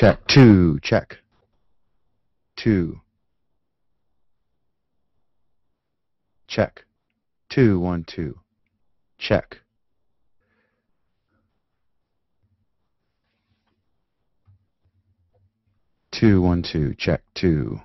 Check. 2. Check. 2. Check. 2, 1, 2. Check. Two, 1, 2. Check. 2.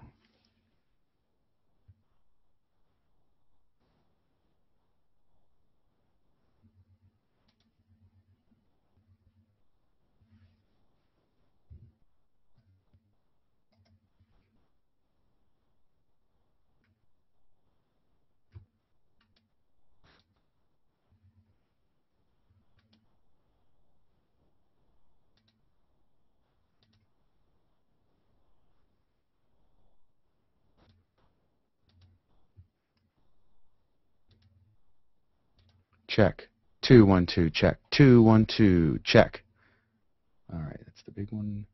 Check. 2, 1, 2. Check. 2, 1, 2. Check. All right, that's the big one.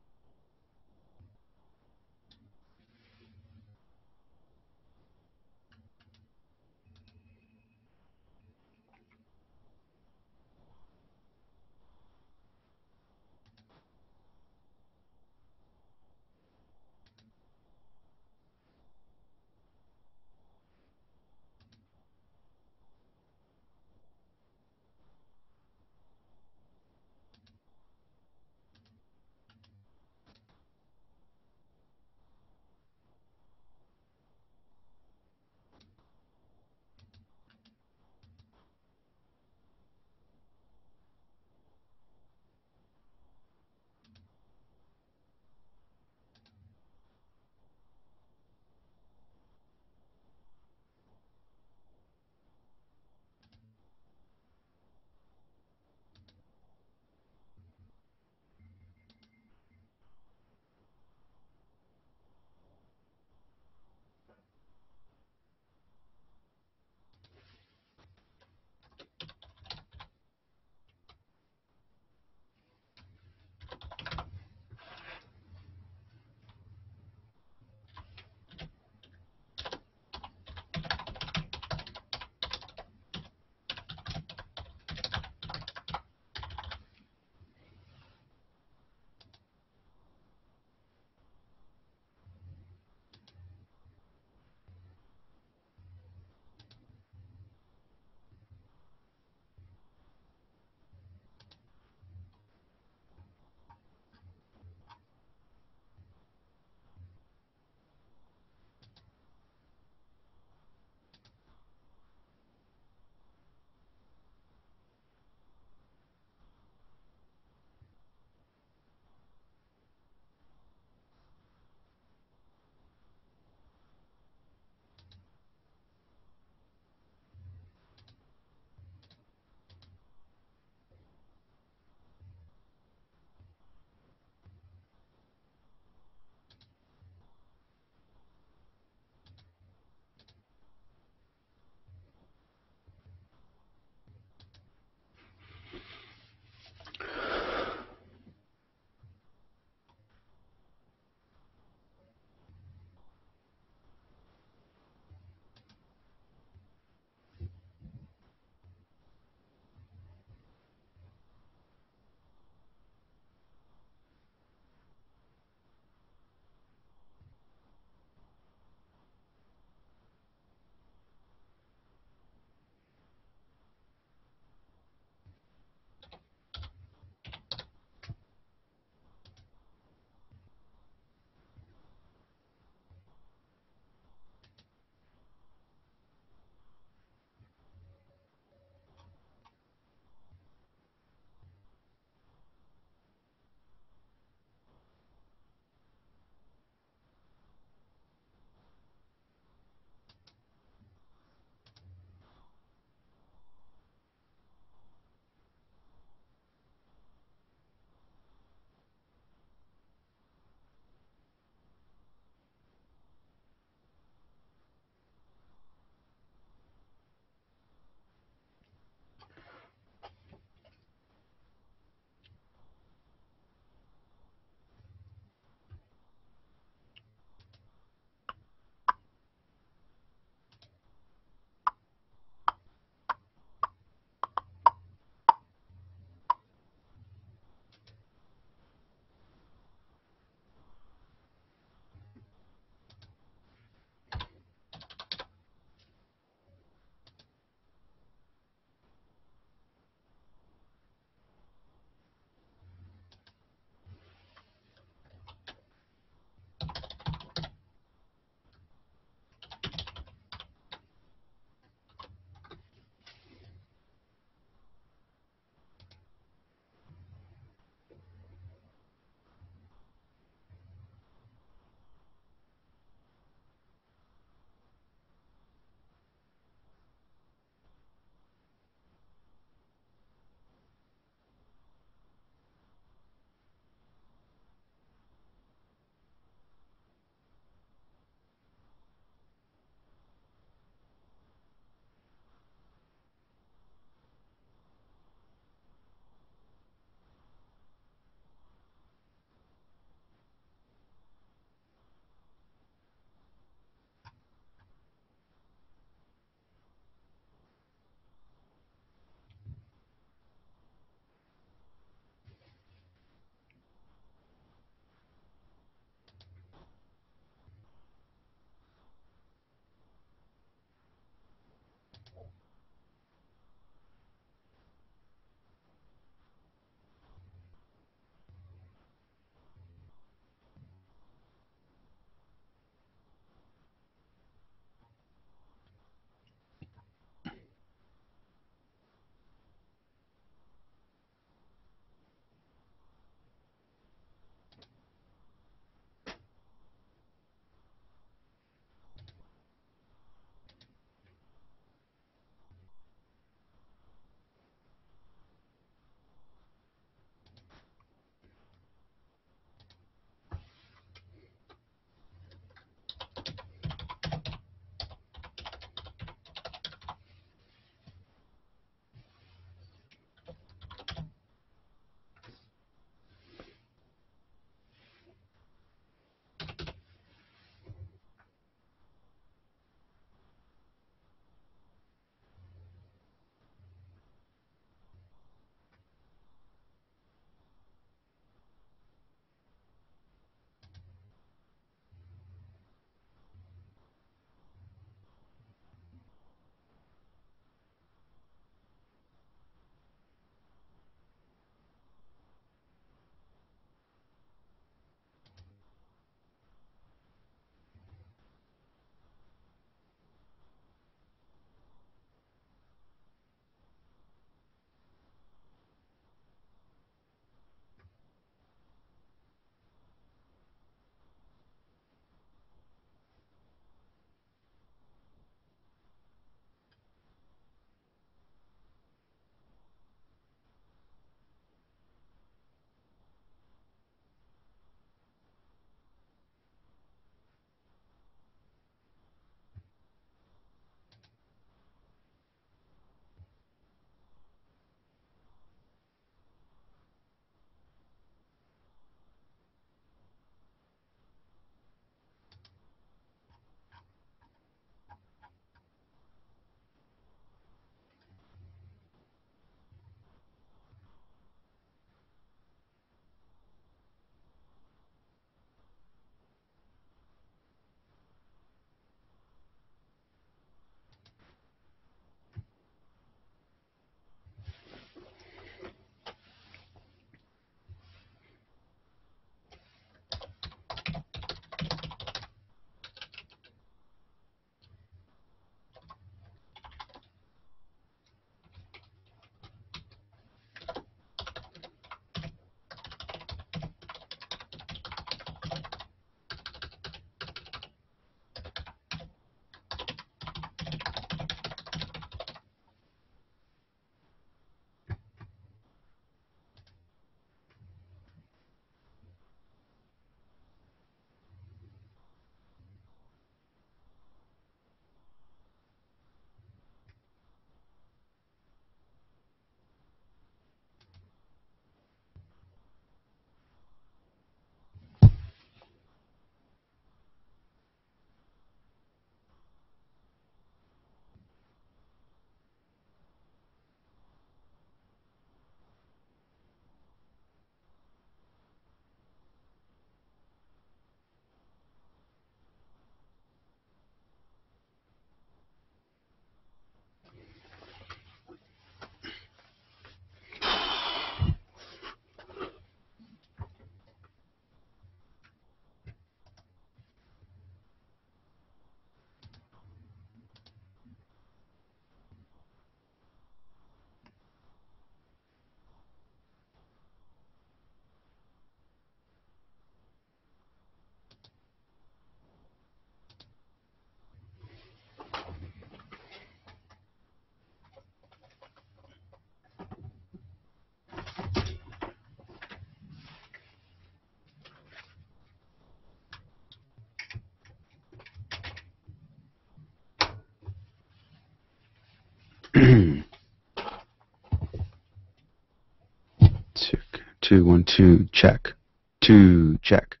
2 1 2 check. 2 check.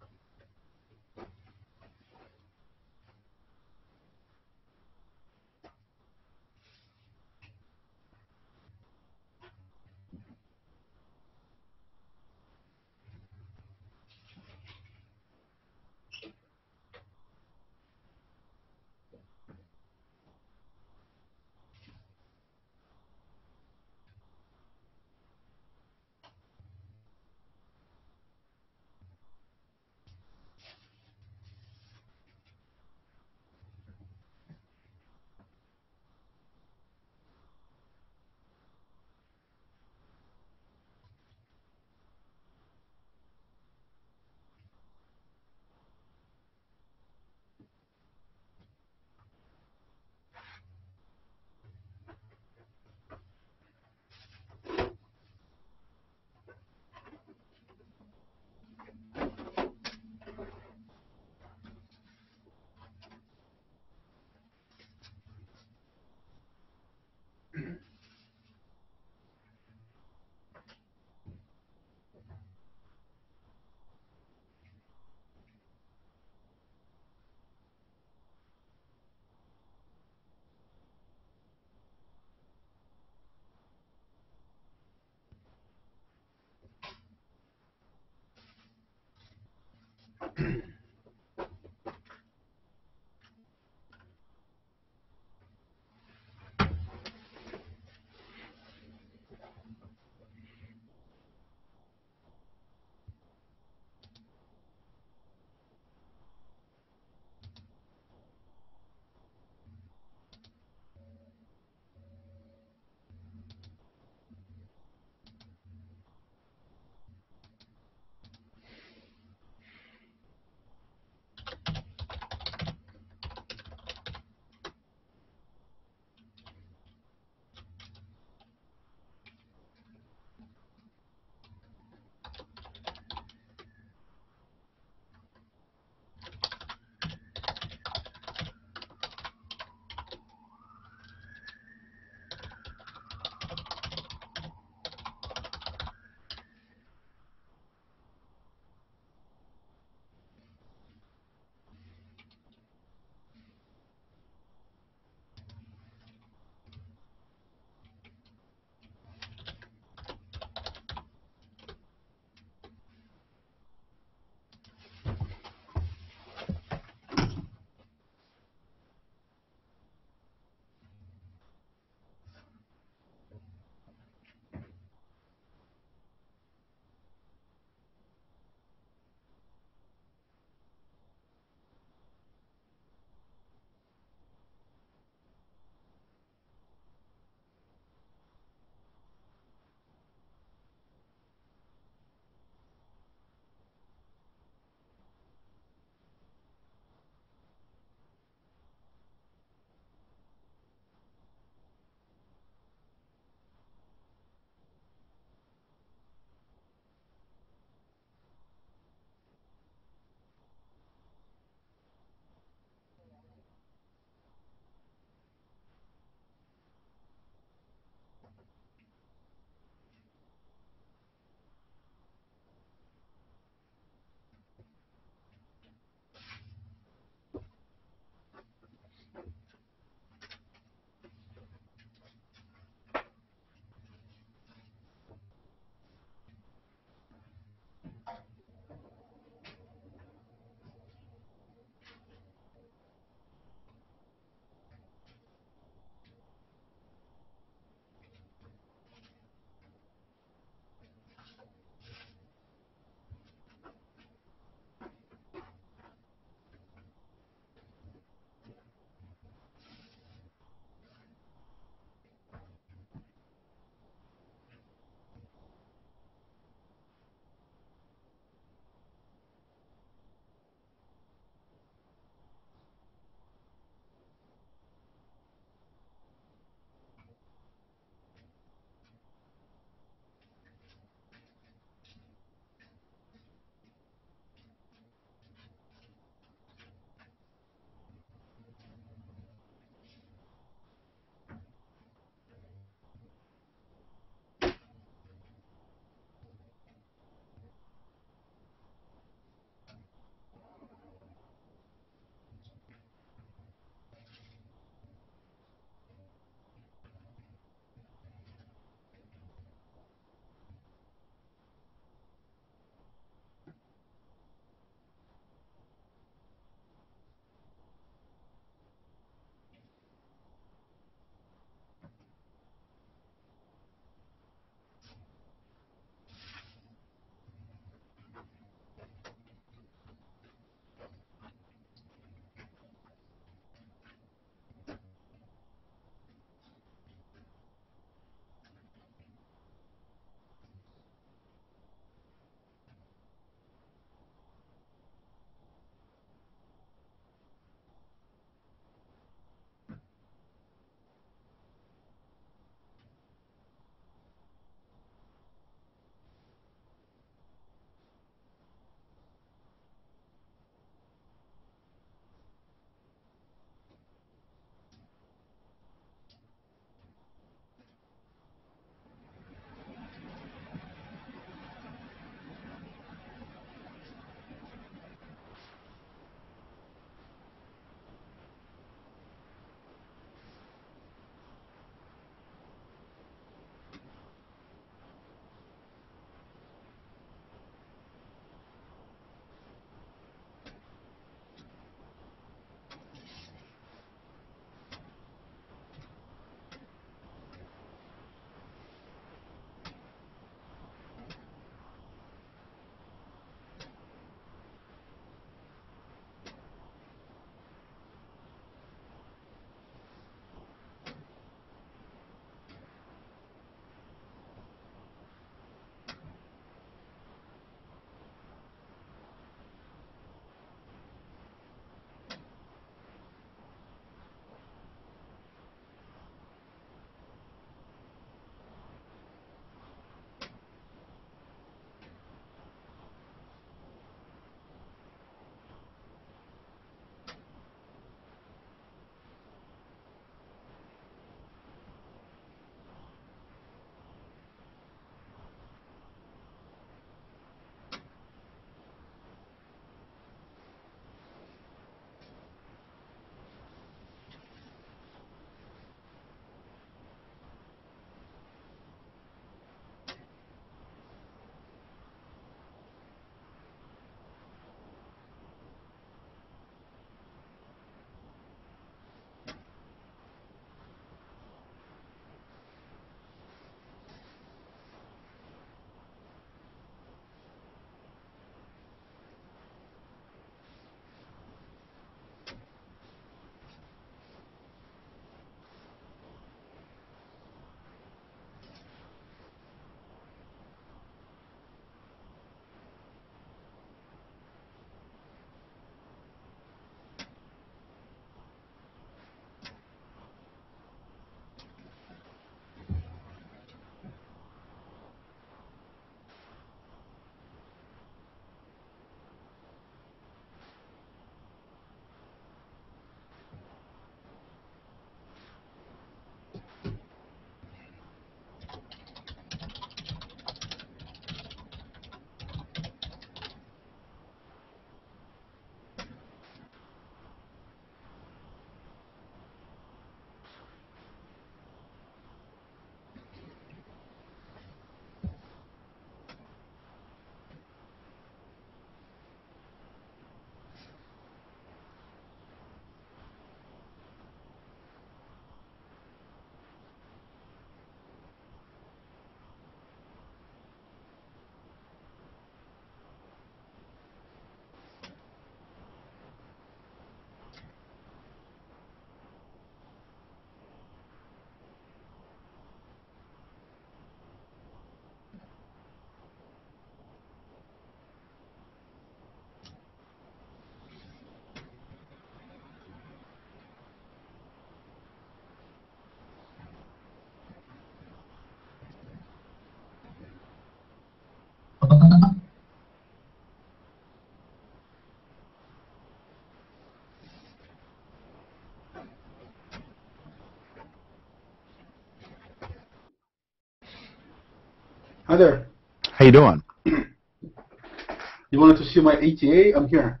Hi there. How you doing? You wanted to see my ETA? I'm here.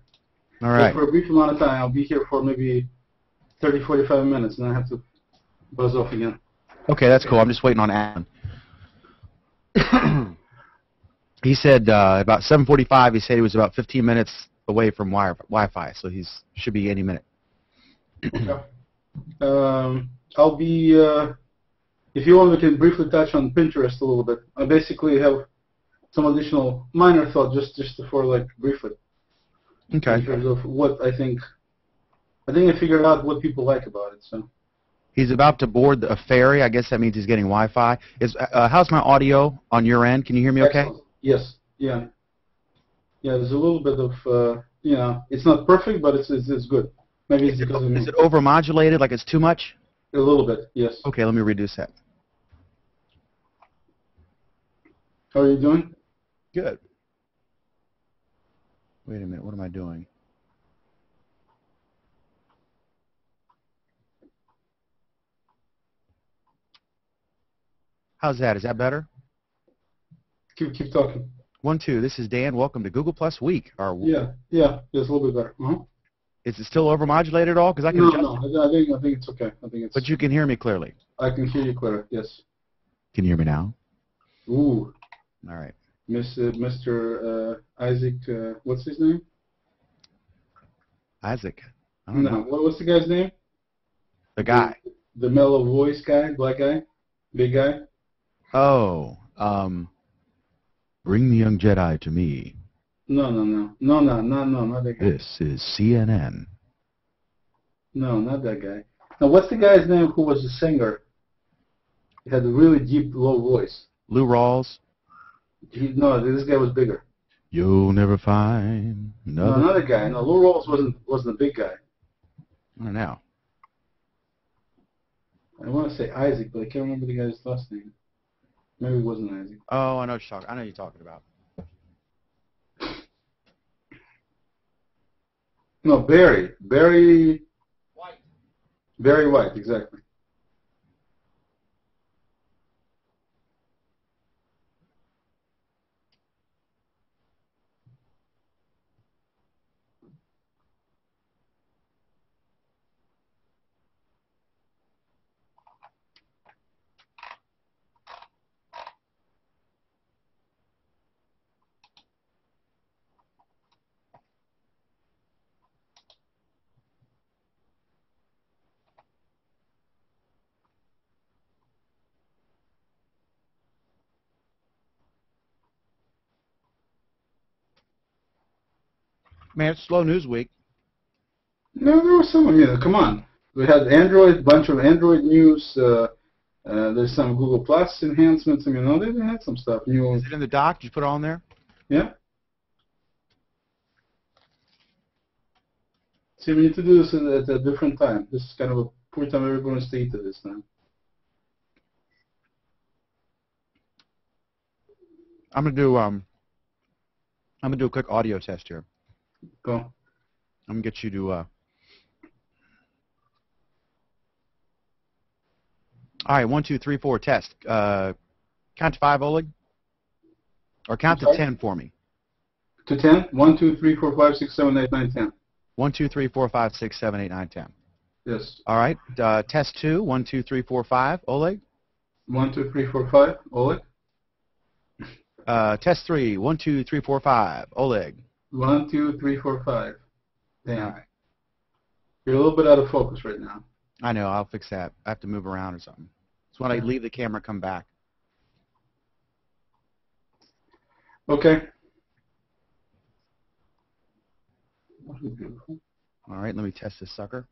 All right. But for a brief amount of time. I'll be here for maybe 30, 45 minutes, and then I have to buzz off again. Okay, that's cool. I'm just waiting on Alan. He said about 7:45. He said he was about 15 minutes away from Wi-Fi, so he's should be any minute. Okay. I'll be. If you want, we can briefly touch on Pinterest a little bit. I basically have some additional minor thought, just for like briefly. Okay. In terms of what I think I figured out what people like about it. So. He's about to board a ferry. I guess that means he's getting Wi-Fi. How's my audio on your end? Can you hear me okay? Excellent. Yes. Yeah. Yeah. There's a little bit of it's not perfect, but it's good. Maybe it's because of me. Is it overmodulated? Like it's too much? A little bit. Yes. Okay. Let me reduce that. How are you doing? Good. Wait a minute. What am I doing? How's that? Is that better? Keep talking. 1, 2. This is Dan. Welcome to Google Plus Week. Yeah. It's a little bit better. Is it still overmodulated at all? Because I can adjust it. No. I think it's okay. I think it's. But you can hear me clearly. I can hear you clearly. Yes. Can you hear me now? Ooh. All right. Mr. Isaac. What's his name? Isaac. I don't know. What's the guy's name? The guy. The mellow voice guy, black guy, big guy. Oh. Bring the young Jedi to me. No, not that guy. This is CNN. No, not that guy. Now, what's the guy's name who was a singer? He had a really deep, low voice. Lou Rawls. No, this guy was bigger. You'll never find another. No, another guy. No, Lou Rawls wasn't a big guy. I don't know. I want to say Isaac, but I can't remember the guy's last name. Maybe it wasn't Isaac. Oh, I know what you're talking about. No, Barry. Barry White. Barry White, exactly. Man, it's slow news week. No, there was some. Come on. We had Android, bunch of Android news. There's some Google Plus enhancements. They had some stuff new. Is it in the doc? Did you put it on there? Yeah. See, we need to do this at a different time. This is kind of a poor time everyone's to eat at this time. I'm gonna do a quick audio test here. Go. I'm gonna get you to. All right, 1, 2, 3, 4, test. Count to 5, Oleg. Or count to 10 for me. To 10? 1, 2, 3, 4, 5, 6, 7, 8, 9, 10. 1, 2, 3, 4, 5, 6, 7, 8, 9, 10. Yes. All right. Test 2. 1, 2, 3, 4, 5. Oleg. 1, 2, 3, 4, 5. Oleg. Test 3. 1, 2, 3, 4, 5. Oleg. 1, 2, 3, 4, 5. Damn. All right. You're a little bit out of focus right now. I know. I'll fix that. I have to move around or something. It's when I leave the camera, come back. Okay. All right. Let me test this sucker.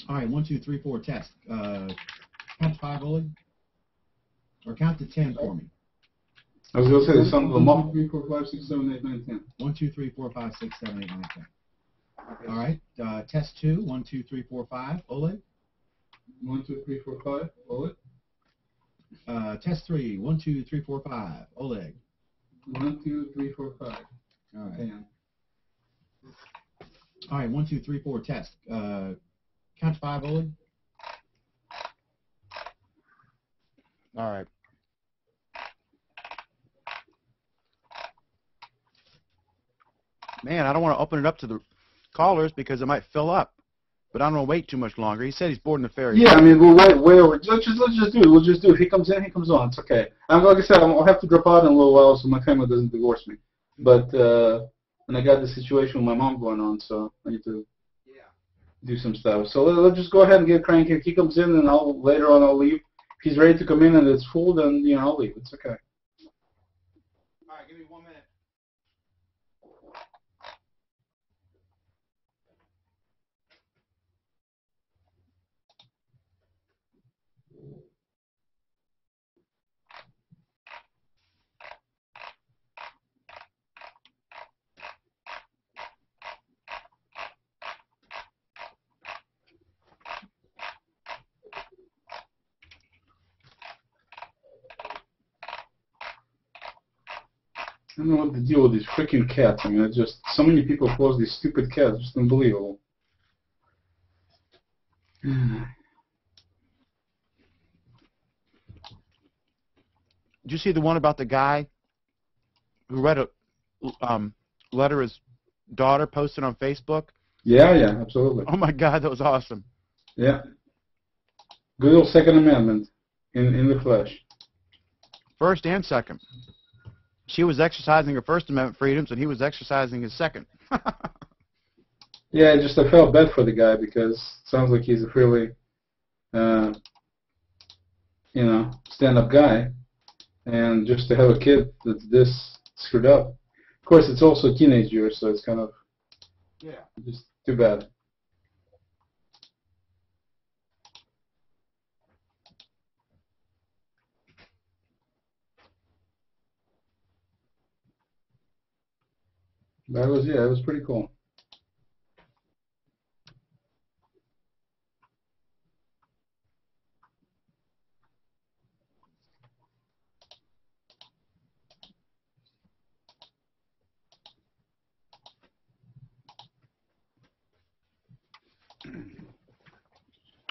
All right. 1, 2, 3, 4. Test. Count to 5, Oleg. Or count to 10 for me. I was going to say there's some of them up. 1, 2, 3, 4, 5, 6, 7, 8, 9, 10. 1, 2, 3, 4, 5, 6, 7, 8, 9, 10. All right. Test 2. 1, 2, 3, 4, 5. Oleg. 1, 2, 3, 4, 5. Oleg. Test 3. 1, 2, 3, 4, 5. Oleg. 1, 2, 3, 4, 5. All right. Damn. All right. 1, 2, 3, 4. Test. Count to 5, Oleg. All right. Man, I don't want to open it up to the callers because it might fill up. But I don't want to wait too much longer. He said he's boarding the ferry. Yeah, I mean, we'll wait over. Let's just do it. We'll just do it. If he comes in, he comes on. It's okay. Like I said, I'll have to drop out in a little while so my family doesn't divorce me. But and I got the situation with my mom going on, so I need to do some stuff. So let's just go ahead and get cranky. If he comes in, and later on I'll leave. If he's ready to come in and it's full, then I'll leave. It's okay. All right, give me 1 minute. I don't know what to deal with these freaking cats. I mean, it's just so many people close these stupid cats. It's just unbelievable. Did you see the one about the guy who read a letter his daughter posted on Facebook? Yeah, absolutely. Oh my God, that was awesome. Yeah. Good old Second Amendment in the flesh. First and second. She was exercising her First Amendment freedoms, and he was exercising his second. Yeah, I felt bad for the guy because it sounds like he's a fairly, stand-up guy, and just to have a kid that's this screwed up. Of course, it's also teenage years, so it's kind of just too bad. That was pretty cool.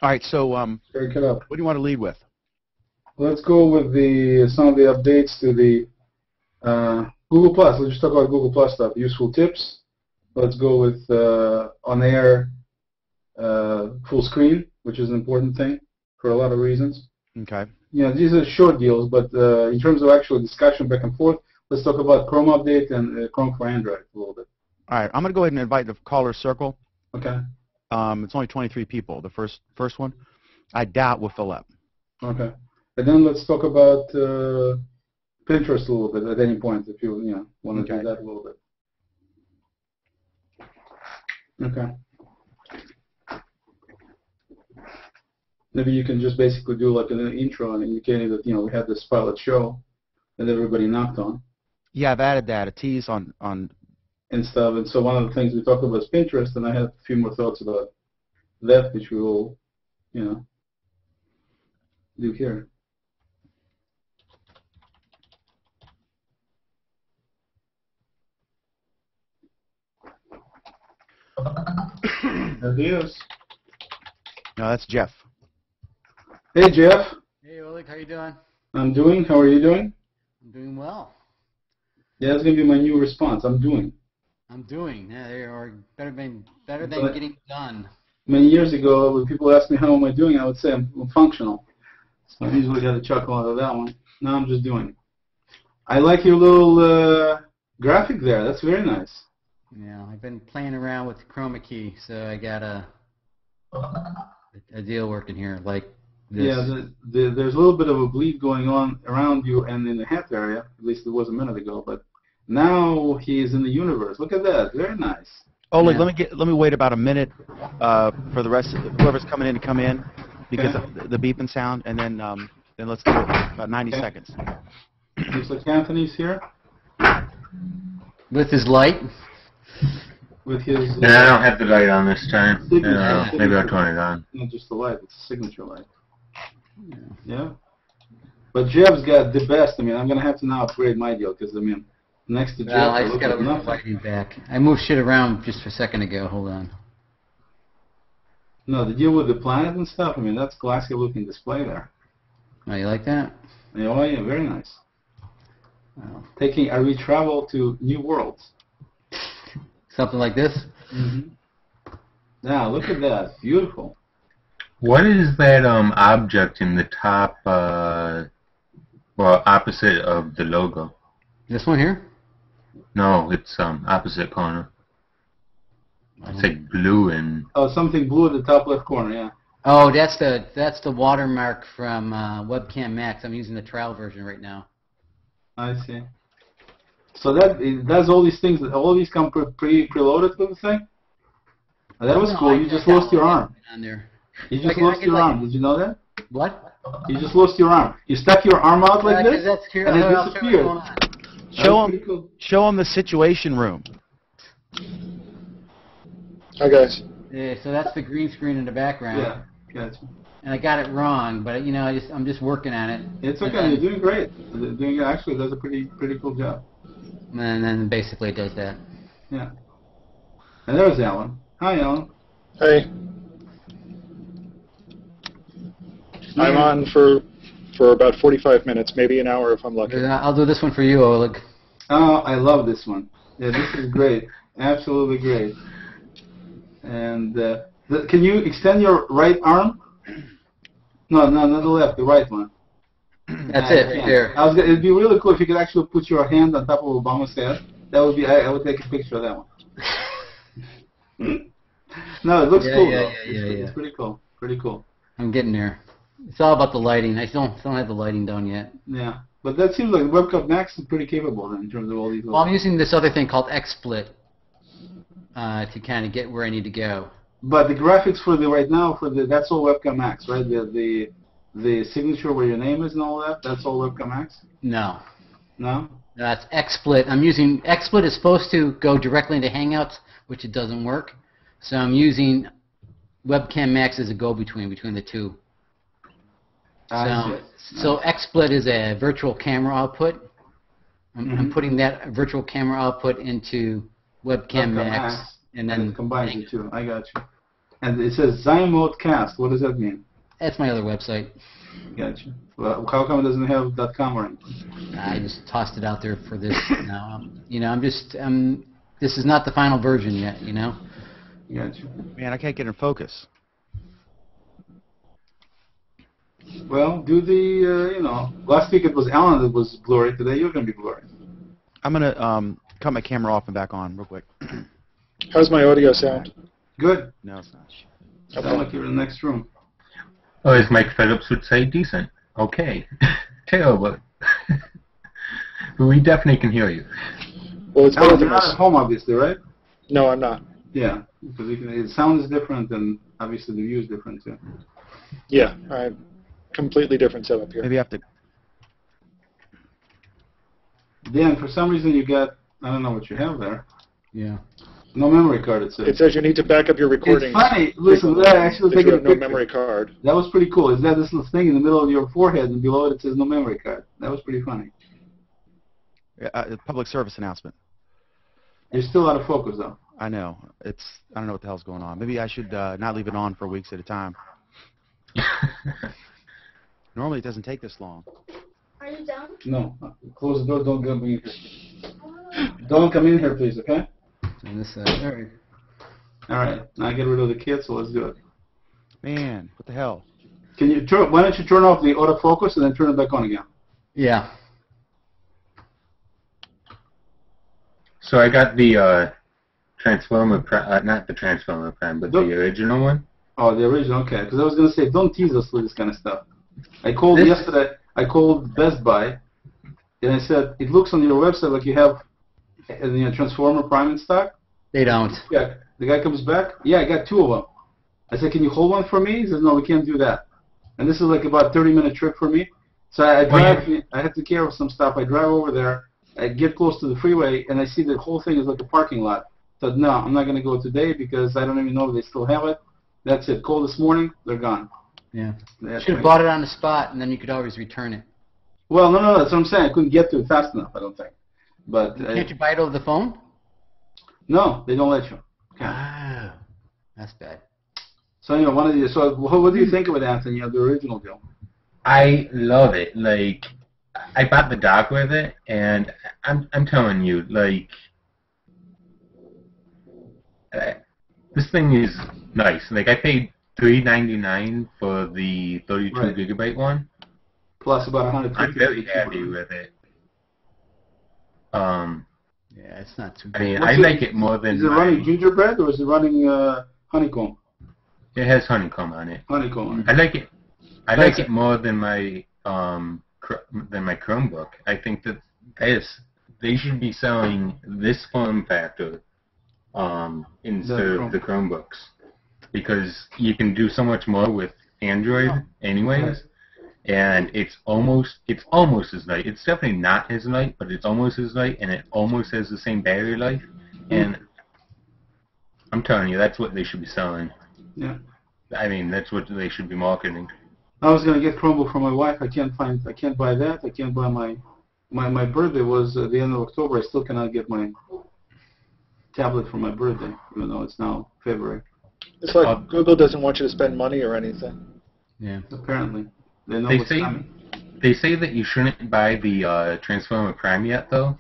All right, so Break it up. what do you want to lead with? Let's go with some of the updates to the Google Plus. Let's just talk about Google Plus stuff. Useful tips. Let's go with on-air full screen, which is an important thing for a lot of reasons. Okay. These are short deals, but in terms of actual discussion back and forth, let's talk about Chrome update and Chrome for Android a little bit. All right, I'm going to go ahead and invite the caller circle. Okay. It's only 23 people, the first one. I doubt we'll fill up. Okay. And then let's talk about Pinterest a little bit at any point if you want to do that a little bit. Okay. Maybe you can just basically do like an intro and indicating that we had this pilot show that everybody knocked on. Yeah, I've added that, a tease on and stuff. And so one of the things we talked about is Pinterest, and I had a few more thoughts about that, which we will, do here. There he is. No, that's Jeff. Hey, Jeff. Hey, Oleg, how you doing? I'm doing. How are you doing? I'm doing well. Yeah, that's going to be my new response. I'm doing. I'm doing. Yeah, they are better than getting done. Many years ago, when people asked me how am I doing, I would say I'm functional. So I usually got a chuckle out of that one. Now I'm just doing. I like your little graphic there. That's very nice. Yeah, I've been playing around with the chroma key, so I got a deal working here like this. Yeah, there's a little bit of a bleed going on around you and in the hat area. At least it was a minute ago, but now he is in the universe. Look at that. Very nice. Oleg, let me wait about a minute for the rest of whoever's coming in to come in because of the beeping sound, and then let's do it about 90 seconds. Looks like Anthony's here with his light. With his. Yeah, I don't have the light on this time. Maybe I'll turn it on. Not just the light; it's a signature light. Yeah. But Jeff's got the best. I mean, I'm gonna have to now upgrade my deal because next to Jeff, I just got to move the lighting back. I moved shit around just a second ago. Hold on. No, the deal with the planet and stuff. I mean, that's classy looking display there. Oh, you like that? Oh, yeah, very nice. Taking a retravel to new worlds. Something like this. Now, look at that. Beautiful. What is that object in the top, well, opposite of the logo? This one here? No, it's opposite corner. It's like blue and... Oh, something blue at the top left corner, yeah. Oh, that's the watermark from Webcam Max. I'm using the trial version right now. I see. So that it does all these things. All these come preloaded with the thing. Oh, that was cool. You just lost your arm. On there. You just lost your arm. Did you know that? What? You just lost your arm. You stuck your arm out like this, That's true. and it disappeared. Show him the situation room. Hi, guys. Yeah, so that's the green screen in the background. Yeah, gotcha. And I got it wrong, but you know, I'm just working on it. It's okay. You're doing great. Actually, does a pretty cool job. And then basically it does that. Yeah. And there's Alan. Hi, Alan. Hey. I'm on for about 45 minutes, maybe an hour if I'm lucky. I'll do this one for you, Oleg. Oh, I love this one. Yeah, this is great. Absolutely great. And can you extend your right arm? No, not the left, the right one. That's it, right there. It'd be really cool if you could actually put your hand on top of Obama's head. That would be. I would take a picture of that one. No, it looks cool though. It's pretty cool. Pretty cool. I'm getting there. It's all about the lighting. I still don't have the lighting done yet. Yeah, but that seems like Webcam Max is pretty capable then, in terms of all these. Well, I'm using this other thing called XSplit to kind of get where I need to go. But the graphics for that's all Webcam Max, right? The signature where your name is and all that. That's all Webcam Max. No. No. That's XSplit. I'm using XSplit is supposed to go directly into Hangouts, which it doesn't work. So I'm using Webcam Max as a go-between between the two. So XSplit is a virtual camera output. I'm putting that virtual camera output into Webcam Max, and then it combines the two. I got you. And it says Zymode Cast. What does that mean? That's my other website. Gotcha. Well, how come it doesn't have .com or anything? I just tossed it out there for this now. You know, this is not the final version yet, you know? Gotcha. Man, I can't get in focus. Well, do the, last week it was Alan that was blurry. Today you're going to be blurry. I'm going to cut my camera off and back on real quick. How's my audio sound? Good. No, it's not. Okay. Sound like you're in the next room. Oh, as Mike Phillips would say, decent. Okay. Terrible. But we definitely can hear you. Well, it's better Alan, than you're not this. at home, obviously, right? No, I'm not. Yeah, because the sound is different, and obviously the view is different, too. Yeah, completely different setup here. Maybe I have to... Dan, for some reason you got, I don't know what you have there. Yeah. No memory card, it says. It says you need to back up your recording. It's funny. Listen, that actually taking a no picture. memory card. That was pretty cool. It's got this little thing in the middle of your forehead, and below it says no memory card. That was pretty funny. public service announcement. You're still out of focus, though. I know. I don't know what the hell's going on. Maybe I should not leave it on for weeks at a time. Normally it doesn't take this long. Are you done? No. Close the door. Don't come in here. Don't come in here, please, okay? On this side. All right. All right. Now get rid of the kid, so let's do it. Man, what the hell? Can you turn? Why don't you turn off the autofocus and then turn it back on again? Yeah. So I got the Transformer Prime, not the Transformer Prime, but the original one. Oh, the original, okay. Because I was going to say, don't tease us with this kind of stuff. I called yesterday, I called Best Buy, and I said, it looks on your website like you have Transformer Prime in stock. They don't. Yeah. The guy comes back, yeah, I got 2 of them. I said, can you hold one for me? He says, no, we can't do that. And this is like about a 30-minute trip for me. So I had to take care of some stuff. I drive over there. I get close to the freeway, and I see the whole thing is like a parking lot. So no, I'm not going to go today because I don't even know if they still have it. That's it. Call this morning, they're gone. Yeah. Should have bought it on the spot, and then you could always return it. Well, no, that's what I'm saying. I couldn't get to it fast enough, I don't think. But can't you buy it over the phone? No, they don't let you. Oh, that's bad. So what do you think of it, Anthony? The original deal. I love it. Like, I bought the dock with it, and I'm telling you, like, this thing is nice. Like, I paid $3.99 for the 32 Right. gigabyte one. Plus about 150. I'm very happy with it. Yeah, it's not too I bad. mean, I like it more than Is it running gingerbread or is it running honeycomb? It has honeycomb on it. Honeycomb. I like it. I like it more than my Chromebook. I think that they should be selling this form factor instead of the Chromebooks, because you can do so much more with Android anyways, and it's almost as light. It's definitely not as light, but it's almost as light, and it almost has the same battery life. And I'm telling you, that's what they should be selling. Yeah. I mean, that's what they should be marketing. I was gonna get Chromebook for my wife. I can't buy that. I can't buy my birthday was at the end of October. I still cannot get my tablet for my birthday, even though it's now February. It's like Google doesn't want you to spend money or anything. Yeah. Apparently, they know what's coming. They say that you shouldn't buy the Transformer Prime yet, though,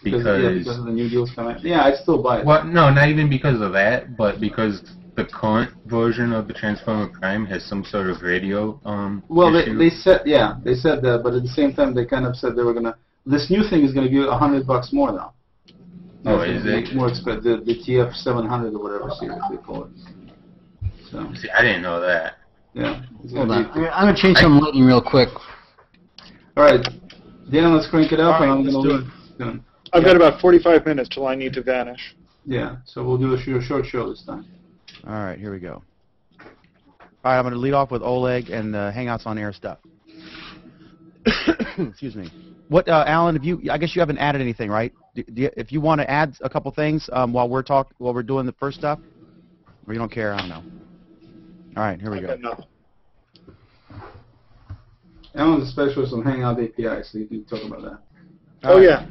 because of the new deals coming. Yeah, I'd still buy it. Well, no, not even because of that, but because the current version of the Transformer Prime has some sort of radio Well, issue. they said that, but at the same time they kind of said they were gonna. This new thing is gonna be $100 more now. Oh, It's is it? more expensive? The TF700 or whatever series they call it. So See, I didn't know that. yeah. Hold on. I'm going to change some lighting real quick. All right, Dan, let's crank it up, All right, and I'm let's gonna. I've got about 45 minutes till I need to vanish. Yeah, so we'll do a short show this time. All right, here we go. All right, I'm going to lead off with Oleg and the Hangouts on Air stuff. Excuse me. What, Alan? I guess you haven't added anything, right? If you want to add a couple things while we're doing the first stuff, or you don't care, I don't know. All right, here we go. No. Alan's a specialist on Hangout API, so you can talk about that. Oh, yeah.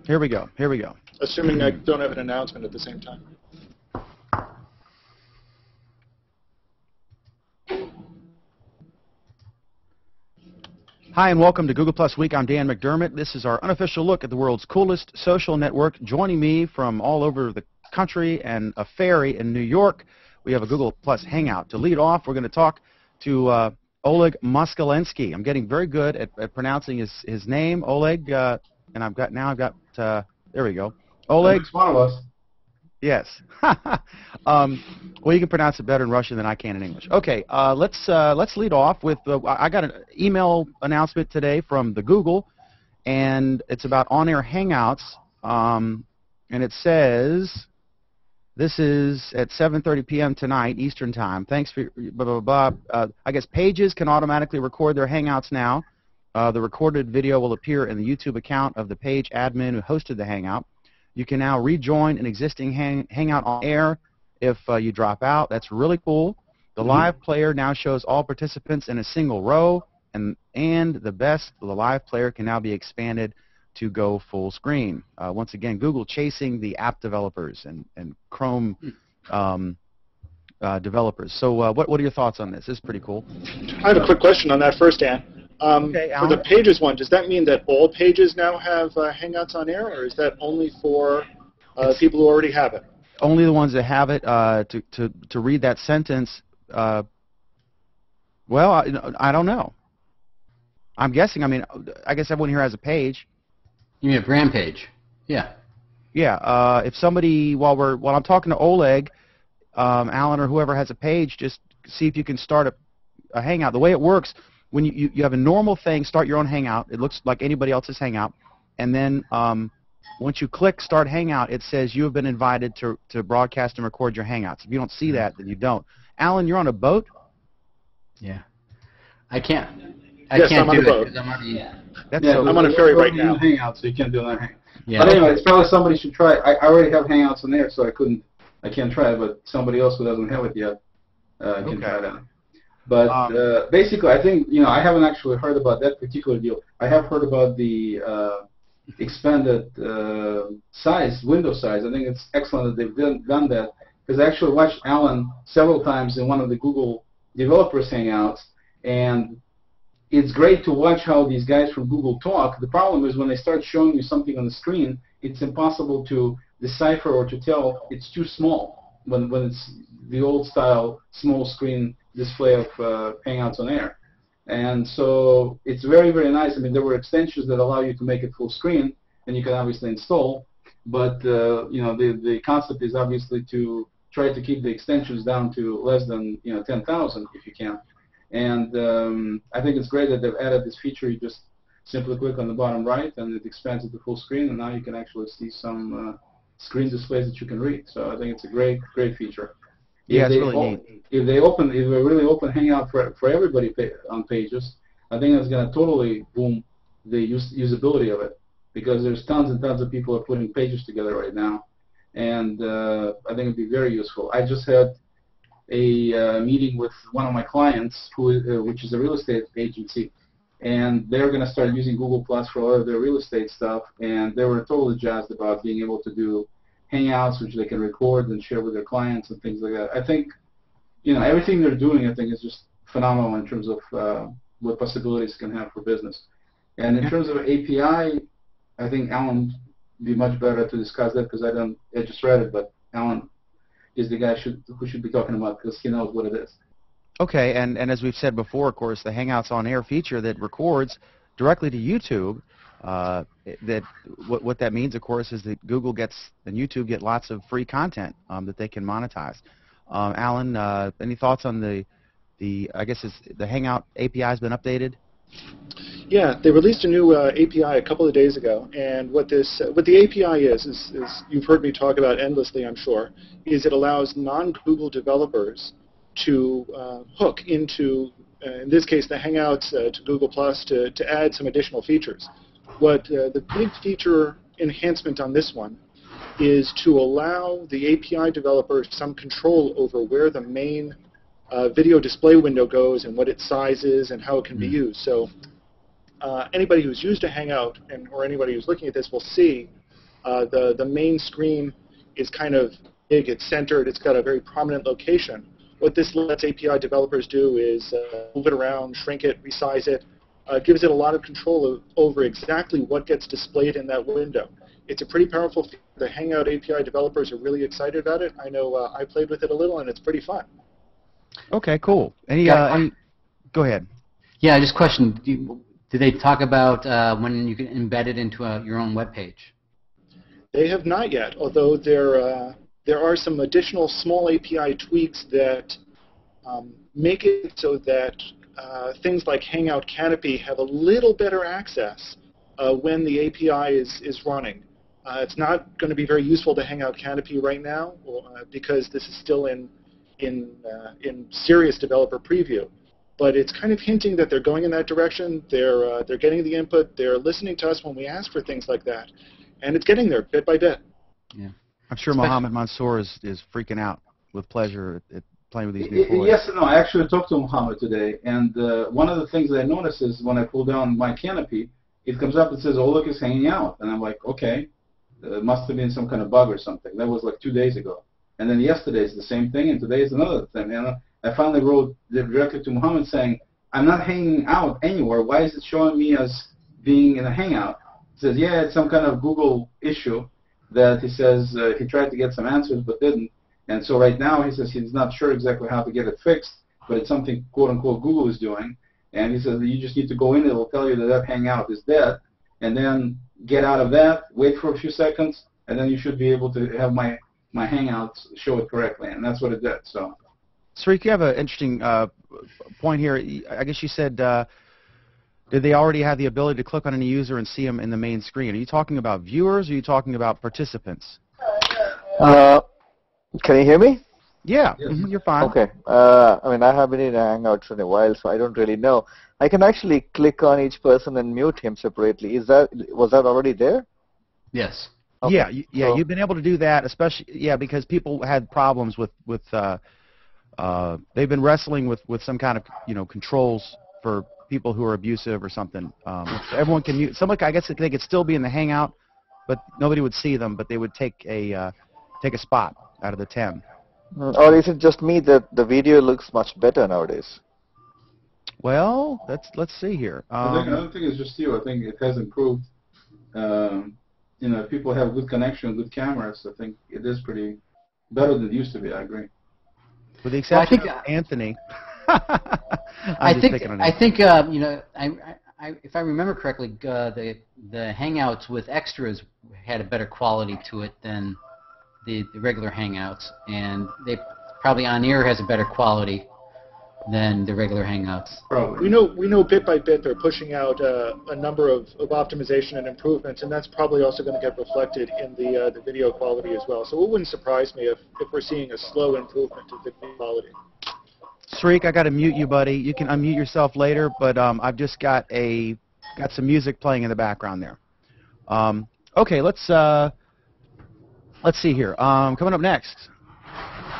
Here we go. Here we go. Assuming I don't have an announcement at the same time. Hi and welcome to Google Plus Week. I'm Dan McDermott. This is our unofficial look at the world's coolest social network. Joining me from all over the country and a ferry in New York, we have a Google Plus Hangout. To lead off, we're going to talk to Oleg Moskalensky. I'm getting very good at pronouncing his name, Oleg, and I've got there we go. Oleg. It's one of us. Yes. Well, you can pronounce it better in Russian than I can in English. Okay, let's lead off with I got an email announcement today from the Google, and it's about on-air Hangouts, and it says this is at 7:30 p.m. tonight Eastern Time. Thanks for blah blah blah. I guess pages can automatically record their Hangouts now. The recorded video will appear in the YouTube account of the page admin who hosted the Hangout. You can now rejoin an existing Hangout on air if you drop out. That's really cool. The live player now shows all participants in a single row, and the best, the live player can now be expanded to go full screen. Once again, Google chasing the app developers and Chrome developers. So what are your thoughts on this? This is pretty cool. I have a quick question on that first, Dan. Okay, for the Pages one, does that mean that all pages now have Hangouts on air, or is that only for people who already have it? Only the ones that have it. To read that sentence, well, I don't know. I'm guessing. I mean, I guess everyone here has a page. You mean a brand page? Yeah. Yeah. If somebody, while I'm talking to Oleg, Alan, or whoever has a page, just see if you can start a Hangout. The way it works, when you have a normal thing, start your own Hangout. It looks like anybody else's Hangout, and then once you click Start Hangout, it says you have been invited to broadcast and record your Hangouts. If you don't see that, then you don't. Alan, you're on a boat? Yeah. I can't Yes, do I'm on a it boat. because I'm already. I'm on a ferry right now. Hangout, so you can't do that Hangout. Yeah. But anyway, it's probably somebody should try. I already have Hangouts on there, so I can't try it. But somebody else who doesn't have it yet can try that. But basically, I think I haven't actually heard about that particular deal. I have heard about the expanded window size. I think it's excellent that they've done that, because I actually watched Alan several times in one of the Google developers Hangouts, and it's great to watch how these guys from Google talk. The problem is when they start showing you something on the screen, it's impossible to decipher or to tell. It's too small when it's the old style small screen display of Hangouts on Air. And so it's very, very nice. I mean, there were extensions that allow you to make it full screen, and you can obviously install. But you know, the concept is obviously to try to keep the extensions down to less than 10,000 if you can. And I think it's great that they've added this feature. You just simply click on the bottom right, and it expands it to full screen, and now you can actually see some screen displays that you can read. So I think it's a great, great feature. Yeah, it's really neat. If they really open Hangout for everybody on Pages, I think that's going to totally boom the usability of it, because there's tons and tons of people are putting Pages together right now, and I think it'd be very useful. I just had a meeting with one of my clients, which is a real estate agency, and they're going to start using Google Plus for all of their real estate stuff, and they were totally jazzed about being able to do Hangouts, which they can record and share with their clients and things like that. I think, everything they're doing, I think, is just phenomenal in terms of what possibilities it can have for business. And in terms of API, I think Alan would be much better to discuss that, because I just read it, but Alan is the guy who should be talking about, because he knows what it is. Okay, and as we've said before, of course, the Hangouts on Air feature that records directly to YouTube, what that means, of course, is that Google and YouTube get lots of free content that they can monetize. Alan, any thoughts on the I guess the Hangout API has been updated? Yeah, they released a new API a couple of days ago, and what the API is you've heard me talk about endlessly, I'm sure, is it allows non-Google developers to hook into, in this case, the Hangouts to Google Plus to add some additional features. What the big feature enhancement on this one is to allow the API developers some control over where the main video display window goes and what its size is and how it can be used. So anybody who's used a Hangout or anybody who's looking at this will see the main screen is kind of big, it's centered, it's got a very prominent location. What this lets API developers do is move it around, shrink it, resize it, gives it a lot of control over exactly what gets displayed in that window. It's a pretty powerful feature. The Hangout API developers are really excited about it. I know I played with it a little, and it's pretty fun. Okay, cool. Any go ahead. Yeah, just question. Did they talk about when you can embed it into your own web page? They have not yet, although there are some additional small API tweaks that make it so that things like Hangout Canopy have a little better access when the API is running. It's not going to be very useful to Hangout Canopy right now because this is still in serious developer preview. But it's kind of hinting that they're going in that direction. They're getting the input. They're listening to us when we ask for things like that, and it's getting there bit by bit. Yeah, I'm sure Mohammed Mansour is freaking out with pleasure at playing with these new toys. Yes, no, I actually talked to Mohammed today, and one of the things that I noticed is when I pull down my canopy, it comes up and says, "Oh, look, it's hanging out," and I'm like, okay, it must have been some kind of bug or something. That was like 2 days ago, and then yesterday is the same thing, and today is another thing. And I finally wrote directly to Mohammed saying, "I'm not hanging out anywhere. Why is it showing me as being in a Hangout?" He says, "Yeah, it's some kind of Google issue that," he says, he tried to get some answers but didn't. And so right now he says he's not sure exactly how to get it fixed, but it's something, quote-unquote, Google is doing. And he says that you just need to go in, it will tell you that that Hangout is dead, and then get out of that, wait for a few seconds, and then you should be able to have my Hangouts show it correctly. And that's what it did. So, Srik, you have an interesting point here. I guess you said, did they already have the ability to click on any user and see them in the main screen? Are you talking about viewers, or are you talking about participants? Can you hear me? Yeah, yes. You're fine. Okay. I mean, I have been in Hangouts in a while, so I don't really know. I can actually click on each person and mute him separately. Was that already there? Yes. Okay. Yeah, So, you've been able to do that, especially because people had problems with they've been wrestling with some kind of controls for people who are abusive or something. Everyone can mute. I guess they could still be in the Hangout, but nobody would see them. But they would take a spot out of the 10. or is it just me that the video looks much better nowadays? Well, let's see here. I don't think it's just you. I think it has improved. You know, if people have good connection, good cameras, I think it is pretty better than it used to be. I agree. With the exception of Anthony. I think you know, if I remember correctly, the Hangouts with extras had a better quality to it than the regular Hangouts, and they probably on air has a better quality than the regular Hangouts. Probably. We know bit by bit they're pushing out a number of optimization and improvements, and that's probably also going to get reflected in the video quality as well. So it wouldn't surprise me if we're seeing a slow improvement in video quality. Sreek, I got to mute you, buddy. You can unmute yourself later, but I've just got some music playing in the background there. Okay, let's see here. Coming up next.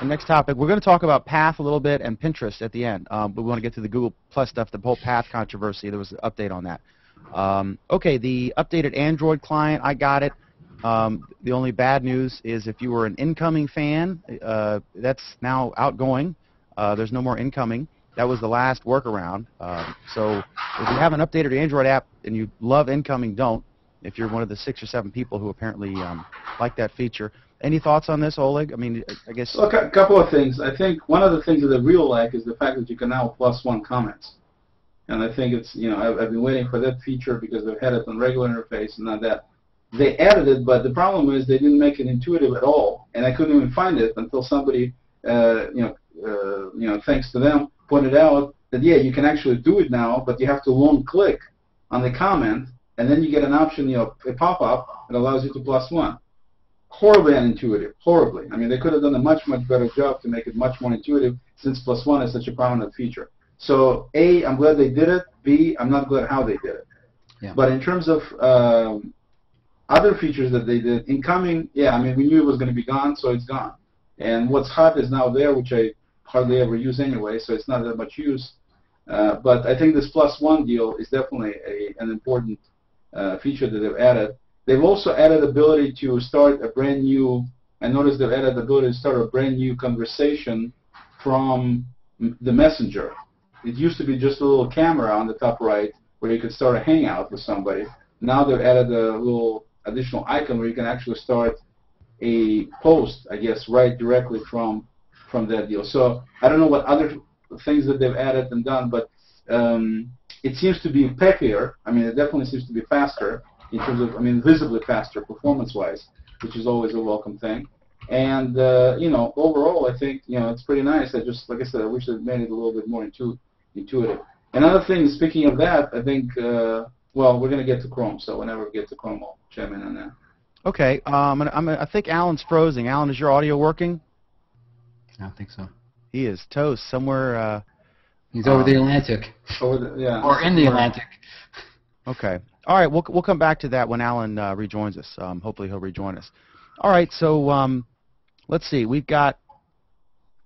The next topic, we're going to talk about Path a little bit and Pinterest at the end. But we want to get to the Google Plus stuff, the whole Path controversy. There was an update on that. Okay, the updated Android client, I got it. The only bad news is if you were an incoming fan, that's now outgoing. There's no more incoming. That was the last workaround. So if you have an updated Android app and you love incoming, don't. If you're one of the 6 or 7 people who apparently like that feature. Any thoughts on this, Oleg? I mean, I guess... Look, a couple of things. I think one of the things that I really like is the fact that you can now +1 comments. And I think it's, you know, I've been waiting for that feature because they've had it on regular interface and not that. They added it, but the problem is they didn't make it intuitive at all. And I couldn't even find it until somebody, you know, thanks to them, pointed out that, yeah, you can actually do it now, but you have to long click on the comment, and then you get an option, you know, a pop-up that allows you to +1. Horribly unintuitive, horribly. I mean, they could have done a much, much better job to make it much more intuitive since +1 is such a prominent feature. So, A, I'm glad they did it. B, I'm not glad how they did it. Yeah. But in terms of other features that they did, incoming, yeah, I mean, we knew it was going to be gone, so it's gone. And what's hot is now there, which I hardly ever use anyway, so it's not that much use. But I think this +1 deal is definitely an important feature that they've added. They've also added ability to start a brand new, I noticed they've added the ability to start a brand new conversation from the messenger. It used to be just a little camera on the top right where you could start a hangout with somebody. Now they've added a little additional icon where you can actually start a post, I guess, right directly from that deal. So I don't know what other things that they've added and done, but it seems to be peppier. I mean, it definitely seems to be faster in terms of, I mean, visibly faster performance-wise, which is always a welcome thing. And, you know, overall, I think, you know, it's pretty nice. I just, like I said, I wish they'd made it a little bit more intuitive. Another thing, speaking of that, I think, well, we're going to get to Chrome, so whenever we get to Chrome, I'll chime in on that. Okay, I think Alan's frozen. Alan, is your audio working? I don't think so. He is toast somewhere. He's over the Atlantic. Yeah. Or in the Atlantic. Okay. All right, we'll come back to that when Alan rejoins us. Hopefully he'll rejoin us. All right, so let's see. We've got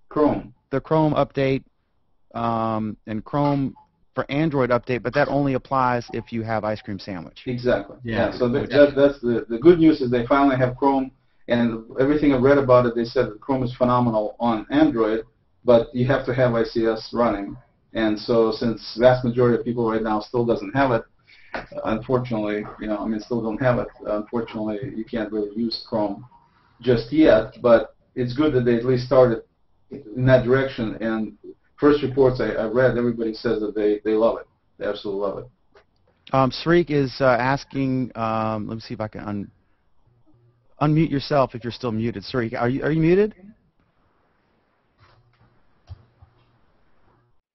Chrome. The Chrome update and Chrome for Android update, but that only applies if you have Ice Cream Sandwich. Exactly. Yeah. So that's the good news is they finally have Chrome, and everything I've read about it, they said that Chrome is phenomenal on Android, but you have to have ICS running. And so since vast majority of people right now still doesn't have it, unfortunately, you know, I mean, still don't have it. Unfortunately, you can't really use Chrome just yet, but it's good that they at least started in that direction. And first reports I read, everybody says that they love it. They absolutely love it. Sreek is asking, let me see if I can unmute yourself if you're still muted. Sreek, are you muted?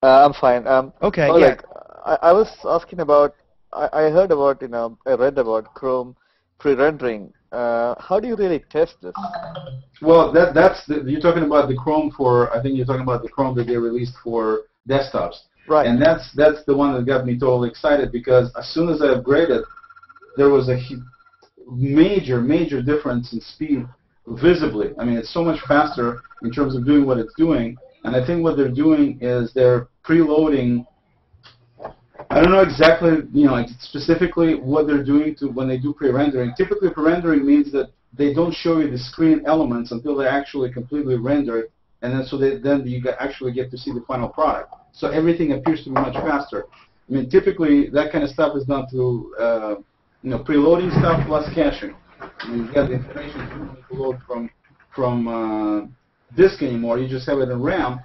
I'm fine. Okay, yeah. I was asking about, I heard about, you know, I read about Chrome pre-rendering. How do you really test this? Well, you're talking about the Chrome I think you're talking about the Chrome that they released for desktops. Right. And that's the one that got me totally excited because as soon as I upgraded, there was a major difference in speed visibly. I mean, it's so much faster in terms of doing what it's doing. And I think what they're doing is they're preloading. I don't know exactly, you know, specifically what they're doing when they do pre-rendering. Typically, pre-rendering means that they don't show you the screen elements until they're actually completely rendered and then then you actually get to see the final product. So everything appears to be much faster. I mean, typically that kind of stuff is done through preloading stuff plus caching. I mean, you get the information you don't need to load from disk anymore. You just have it in RAM,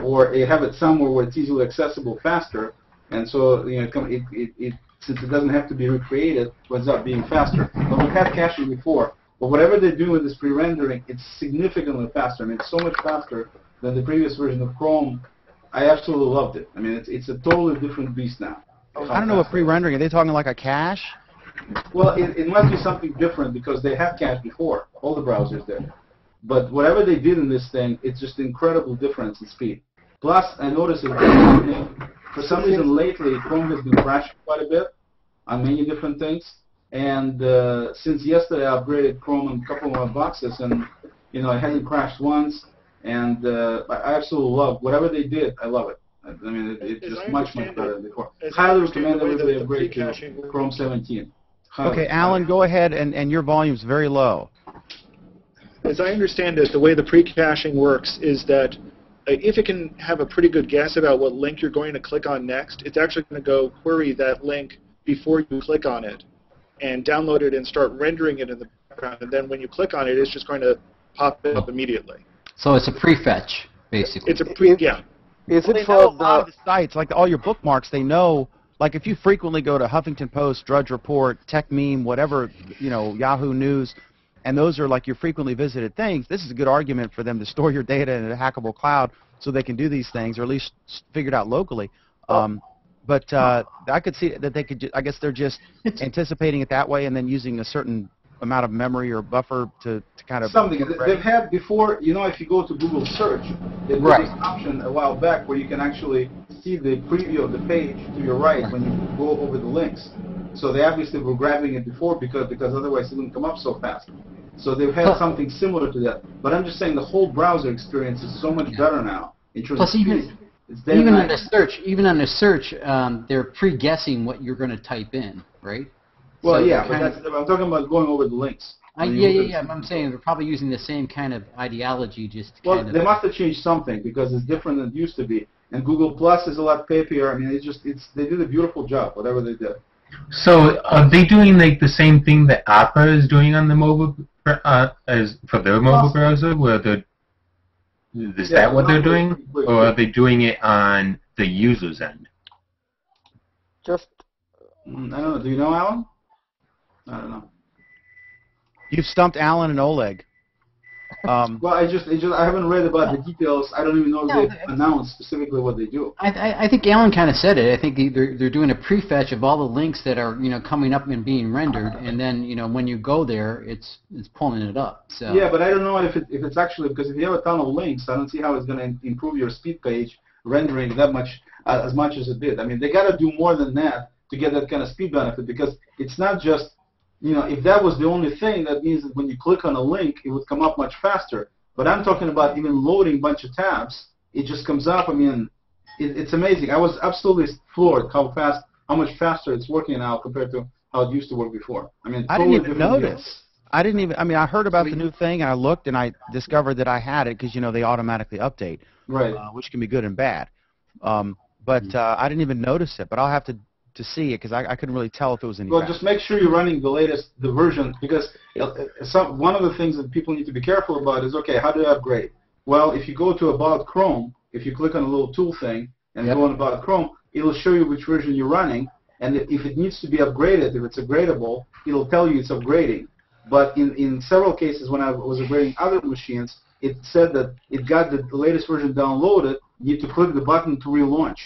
or you have it somewhere where it's easily accessible faster, and so since it doesn't have to be recreated, it ends up being faster. But we had caching before. But whatever they do with this pre-rendering, it's significantly faster. I mean, it's so much faster than the previous version of Chrome. I absolutely loved it. I mean, it's a totally different beast now. I don't know what pre-rendering. Are they talking like a cache? Well, it must be something different because they have cache before. All the browsers did. But whatever they did in this thing, it's just an incredible difference in speed. Plus, I noticed that for some reason lately, Chrome has been crashing quite a bit on many different things. And since yesterday, I upgraded Chrome on a couple of my boxes, and it hasn't crashed once. And I absolutely love whatever they did. I love it. I mean, it's just much better than before. Highly recommend everybody upgrade to Chrome 17. Okay, Alan, go ahead, and your volume's very low. As I understand it, the way the pre-caching works is that if it can have a pretty good guess about what link you're going to click on next, it's actually going to go query that link before you click on it and download it and start rendering it in the background. And then when you click on it, it's just going to pop it up immediately. So it's a prefetch, basically. It's a yeah. Is Well, it they for know a lot of the sites, like all your bookmarks, they know, like if you frequently go to Huffington Post, Drudge Report, Tech Meme, whatever, Yahoo News, and those are like your frequently visited things, this is a good argument for them to store your data in a hackable cloud so they can do these things, or at least figure it out locally. But I could see that they could, I guess they're just anticipating it that way and then using a certain amount of memory or buffer to kind of... Something. They've had before, if you go to Google search, they put this option a while back where you can actually see the preview of the page to your right when you go over the links. So they obviously were grabbing it before because otherwise it wouldn't come up so fast. So they've had something similar to that. But I'm just saying the whole browser experience is so much better now in terms of speed. Even on the search, they're pre-guessing what you're going to type in, right? Well, so yeah, but I'm talking about going over the links. Yeah. I'm saying they're probably using the same kind of ideology, just kind of. They must have changed something because it's different than it used to be. And Google Plus is a lot papier. I mean, they did a beautiful job, whatever they did. So are they doing like the same thing that Opera is doing on the mobile as for their mobile browser, where is that what they're doing, or are they doing it on the user's end? just I don't know. Do you know, Alan? I don't know. You've stumped Alan and Oleg. Well, I haven't read about the details. I don't even know if they've announced specifically what they do. I think Alan kind of said it. I think they're doing a prefetch of all the links that are coming up and being rendered, and then when you go there, it's pulling it up. So yeah, but I don't know if it's actually, because if you have a ton of links, I don't see how it's going to improve your speed page rendering that much as much as it did. I mean, they got to do more than that to get that kind of speed benefit, because it's not just if that was the only thing, that means that when you click on a link, it would come up much faster. But I'm talking about even loading a bunch of tabs. It just comes up. I mean, it's amazing. I was absolutely floored how much faster it's working now compared to how it used to work before. I mean, I didn't even notice. I heard about the new thing, and I looked, and I discovered that I had it because, they automatically update, right? Which can be good and bad. But I didn't even notice it. But I'll have to see it because I couldn't really tell if it was any Well, faster. just make sure you're running the version, because one of the things that people need to be careful about is, okay, how do I upgrade? Well, if you go to About Chrome, if you click on a little tool thing and go on About Chrome, it'll show you which version you're running, and if it needs to be upgraded, if it's upgradable, it'll tell you it's upgrading. But in several cases when I was upgrading other machines, it said that it got the latest version downloaded, you need to click the button to relaunch.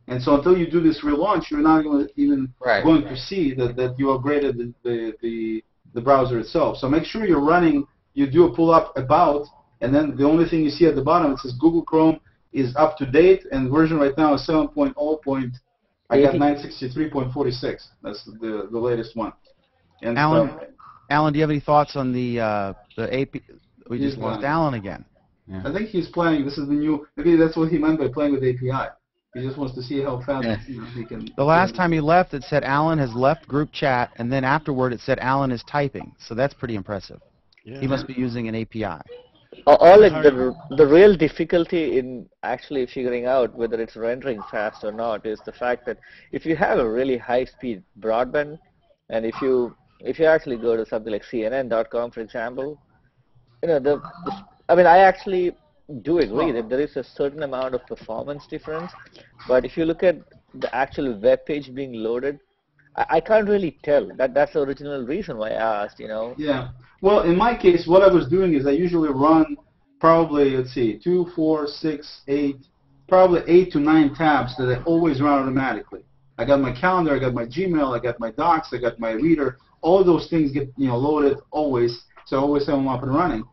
And so until you do this relaunch, you're not going to see that you upgraded the browser itself. So make sure you're running, you do a pull up About, and then the only thing you see at the bottom, it says Google Chrome is up to date, and version right now is 7.0. I got 963.46. That's the latest one. And Alan, do you have any thoughts on the AP? We just lost Alan again. Yeah. I think he's playing. This is the new. Maybe that's what he meant by playing with API. He just wants to see how fast he can. The last time he left, it said Alan has left group chat, and then afterward it said Alan is typing. So that's pretty impressive. Yeah. He must be using an API. Oleg, the real difficulty in actually figuring out whether it's rendering fast or not is the fact that if you have a really high-speed broadband, and if you actually go to something like CNN.com, for example, I mean, I actually do agree that there is a certain amount of performance difference, but if you look at the actual web page being loaded, I can't really tell. That's the original reason why I asked, Yeah. Well, in my case, what I was doing is I usually run probably, let's see, 2, 4, 6, 8, probably 8 to 9 tabs that I always run automatically. I got my calendar, I got my Gmail, I got my Docs, I got my Reader. All of those things get loaded always, so I always have them up and running.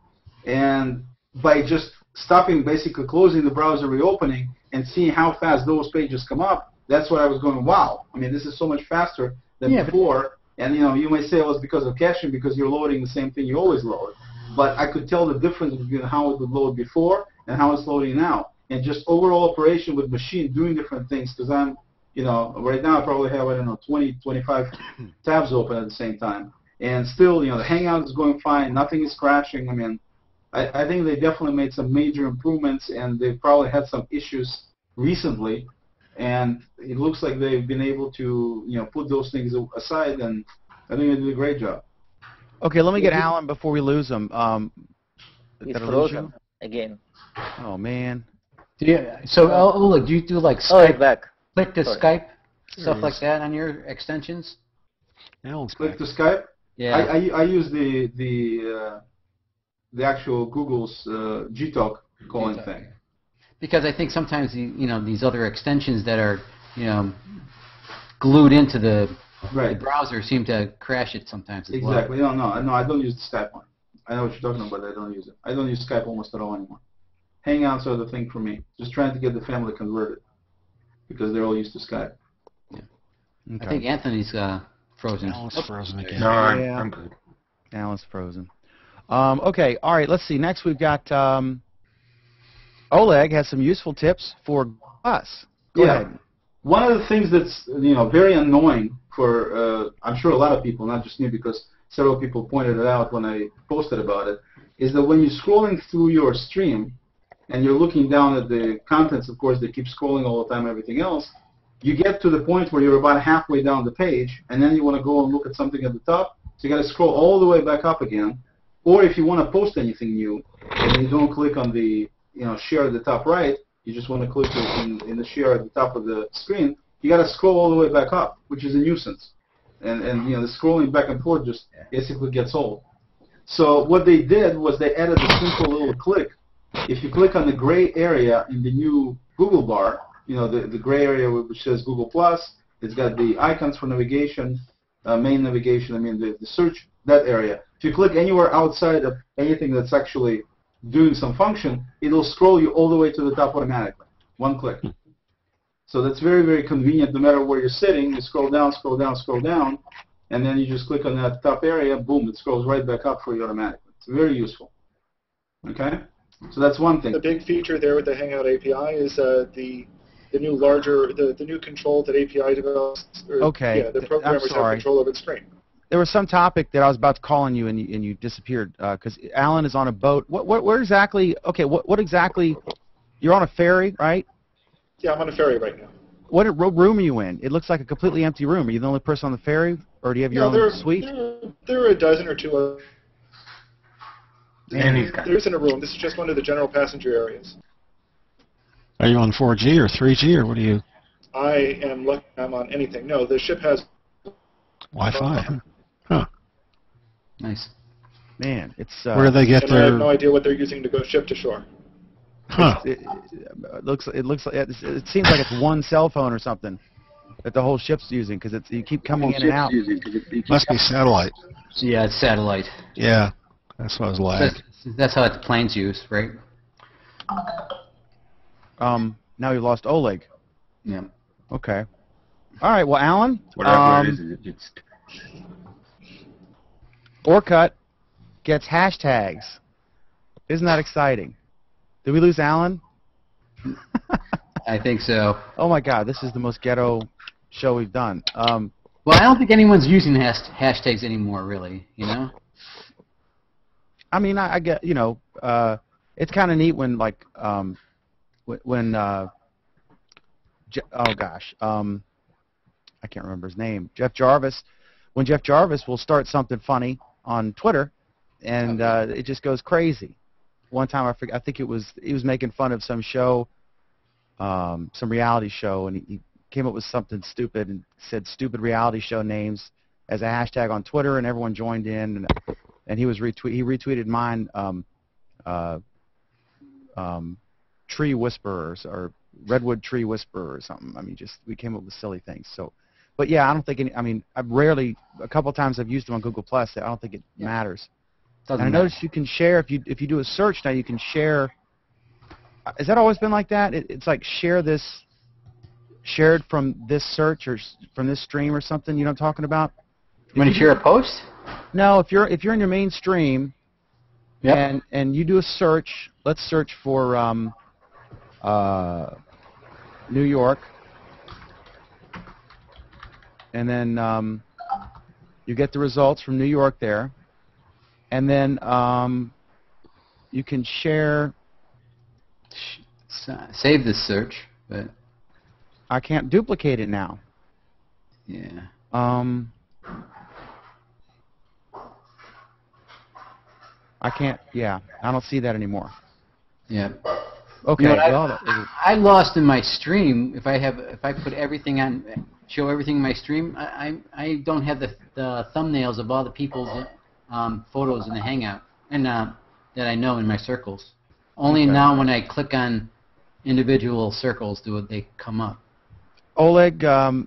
And by just stopping, basically closing the browser, reopening, and seeing how fast those pages come up, that's what I was going, wow. I mean, this is so much faster than before. And, you may say, well, it's because of caching, because you're loading the same thing you always load. But I could tell the difference between how it would load before and how it's loading now. And just overall operation with machine doing different things, because I'm, right now I probably have, 20, 25 tabs open at the same time. And still, the Hangout is going fine. Nothing is crashing. I mean, I think they definitely made some major improvements, and they've probably had some issues recently. And it looks like they've been able to, put those things aside, and I think they did a great job. Okay, let me get Alan before we lose him. He's frozen again. Oh, man. So, Oleg, do you do like Skype? Skype, Back. click to Skype, stuff like that on your extensions? Alan's Click back. to Skype? Yeah. I use the actual Google's Gtalk calling thing. Because I think sometimes these other extensions that are glued into the browser seem to crash it sometimes as well. Exactly. No, I don't use the Skype one. I know what you're talking about. I don't use it. I don't use Skype almost at all anymore. Hangouts are the thing for me. Just trying to get the family converted because they're all used to Skype. Yeah. Okay. I think Anthony's frozen. Alan's frozen again. No, I'm good. Alan's frozen. Okay, all right, let's see. Next we've got Oleg has some useful tips for us. Go ahead. One of the things that's very annoying for I'm sure a lot of people, not just me, because several people pointed it out when I posted about it, is that when you're scrolling through your stream and you're looking down at the contents, of course, they keep scrolling all the time, everything else, you get to the point where you're about halfway down the page, and then you want to go and look at something at the top, so you got to scroll all the way back up again. Or if you want to post anything new, and you don't click on the share at the top right, you just want to click in the share at the top of the screen, you got to scroll all the way back up, which is a nuisance. And the scrolling back and forth just basically gets old. So what they did was they added a simple little click. If you click on the gray area in the new Google bar, the gray area which says Google+, it's got the icons for navigation, main navigation, the search, that area. If you click anywhere outside of anything that's actually doing some function, it'll scroll you all the way to the top automatically. One click. So that's very, very convenient. No matter where you're sitting, you scroll down, scroll down, scroll down, and then you just click on that top area, boom, it scrolls right back up for you automatically. It's very useful. Okay? So that's one thing. The big feature there with the Hangout API is the new control that API develops. Okay. Yeah, the programmers have control of its screen. There was some topic that I was about to call on you, and you disappeared because Alan is on a boat. Where exactly? Okay, what exactly? You're on a ferry, right? Yeah, I'm on a ferry right now. What room are you in? It looks like a completely empty room. Are you the only person on the ferry, or do you have your own suite? There are a dozen or two. And he's got There isn't a room. This is just one of the general passenger areas. Are you on 4G or 3G or what are you? I am lucky I'm on anything. No, the ship has Wi-Fi. Huh. Nice. Man, it's. Where do they get and their? I have no idea what they're using to go ship to shore. Huh. It looks like it seems like it's one cell phone or something that the whole ship's using because you keep coming in and out. Must be satellite. Yeah, it's satellite. Yeah, that's what I was like. That's how the planes use, right? Now we lost Oleg. Yeah. Okay. All right. Well, Alan. whatever it is, it's Orkut gets hashtags. Isn't that exciting? Did we lose Alan? I think so. Oh my God, this is the most ghetto show we've done. Well, I don't think anyone's using hashtags anymore, really. I mean, I get, it's kind of neat when like when oh gosh, I can't remember his name. Jeff Jarvis. When Jeff Jarvis will start something funny on Twitter, and it just goes crazy. One time I think he was making fun of some show, some reality show, and he came up with something stupid and said stupid reality show names as a hashtag on Twitter, and everyone joined in, and he retweeted mine, tree whisperers or redwood tree whisperer or something. I mean, just we came up with silly things. So, but yeah, I don't think I mean, I've rarely, a couple of times I've used them on Google Plus. I don't think it matters. And I noticed you can share if you do a search now. You can share. Has that always been like that? It's like shared from this search or from this stream or something. You know what I'm talking about? When you share a post? No, if you're in your main stream, and you do a search. Let's search for New York, and then you get the results from New York there, and then you can share. Save this search, but I can't duplicate it now. Yeah. I can't. Yeah, I don't see that anymore. Yeah. Okay. You know, well, I lost in my stream. If I put everything on, show everything in my stream, I don't have the thumbnails of all the people's photos in the Hangout and that I know in my circles. Only now when I click on individual circles do they come up. Oleg, now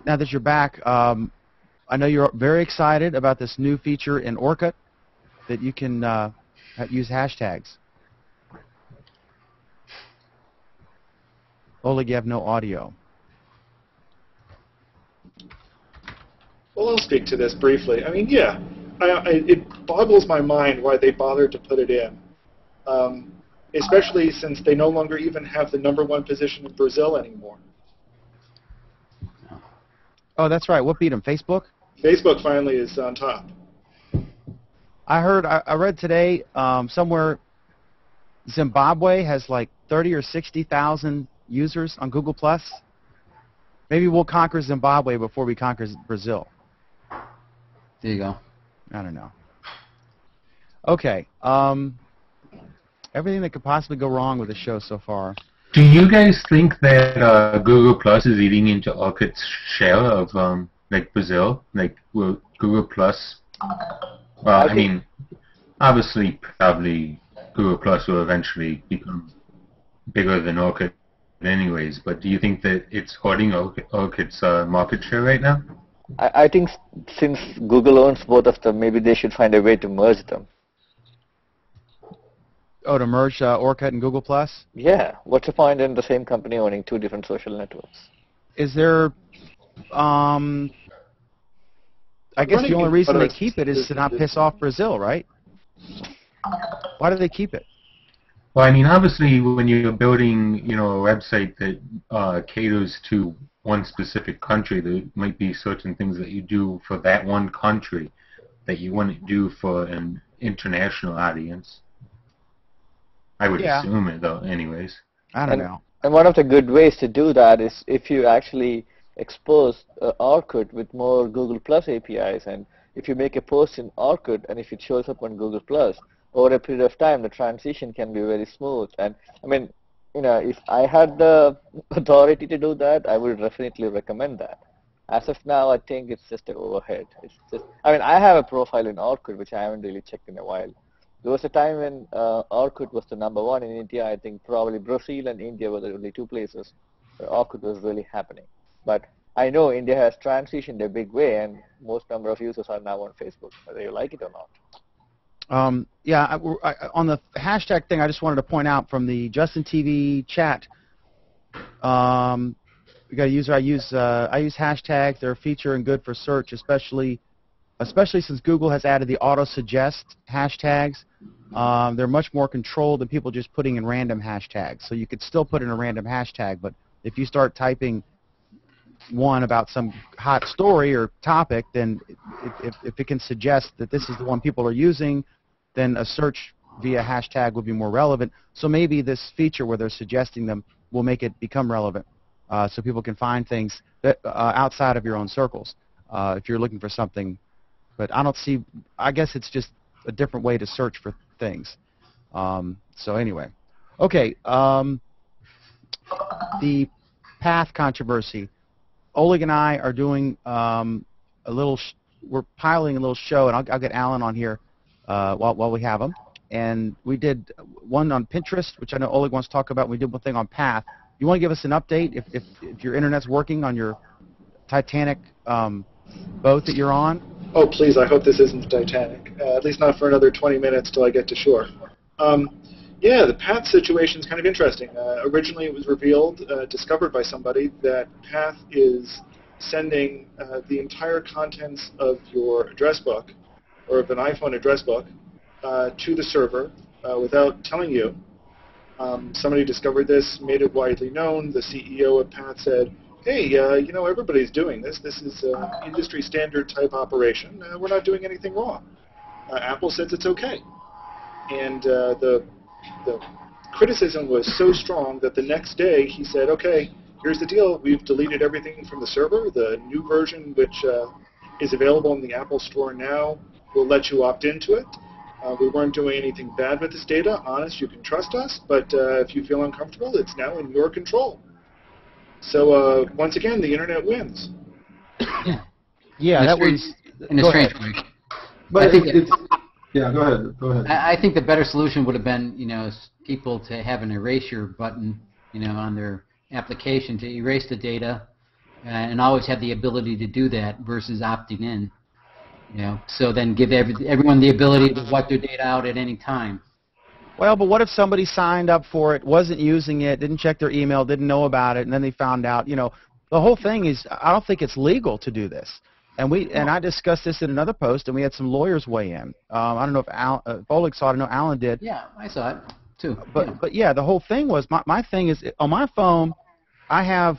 that you're back, I know you're very excited about this new feature in Orkut that you can use hashtags. Oleg, you have no audio. Well, I'll speak to this briefly. I mean, yeah, it boggles my mind why they bothered to put it in, especially since they no longer even have the #1 position in Brazil anymore. Oh, that's right. What beat them? Facebook? Facebook finally is on top. I read today somewhere Zimbabwe has like 30 or 60,000 users on Google Plus. Maybe we'll conquer Zimbabwe before we conquer Brazil. There you go. I don't know. Okay. Everything that could possibly go wrong with the show so far. Do you guys think that Google Plus is eating into Orkut's share of like Brazil? Like, will Google Plus? Well, I mean, obviously, probably Google Plus will eventually become bigger than Orkut anyways, but do you think that it's hoarding Orkut's market share right now? I think since Google owns both of them, maybe they should find a way to merge them. Oh, to merge Orkut and Google Plus? Yeah. What's the point in the same company owning two different social networks? Is there... I guess the only reason they keep it is to not piss off Brazil, right? Why do they keep it? Well, I mean, obviously, when you're building, you know, a website that caters to one specific country, there might be certain things that you do for that one country that you wouldn't do for an international audience. I would assume it, though, anyways. I don't know. And one of the good ways to do that is if you actually expose Orkut with more Google Plus APIs, and if you make a post in Orkut and if it shows up on Google Plus, over a period of time, the transition can be very smooth. And I mean, you know, if I had the authority to do that, I would definitely recommend that. As of now, I think it's just an overhead. It's just, I mean, I have a profile in Orkut, which I haven't really checked in a while. There was a time when Orkut was the #1 in India. I think probably Brazil and India were the only two places where Orkut was really happening. But I know India has transitioned a big way, and most number of users are now on Facebook, whether you like it or not. Yeah, on the hashtag thing, I just wanted to point out from the Justin TV chat. We got a user. I use hashtags. They're a feature and good for search, especially since Google has added the auto suggest hashtags. They're much more controlled than people just putting in random hashtags. So you could still put in a random hashtag, but if you start typing one about some hot story or topic, then if it can suggest that this is the one people are using, then a search via hashtag would be more relevant. So maybe this feature where they're suggesting them will make it become relevant, so people can find things that outside of your own circles if you're looking for something. But I don't see. I guess it's just a different way to search for things. So anyway, okay. The path controversy. Oleg and I are doing a little. We're piloting a little show, and I'll get Alan on here while we have him. And we did one on Pinterest, which I know Oleg wants to talk about. We did one thing on Path. You want to give us an update if your internet's working on your Titanic boat that you're on? Oh, please, I hope this isn't the Titanic. At least not for another 20 minutes till I get to shore. Yeah, the Path situation is kind of interesting. Originally, it was revealed, discovered by somebody, that Path is sending the entire contents of your address book, or of an iPhone address book, to the server without telling you. Somebody discovered this, made it widely known. The CEO of Path said, hey, you know, everybody's doing this. This is an industry standard type operation. We're not doing anything wrong. Apple says it's okay. And the criticism was so strong that the next day he said, okay, here's the deal. We've deleted everything from the server. The new version, which is available in the Apple Store now, will let you opt into it. We weren't doing anything bad with this data. Honest, you can trust us. But if you feel uncomfortable, it's now in your control. So once again, the internet wins. Yeah, that was in a strange way. But I think yeah, go ahead. Go ahead. I think the better solution would have been, you know, people to have an erasure button, you know, on their application to erase the data, and always have the ability to do that versus opting in. You know, so then give everyone the ability to wipe their data out at any time. Well, but what if somebody signed up for it, wasn't using it, didn't check their email, didn't know about it, and then they found out? You know, the whole thing is, I don't think it's legal to do this. And I discussed this in another post, and we had some lawyers weigh in. I don't know if Oleg saw it. I know Alan did. Yeah, I saw it too. But yeah, the whole thing was, my thing is, on my phone, I have,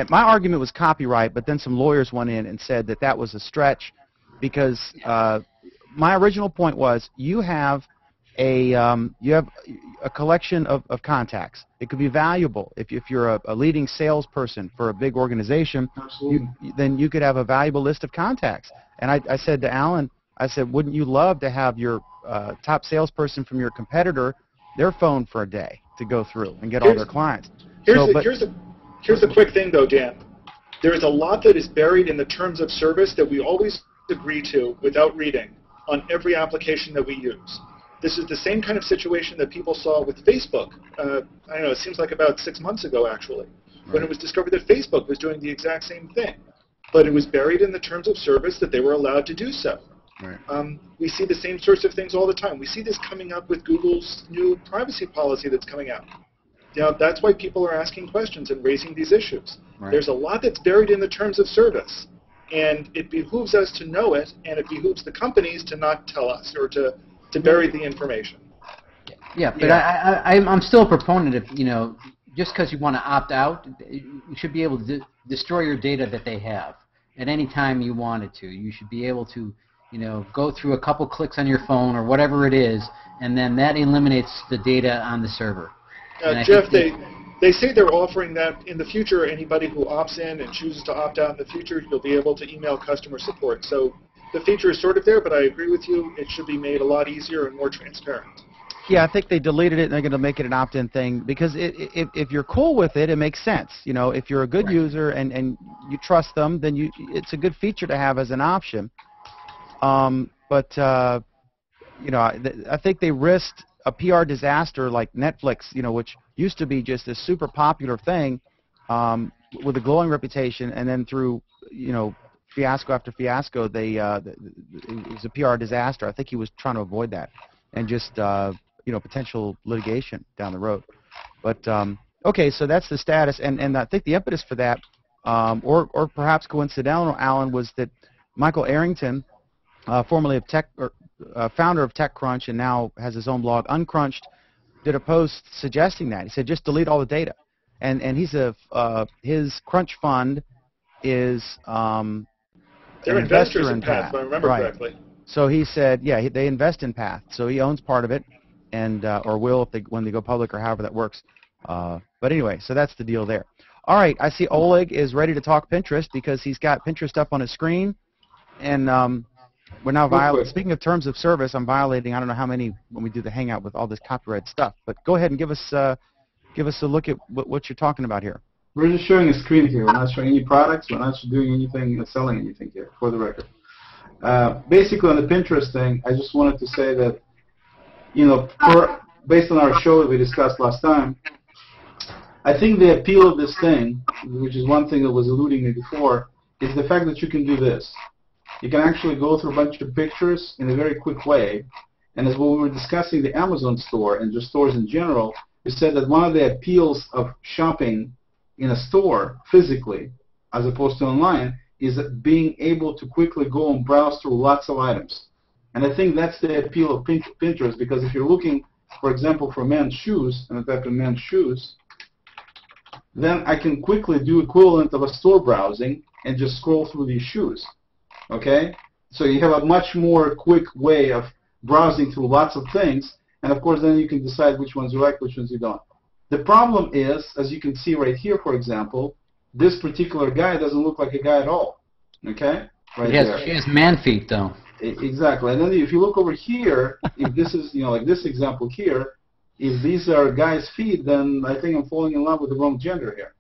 my argument was copyright, but then some lawyers went in and said that that was a stretch, because my original point was, you have a collection of contacts. It could be valuable if you're a leading salesperson for a big organization. Then you could have a valuable list of contacts. And I said to Alan, I said, wouldn't you love to have your top salesperson from your competitor, their phone for a day to go through and get all their clients? Here's the quick thing, though, Dan. There is a lot that is buried in the terms of service that we always agree to without reading on every application that we use. This is the same kind of situation that people saw with Facebook. I don't know, it seems like about 6 months ago, actually, when it was discovered that Facebook was doing the exact same thing. But it was buried in the terms of service that they were allowed to do so. Right. We see the same sorts of things all the time. We see this coming up with Google's new privacy policy that's coming out. You know, that's why people are asking questions and raising these issues. Right. There's a lot that's buried in the terms of service. And it behooves us to know it, and it behooves the companies to not tell us or to bury the information. Yeah, but yeah. I'm still a proponent of, you know, just because you want to opt out, you should be able to destroy your data that they have at any time you wanted to. You should be able to, you know, go through a couple clicks on your phone or whatever it is, and then that eliminates the data on the server. Jeff, they say they're offering that in the future. Anybody who opts in and chooses to opt out in the future, you'll be able to email customer support. So the feature is sort of there, but I agree with you. It should be made a lot easier and more transparent. Yeah, I think they deleted it and they're going to make it an opt-in thing, because if you're cool with it, it makes sense. You know, if you're a good user and you trust them, then it's a good feature to have as an option. But you know, I think they risked a PR disaster like Netflix, you know, which used to be just a super popular thing with a glowing reputation, and then through, you know, fiasco after fiasco, it was a PR disaster. I think he was trying to avoid that and just, you know, potential litigation down the road. But, okay, so that's the status, and I think the impetus for that, or perhaps coincidental, Alan, was that Michael Arrington, formerly of founder of TechCrunch and now has his own blog, Uncrunched, did a post suggesting that. He said, just delete all the data. And he's his Crunch fund is they're investors in Path, if I remember correctly. So he said, yeah, they invest in Path. So he owns part of it. and or will if when they go public or however that works. But anyway, so that's the deal there. All right, I see Oleg is ready to talk Pinterest because he's got Pinterest up on his screen, and we're now violating. Speaking of terms of service, I'm violating I don't know how many when we do the Hangout with all this copyright stuff. But go ahead and give us a look at what you're talking about here. We're just showing a screen here. We're not showing any products. We're not doing anything, selling anything here, for the record. Basically, on the Pinterest thing, I just wanted to say that, based on our show that we discussed last time, I think the appeal of this thing, which is one thing that was eluding me before, is the fact that you can do this. You can actually go through a bunch of pictures in a very quick way. And as when we were discussing the Amazon store and just stores in general, we said that one of the appeals of shopping in a store physically, as opposed to online, is being able to quickly go and browse through lots of items. And I think that's the appeal of Pinterest, because if you're looking, for example, for men's shoes, and I type in men's shoes, then I can quickly do equivalent of a store browsing and just scroll through these shoes. Okay? So you have a much more quick way of browsing through lots of things, and of course then you can decide which ones you like, which ones you don't. The problem is, as you can see right here, for example, this particular guy doesn't look like a guy at all. Okay? Right there. He has man feet, though. Exactly. And then if you look over here, if this is, like this example here, if these are guys' feet, then I think I'm falling in love with the wrong gender here.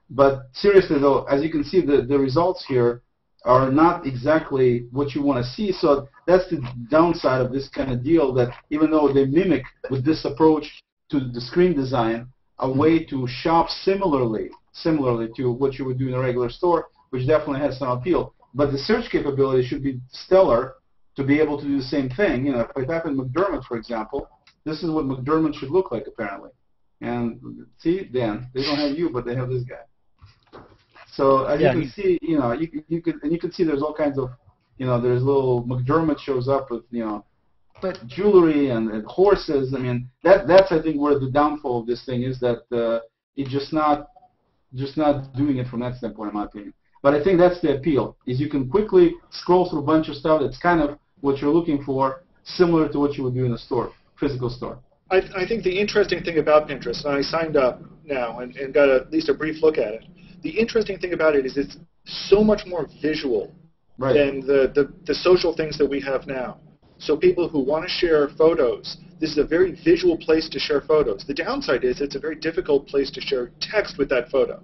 But seriously, though, as you can see, the results here are not exactly what you want to see. So that's the downside of this kind of deal, that even though they mimic with this approach to the screen design a way to shop similarly to what you would do in a regular store, which definitely has some appeal. But the search capability should be stellar to be able to do the same thing. If I type in McDermott, for example, this is what McDermott should look like, apparently. And see, Dan, they don't have you, but they have this guy. So as you can see, you can see there's all kinds of, there's little McDermott shows up with, but jewelry and horses. I mean, that's I think where the downfall of this thing is, that it's just not doing it from that standpoint, in my opinion. But I think that's the appeal, is you can quickly scroll through a bunch of stuff that's kind of what you're looking for, similar to what you would do in a store, physical store. I think the interesting thing about Pinterest, and I signed up now and got at least a brief look at it, the interesting thing about it is it's so much more visual than the social things that we have now. So people who want to share photos, this is a very visual place to share photos. The downside is it's a very difficult place to share text with that photo.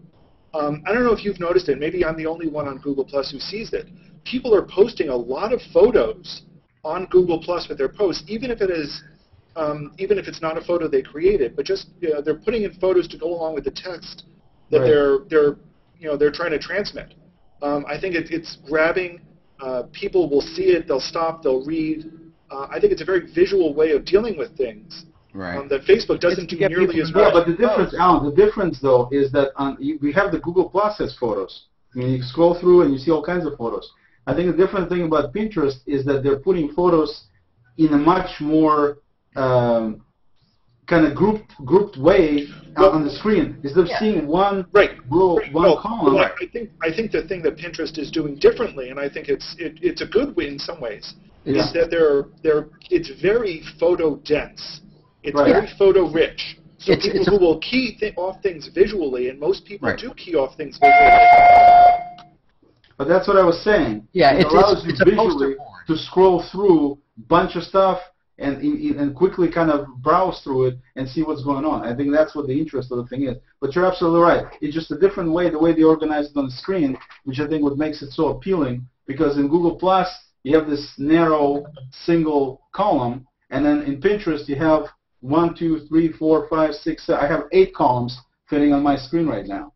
I don't know if you've noticed it. Maybe I'm the only one on Google Plus who sees it. People are posting a lot of photos on Google Plus with their posts, even if it's not a photo they created, but just they're putting in photos to go along with the text that they're trying to transmit. I think it's grabbing. People will see it. They'll stop. They'll read. I think it's a very visual way of dealing with things. Right. That Facebook doesn't do nearly as well. Yeah, but the difference, Alan, the difference though is that we have the Google Plus has photos. I mean, you scroll through and you see all kinds of photos. I think the different thing about Pinterest is that they're putting photos in a much more kind of grouped way on the screen. Instead of seeing one column. Well, I think the thing that Pinterest is doing differently, and I think it's a good way in some ways, is that it's very photo dense. It's very photo rich. So people who will key off things visually, and most people do key off things visually. But that's what I was saying. Yeah, it allows you visually to scroll through a bunch of stuff and quickly kind of browse through it and see what's going on. I think that's what the interest of the thing is. But you're absolutely right. It's just a different way, the way they organize it on the screen, which I think what makes it so appealing. Because in Google Plus, you have this narrow single column, and then in Pinterest you have 1, 2, 3, 4, 5, 6, 7. I have 8 columns fitting on my screen right now,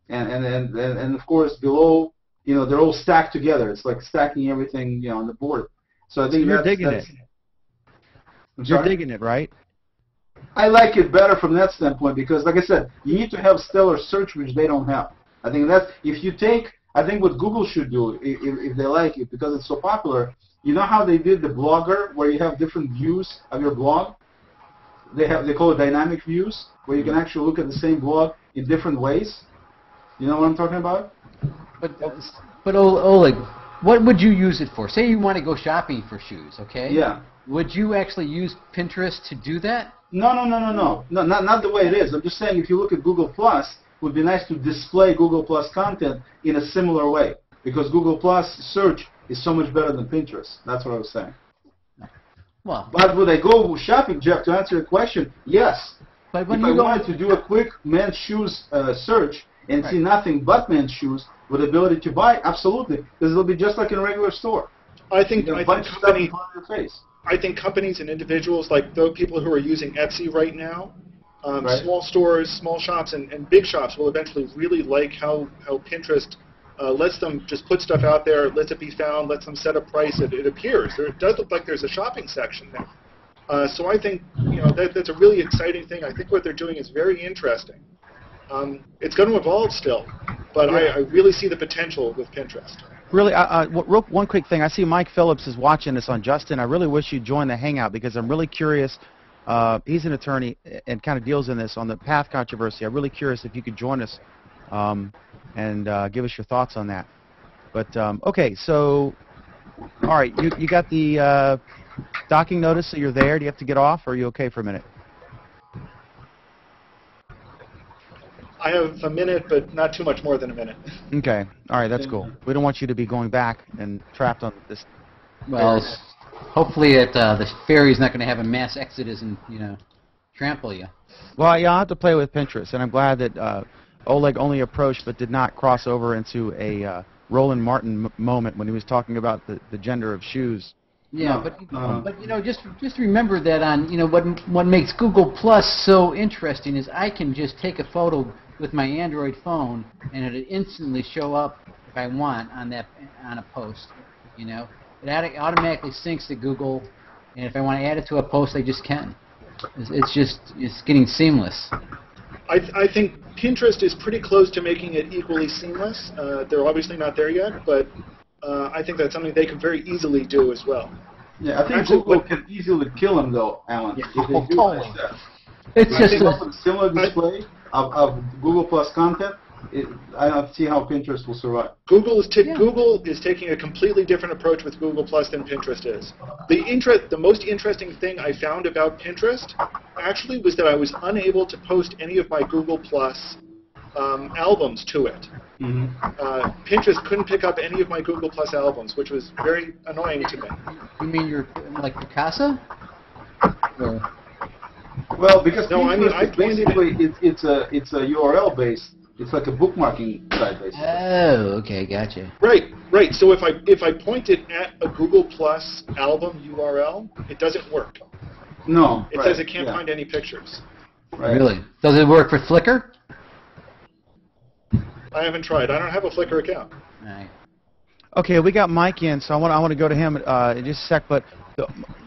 and of course below, they're all stacked together. It's like stacking everything, on the board. So I think you're digging it. You're digging it, right? I like it better from that standpoint because, like I said, you need to have stellar search, which they don't have. I think I think what Google should do, if they like it, because it's so popular, you know how they did the Blogger, where you have different views of your blog? They call it dynamic views, where you can actually look at the same blog in different ways. You know what I'm talking about? But Oleg, what would you use it for? Say you want to go shopping for shoes, okay? Yeah. Would you actually use Pinterest to do that? No, not the way it is. I'm just saying if you look at Google Plus, it would be nice to display Google Plus content in a similar way because Google Plus search is so much better than Pinterest. That's what I was saying. Well, But would I go shopping, Jeff, to answer your question? Yes. but when If you I go, wanted to do a quick men's shoes search and see nothing but men's shoes with the ability to buy, absolutely, because it'll be just like in a regular store. I think A bunch of stuff in front of your face. I think companies and individuals, like those people who are using Etsy right now, Right. small stores, small shops, and big shops will eventually really like how Pinterest lets them just put stuff out there, lets it be found, lets them set a price. It appears. It does look like there's a shopping section there. So I think that's a really exciting thing. I think what they're doing is very interesting. It's going to evolve still, but I really see the potential with Pinterest. Really, one quick thing. I see Mike Phillips is watching this on Justin. I really wish you'd join the Hangout because I'm really curious. He's an attorney and kind of deals in this on the Path controversy. I'm really curious if you could join us and give us your thoughts on that. But okay, so all right, you got the docking notice, so you're there. Do you have to get off, or are you okay for a minute? I have a minute, but not too much more than a minute. Okay, all right, that's cool. We don't want you to be going back and trapped on this. well, hopefully the ferry's not going to have a mass exodus and trample you. Well, yeah, I'll have to play with Pinterest, and I'm glad that Oleg only approached but did not cross over into a Roland Martin moment when he was talking about the gender of shoes. Yeah, but just remember that on what makes Google Plus so interesting is I can just take a photo with my Android phone and it'll instantly show up if I want on a post. It automatically syncs to Google, and if I want to add it to a post, I just can. It's getting seamless. I think Pinterest is pretty close to making it equally seamless. They're obviously not there yet, but I think that's something they could very easily do as well. Yeah, I think Google can easily kill them, though, Alan. Yeah. If they do like that. It's I just think with a similar display of Google Plus content, I don't see how Pinterest will survive. Google is taking a completely different approach with Google Plus than Pinterest is. The most interesting thing I found about Pinterest actually was that I was unable to post any of my Google Plus albums to it. Pinterest couldn't pick up any of my Google Plus albums, which was very annoying to me. You mean you're like Picasa? Or? Well, because No, I mean, Pinterest is basically it's a URL based. It's like a bookmarking site, basically. Oh, okay, gotcha. Right. So if I point it at a Google Plus album URL, it doesn't work. No, It says it can't find any pictures. Right. Really? Does it work for Flickr? I haven't tried. I don't have a Flickr account. Right. Okay, we got Mike in, so I want to go to him in just a sec. But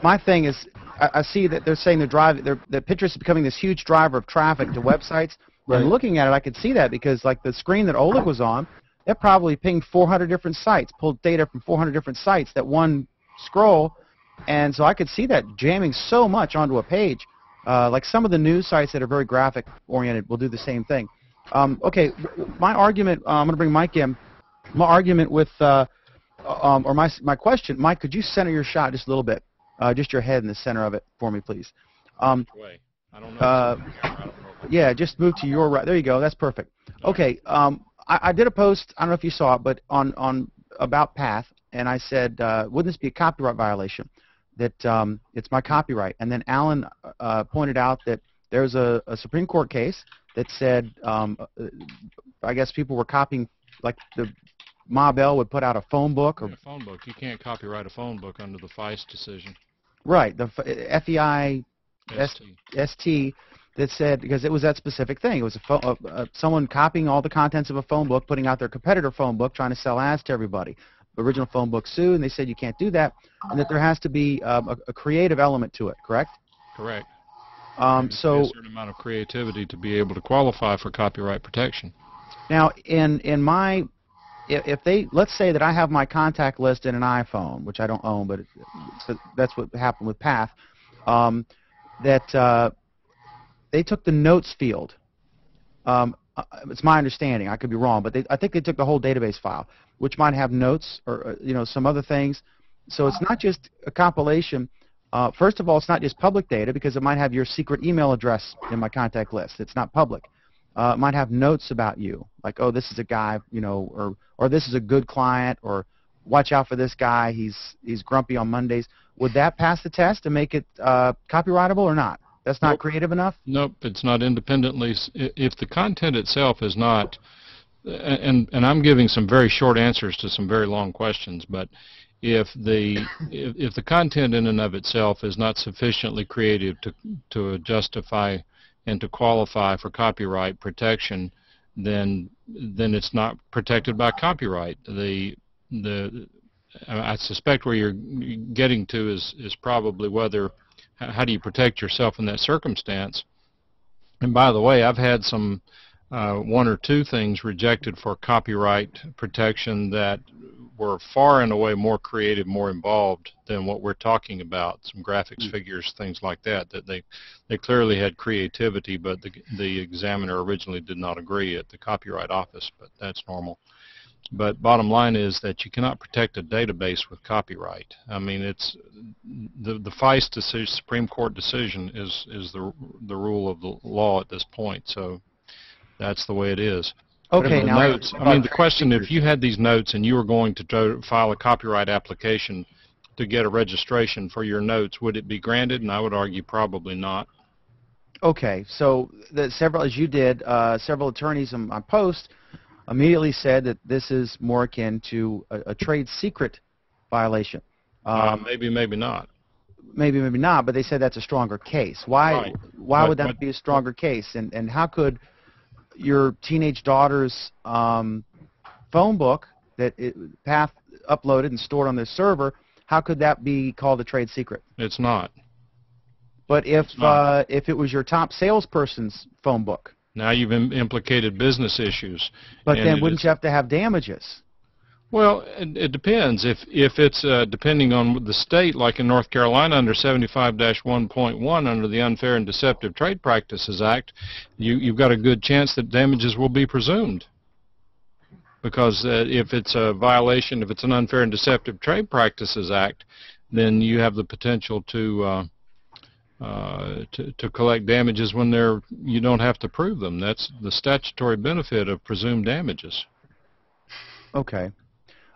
my thing is, I see that they're saying that Pinterest is becoming this huge driver of traffic to websites. Right. And looking at it, I could see that because like the screen that Oleg was on, that probably pinged 400 different sites, pulled data from 400 different sites, that one scroll. And so I could see that jamming so much onto a page. Like some of the news sites that are very graphic-oriented will do the same thing. Okay, my argument, I'm going to bring Mike in. My argument with, or my question, Mike, could you center your shot just a little bit? Just your head in the center of it for me, please. Way. I don't know. I don't know. Yeah, just move to your right. There you go. That's perfect. Okay, I did a post, I don't know if you saw it, but on about Path, and I said, wouldn't this be a copyright violation? That it's my copyright. And then Alan pointed out that there's a Supreme Court case that said, I guess people were copying, like the Ma Bell would put out a phone book. Or A phone book. You can't copyright a phone book under the Feist decision. Right, the FEI ST that said, because it was that specific thing. It was someone copying all the contents of a phone book, putting out their competitor phone book, trying to sell ads to everybody. The original phone book sued, and they said you can't do that, and that there has to be a creative element to it, correct? Correct. So a certain amount of creativity to be able to qualify for copyright protection. Now, in my, if they, let's say that I have my contact list in an iPhone, which I don't own, but that's what happened with Path, that they took the notes field. It's my understanding. I could be wrong, but I think they took the whole database file, which might have notes or some other things. So it's not just a compilation. First of all, it's not just public data because it might have your secret email address in my contact list. It's not public. It might have notes about you, like, oh, this is a guy, or this is a good client, or watch out for this guy. He's grumpy on Mondays. Would that pass the test to make it copyrightable or not? That's not creative enough? Nope, it's not independently. If the content itself is not, and I'm giving some very short answers to some very long questions, but if the content in and of itself is not sufficiently creative to justify and to qualify for copyright protection, then it's not protected by copyright. I suspect where you're getting to is probably whether, how do you protect yourself in that circumstance? And by the way, I've had some one or two things rejected for copyright protection that were far and away more creative, more involved than what we're talking about. Some graphics, figures, things like that. That they clearly had creativity, but the examiner originally did not agree at the Copyright Office. But that's normal. But bottom line is that you cannot protect a database with copyright. I mean, it's the Feist decision, Supreme Court decision is the rule of the law at this point. So that's the way it is. Okay, now notes, I mean, the question: if you had these notes and you were going to file a copyright application to get a registration for your notes, would it be granted? And I would argue probably not. Okay, so as you did, several attorneys on Post immediately said that this is more akin to a trade secret violation. Maybe, maybe not. Maybe, maybe not, but they said that's a stronger case. Why? Right. Why would that be a stronger case? And how could your teenage daughter's phone book that Path uploaded and stored on their server, how could that be called a trade secret? It's not. But if it was your top salesperson's phone book, now you've implicated business issues. But then wouldn't you have to have damages? Well, it depends. If it's depending on the state, like in North Carolina under 75-1.1 under the Unfair and Deceptive Trade Practices Act, you've got a good chance that damages will be presumed. Because if it's a violation, if it's an Unfair and Deceptive Trade Practices Act, then you have the potential to collect damages when you don't have to prove them. That's the statutory benefit of presumed damages. Okay.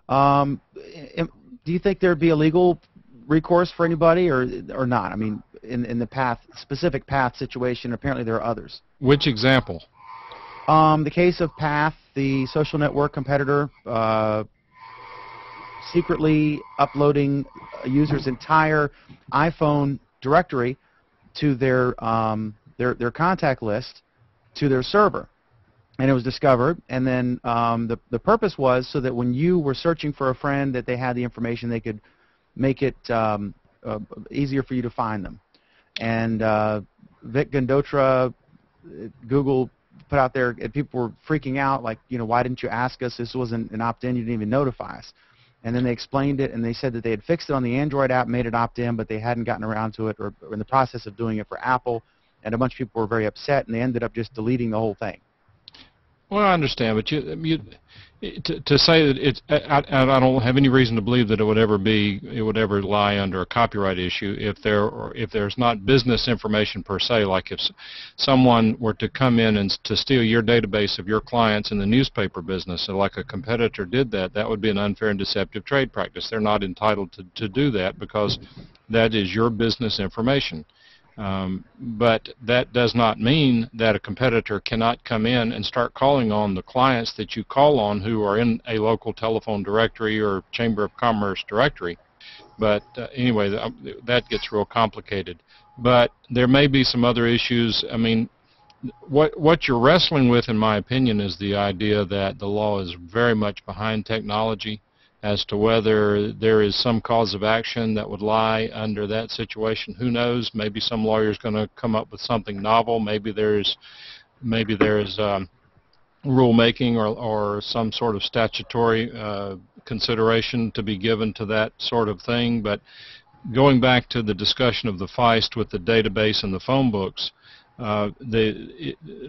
Do you think there'd be a legal recourse for anybody, or not? I mean, in the specific Path situation, apparently there are others. Which example? The case of Path, the social network competitor, secretly uploading a user's entire iPhone directory to their contact list to their server, and it was discovered. And then the purpose was so that when you were searching for a friend, that they had the information, they could make it easier for you to find them. And Vic Gundotra, Google put out there, and people were freaking out, like, why didn't you ask us? This wasn't an opt-in. You didn't even notify us. And then they explained it, and they said that they had fixed it on the Android app, made it opt-in, but they hadn't gotten around to it, or in the process of doing it for Apple, and a bunch of people were very upset, and they ended up just deleting the whole thing. Well, I understand, but to say that it's, I don't have any reason to believe that it would ever lie under a copyright issue if there's not business information per se. Like if someone were to come in and to steal your database of your clients in the newspaper business, so like a competitor did that, that would be an unfair and deceptive trade practice. They're not entitled to do that because that is your business information. But that does not mean that a competitor cannot come in and start calling on the clients that you call on who are in a local telephone directory or Chamber of Commerce directory. But anyway, that gets real complicated. But there may be some other issues. I mean, what you're wrestling with, in my opinion, is the idea that the law is very much behind technology. As to whether there is some cause of action that would lie under that situation, who knows? Maybe some lawyer is going to come up with something novel. Maybe there's rulemaking or some sort of statutory consideration to be given to that sort of thing. But going back to the discussion of the Feist with the database and the phone books, A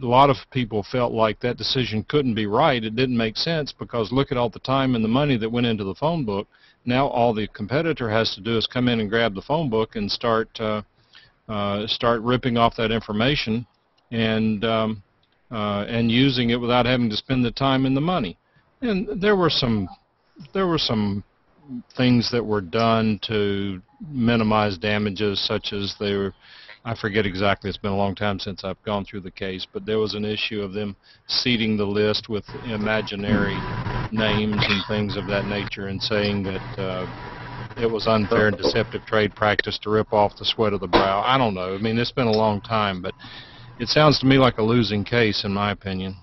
lot of people felt like that decision couldn't be right. It didn't make sense because look at all the time and the money that went into the phone book. Now all the competitor has to do is come in and grab the phone book and start ripping off that information and using it without having to spend the time and the money. And there were some things that were done to minimize damages, such as I forget exactly, it's been a long time since I've gone through the case, but there was an issue of them seeding the list with imaginary names and things of that nature and saying that it was unfair and deceptive trade practice to rip off the sweat of the brow. I don't know. I mean, it's been a long time, but it sounds to me like a losing case in my opinion.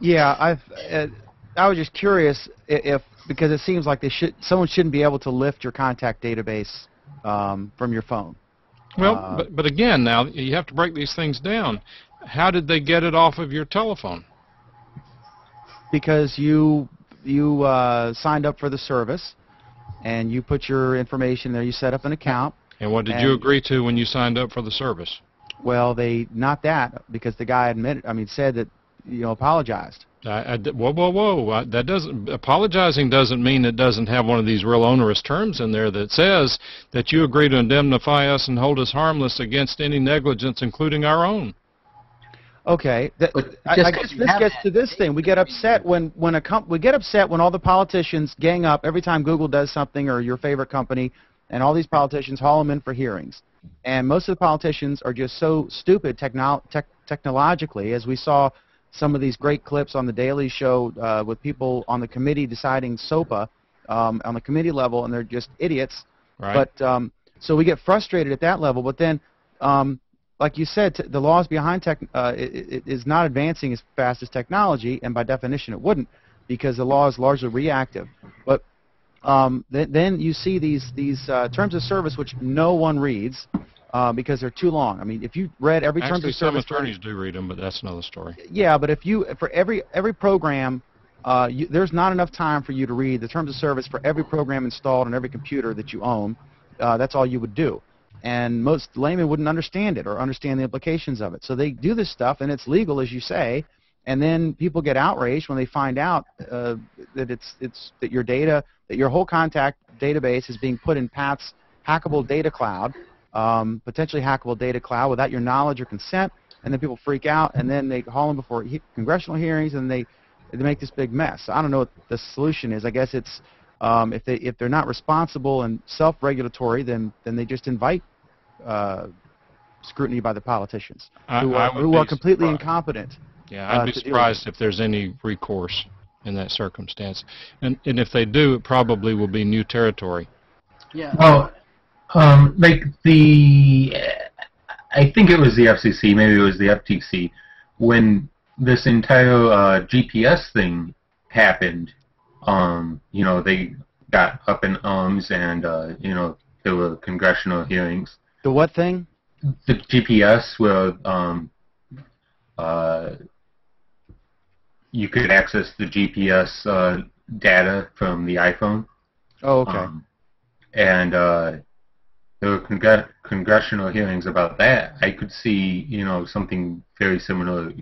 Yeah, I was just curious if because it seems like someone shouldn't be able to lift your contact database from your phone. Well, but again, now you have to break these things down. How did they get it off of your telephone? Because you signed up for the service, and you put your information there. You set up an account. And what did you agree to when you signed up for the service? Well, not that, because the guy said that, apologized. Whoa! Apologizing doesn't mean it doesn't have one of these real onerous terms in there that says that you agree to indemnify us and hold us harmless against any negligence, including our own. Okay, I guess this gets to this thing. We get upset when all the politicians gang up every time Google does something or your favorite company, and all these politicians haul them in for hearings. And most of the politicians are just so stupid technologically, as we saw some of these great clips on the Daily Show with people on the committee deciding SOPA on the committee level, and they're just idiots. Right. But so we get frustrated at that level. But then, like you said, the laws behind tech it is not advancing as fast as technology, and by definition it wouldn't, because the law is largely reactive. But then you see these terms of service which no one reads. Because they're too long. I mean, if you read every terms of service, some attorneys do read them, but that's another story. Yeah, but for every program, there's not enough time for you to read the terms of service for every program installed on every computer that you own. That's all you would do, and most laymen wouldn't understand it or understand the implications of it. So they do this stuff, and it's legal, as you say, and then people get outraged when they find out that that your data, that your whole contact database is being put in Pat's hackable data cloud. Potentially hackable data cloud without your knowledge or consent, and then people freak out, and then they haul them before congressional hearings, and they make this big mess. So I don't know what the solution is. I guess it's if they're not responsible and self-regulatory, then they just invite scrutiny by the politicians who are completely incompetent. Yeah, I'd be surprised if there's any recourse in that circumstance, and if they do, it probably will be new territory. Yeah. Well, I think it was the FCC, maybe it was the FTC, when this entire GPS thing happened, they got up in arms, and, there were congressional hearings. The what thing? The GPS, where you could access the GPS data from the iPhone. Oh, okay. There were congressional hearings about that. I could see, something very similar,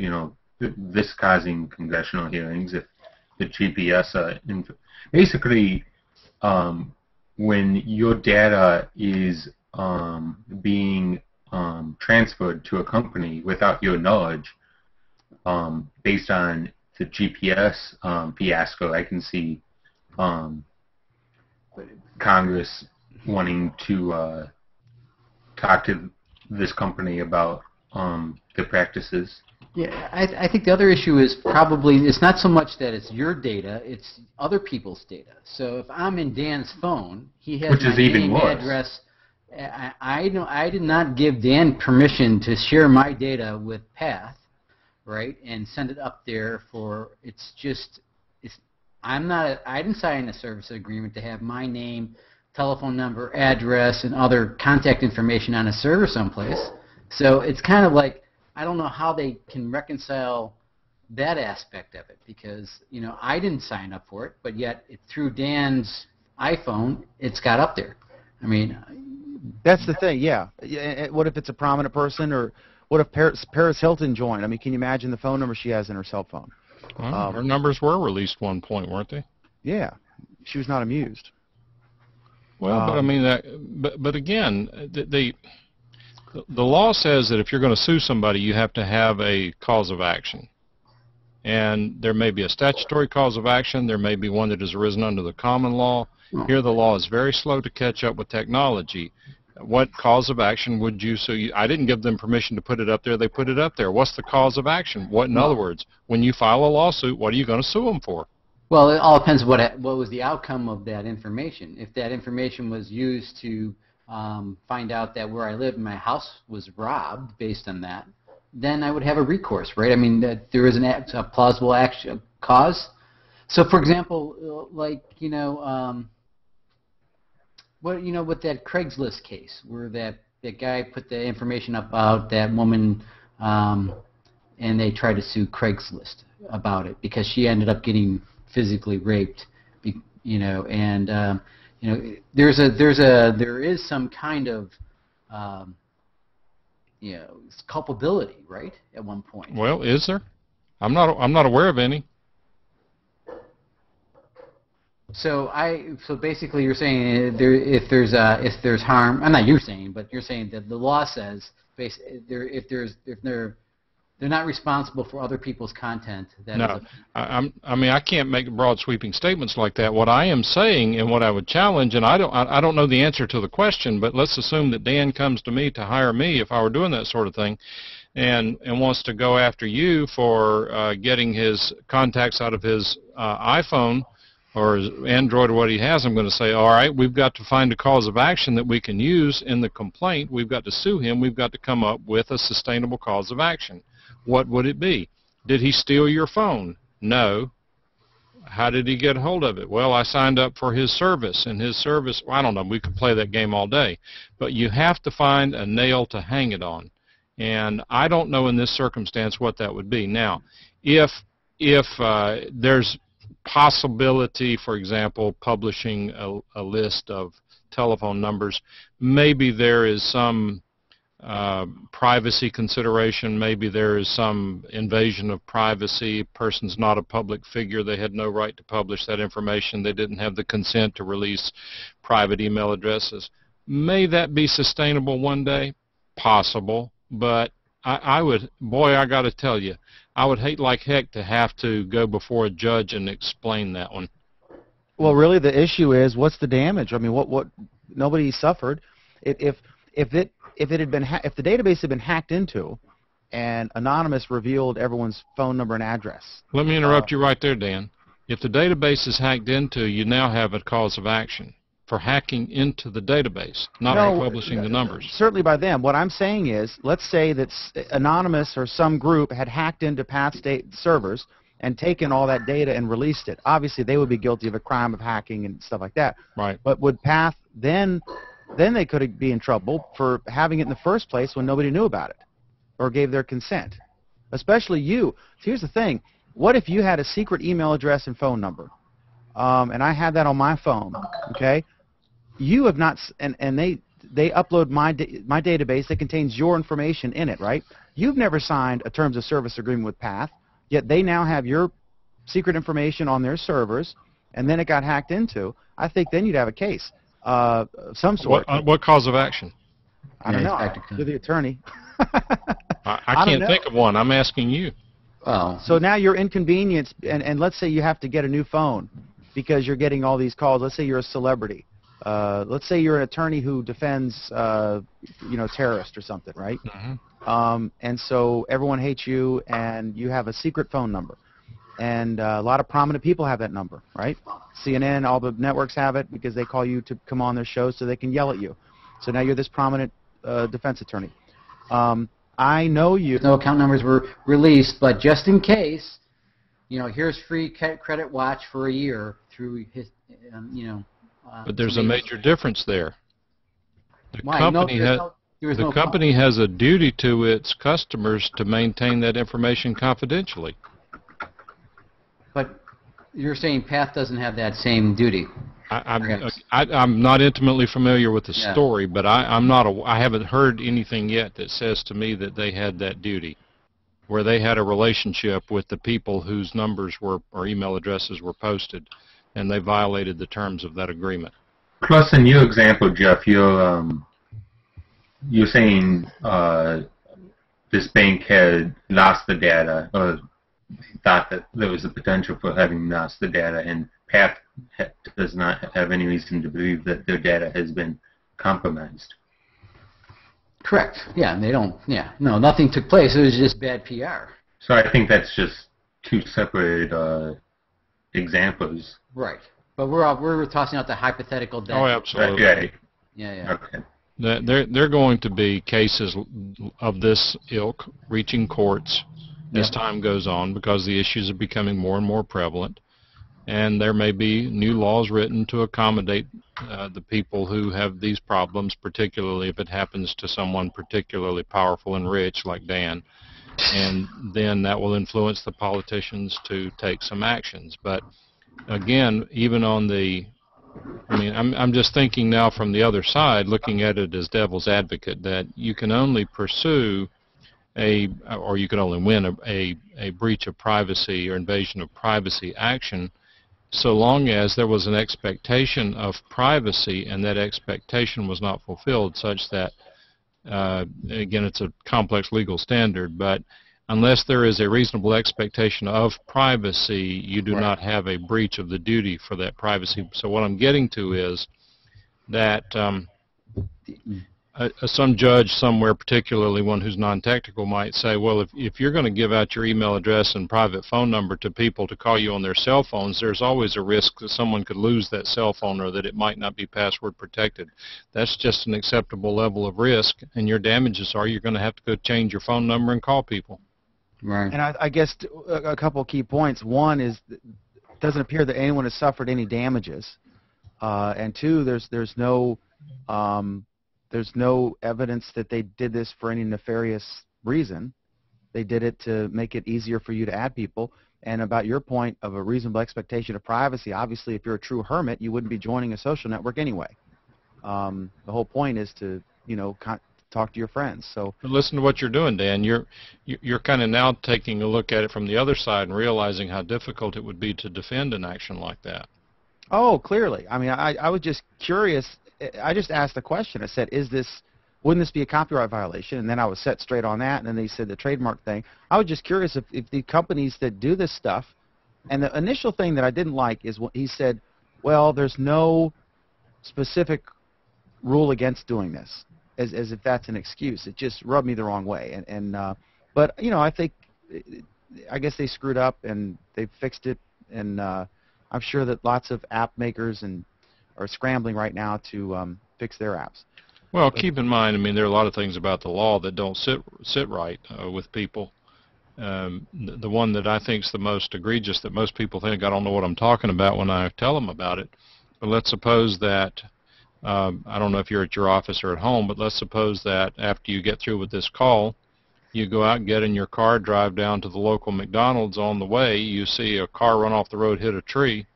this causing congressional hearings if the GPS, basically, when your data is being transferred to a company without your knowledge, based on the GPS fiasco, I can see Congress wanting to talk to this company about the practices. Yeah, I think the other issue is probably it's not so much that it's your data, it's other people's data. So if I'm in Dan's phone, he has Which my is even name, worse. address. I did not give Dan permission to share my data with Path, right, and send it up there for. I didn't sign a service agreement to have my name, telephone number, address, and other contact information on a server someplace. So it's kind of like, I don't know how they can reconcile that aspect of it, because I didn't sign up for it, but yet through Dan's iPhone, it's got up there. I mean, That's the thing, yeah. What if it's a prominent person, or what if Paris Hilton joined? I mean, can you imagine the phone number she has in her cell phone? Well, her numbers were released one point, weren't they? Yeah, she was not amused. Well, but I mean, but again, the law says that if you're going to sue somebody, you have to have a cause of action. And there may be a statutory cause of action. There may be one that has arisen under the common law. Here, the law is very slow to catch up with technology. What cause of action would you sue? I didn't give them permission to put it up there. They put it up there. What's the cause of action? What, in other words, when you file a lawsuit, what are you going to sue them for? Well, it all depends what was the outcome of that information. If that information was used to find out that where I live, my house was robbed based on that, then I would have a recourse, right? I mean, there is a plausible action cause. So, for example, like with that Craigslist case, where that guy put the information up about that woman, and they tried to sue Craigslist about it because she ended up getting physically raped, there is some kind of culpability, right, at one point. Well, is there? I'm not aware of any. So basically, you're saying if there's harm. I'm not you're saying, but you're saying that the law says if they're not responsible for other people's content. No, I mean, I can't make broad sweeping statements like that. What I am saying, and what I would challenge, and I don't know the answer to the question, but let's assume that Dan comes to me to hire me if I were doing that sort of thing, and wants to go after you for getting his contacts out of his iPhone or his Android or what he has. I'm going to say, all right, we've got to find a cause of action that we can use in the complaint. We've got to sue him. We've got to come up with a sustainable cause of action. What would it be? Did he steal your phone? No. How did he get hold of it? Well, I signed up for his service, and his service, well, I don't know, we could play that game all day. But you have to find a nail to hang it on. And I don't know in this circumstance what that would be. Now, if there's possibility, for example, publishing a list of telephone numbers, maybe there is some privacy consideration, maybe there is some invasion of privacy. Person's not a public figure, they had no right to publish that information, they didn't have the consent to release private email addresses. May that be sustainable one day? Possible, but I got to tell you, I would hate like heck to have to go before a judge and explain that one. Well, really, the issue is what's the damage? I mean, what nobody suffered. If the database had been hacked into, and Anonymous revealed everyone's phone number and address. Let me interrupt you right there, Dan. If the database is hacked into, you now have a cause of action for hacking into the database, not for publishing the numbers. Certainly by them. What I'm saying is, let's say that Anonymous or some group had hacked into Path's servers and taken all that data and released it. Obviously, they would be guilty of a crime of hacking and stuff like that. Right. But would Path then they could be in trouble for having it in the first place when nobody knew about it or gave their consent, especially you. So here's the thing. What if you had a secret email address and phone number, and I had that on my phone, okay? You have not, and they upload my database that contains your information in it, right? You've never signed a terms of service agreement with Path, yet they now have your secret information on their servers, and then it got hacked into. I think then you'd have a case of some sort. What cause of action? I don't know. You're the attorney. I can't think of one. I'm asking you. Oh. So now you're inconvenienced, and let's say you have to get a new phone because you're getting all these calls. Let's say you're a celebrity. Let's say you're an attorney who defends, terrorists or something, right? Mm-hmm. And so everyone hates you, and you have a secret phone number. And a lot of prominent people have that number, right? CNN, all the networks have it because they call you to come on their shows so they can yell at you. So now you're this prominent defense attorney. I know you. No account numbers were released, but just in case, here's free credit watch for a year through his, But there's a major difference there. The Why? company has a duty to its customers to maintain that information confidentially. But You're saying Path doesn't have that same duty. I'm not intimately familiar with the Yeah. story, but I haven't heard anything yet that says to me that they had that duty, where they had a relationship with the people whose numbers were or email addresses were posted, and they violated the terms of that agreement. Plus, in your example, Jeff, you're saying this bank had lost the data, or thought that there was a potential for having lost the data, and Path does not have any reason to believe that their data has been compromised. Correct. Yeah, and they don't. Yeah, no, nothing took place. It was just bad PR. So I think that's just two separate examples. Right. But we're tossing out the hypothetical. Oh, absolutely. Okay. Yeah. Okay. There are going to be cases of this ilk reaching courts as time goes on, because the issues are becoming more and more prevalent, and there may be new laws written to accommodate the people who have these problems, particularly if it happens to someone particularly powerful and rich like Dan, and then that will influence the politicians to take some actions. But again, even on the I'm just thinking now from the other side, looking at it as devil's advocate, that you can only pursue or you can only win a breach of privacy or invasion of privacy action so long as there was an expectation of privacy and that expectation was not fulfilled, such that, again, it's a complex legal standard, but unless there is a reasonable expectation of privacy, you do not have a breach of the duty for that privacy. So what I'm getting to is that some judge somewhere, particularly one who's non-technical, might say, well, if you're going to give out your email address and private phone number to people to call you on their cell phones, there's always a risk that someone could lose that cell phone or that it might not be password protected. That's just an acceptable level of risk, and your damages are you're going to have to go change your phone number and call people. Right. And I guess a couple of key points. One is it doesn't appear that anyone has suffered any damages. And two, there's no evidence that they did this for any nefarious reason. They did it to make it easier for you to add people. And about your point of a reasonable expectation of privacy, obviously if you're a true hermit, you wouldn't be joining a social network anyway. The whole point is to, talk to your friends. So but listen to what you're doing, Dan. You're kind of now taking a look at it from the other side and realizing how difficult it would be to defend an action like that. Oh, clearly. I mean, I was just curious. I just asked the question. I said, wouldn't this be a copyright violation? And then I was set straight on that, and then they said the trademark thing. I was just curious if the companies that do this stuff, and the initial thing that I didn't like is what he said, well, there's no specific rule against doing this, as if that's an excuse. It just rubbed me the wrong way. But, I guess they screwed up, and they fixed it, and I'm sure that lots of app makers are scrambling right now to fix their apps. Well, keep in mind, there are a lot of things about the law that don't sit right with people. The one that I think is the most egregious, that most people think I don't know what I'm talking about when I tell them about it. But let's suppose that, I don't know if you're at your office or at home, but let's suppose that after you get through with this call, you go out and get in your car, drive down to the local McDonald's. On the way, you see a car run off the road, hit a tree.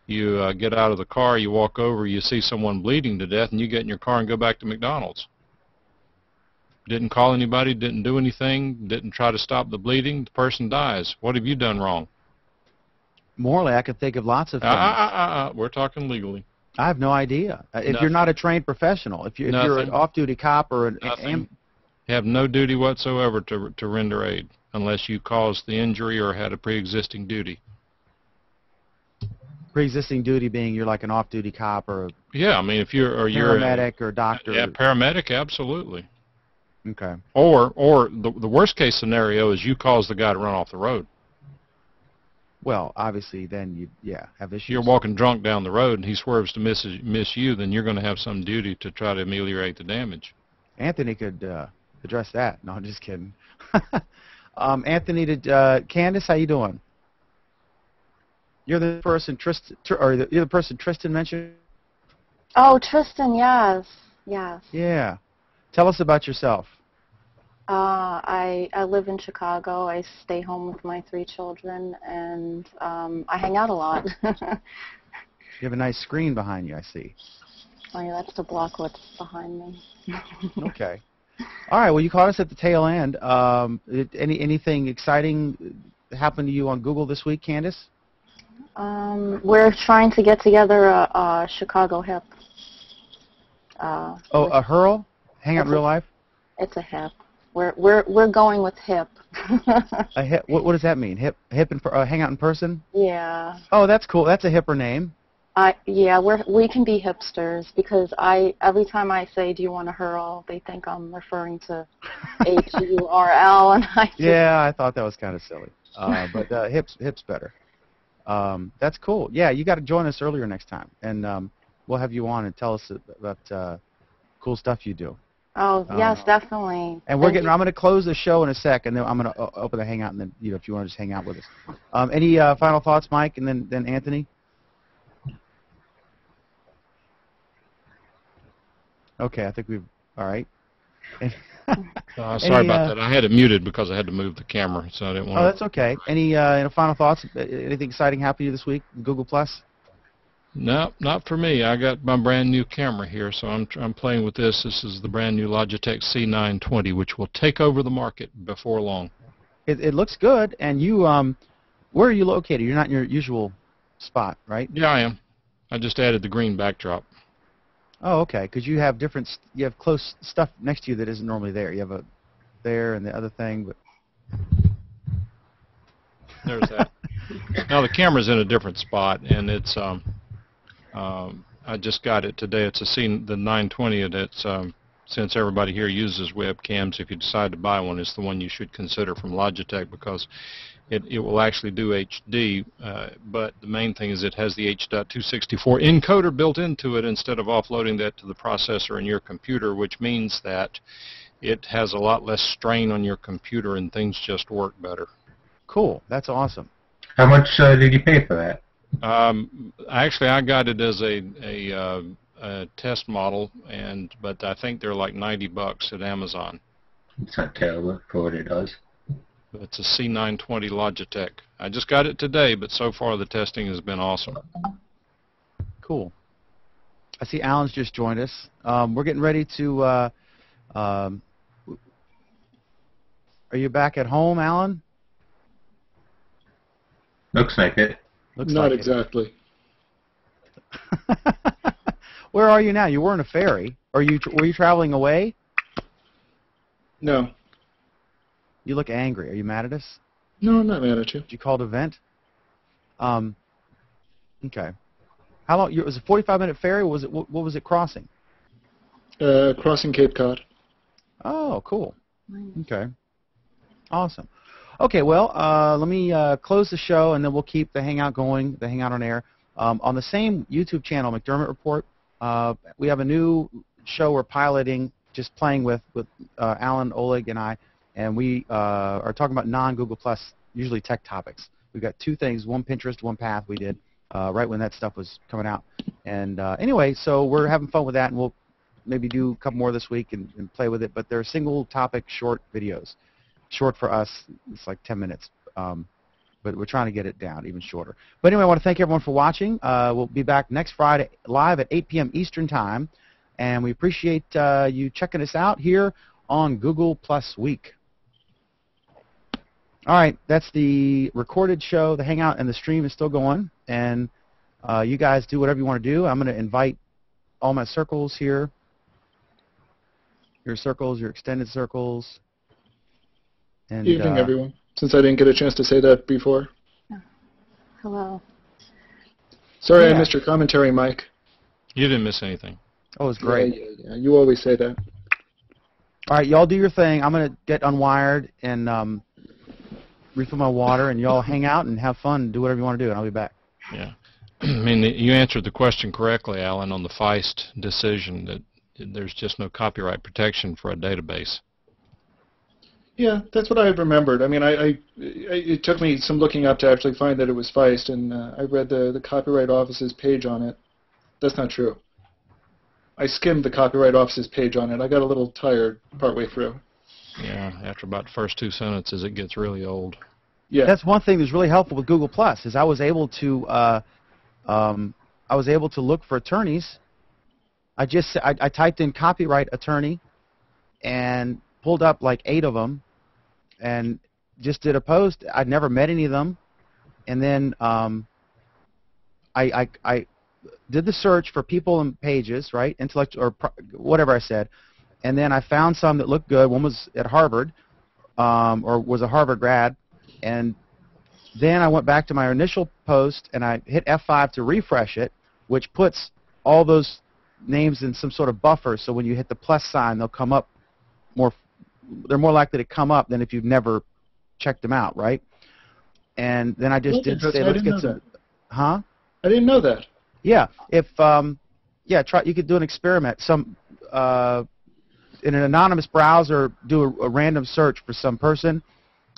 You get out of the car, you walk over, you see someone bleeding to death, and you get in your car and go back to McDonald's. Didn't call anybody, didn't do anything, didn't try to stop the bleeding, the person dies. What have you done wrong? Morally, I could think of lots of things. We're talking legally. I have no idea. If you're not a trained professional, if you're an off-duty cop or you have no duty whatsoever to render aid unless you caused the injury or had a pre-existing duty. Pre-existing duty being you're like an off-duty cop or if you're paramedic or doctor. Yeah, paramedic, absolutely. Okay. Or the worst case scenario is you cause the guy to run off the road. Well, obviously, then you have issues. You're walking drunk down the road and he swerves to miss you, then you're going to have some duty to try to ameliorate the damage. Anthony could address that. No, I'm just kidding. Anthony, Candace, how you doing? You're the person you're the person Tristan mentioned. Oh, Tristan, yes. Yeah. Tell us about yourself. I live in Chicago. I stay home with my 3 children, and I hang out a lot. You have a nice screen behind you, I see. Oh, yeah, that's to block what's behind me. Okay. All right. Well, you caught us at the tail end. Anything exciting happened to you on Google this week, Candace? We're trying to get together a Chicago hip. A hurl? Hangout in real life? It's a hip. We're going with hip. A hip. What does that mean? Hip and hangout in person? Yeah. Oh, that's cool. That's a hipper name. Yeah, we can be hipsters because every time I say, "Do you want to hurl?" they think I'm referring to HURL, and I just, Yeah, I thought that was kind of silly. But hip's better. That's cool. Yeah, you got to join us earlier next time, and we'll have you on and tell us about cool stuff you do. Oh yes, definitely. And I'm going to close the show in a sec, and then I'm going to open the Hangout, and then if you want to just hang out with us. Any final thoughts, Mike, and then Anthony? Okay, I think we've all right. Sorry about that. I had it muted because I had to move the camera, so I didn't want. Oh, that's okay. Any final thoughts? Anything exciting happened to you this week? Google Plus? No, not for me. I got my brand new camera here, so I'm playing with this. This is the brand new Logitech C920, which will take over the market before long. It looks good. And you, where are you located? You're not in your usual spot, right? Yeah, I am. I just added the green backdrop. Oh, okay. Because you have you have close stuff next to you that isn't normally there. You have there and the other thing, but there's that. Now the camera's in a different spot, and it's I just got it today. It's the 920. It's since everybody here uses webcams, if you decide to buy one, it's the one you should consider from Logitech because it will actually do HD, but the main thing is it has the H.264 encoder built into it instead of offloading that to the processor in your computer, which means that it has a lot less strain on your computer and things just work better. Cool. That's awesome. How much did you pay for that? Actually, I got it as a test model, but I think they're like $90 at Amazon. It's not terrible for what it does. It's a C920 Logitech. I just got it today, but so far the testing has been awesome. Cool. I see Alan's just joined us. We're getting ready to... are you back at home, Alan? Looks like it. Not exactly. Where are you now? You were in a ferry. Were you traveling away? No. You look angry. Are you mad at us? No, I'm not mad at you. Did you call to vent? Okay. How long? Was it a 45-minute ferry? Or was it what was it crossing? Crossing Cape Cod. Oh, cool. Okay. Awesome. Okay, well, let me close the show, and then we'll keep the Hangout going, the Hangout on air. On the same YouTube channel, McDermott Report, we have a new show we're piloting, just playing with Alan, Oleg, and I, and we are talking about non-Google Plus, usually tech topics. We've got 2 things, one Pinterest, one Path we did right when that stuff was coming out. And anyway, so we're having fun with that, and we'll maybe do a couple more this week and play with it, but they're single-topic short videos. Short for us, it's like 10 minutes, but we're trying to get it down even shorter. But anyway, I want to thank everyone for watching. We'll be back next Friday live at 8 p.m. Eastern Time, and we appreciate you checking us out here on Google Plus Week. All right, that's the recorded show, the Hangout, and the stream is still going, and you guys do whatever you want to do. I'm going to invite all my circles here, your circles, your extended circles. And, evening, everyone. Since I didn't get a chance to say that before. Hello. Sorry I missed your commentary, Mike. You didn't miss anything. Oh, it was great. Yeah. You always say that. All right, y'all do your thing. I'm going to get unwired and refill my water, and y'all hang out and have fun and do whatever you want to do, and I'll be back. Yeah. I mean, you answered the question correctly, Alan, on the Feist decision that there's just no copyright protection for a database. Yeah, that's what I had remembered. I mean, it took me some looking up to actually find that it was Feist, and I read the Copyright Office's page on it. That's not true. I skimmed the Copyright Office's page on it. I got a little tired partway through. Yeah, after about the first 2 sentences, it gets really old. Yeah. That's one thing that's really helpful with Google Plus is I was able to look for attorneys. I typed in copyright attorney and pulled up like 8 of them and just did a post. I'd never met any of them, and then I did the search for people and pages, right? Whatever I said, and then I found some that looked good. One was at Harvard, or was a Harvard grad, and then I went back to my initial post and I hit F5 to refresh it, which puts all those names in some sort of buffer. So when you hit the plus sign, they'll come up more. They're more likely to come up than if you've never checked them out, right? And then I just did say, let's get some. Huh? I didn't know that. Yeah. If try. You could do an experiment. In an anonymous browser, do a random search for some person,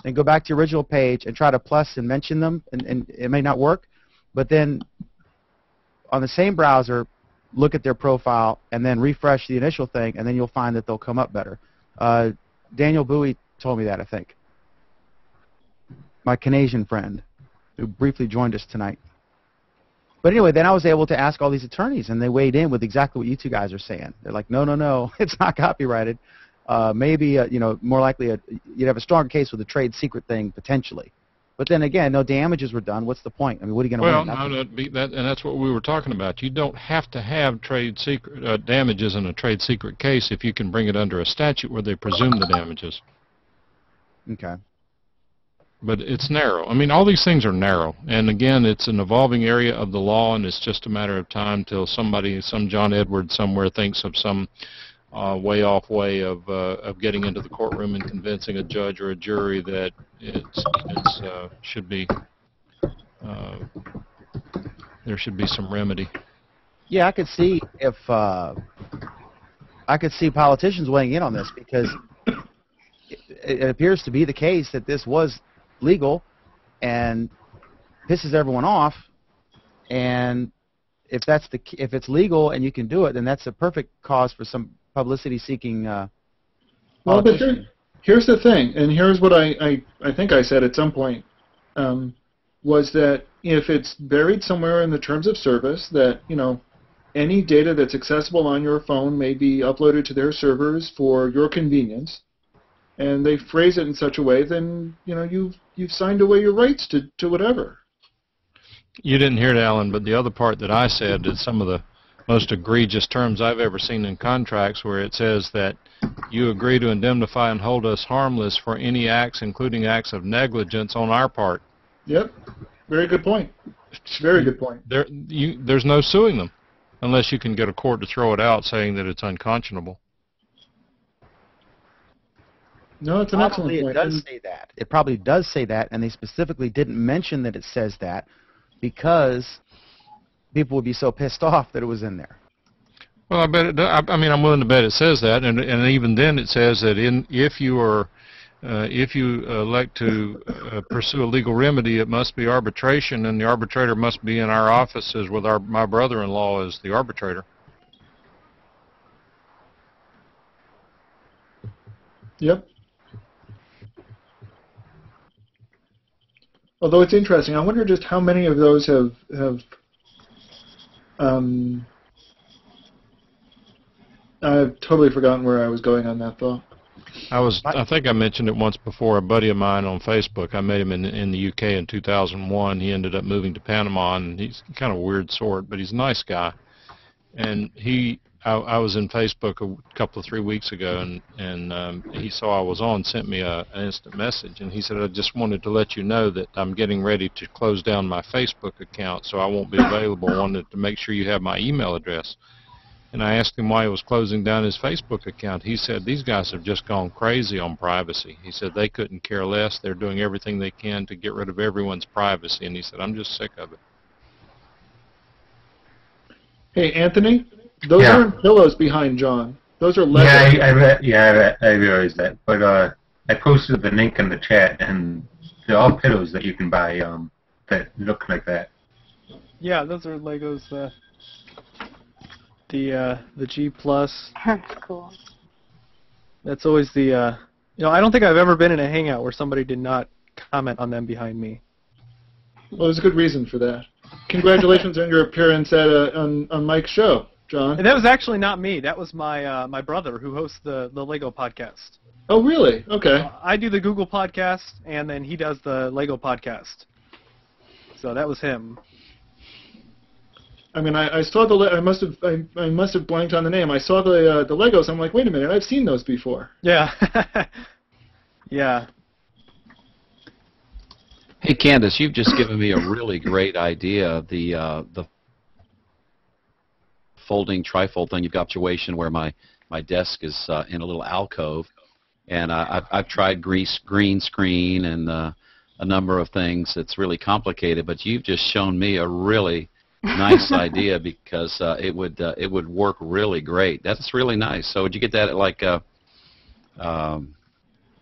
and go back to your original page and try to plus and mention them, and it may not work. But then on the same browser, look at their profile and then refresh the initial thing, and then you'll find that they'll come up better. Daniel Bowie told me that, I think. My Canadian friend who briefly joined us tonight. But anyway, then I was able to ask all these attorneys, and they weighed in with exactly what you two guys are saying. They're like, no, it's not copyrighted. Maybe, more likely you'd have a stronger case with a trade secret thing, potentially. But then again, no damages were done. What's the point? I mean, what are you going to win? Well, no, and that's what we were talking about. You don't have to have trade secret damages in a trade secret case if you can bring it under a statute where they presume the damages. Okay. But it's narrow. I mean, all these things are narrow. And again, it's an evolving area of the law, and it's just a matter of time till some John Edwards somewhere thinks of some way off way of getting into the courtroom and convincing a judge or a jury that there should be some remedy. Yeah, I could see if politicians weighing in on this, because it appears to be the case that this was legal and pisses everyone off. And if it's legal and you can do it, then that's a perfect cause for some publicity-seeking well, but here's the thing, and here's what I think I said at some point, was that if it's buried somewhere in the terms of service that, any data that's accessible on your phone may be uploaded to their servers for your convenience, and they phrase it in such a way, then, you've signed away your rights to whatever. You didn't hear it, Alan, but the other part that I said is some of the most egregious terms I've ever seen in contracts, where it says that you agree to indemnify and hold us harmless for any acts, including acts of negligence on our part. Yep. Very good point. Very good point. There's no suing them unless you can get a court to throw it out saying that it's unconscionable. No, it's an excellent point. It does say that. It probably does say that, and they specifically didn't mention that it says that because people would be so pissed off that it was in there. Well, I bet it does. I mean, I'm willing to bet it says that, and even then it says that if you elect to pursue a legal remedy, it must be arbitration, and the arbitrator must be in our offices with my brother-in-law as the arbitrator. Yep. Although it's interesting, I wonder just how many of those have I've totally forgotten where I was going on that thought. I think I mentioned it once before. A buddy of mine on Facebook, I met him in the UK in 2001. He ended up moving to Panama, and he's kind of a weird sort, but he's a nice guy. And I was in Facebook a couple of 3 weeks ago, and he saw I was on, sent me an instant message, and he said, I just wanted to let you know that I'm getting ready to close down my Facebook account, so I won't be available. I wanted to make sure you have my email address. And I asked him why he was closing down his Facebook account. He said, these guys have just gone crazy on privacy. He said they couldn't care less. They're doing everything they can to get rid of everyone's privacy. And he said, I'm just sick of it. Hey, Anthony, those aren't pillows behind John. Those are Legos. I realized that. But I posted the link in the chat, and they're all pillows that you can buy that look like that. Yeah, those are Legos. The G Plus. That's cool. That's always the You know, I don't think I've ever been in a Hangout where somebody did not comment on them behind me. Well, there's a good reason for that. Congratulations on your appearance at on Mike's show, John. And that was actually not me. That was my my brother who hosts the Lego podcast. Oh, really? Okay. I do the Google podcast, and then he does the Lego podcast. So that was him. I mean, I saw I must have blanked on the name. I saw the Legos. I'm like, wait a minute, I've seen those before. Yeah. Yeah. Hey, Candace, you've just given me a really great idea. The folding trifold thing. You've got a situation where my desk is in a little alcove, and I've tried green screen and a number of things. It's really complicated, but you've just shown me a really nice idea because it would work really great. That's really nice. So would you get that at like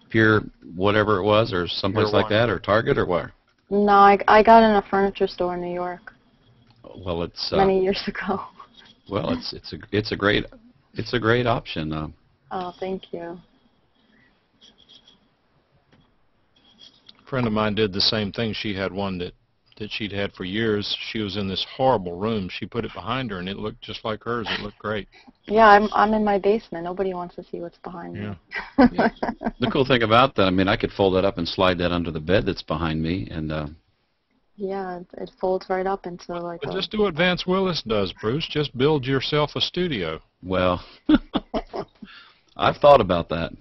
Pier whatever it was, or someplace like that, or Target, or where? No, I got in a furniture store in New York. Well, it's many years ago. Well, it's a great option. Oh, thank you. A friend of mine did the same thing. She had one that she'd had for years. She was in this horrible room. She put it behind her, and it looked just like hers. It looked great. Yeah, I'm in my basement. Nobody wants to see what's behind me. Yeah. The cool thing about that, I mean, I could fold that up and slide that under the bed that's behind me, and yeah, it folds right up into like. But just do what Vance Willis does, Bruce. Just build yourself a studio. Well, I've thought about that.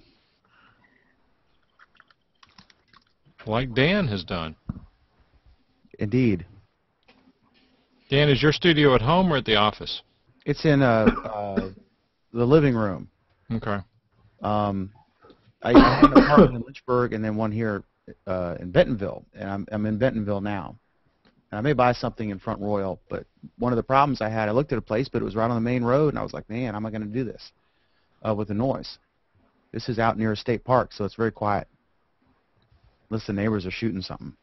Like Dan has done. Indeed. Dan, is your studio at home or at the office? It's in the living room. Okay. I had an apartment in Lynchburg and then one here in Bentonville, and I'm in Bentonville now. And I may buy something in Front Royal, but one of the problems I had, I looked at a place, but it was right on the main road, and I was like, man, how am I going to do this with the noise? This is out near a state park, so it's very quiet. Unless the neighbors are shooting something.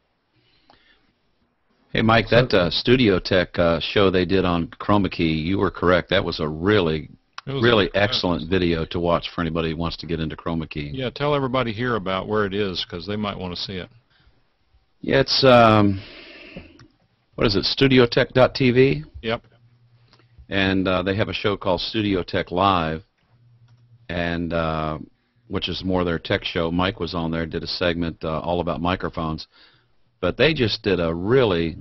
Hey, Mike, that Studio Tech show they did on Chroma Key, you were correct. That was a really excellent video to watch for anybody who wants to get into Chroma Key. Yeah, tell everybody here about where it is, because they might want to see it. Yeah, it's, what is it, studiotech.tv? Yep. And they have a show called Studio Tech Live, and which is more their tech show. Mike was on there, did a segment all about microphones. But they just did a really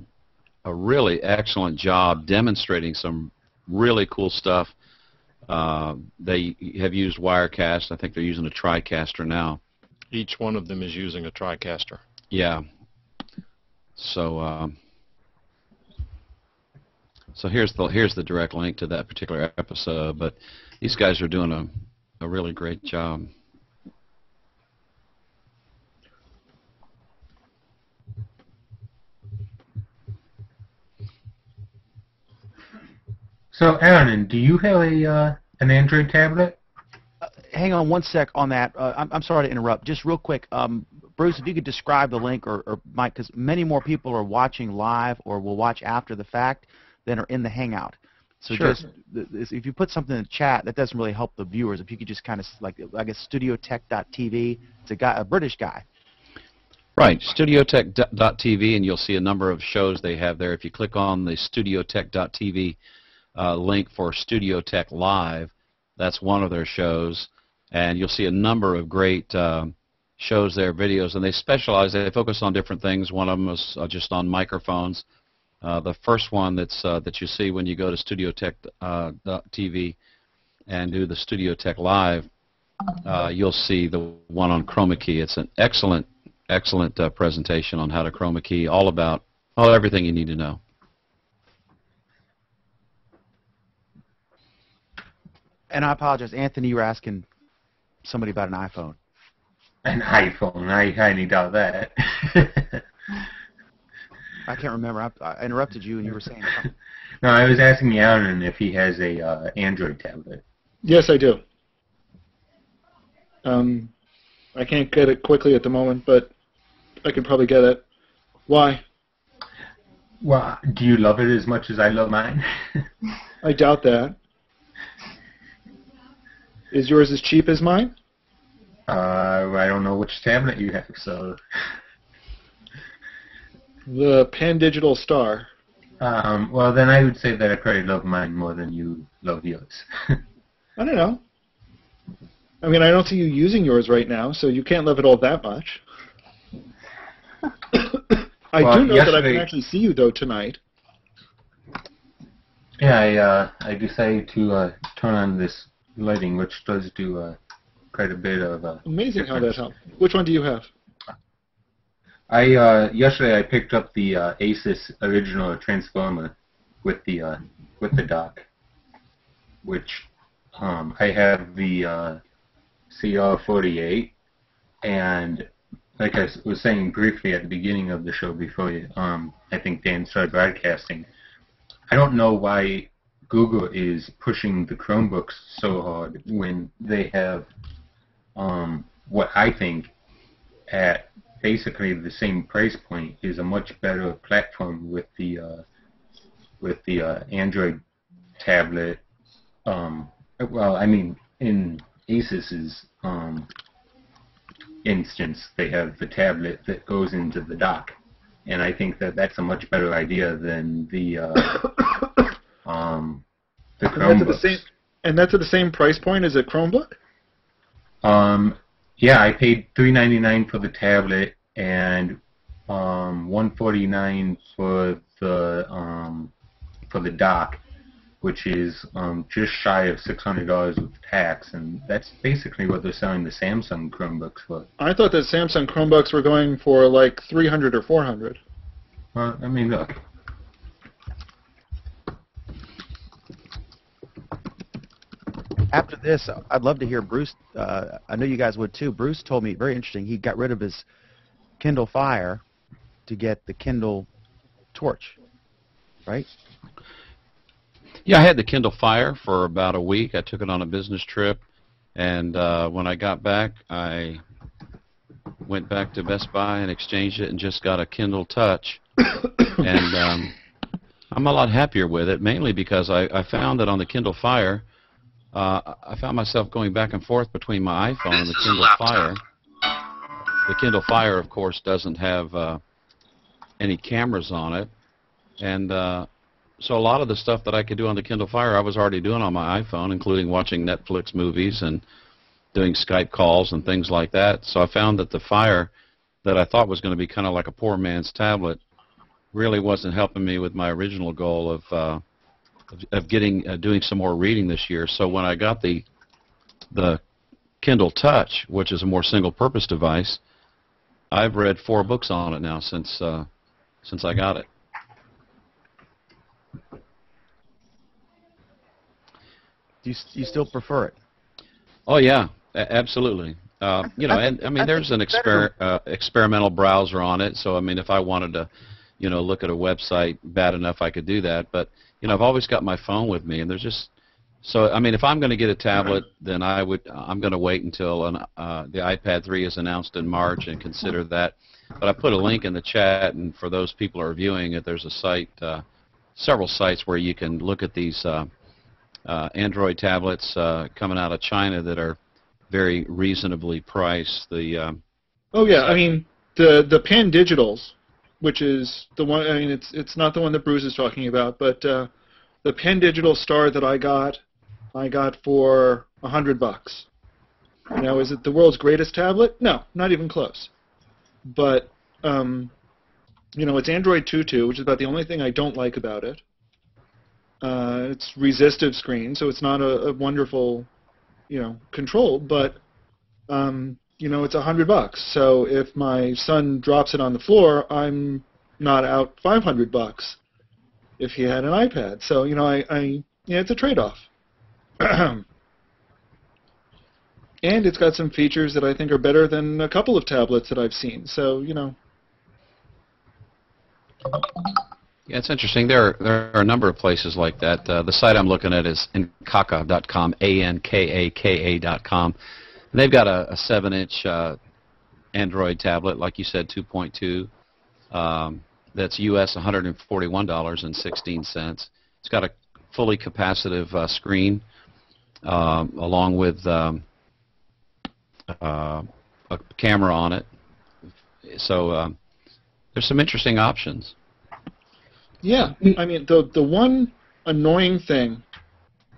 excellent job demonstrating some really cool stuff. They have used Wirecast. I think they're using a TriCaster now. Each one of them is using a TriCaster. Yeah. So so here's the direct link to that particular episode. But these guys are doing a really great job. So, Aaron, do you have an Android tablet? Hang on one sec on that. I'm sorry to interrupt. Just real quick, Bruce, if you could describe the link, or Mike, because many more people are watching live or will watch after the fact than are in the Hangout. So sure. Just if you put something in the chat, that doesn't really help the viewers. If you could just kind of, like, I guess, studiotech.tv. It's a British guy. Right, studiotech.tv, and you'll see a number of shows they have there. If you click on the studiotech.tv link for Studio Tech Live, that's one of their shows, and you'll see a number of great shows there, videos, and they focus on different things. One of them is just on microphones. The first one that you see when you go to studiotech.tv and do the Studio Tech Live, you'll see the one on Chroma Key. It's an excellent presentation on how to Chroma Key, all about everything you need to know. And I apologize, Anthony, you were asking somebody about an iPhone. An iPhone? I highly doubt that. I can't remember. I interrupted you, and you were saying something. No, I was asking Aaron if he has a Android tablet. Yes, I do. I can't get it quickly at the moment, but I could probably get it. Why? Well, do you love it as much as I love mine? I doubt that. Is yours as cheap as mine? I don't know which tablet you have, so... The Pan Digital Star. Well, then I would say that I probably love mine more than you love yours. I don't know. I mean, I don't see you using yours right now, so you can't love it all that much. I do know that I can actually see you, though, tonight. Yeah, I decided to turn on this lighting, which does do quite a bit of... Amazing how that helped. Which one do you have? Yesterday I picked up the Asus original transformer with the dock, which I have the CR48, and like I was saying briefly at the beginning of the show before I think Dan started broadcasting, I don't know why Google is pushing the Chromebooks so hard when they have what I think at basically the same price point is a much better platform with the Android tablet. Well, I mean, in Asus's instance, they have the tablet that goes into the dock, and I think that that's a much better idea than the Chromebooks. And that's at the same price point as a Chromebook? Yeah, I paid $399 for the tablet and $149 for the dock, which is just shy of $600 with tax, and that's basically what they're selling the Samsung Chromebooks for. I thought that Samsung Chromebooks were going for like $300 or $400. Well, I mean, look. After this, I'd love to hear Bruce. I know you guys would too. Bruce told me, very interesting, he got rid of his Kindle Fire to get the Kindle Torch, right? Yeah, I had the Kindle Fire for about a week. I took it on a business trip, and when I got back, I went back to Best Buy and exchanged it and just got a Kindle Touch. And I'm a lot happier with it, mainly because I found that on the Kindle Fire, I found myself going back and forth between my iPhone and the Kindle Fire. The Kindle Fire, of course, doesn't have any cameras on it, and so a lot of the stuff that I could do on the Kindle Fire I was already doing on my iPhone, including watching Netflix movies and doing Skype calls and things like that. So I found that the Fire that I thought was going to be kind of like a poor man's tablet really wasn't helping me with my original goal of doing some more reading this year. So when I got the Kindle Touch, which is a more single-purpose device, I've read 4 books on it now since I got it. Do you still prefer it? Oh yeah, absolutely. You know, and I mean, there's an experimental browser on it. So I mean, if I wanted to, you know, look at a website bad enough, I could do that. But you know, I've always got my phone with me, and there's just so I mean, if I'm going to get a tablet, then I'm going to wait until the iPad 3 is announced in March and consider that. But I put a link in the chat, and for those people who are viewing it, there's a site, several sites where you can look at these Android tablets coming out of China that are very reasonably priced. Oh yeah, I mean the Pan Digitals, which is the one. I mean it's not the one that Bruce is talking about, but the Pan Digital Star that I got for $100. Now, is it the world's greatest tablet? No, not even close. But you know, it's Android 2.2, which is about the only thing I don't like about it. It's resistive screen, so it's not a wonderful, you know, control, but you know, it's $100. So if my son drops it on the floor, I'm not out $500 if he had an iPad. So you know, yeah, it's a trade-off. And it's got some features that I think are better than a couple of tablets that I've seen. So you know. Yeah, it's interesting. There are a number of places like that. The site I'm looking at is ankaka.com, ankaka.com. And they've got a 7-inch Android tablet, like you said, 2.2. That's US $141.16. It's got a fully capacitive screen, along with a camera on it. So there's some interesting options. Yeah, I mean, the one annoying thing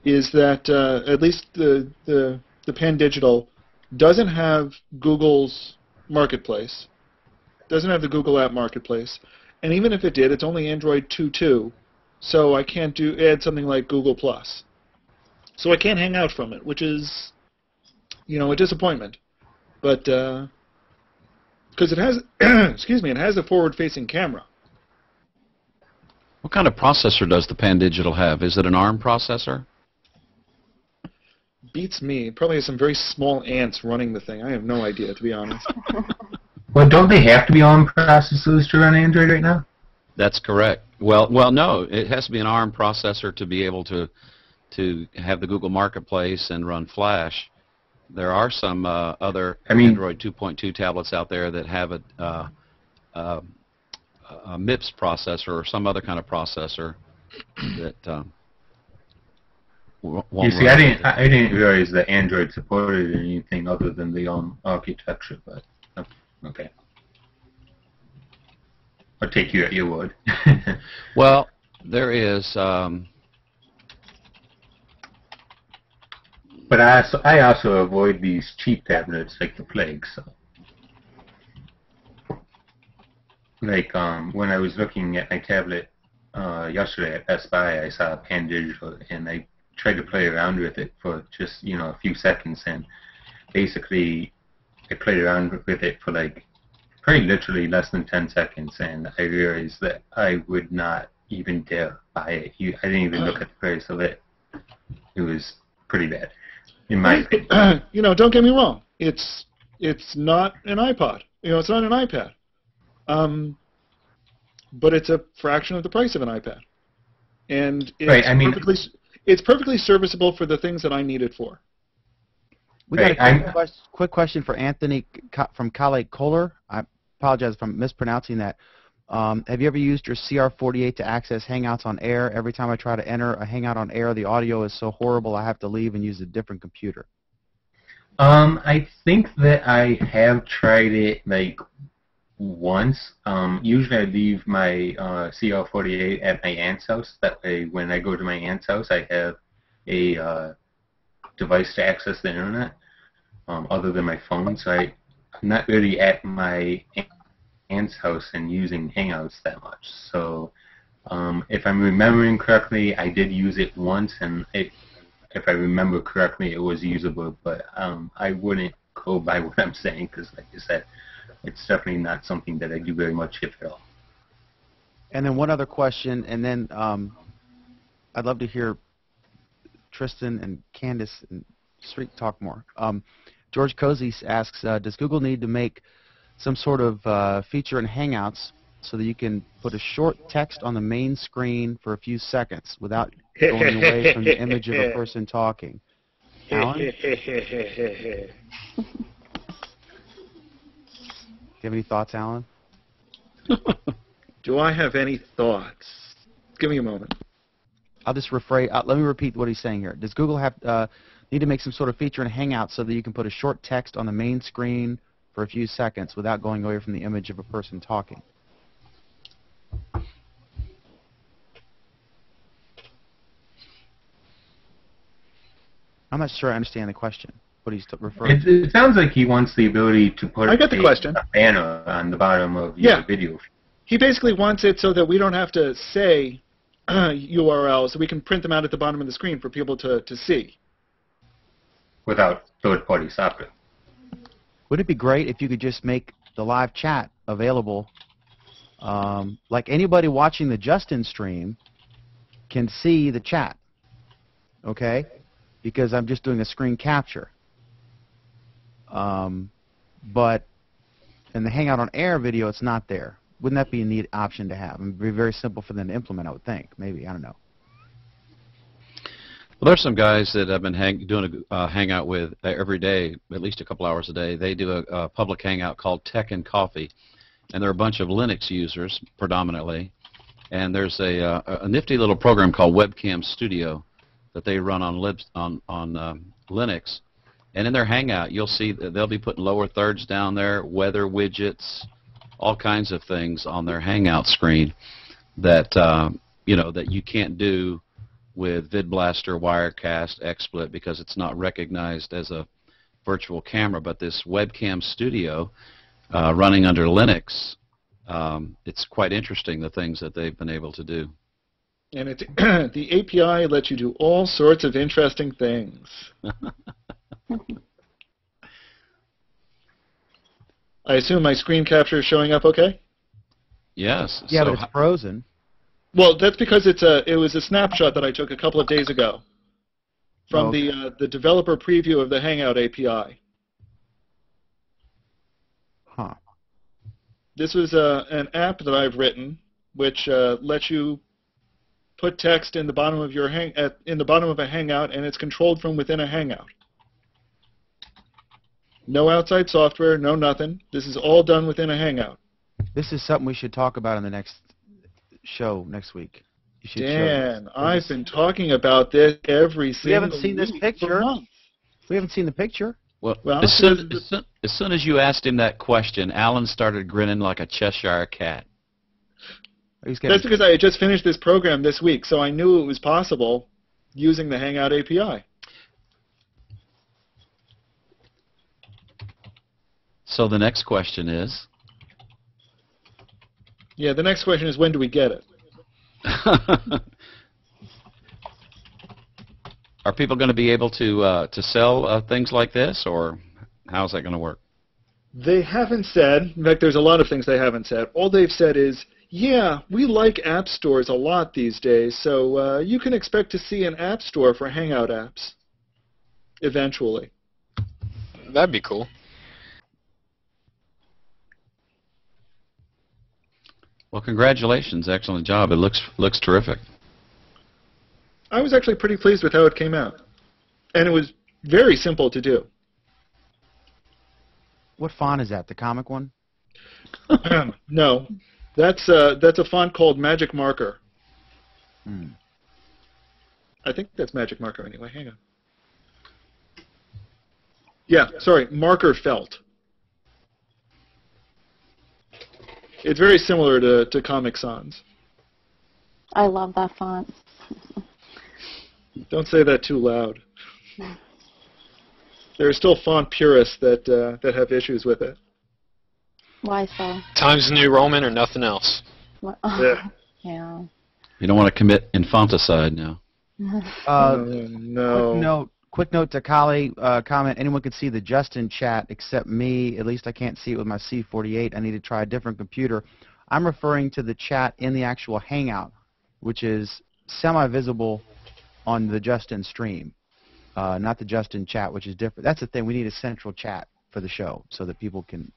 is that at least the Pan Digital doesn't have Google's Marketplace, doesn't have the Google App Marketplace, and even if it did, it's only Android 2.2, so I can't add something like Google Plus. So I can't hang out from it, which is, you know, a disappointment. But because it has, excuse me, it has a forward-facing camera. What kind of processor does the Pan Digital have? Is it an ARM processor? Beats me. It probably has some very small ants running the thing. I have no idea, to be honest. Well, don't they have to be ARM processors to run Android right now? That's correct. Well, no. It has to be an ARM processor to be able to have the Google Marketplace and run Flash. There are some other Android 2.2 tablets out there that have a MIPS processor or some other kind of processor that won't You see, run I didn't realize that Android supported anything other than the ARM architecture, but okay. I'll take you at your word. Well, there is. But I also avoid these cheap tablets like the plague. So, like when I was looking at my tablet yesterday at Best Buy, I saw a Pan Digital, and I tried to play around with it for just a few seconds, and basically I played around with it for like pretty literally less than 10 seconds, and I realized that I would not even dare buy it. I didn't even look at the price of it. It was pretty bad. In my opinion. You know, don't get me wrong. It's not an iPod. You know, it's not an iPad. But it's a fraction of the price of an iPad, and it's it's perfectly serviceable for the things that I need it for. We got a quick question for Anthony from Kale Kohler. I apologize if I'm mispronouncing that. Have you ever used your CR48 to access Hangouts on air? Every time I try to enter a Hangout on air, the audio is so horrible I have to leave and use a different computer. I think that I have tried it like once. Usually I leave my CR48 at my aunt's house. That way when I go to my aunt's house I have a device to access the internet other than my phone. So I'm not really at my aunt's house and using Hangouts that much. So if I'm remembering correctly, I did use it once, and if I remember correctly, it was usable, but I wouldn't go by what I'm saying because, like I said, it's definitely not something that I do very much, if at all. And then one other question, and then I'd love to hear Tristan and Candace and Sreek talk more. George Cozy asks, does Google need to make some sort of feature in Hangouts so that you can put a short text on the main screen for a few seconds without going away from the image of a person talking? Alan? Do you have any thoughts, Alan? Do I have any thoughts? Give me a moment. I'll just rephrase. Let me repeat what he's saying here. Does Google need to make some sort of feature in Hangouts so that you can put a short text on the main screen for a few seconds without going away from the image of a person talking? I'm not sure I understand the question. What he's referring to. It sounds like he wants the ability to put I get the question. A banner on the bottom of your video. He basically wants it so that we don't have to say URLs, so we can print them out at the bottom of the screen for people to see. Without third-party software. Would it be great if you could just make the live chat available, like anybody watching the Justin stream can see the chat, okay? Because I'm just doing a screen capture. But in the Hangout on Air video, it's not there. Wouldn't that be a neat option to have? It would be very simple for them to implement, I would think. Maybe, I don't know. Well, there's some guys that I've been doing a hangout with every day, at least a couple hours a day. They do a public hangout called Tech and Coffee, and they're a bunch of Linux users predominantly. And there's a nifty little program called Webcam Studio that they run on Linux, And in their Hangout, you'll see that they'll be putting lower thirds down there, weather widgets, all kinds of things on their Hangout screen that that you can't do with VidBlaster, Wirecast, XSplit because it's not recognized as a virtual camera. But this webcam studio running under Linux, it's quite interesting the things that they've been able to do. And the API lets you do all sorts of interesting things. I assume my screen capture is showing up okay? Yes. Yeah, so but it's frozen. Well, that's because it was a snapshot that I took a couple of days ago from the developer preview of the Hangout API. Huh. This was an app that I've written which lets you put text in the bottom of your in the bottom of a Hangout, and it's controlled from within a Hangout. No outside software, no nothing. This is all done within a Hangout. This is something we should talk about in the next show next week. You should Dan, I've been talking about this every single week. We haven't seen this picture. For months. We haven't seen the picture. Well, as soon as you asked him that question, Alan started grinning like a Cheshire cat. That's because I had just finished this program this week, so I knew it was possible using the Hangout API. So the next question is? Yeah, the next question is when do we get it? Are people going to be able to sell things like this, or how's that going to work? They haven't said. In fact, there's a lot of things they haven't said. All they've said is, yeah, we like app stores a lot these days, so you can expect to see an app store for Hangout apps eventually. That'd be cool. Well, congratulations. Excellent job. It looks terrific. I was actually pretty pleased with how it came out. And it was very simple to do. What font is that? The comic one? No. That's a font called Magic Marker. I think that's Magic Marker anyway. Hang on. Yeah, sorry, Marker Felt. It's very similar to Comic Sans. I love that font. Don't say that too loud. There are still font purists that have issues with it. Why so? Times New Roman or nothing else. Yeah. Yeah. You don't want to commit infanticide now. No. Quick note to Kali comment. Anyone can see the Justin chat except me. At least I can't see it with my C48. I need to try a different computer. I'm referring to the chat in the actual Hangout, which is semi-visible on the Justin stream, not the Justin chat, which is different. That's the thing. We need a central chat for the show so that people can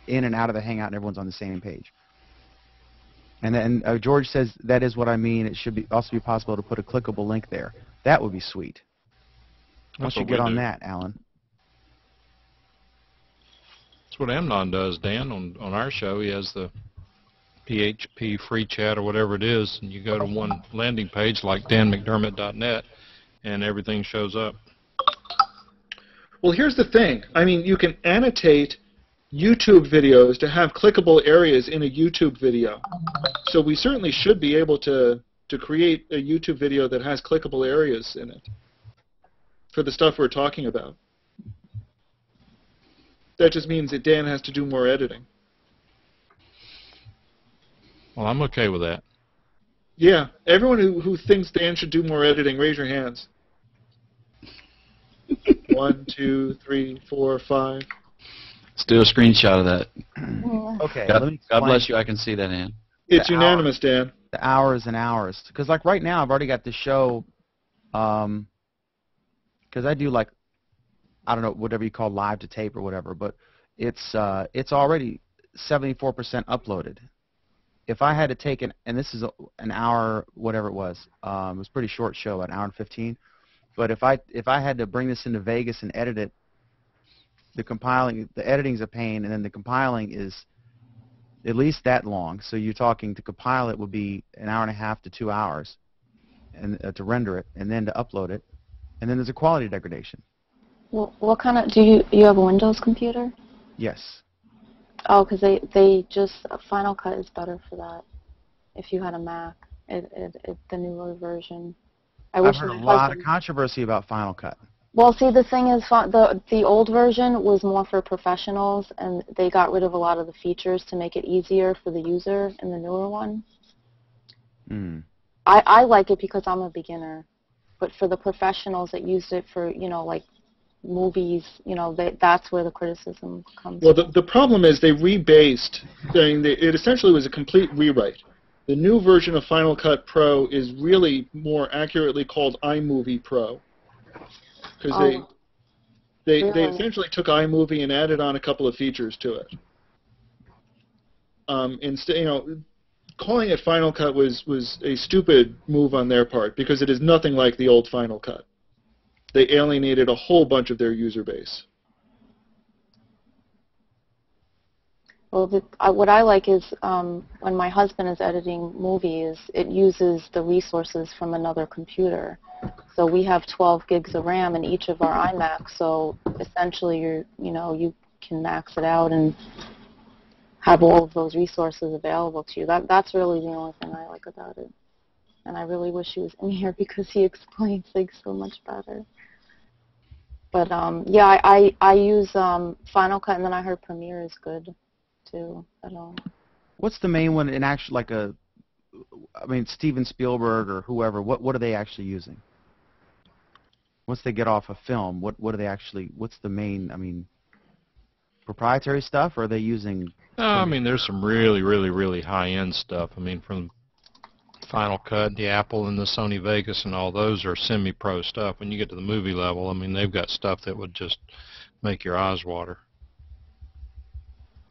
in and out of the Hangout and everyone's on the same page. And then George says that is what I mean. It should also be possible to put a clickable link there. That would be sweet. Once you get on that, Alan. That's what Amnon does, Dan. On our show, he has the PHP free chat or whatever it is, and you go to one landing page like danmcdermott.net, and everything shows up. Well, here's the thing. I mean, you can annotate YouTube videos to have clickable areas in a YouTube video. So we certainly should be able to create a YouTube video that has clickable areas in it for the stuff we're talking about. That just means that Dan has to do more editing. Well, I'm okay with that. Yeah, everyone who thinks Dan should do more editing, raise your hands. 1, 2, 3, 4, 5. Let's do a screenshot of that. Okay. God bless you. I can see that, Ann. It's unanimous, Dan. The hours and hours. Because like right now, I've already got the show. Because I do like, I don't know, whatever you call live to tape or whatever, but it's already 74% uploaded. If I had to take and this is an hour, whatever it was a pretty short show, an hour and 15. But if I had to bring this into Vegas and edit it, the editing's a pain, and then the compiling is at least that long. So you're talking to compile it would be an hour and a half to 2 hours, and to render it, and then to upload it, and then there's a quality degradation. What kind of, do you have a Windows computer? Yes. Oh, because they just, Final Cut is better for that. If you had a Mac, the newer version. I've heard a lot of controversy about Final Cut. Well, see, the thing is, the old version was more for professionals, and they got rid of a lot of the features to make it easier for the user in the newer one. Mm. I like it because I'm a beginner, but for the professionals that used it for, like movies, that's where the criticism comes Well, from. the problem is they rebased. It essentially was a complete rewrite. The new version of Final Cut Pro is really more accurately called iMovie Pro, because they essentially took iMovie and added on a couple of features to it. Instead, calling it Final Cut was a stupid move on their part, because it is nothing like the old Final Cut. They alienated a whole bunch of their user base. Well, what I like is when my husband is editing movies, it uses the resources from another computer. So we have 12 gigs of RAM in each of our iMacs. So essentially, you can max it out and have all of those resources available to you. That's really the only thing I like about it. And I really wish he was in here because he explains things so much better. But yeah, I use Final Cut, and then I heard Premiere is good too. What's the main one in actually Steven Spielberg or whoever? What are they actually using? Once they get off a film, what are they actually? What's the main? Proprietary stuff, or are they using? There's some really, really, really high-end stuff. From Final Cut, the Apple and the Sony Vegas and all those are semi-pro stuff. When you get to the movie level, they've got stuff that would just make your eyes water.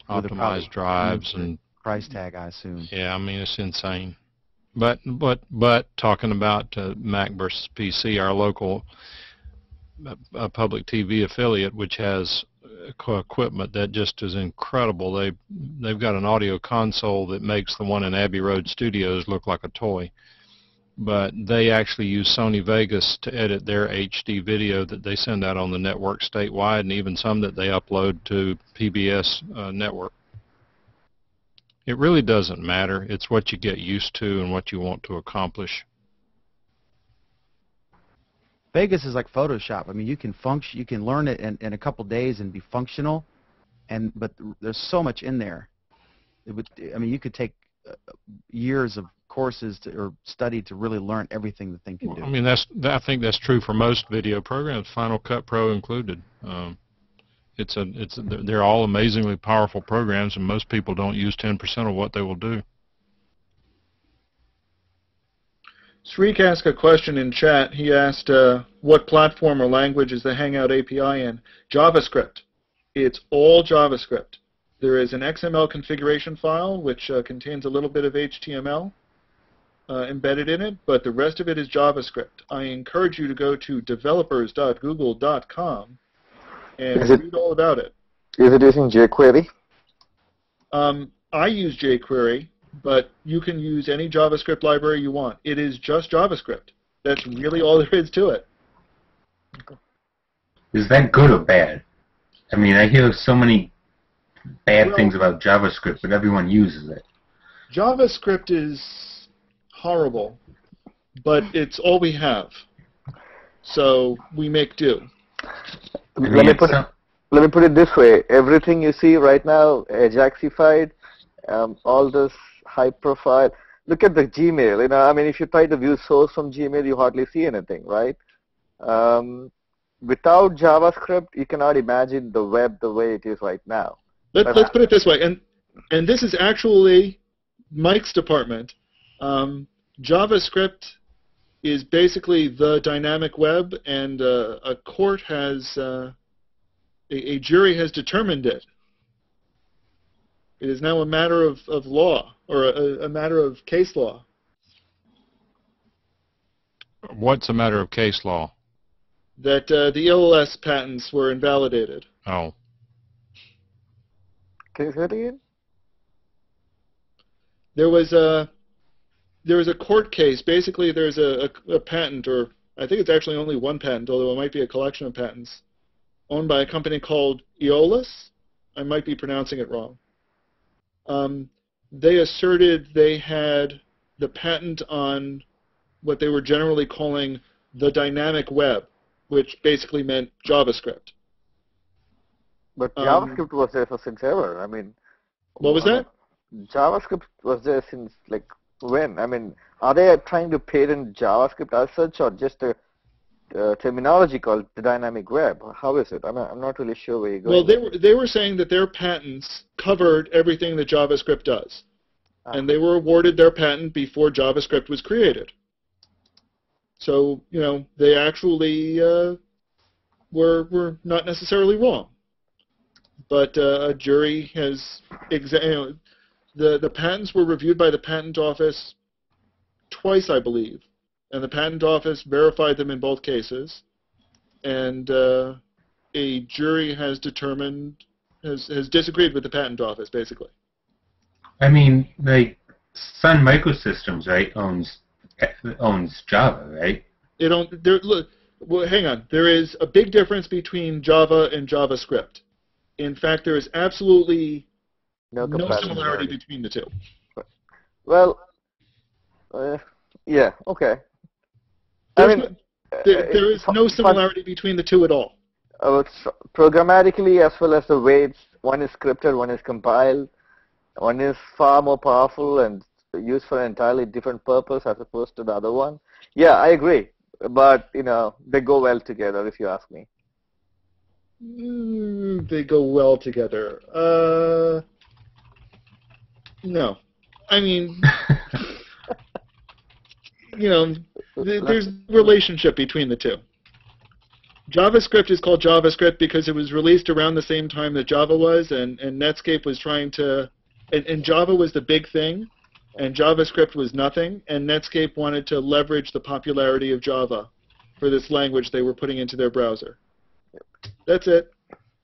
Optimized drives and price tag, I assume. Yeah, it's insane. But talking about Mac versus PC, our local public TV affiliate, which has equipment that just is incredible. They've got an audio console that makes the one in Abbey Road Studios look like a toy. But they actually use Sony Vegas to edit their HD video that they send out on the network statewide, and even some that they upload to PBS network. It really doesn't matter. It's what you get used to and what you want to accomplish. Vegas is like Photoshop. You can function, you can learn it in a couple days and be functional, but there's so much in there. You could take years of courses or study to really learn everything the thing can do. I think that's true for most video programs, Final Cut Pro included. They're all amazingly powerful programs, and most people don't use 10% of what they will do. Sreek asked a question in chat. He asked, what platform or language is the Hangout API in? JavaScript. It's all JavaScript. There is an XML configuration file, which contains a little bit of HTML embedded in it, but the rest of it is JavaScript. I encourage you to go to developers.google.com and read all about it. Is it using jQuery? I use jQuery, but you can use any JavaScript library you want. It is just JavaScript. That's really all there is to it. Is that good or bad? I hear so many bad things about JavaScript, but everyone uses it. JavaScript is horrible, but it's all we have. So we make do. Let me put it this way. Everything you see right now, Ajaxified, all this high profile. Look at the Gmail. If you try to view source from Gmail, you hardly see anything, right? Without JavaScript, you cannot imagine the web the way it is right now. Let's put it this way, and this is actually Mike's department. JavaScript is basically the dynamic web, and a court has, a jury has determined it. It is now a matter of law, or a matter of case law. What's a matter of case law? That the LLS patents were invalidated. Oh. Can you say it again? There was a court case. Basically, there's a patent, or I think it's actually only one patent, although it might be a collection of patents, owned by a company called Aeolus. I might be pronouncing it wrong. They asserted they had the patent on what they were generally calling the dynamic web, which basically meant JavaScript. But JavaScript was there for since ever. I mean, what was that? JavaScript was there since like when? I mean, are they trying to patent JavaScript as such, or just a terminology called the dynamic web? How is it? I'm not really sure where you're going. Well, they were saying that their patents covered everything that JavaScript does, and they were awarded their patent before JavaScript was created. So they actually were not necessarily wrong. But a jury has the patents were reviewed by the patent office twice, I believe, and the patent office verified them in both cases, and a jury has has disagreed with the patent office, basically. I mean, like Sun Microsystems, right, owns Java, right? Look, well, hang on. There is a big difference between Java and JavaScript. In fact, there is absolutely no similarity between the two. Well, yeah, okay. There is no similarity between the two at all. Programmatically, as well as the way one is scripted, one is compiled, one is far more powerful and used for an entirely different purpose as opposed to the other one. Yeah, I agree. But, they go well together, if you ask me. They go well together. No. I mean, there's a relationship between the two. JavaScript is called JavaScript because it was released around the same time that Java was, and Netscape was trying to, and Java was the big thing, and JavaScript was nothing, and Netscape wanted to leverage the popularity of Java for this language they were putting into their browser. That's it.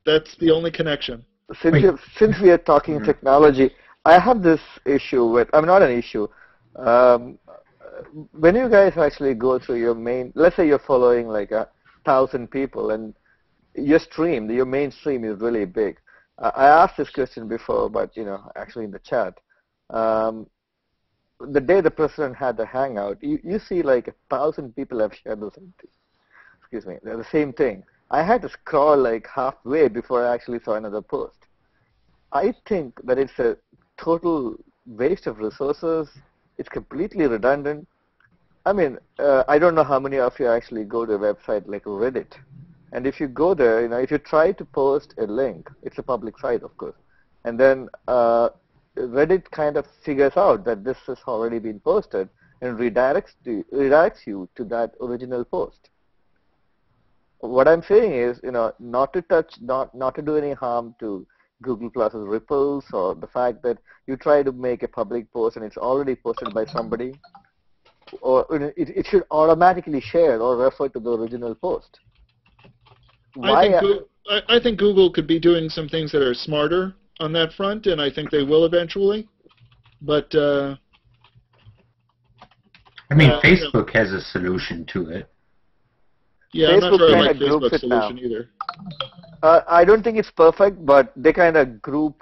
That's the only connection. Since we are talking technology, I have this issue with, not an issue. When you guys actually go through your main, let's say you're following like 1,000 people and your main stream is really big. I asked this question before, but actually in the chat. The day the president had the Hangout, you see like 1,000 people have shared the same thing. Excuse me, the same thing. I had to scroll like halfway before I actually saw another post. I think that it's a total waste of resources. It's completely redundant. I mean, I don't know how many of you actually go to a website like Reddit. And if you go there, if you try to post a link, it's a public site, of course. And then Reddit kind of figures out that this has already been posted and redirects you to that original post. What I'm saying is, not to do any harm to Google Plus's ripples or the fact that you try to make a public post and it's already posted by somebody, or it should automatically share or refer to the original post. I think Google could be doing some things that are smarter on that front, and I think they will eventually. But Facebook has a solution to it. Yeah, Facebook I'm not sure I like Facebook's solution either. I don't think it's perfect, but they kind of group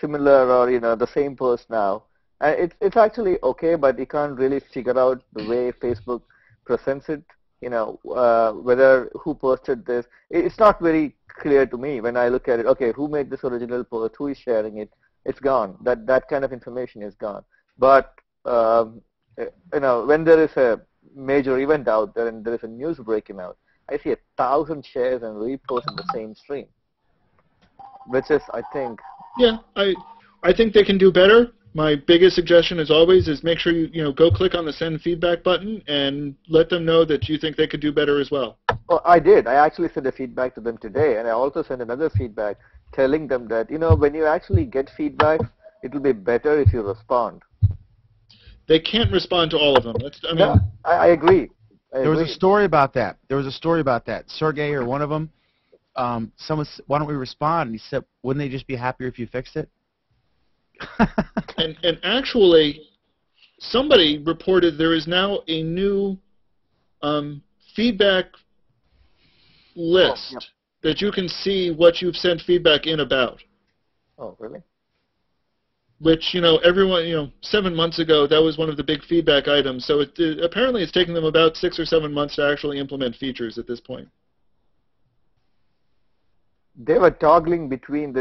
similar or the same post now. And it's actually okay, but you can't really figure out the way Facebook presents it. Whether who posted this. It's not very clear to me when I look at it. Okay, who made this original post? Who is sharing it? It's gone. That kind of information is gone. But when there is a major event out there and there is a news breaking out, I see 1,000 shares and reposts in the same stream, which is, I think. Yeah, I think they can do better. My biggest suggestion, as always, is make sure you go click on the send feedback button and let them know that you think they could do better as well. Well, I did. I actually sent a feedback to them today, and I also sent another feedback telling them that when you actually get feedback, it will be better if you respond. They can't respond to all of them. I agree. There was a story about that. Sergey or one of them, someone said, why don't we respond? And he said, wouldn't they just be happier if you fixed it? and actually, somebody reported there is now a new feedback list that you can see what you've sent feedback in about. Oh, really? Which, everyone, 7 months ago, that was one of the big feedback items. So apparently it's taken them about 6 or 7 months to actually implement features at this point. They were toggling between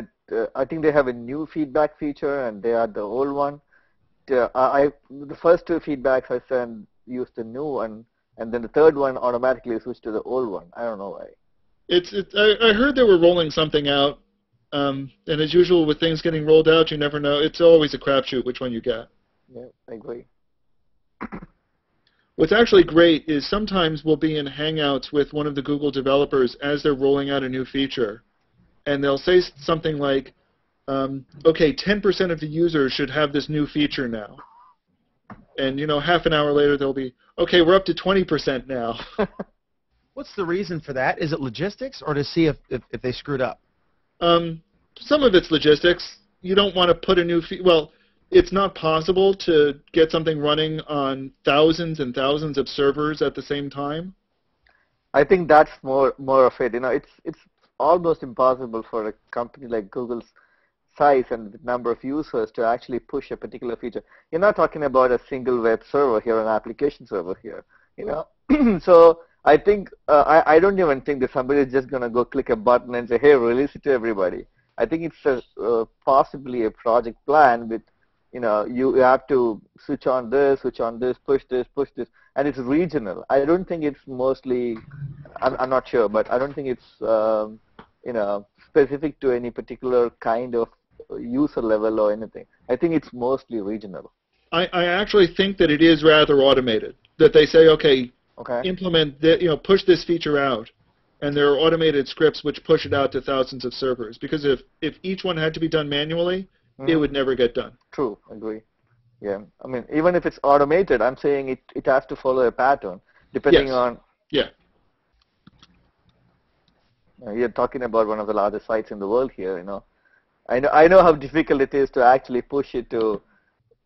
I think they have a new feedback feature and they had the old one. The first 2 feedbacks I sent used the new one, and then the third one automatically switched to the old one. I don't know why. I heard they were rolling something out, and as usual with things getting rolled out, you never know. It's always a crapshoot which one you get. Yeah, I agree. What's actually great is sometimes we'll be in Hangouts with one of the Google developers as they're rolling out a new feature, and they'll say something like, okay, 10% of the users should have this new feature now. And, half an hour later they'll be, okay, we're up to 20% now. What's the reason for that? Is it logistics or to see if they screwed up? Some of it's logistics. You don't want to put a new well, it's not possible to get something running on thousands and thousands of servers at the same time. I think that's more of it. It's almost impossible for a company like Google's size and the number of users to actually push a particular feature. You're not talking about a single web server here, an application server here. So I think I don't even think that somebody is just going to go click a button and say, hey, release it to everybody. I think it's possibly a project plan with, you have to switch on this, push this, and it's regional. I don't think it's mostly, I'm not sure, but I don't think it's, specific to any particular kind of user level or anything. I think it's mostly regional. I actually think that it is rather automated, that they say, okay. Implement push this feature out, and there are automated scripts which push it out to thousands of servers. Because if each one had to be done manually, it would never get done. True, agree. Yeah, I mean, even if it's automated, I'm saying it has to follow a pattern, depending on. Yeah. You're talking about one of the largest sites in the world here. I know how difficult it is to actually push it to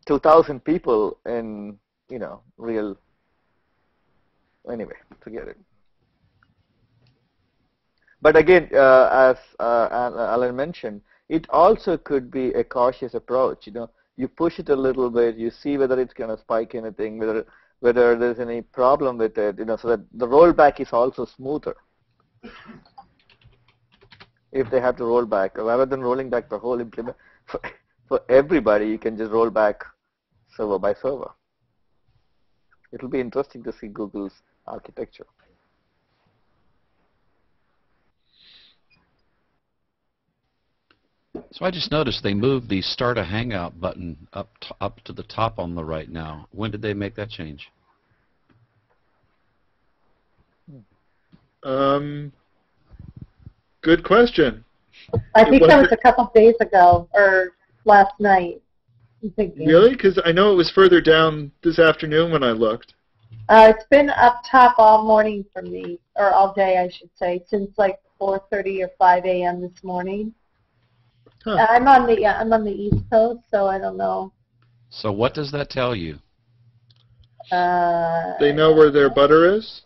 2,000 people in real. Anyway, forget it. But again, as Alan mentioned, it also could be a cautious approach. You push it a little bit, you see whether it's going to spike anything, whether there's any problem with it, so that the rollback is also smoother. If they have to roll back, rather than rolling back the whole implement for everybody, you can just roll back server by server. It'll be interesting to see Google's architecture. So I just noticed they moved the Start a Hangout button up to the top on the right now. When did they make that change? Good question. I think that was a couple days ago or last night. Really? Because I know it was further down this afternoon when I looked. It's been up top all morning for me, or all day, I should say, since like 4:30 or 5 a.m. this morning. Huh. I'm on the East Coast, so I don't know. So what does that tell you? They know where their butter is?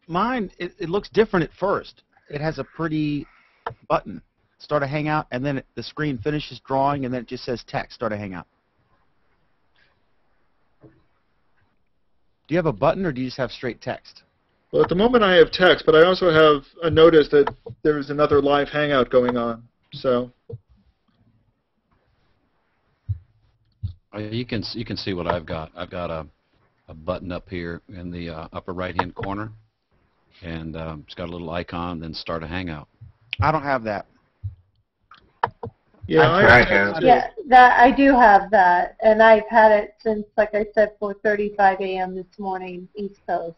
Mine, it looks different at first. It has a pretty button, Start a Hangout, and then the screen finishes drawing, and then it just says text, Start a Hangout. Do you have a button, or do you just have straight text? Well, at the moment I have text, but I also have a notice that there's another live Hangout going on. So you can see what I've got. I've got a button up here in the upper right-hand corner, and it's got a little icon, then Start a Hangout. I don't have that. Yeah, I have. Yeah, that I do have that, and I've had it since, like I said, 4:35 a.m. this morning, East Coast.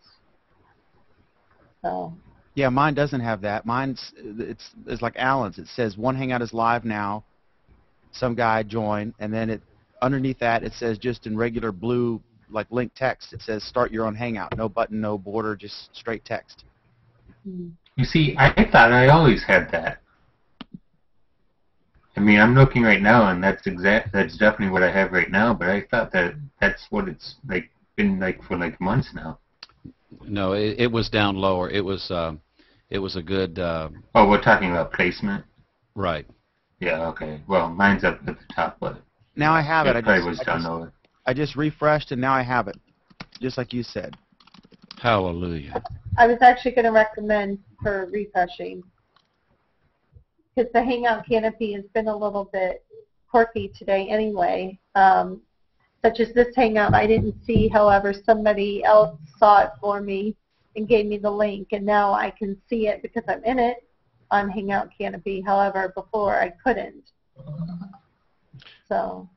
So. Yeah, mine doesn't have that. It's like Alan's. It says one Hangout is live now. Some guy joined, and then underneath that it says just in regular blue like link text. It says Start your own Hangout. No button, no border, just straight text. You see, I thought I always had that. I mean, I'm looking right now, and that's definitely what I have right now. But I thought that's what it's been like for months now. No, it was down lower. It was it was a good. Oh, we're talking about placement. Right. Yeah. Okay. Well, mine's up at the top, but Now I have it. I just refreshed, and now I have it, just like you said. Hallelujah. I was actually going to recommend for refreshing because the Hangout canopy has been a little bit quirky today anyway. Such as this Hangout I didn't see, however, somebody else saw it for me and gave me the link, and now I can see it because I'm in it on Hangout Canopy. However, before I couldn't. So.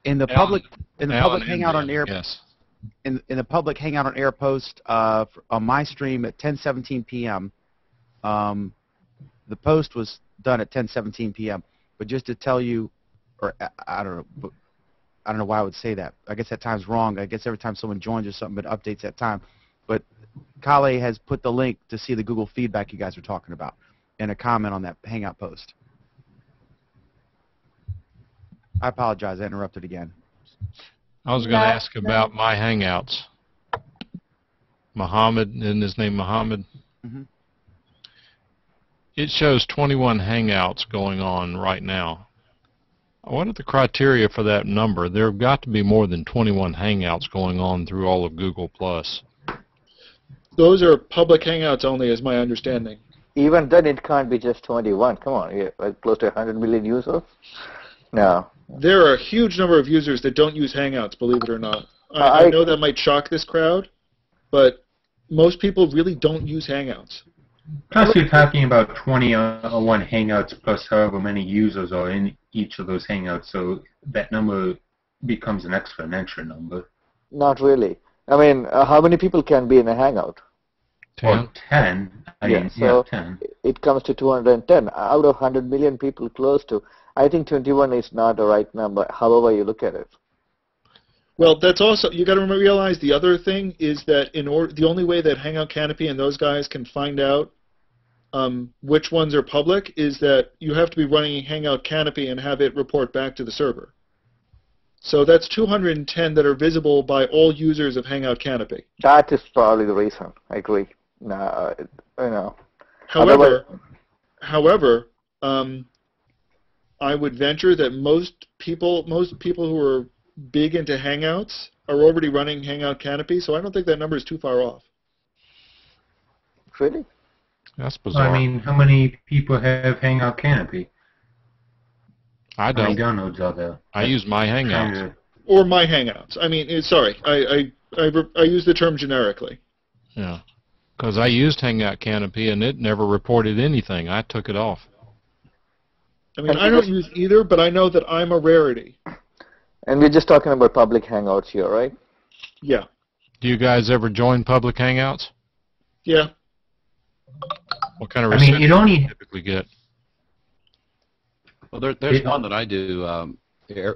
In the public Hangout on Air, yes. In the public Hangout on Air post on my stream at 10:17 p.m. The post was done at 10:17 p.m. But just to tell you, or I don't know why I would say that. I guess that time's wrong. I guess every time someone joins or something, it updates that time. But Kale has put the link to see the Google feedback you guys are talking about in a comment on that Hangout post. I apologize. I interrupted again. I was going to ask about my Hangouts. Muhammad, isn't his name Muhammad? Mm-hmm. It shows 21 Hangouts going on right now. What are the criteria for that number? There have got to be more than 21 Hangouts going on through all of Google+. Those are public Hangouts only, is my understanding. Even then, it can't be just 21. Come on, you're like close to 100 million users? No. There are a huge number of users that don't use Hangouts, believe it or not. I know that might shock this crowd, but most people really don't use Hangouts. Plus, you're talking about 21 Hangouts plus however many users are in each of those Hangouts, so that number becomes an exponential number. Not really. I mean, how many people can be in a Hangout? 10. Or 10. So 10. It comes to 210. Out of 100 million people close to, I think 21 is not the right number, however you look at it. Well, that's also, you got to realize the other thing is that the only way that Hangout Canopy and those guys can find out which ones are public is that you have to be running Hangout Canopy and have it report back to the server. So that's 210 that are visible by all users of Hangout Canopy. That is probably the reason. I agree. No, you know. However, I would venture that most people who are big into Hangouts are already running Hangout Canopy, so I don't think that number is too far off. Really? That's bizarre. I mean, how many people have Hangout Canopy? I don't. How many downloads are there? I use my Hangouts. Or my Hangouts. I mean, sorry, I use the term generically. Yeah, because I used Hangout Canopy and it never reported anything. I took it off. I mean, I don't use either, but I know that I'm a rarity. And we're just talking about public Hangouts here, right? Yeah. Do you guys ever join public Hangouts? Yeah. What kind of reception do you typically get? Well, there's one that I do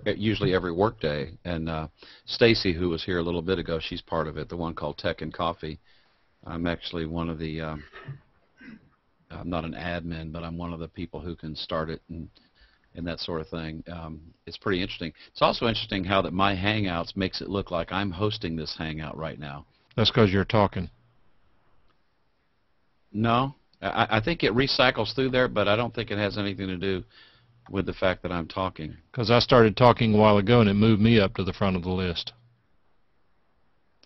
usually every workday, and Stacy, who was here a little bit ago, she's part of it, the one called Tech and Coffee. I'm actually one of the, I'm not an admin, but I'm one of the people who can start it and that sort of thing. It's pretty interesting. It's also interesting how that my Hangouts makes it look like I'm hosting this Hangout right now. That's because you're talking. No, I think it recycles through there, but I don't think it has anything to do with the fact that I'm talking. Because I started talking a while ago and it moved me up to the front of the list.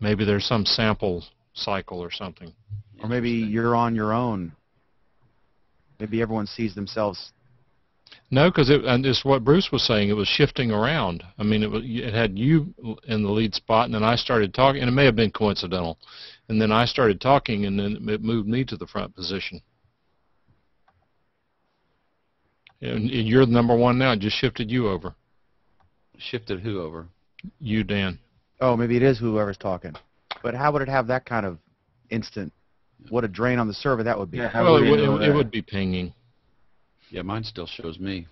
Maybe there's some sample cycle or something. Or maybe you're on your own. Maybe everyone sees themselves. No, because it's what Bruce was saying. It was shifting around. I mean, it had you in the lead spot, and then I started talking, and it may have been coincidental. And then I started talking, and then it moved me to the front position. And you're the number one now. It just shifted you over. Shifted who over? You, Dan. Oh, maybe it is whoever's talking. But how would it have that kind of instant? What a drain on the server that would be. Yeah, well, it would be pinging. Yeah, mine still shows me.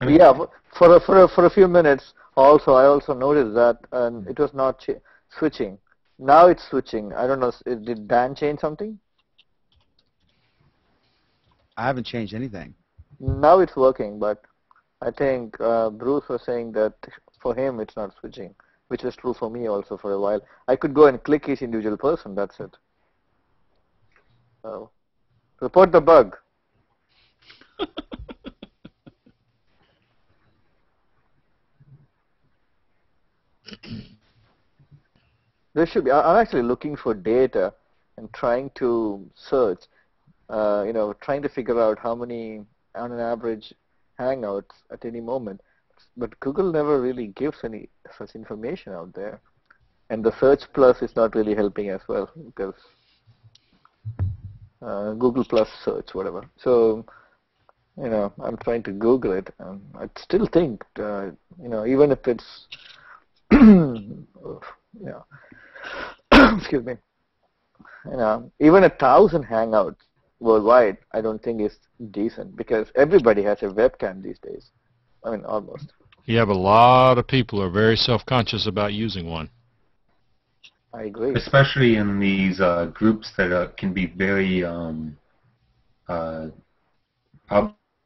Yeah, for a few minutes. Also, I also noticed that it was not switching. Now it's switching. I don't know. Did Dan change something? I haven't changed anything. Now it's working, but I think Bruce was saying that for him it's not switching, which was true for me also for a while. I could go and click each individual person. That's it. Oh. Report the bug. There should be. I'm actually looking for data and trying to search. Trying to figure out how many, on an average, Hangouts at any moment. But Google never really gives any such information out there. And the search plus is not really helping as well because Google plus search, whatever. So, I'm trying to Google it. I still think, even if it's, excuse me, even 1,000 Hangouts worldwide, I don't think is decent because everybody has a webcam these days. I mean, almost. Yeah, but a lot of people are very self-conscious about using one. I agree. Especially in these groups that can be very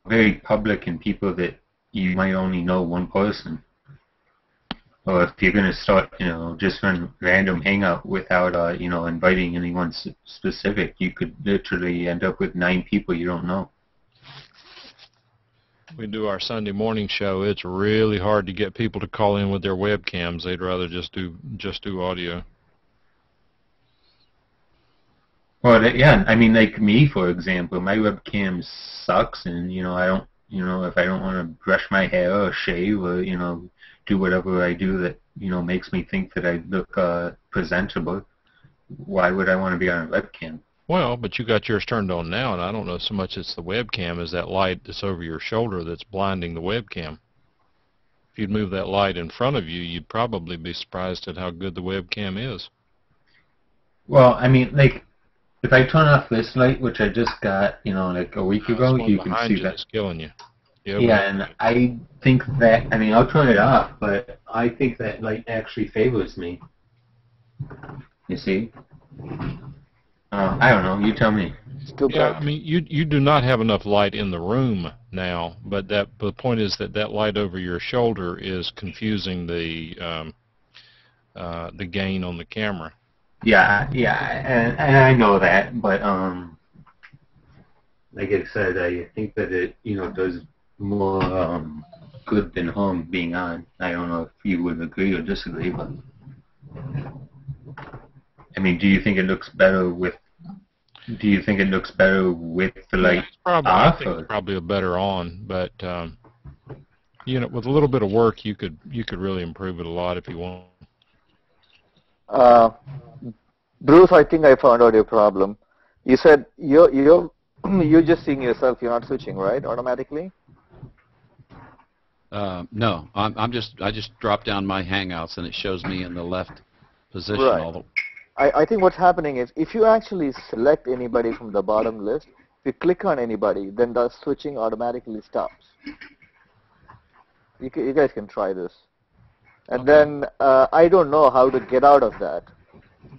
very public and people that you might only know one person. Or if you're going to start, just run random hangout without, inviting anyone specific, you could literally end up with 9 people you don't know. We do our Sunday morning show. It's really hard to get people to call in with their webcams. They'd rather just do audio. Well, yeah, I mean, like me, for example, my webcam sucks, and I don't, if I don't want to brush my hair or shave or do whatever I do that makes me think that I look presentable, why would I want to be on a webcam? Well, but you got yours turned on now, and I don't know so much it's the webcam as that light that's over your shoulder that's blinding the webcam. If you'd move that light in front of you, you'd probably be surprised at how good the webcam is. Well, I mean, like, if I turn off this light, which I just got, like a week ago, you can see that. It's killing you. Yeah, and I think that, I mean, I'll turn it off, but I think that light actually favors me. You see? I don't know. You tell me. Yeah, I mean, you do not have enough light in the room now, but the point is that light over your shoulder is confusing the gain on the camera. Yeah, and I know that, but like I said, I think that it does more good than harm being on. I don't know if you would agree or disagree, but I mean, do you think it looks better with? Do you think it looks better with the light off? I think it's probably a better on, but with a little bit of work, you could really improve it a lot if you want. Bruce, I think I found out your problem. You said you're just seeing yourself. You're not switching, right? Automatically. No, I just drop down my Hangouts and it shows me in the left position. Right. I think what's happening is if you actually select anybody from the bottom list, if you click on anybody, then the switching automatically stops. You guys can try this. And then I don't know how to get out of that.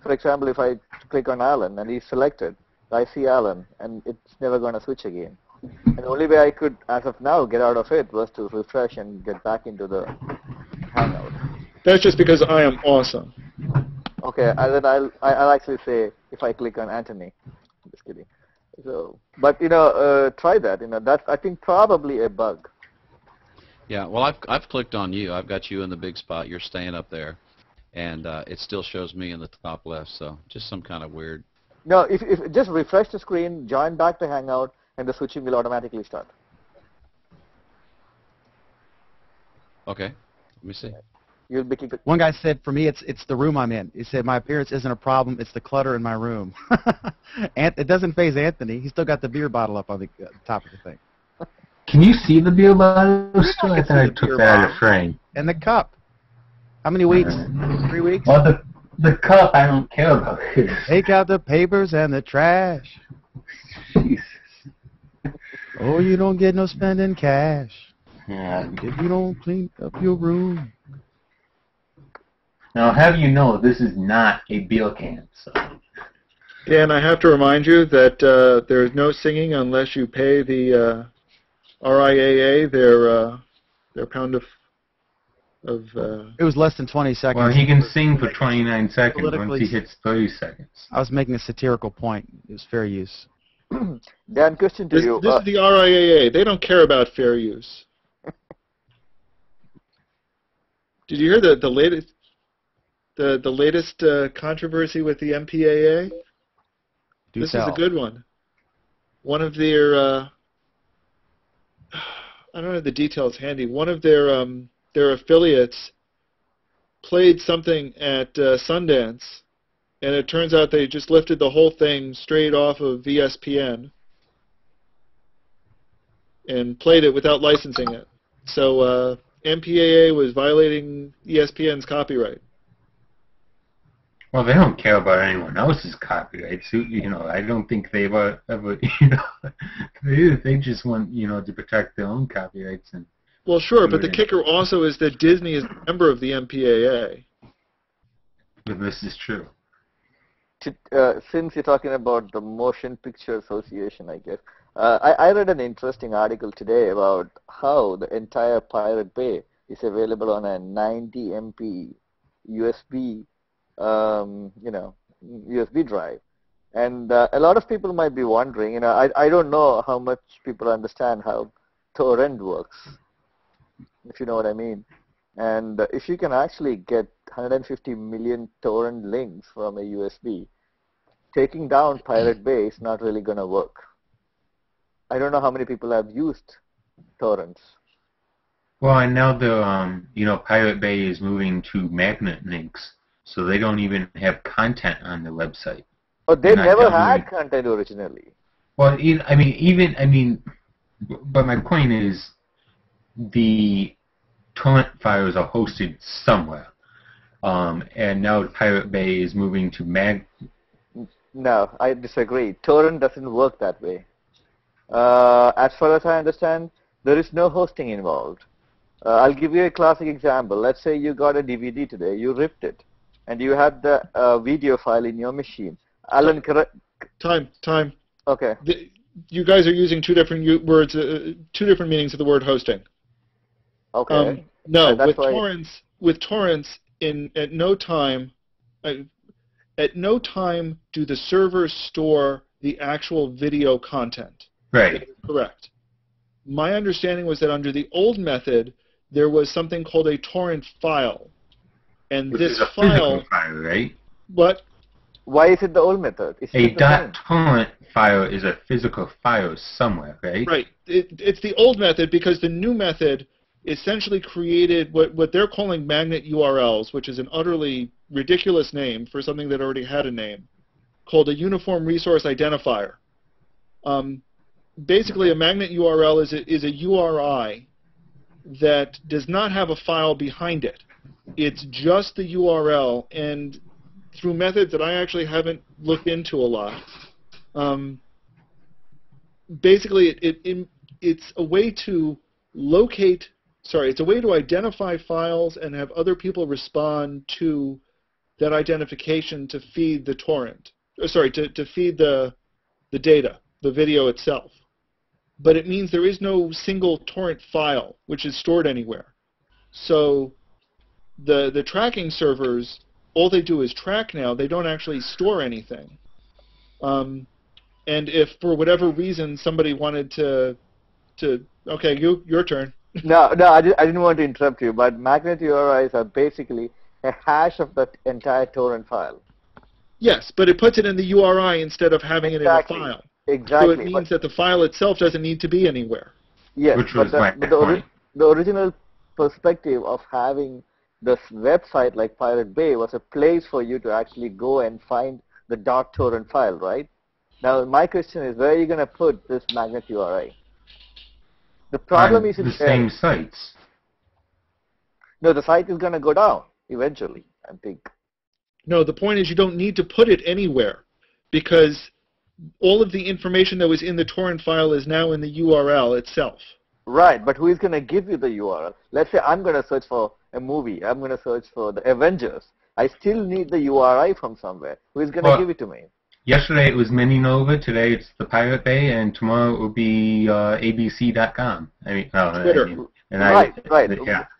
For example, if I click on Alan and he's selected, I see Alan and it's never going to switch again. And the only way I could, as of now, get out of it was to refresh and get back into the Hangout. That's just because I am awesome. Okay, then I'll actually say if I click on Anthony. Just kidding. So, but try that. That's I think probably a bug. Yeah, well, I've clicked on you. I've got you in the big spot. You're staying up there, and it still shows me in the top left. So just some kind of weird. No, if just refresh the screen, join back to Hangout, and the switching will automatically start. Okay, let me see. You'll be One guy said, for me, it's the room I'm in. He said, my appearance isn't a problem. It's the clutter in my room. It doesn't faze Anthony. He's still got the beer bottle up on the top of the thing. Can you see the beer bottle still? I thought I took that out of frame. And the cup. How many weeks? 3 weeks? Well, the cup, I don't care about. Take out the papers and the trash. Jesus. Oh, you don't get no spending cash. Yeah. If you don't clean up your room. Now, have you know this is not a beer can, so. Dan, I have to remind you that there is no singing unless you pay the RIAA their pound of. It was less than 20 seconds. Well, he can sing for 29 seconds once he hits 30 seconds. I was making a satirical point. It was fair use. Dan, question to you. This is the RIAA. They don't care about fair use. Did you hear the latest controversy with the MPAA? This is a good one. One of their I don't have the details handy. One of their affiliates played something at Sundance, and it turns out they just lifted the whole thing straight off of ESPN and played it without licensing it. So MPAA was violating ESPN's copyright. Well, they don't care about anyone else's copyrights. You know, I don't think they've ever, you know, they just want, you know, to protect their own copyrights. And well, sure, but the kicker also is that Disney is a member of the MPAA. But this is true. Since you're talking about the Motion Picture Association, I guess, I read an interesting article today about how the entire Pirate Bay is available on a 90 MP USB USB drive. And a lot of people might be wondering, you know, I don't know how much people understand how torrent works, if you know what I mean. And if you can actually get 150 million torrent links from a USB, taking down Pirate Bay is not really going to work. I don't know how many people have used torrents. Well, and now the, you know, Pirate Bay is moving to magnet links. So they don't even have content on the website. Oh, they never had content originally. Well, but my point is, the torrent files are hosted somewhere, and now Pirate Bay is moving to No, I disagree. Torrent doesn't work that way. As far as I understand, there is no hosting involved. I'll give you a classic example. Let's say you got a DVD today, you ripped it, and you had the video file in your machine. Alan, correct? Time. Okay. You guys are using two different words, two different meanings of the word hosting. Okay. No, with torrents, at no time do the servers store the actual video content. Right. Correct. My understanding was that under the old method, there was something called a torrent file. And Which this is a physical file, right? What? Why is it the old method? A .torrent file is a physical file somewhere, right? Right. It's the old method because the new method essentially created what they're calling magnet URLs, which is an utterly ridiculous name for something that already had a name, called a Uniform Resource Identifier. Basically, a magnet URL is a URI that does not have a file behind it. It's just the URL, and through methods that I actually haven't looked into a lot, basically it's a way to it's a way to identify files and have other people respond to that identification to feed the torrent. To feed the data, the video itself. But it means there is no single torrent file which is stored anywhere. So the tracking servers, all they do is track now. They don't actually store anything. And if for whatever reason somebody wanted to okay, your turn. No, I didn't want to interrupt you, but magnet URIs are basically a hash of the entire torrent file. Yes, but it puts it in the URI instead of having it in a file. Exactly. So it means that the file itself doesn't need to be anywhere. Yes, Which was the original perspective of having this website like Pirate Bay was a place for you to actually go and find the .torrent file, right? Now, my question is, where are you going to put this magnet URI? The problem is the same sites. No, the site is going to go down eventually, I think. No, the point is you don't need to put it anywhere because all of the information that was in the torrent file is now in the URL itself. Right, but who is going to give you the URL? Let's say I'm going to search for a movie. I'm going to search for the Avengers. I still need the URI from somewhere. Who is going to give it to me? Yesterday it was Mininova, today it's the Pirate Bay, and tomorrow it will be abc.com. I mean, Twitter. Right.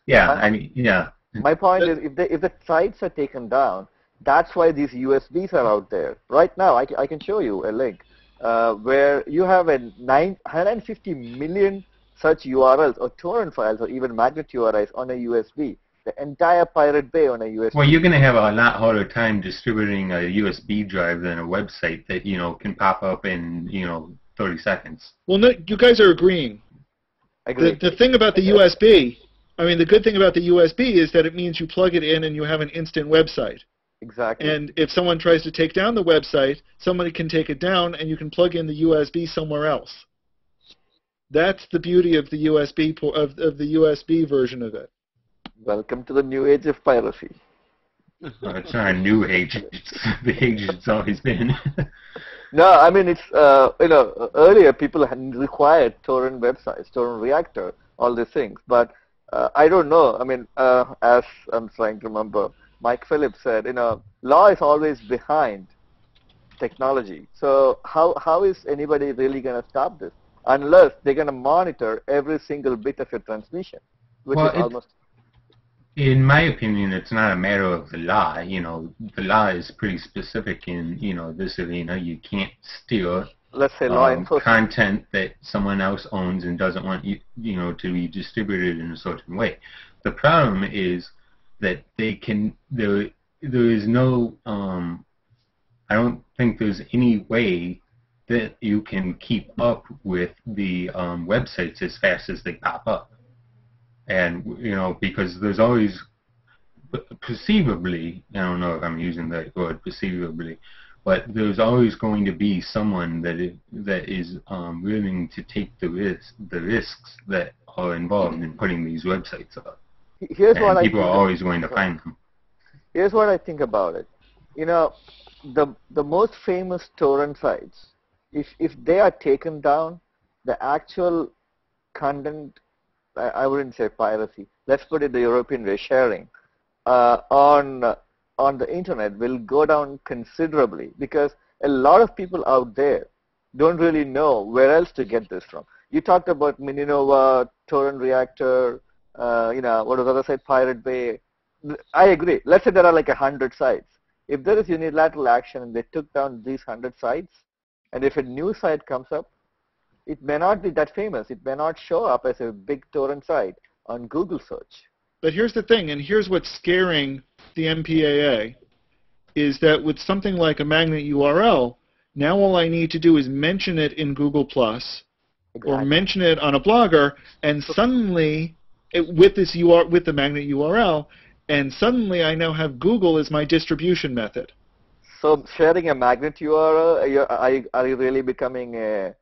Yeah. My point is, if the sites are taken down, that's why these USBs are out there. Right now, I can show you a link. where you have a 150 million such URLs or torrent files or even magnet URIs on a USB. The entire Pirate Bay on a USB. Well, you're going to have a lot harder time distributing a USB drive than a website that, can pop up in, 30 seconds. Well, no, you guys are agreeing. The thing about the USB, the good thing about the USB is that it means you plug it in and you have an instant website. Exactly. And if someone tries to take down the website, somebody can take it down and you can plug in the USB somewhere else. That's the beauty of the USB of the USB version of it. Welcome to the new age of piracy. It's not a new age. It's the age it's always been. No, it's earlier people had required torrent websites, torrent reactor, all these things. But I don't know. As I'm trying to remember, Mike Phillips said, law is always behind technology. So how is anybody really going to stop this? Unless they're going to monitor every single bit of your transmission, which is almost... In my opinion, it's not a matter of the law. The law is pretty specific in, this arena. You can't steal, let's say, law enforcement content that someone else owns and doesn't want you, to be distributed in a certain way. The problem is that there is no, I don't think there's any way that you can keep up with the websites as fast as they pop up. And, because there's always, perceivably, I don't know if I'm using that word, perceivably, but there's always going to be someone that is willing to take the risks that are involved in putting these websites up. And people are always going to find them. Here's what I think about it. The most famous torrent sites, if they are taken down, the actual content, I wouldn't say piracy, let's put it the European way, sharing on the internet will go down considerably, because a lot of people out there don't really know where else to get this from. You talked about Mininova, Torrent Reactor, what was the other site, Pirate Bay. I agree. Let's say there are like 100 sites. If there is unilateral action and they took down these 100 sites, and if a new site comes up, it may not be that famous. It may not show up as a big torrent site on Google search. But here's the thing, and here's what's scaring the MPAA, is that with something like a magnet URL, now all I need to do is mention it in Google+, or mention it on a blogger, and suddenly, with the magnet URL, and suddenly I now have Google as my distribution method. So sharing a magnet URL, are you really becoming a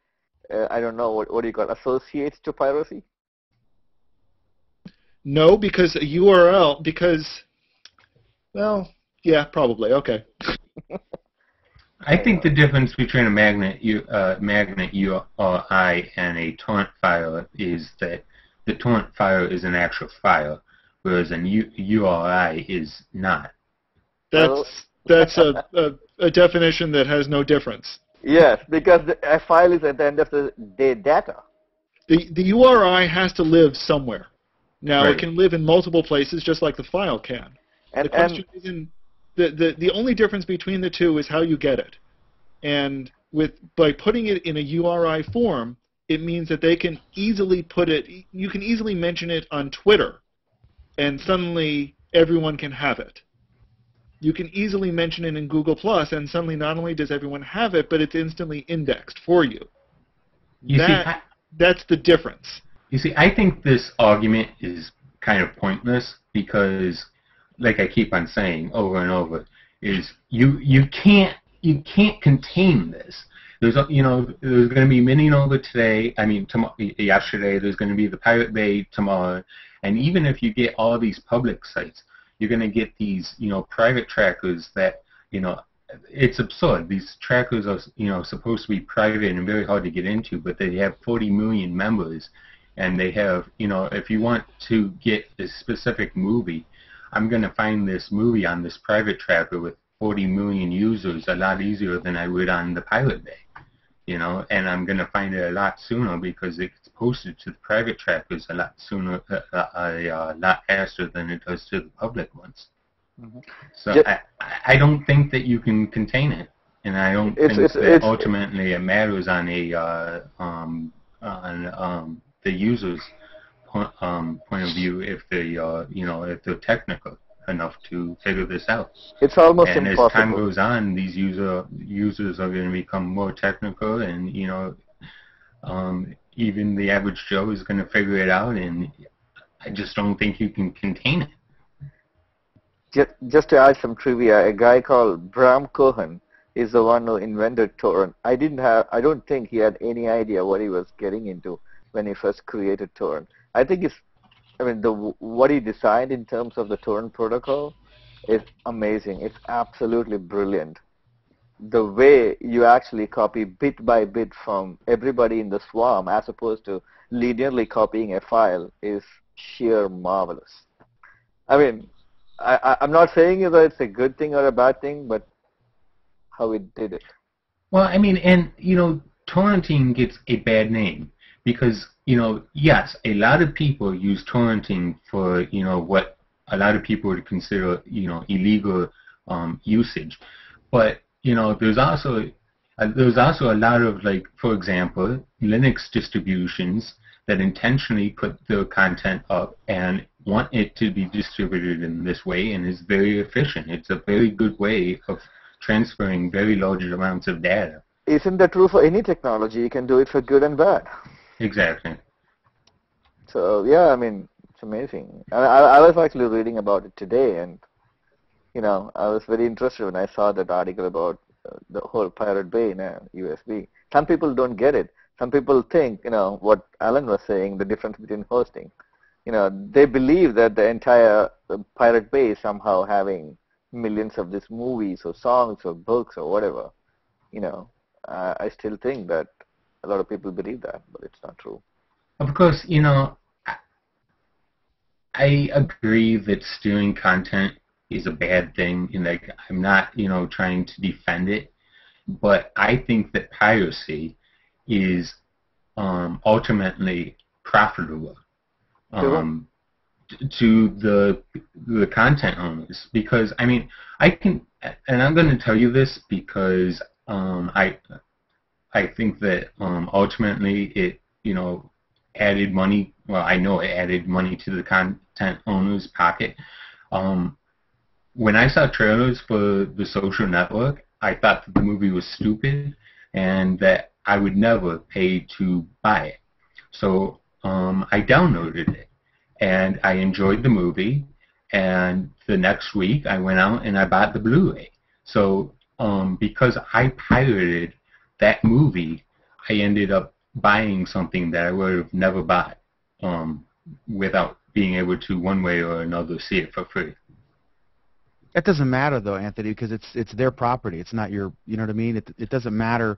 I don't know, what do you call it, associates to piracy? No, because a URL, well, yeah, probably, okay. I think the difference between a magnet URI and a torrent file is that the torrent file is an actual file, whereas a URI is not. That's a definition that has no difference. Yes, because a file is at the end of the day data. The URI has to live somewhere. Now, right. It can live in multiple places just like the file can. The question isn't, the only difference between the two is how you get it. And by putting it in a URI form, it means that they can easily you can easily mention it on Twitter, and suddenly everyone can have it. You can easily mention it in Google+, and suddenly not only does everyone have it, but it's instantly indexed for you. That's the difference. You see, I think this argument is kind of pointless because, like I keep on saying over and over, is you can't contain this. There's going to be Mininova today. Yesterday. There's going to be the Pirate Bay tomorrow, and even if you get all these public sites, you're going to get these, private trackers that, it's absurd. These trackers are, supposed to be private and very hard to get into, but they have 40 million members, and they have, if you want to get a specific movie, I'm going to find this movie on this private tracker with 40 million users a lot easier than I would on the Pirate Bay, and I'm going to find it a lot sooner because it's posted to the private trackers a lot sooner, a lot faster than it does to the public ones. Mm-hmm. So I don't think that you can contain it. and I don't think that ultimately it matters on the user's point of view if they if they're technical enough to figure this out. It's almost and impossible. As time goes on, these users are going to become more technical, and even the average Joe is going to figure it out, and I just don't think you can contain it. Just to add some trivia, a guy called Bram Cohen is the one who invented torrent. I don't think he had any idea what he was getting into when he first created torrent. I think what he designed in terms of the torrent protocol is amazing. It's absolutely brilliant. The way you actually copy bit by bit from everybody in the swarm as opposed to linearly copying a file is sheer marvelous. I mean, I'm not saying that it's a good thing or a bad thing, but how it did it. Well, I mean, and, torrenting gets a bad name because, yes, a lot of people use torrenting for, what a lot of people would consider, illegal usage. But, there's also a lot of, like, for example, Linux distributions that intentionally put their content up and want it to be distributed in this way, and is very efficient. It's a very good way of transferring very large amounts of data. Isn't that true for any technology? You can do it for good and bad. Exactly. So, yeah, I mean, it's amazing. I was actually reading about it today, and, I was very interested when I saw that article about the whole Pirate Bay USB. Some people don't get it. Some people think, what Alan was saying, the difference between hosting. They believe that the entire Pirate Bay is somehow having millions of these movies or songs or books or whatever. I still think that a lot of people believe that, but it's not true. Of course, I agree that stealing content is a bad thing, and like I'm not, trying to defend it, but I think that piracy is ultimately profitable to the content owners, because I mean and I'm going to tell you this because I think that ultimately it added money. Well, I know it added money to the content owner's pocket. When I saw trailers for The Social Network, I thought that the movie was stupid and that I would never pay to buy it. So I downloaded it and I enjoyed the movie, and the next week I went out and I bought the Blu-ray. So because I pirated that movie, I ended up buying something that I would have never bought without being able to, one way or another, see it for free. That doesn't matter though, Anthony, because it's their property. It's not your. You know what I mean? It doesn't matter.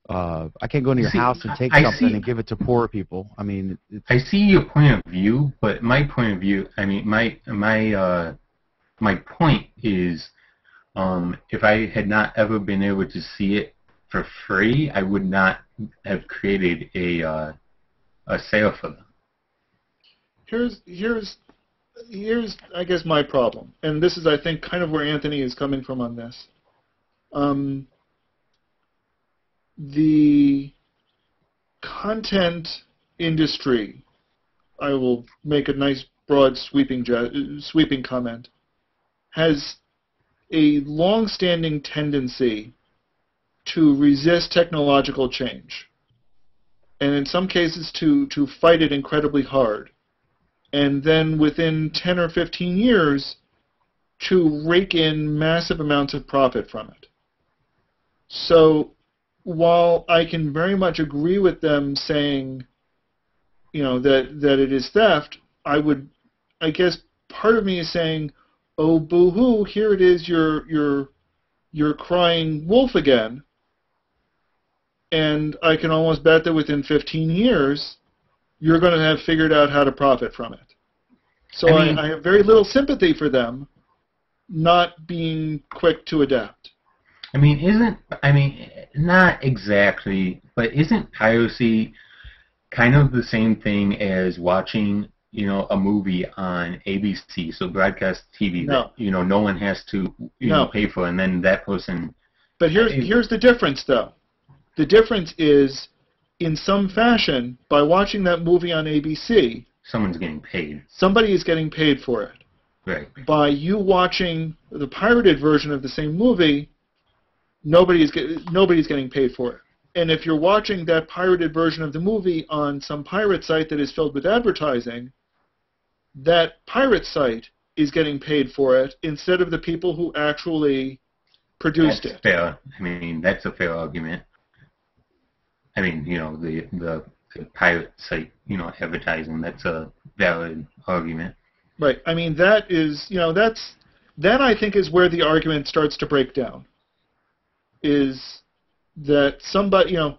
I can't go into your house and take something and give it to poor people. I mean, I see your point of view, but my point of view, I mean, my point is, if I had not ever been able to see it for free, I would not have created a sale for them. Here's I guess my problem, and this is I think kind of where Anthony is coming from on this. The content industry, I will make a nice broad sweeping comment, has a long-standing tendency to resist technological change, and in some cases to fight it incredibly hard, and then within 10 or 15 years to rake in massive amounts of profit from it. So while I can very much agree with them saying, that it is theft, I guess part of me is saying, oh, boo-hoo, here it is, you're crying wolf again. And I can almost bet that within 15 years, you're going to have figured out how to profit from it. So I have very little sympathy for them not being quick to adapt. Not exactly, but isn't piracy kind of the same thing as watching, a movie on ABC, so broadcast TV that, no one has to, pay for, and then that person But here's the difference, though. The difference is, in some fashion, by watching that movie on ABC, someone's getting paid. Somebody is getting paid for it. Right. By you watching the pirated version of the same movie, nobody's getting paid for it. And if you're watching that pirated version of the movie on some pirate site that is filled with advertising, that pirate site is getting paid for it instead of the people who actually produced it. Fair. I mean, that's a fair argument. I mean, you know, the pirate site, you know, advertising, that's a valid argument. Right. I mean, that is, you know, that I think is where the argument starts to break down. Is that somebody, you know,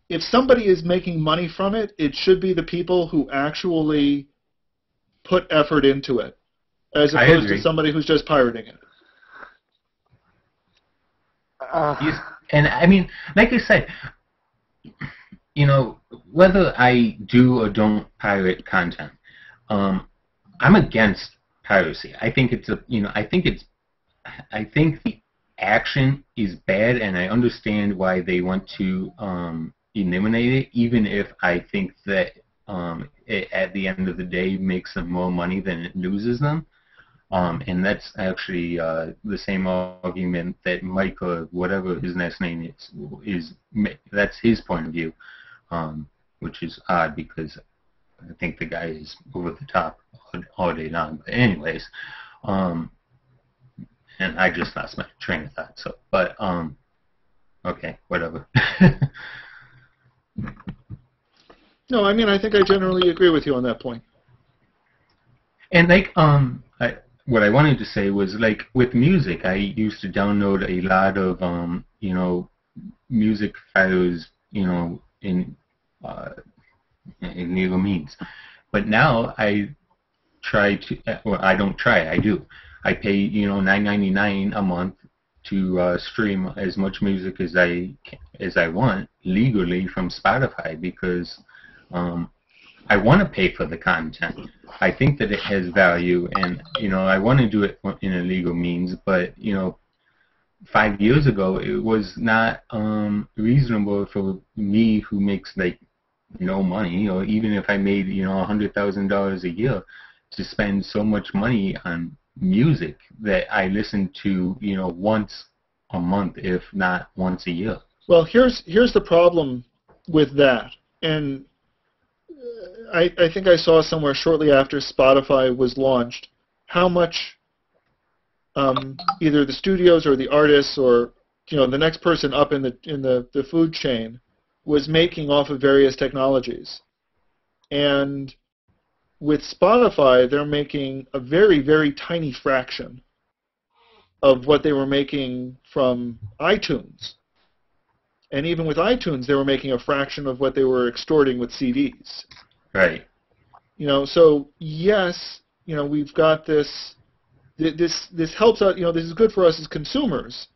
if somebody is making money from it, it should be the people who actually put effort into it, as opposed to somebody who's just pirating it. And I mean, like I said, you know, whether I do or don't pirate content, I'm against piracy. I think it's a, you know, I think the action is bad, and I understand why they want to eliminate it, even if I think that it, at the end of the day, makes them more money than it loses them. And that's actually the same argument that Mike, or whatever his last name is that's his point of view, which is odd because I think the guy is over the top all day long. But anyways, and I just lost my train of thought. So, but okay, whatever. No, I mean, I think I generally agree with you on that point. And like, what I wanted to say was, like, with music, I used to download a lot of, you know, music files, you know, in legal means. But now I try to, well, I don't try, I do. I pay, you know, $9.99 a month to stream as much music as I want legally from Spotify, because I want to pay for the content. I think that it has value, and, you know, I want to do it in a legal means, but, you know, 5 years ago, it was not reasonable for me, who makes, like, no money, or even if I made, you know, $100,000 a year, to spend so much money on music that I listen to, you know, once a month, if not once a year. Well, here's the problem with that, and I think I saw somewhere shortly after Spotify was launched how much either the studios or the artists, or, you know, the next person up in the food chain was making off of various technologies. And with Spotify, they're making a very, very tiny fraction of what they were making from iTunes. And even with iTunes, they were making a fraction of what they were extorting with CDs. Right. You know, so yes, you know, we've got this helps out, you know, this is good for us as consumers,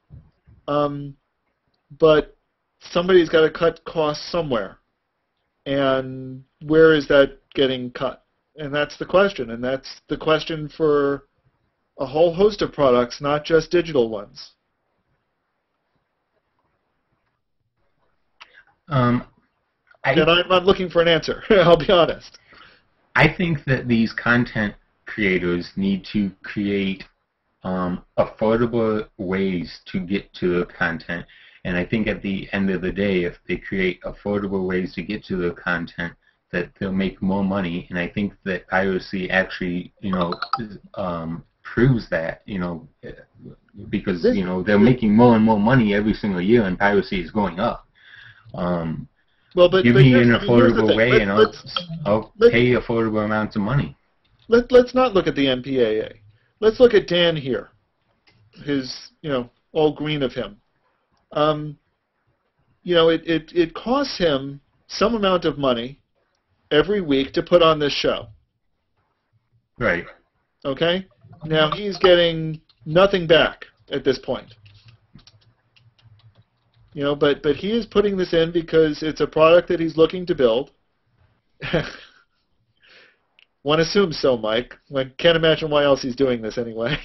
but somebody's got to cut costs somewhere. And where is that getting cut? And that's the question. And that's the question for a whole host of products, not just digital ones. And I'm not looking for an answer, I'll be honest. I think that these content creators need to create affordable ways to get to the content. And I think at the end of the day, if they create affordable ways to get to the content, that they'll make more money. And I think that piracy actually, you know, proves that, you know, because, you know, they're making more and more money every single year, and piracy is going up. Well, but give me an affordable way, and I'll pay affordable amounts of money. Let's not look at the MPAA. Let's look at Dan here. His, you know, all green of him. You know, it costs him some amount of money every week to put on this show. Right. Okay? Now he's getting nothing back at this point. You know, but he is putting this in because it's a product that he's looking to build. One assumes so, Mike. I can't imagine why else he's doing this anyway.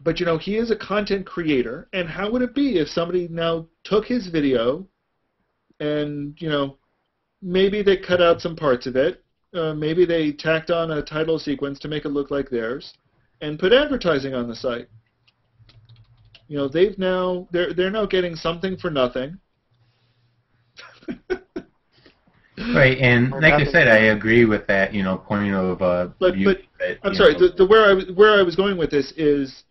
But, you know, he is a content creator, and how would it be if somebody now took his video and, you know, maybe they cut out some parts of it, maybe they tacked on a title sequence to make it look like theirs, and put advertising on the site. You know, they're now getting something for nothing. Right, and like I said, I agree with that, you know, point of view. That, I'm sorry. Where I was going with this is,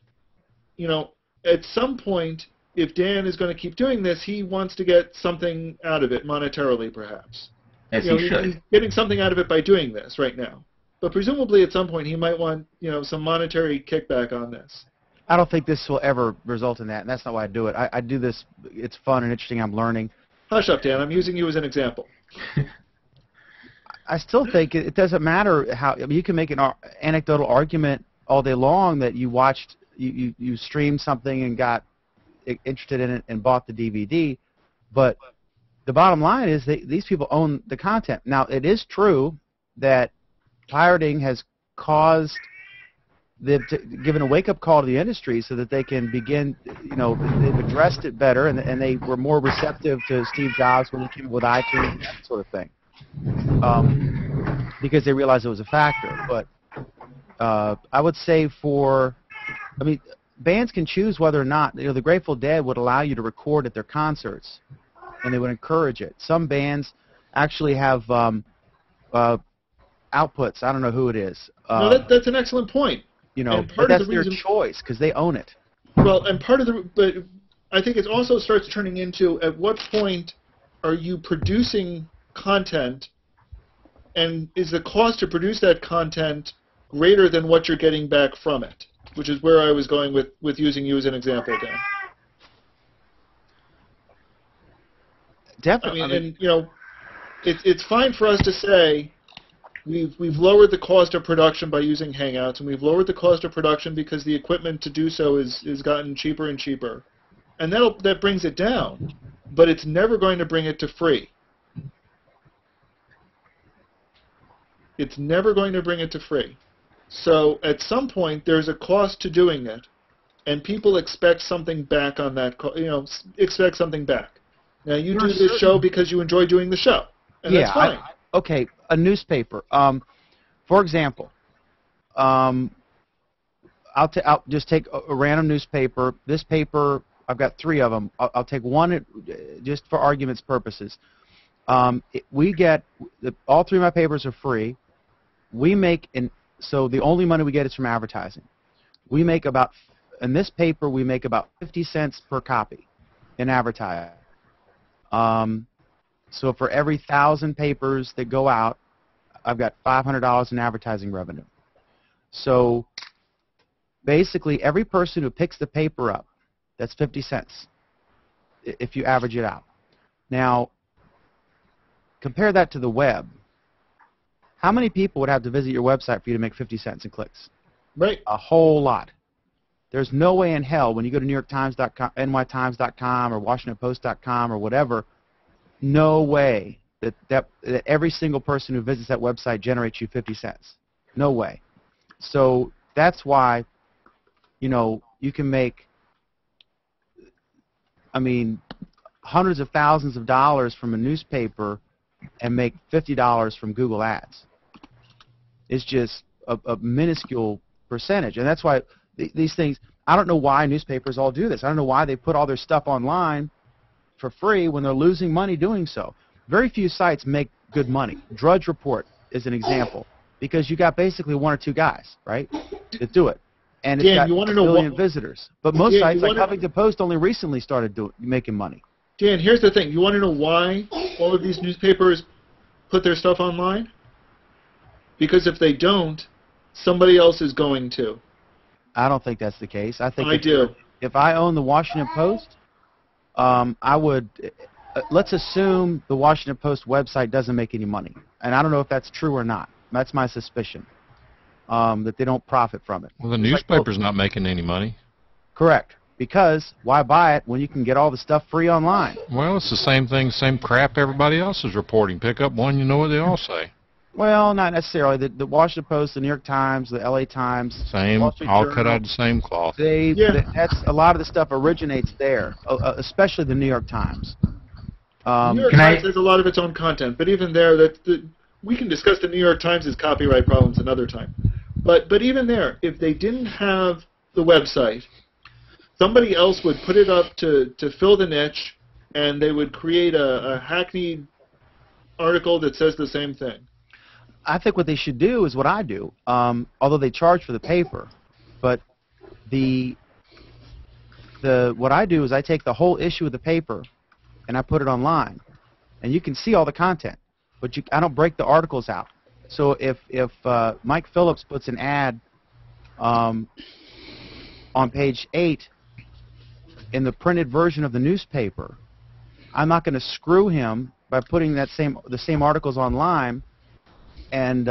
you know, at some point, if Dan is going to keep doing this, he wants to get something out of it monetarily, perhaps. As you know, he should. He's getting something out of it by doing this right now. But presumably, at some point, he might want, you know, some monetary kickback on this. I don't think this will ever result in that, and that's not why I do it. I do this. It's fun and interesting. I'm learning. Hush up, Dan. I'm using you as an example. I still think it doesn't matter how. I mean, you can make an anecdotal argument all day long that you watched, you streamed something and got interested in it and bought the DVD, but the bottom line is these people own the content. Now, it is true that pirating has caused given a wake-up call to the industry so that they can begin, you know, they've addressed it better, and they were more receptive to Steve Jobs when he came up with iTunes, that sort of thing, because they realized it was a factor. But I would say I mean, bands can choose whether or not, you know, the Grateful Dead would allow you to record at their concerts, and they would encourage it. Some bands actually have outputs. I don't know who it is. No, that's an excellent point. You know, but that's their choice because they own it. Well, and but I think it also starts turning into, at what point are you producing content, and is the cost to produce that content greater than what you're getting back from it? Which is where I was going with using you as an example, Dan. Definitely. I mean, and you know, it's fine for us to say we've lowered the cost of production by using Hangouts, and we've lowered the cost of production because the equipment to do so is gotten cheaper and cheaper, and that brings it down, but it's never going to bring it to free. It's never going to bring it to free. So at some point, there's a cost to doing it, and people expect something back on that. You know, expect something back. Now you do this show because you enjoy doing the show, and that's fine. Okay, a newspaper. For example, I'll just take a random newspaper. This paper, I've got 3 of them. I'll take one just for argument's purposes. We get all 3 of my papers are free. We make so the only money we get is from advertising. We make in this paper we make about 50 cents per copy in advertising. So for every 1,000 papers that go out, I've got $500 in advertising revenue. So basically, every person who picks the paper up, that's 50 cents if you average it out. Now, compare that to the web. How many people would have to visit your website for you to make 50 cents in clicks? Right. A whole lot. There's no way in hell when you go to NewYorkTimes.com, NYTimes.com, or WashingtonPost.com, or whatever, no way that every single person who visits that website generates you 50 cents. No way. So that's why, you know, you can make, I mean, hundreds of thousands of dollars from a newspaper and make $50 from Google Ads. It's just a minuscule percentage. And that's why these things, I don't know why newspapers all do this. I don't know why they put all their stuff online for free when they're losing money doing so. Very few sites make good money. Drudge Report is an example because you got basically 1 or 2 guys, right, that do it. And it's got a billion visitors. But most sites like Huffington Post only recently started making money. Dan, here's the thing. You want to know why all of these newspapers put their stuff online? Because if they don't, somebody else is going to. I don't think that's the case. I think I do. If I own the Washington Post, I would, let's assume the Washington Post website doesn't make any money. And I don't know if that's true or not. That's my suspicion, that they don't profit from it. Well, the newspaper's not making any money. Correct. Because why buy it when you can get all the stuff free online? Well, it's the same thing, same crap everybody else is reporting. Pick up one, you know what they all say. Well, not necessarily. The Washington Post, the New York Times, the L.A. Times, Same, Wall Street all Journal, cut out of the same cloth. That's a lot of the stuff originates there, especially the New York Times. New York Times has a lot of its own content, but even there, we can discuss the New York Times' copyright problems another time. But even there, if they didn't have the website, somebody else would put it up to fill the niche, and they would create a hackneyed article that says the same thing. I think what they should do is what I do, although they charge for the paper. But what I do is I take the whole issue of the paper and I put it online, and you can see all the content. But I don't break the articles out. So if Mike Phillips puts an ad on page 8 in the printed version of the newspaper, I'm not going to screw him by putting the same articles online and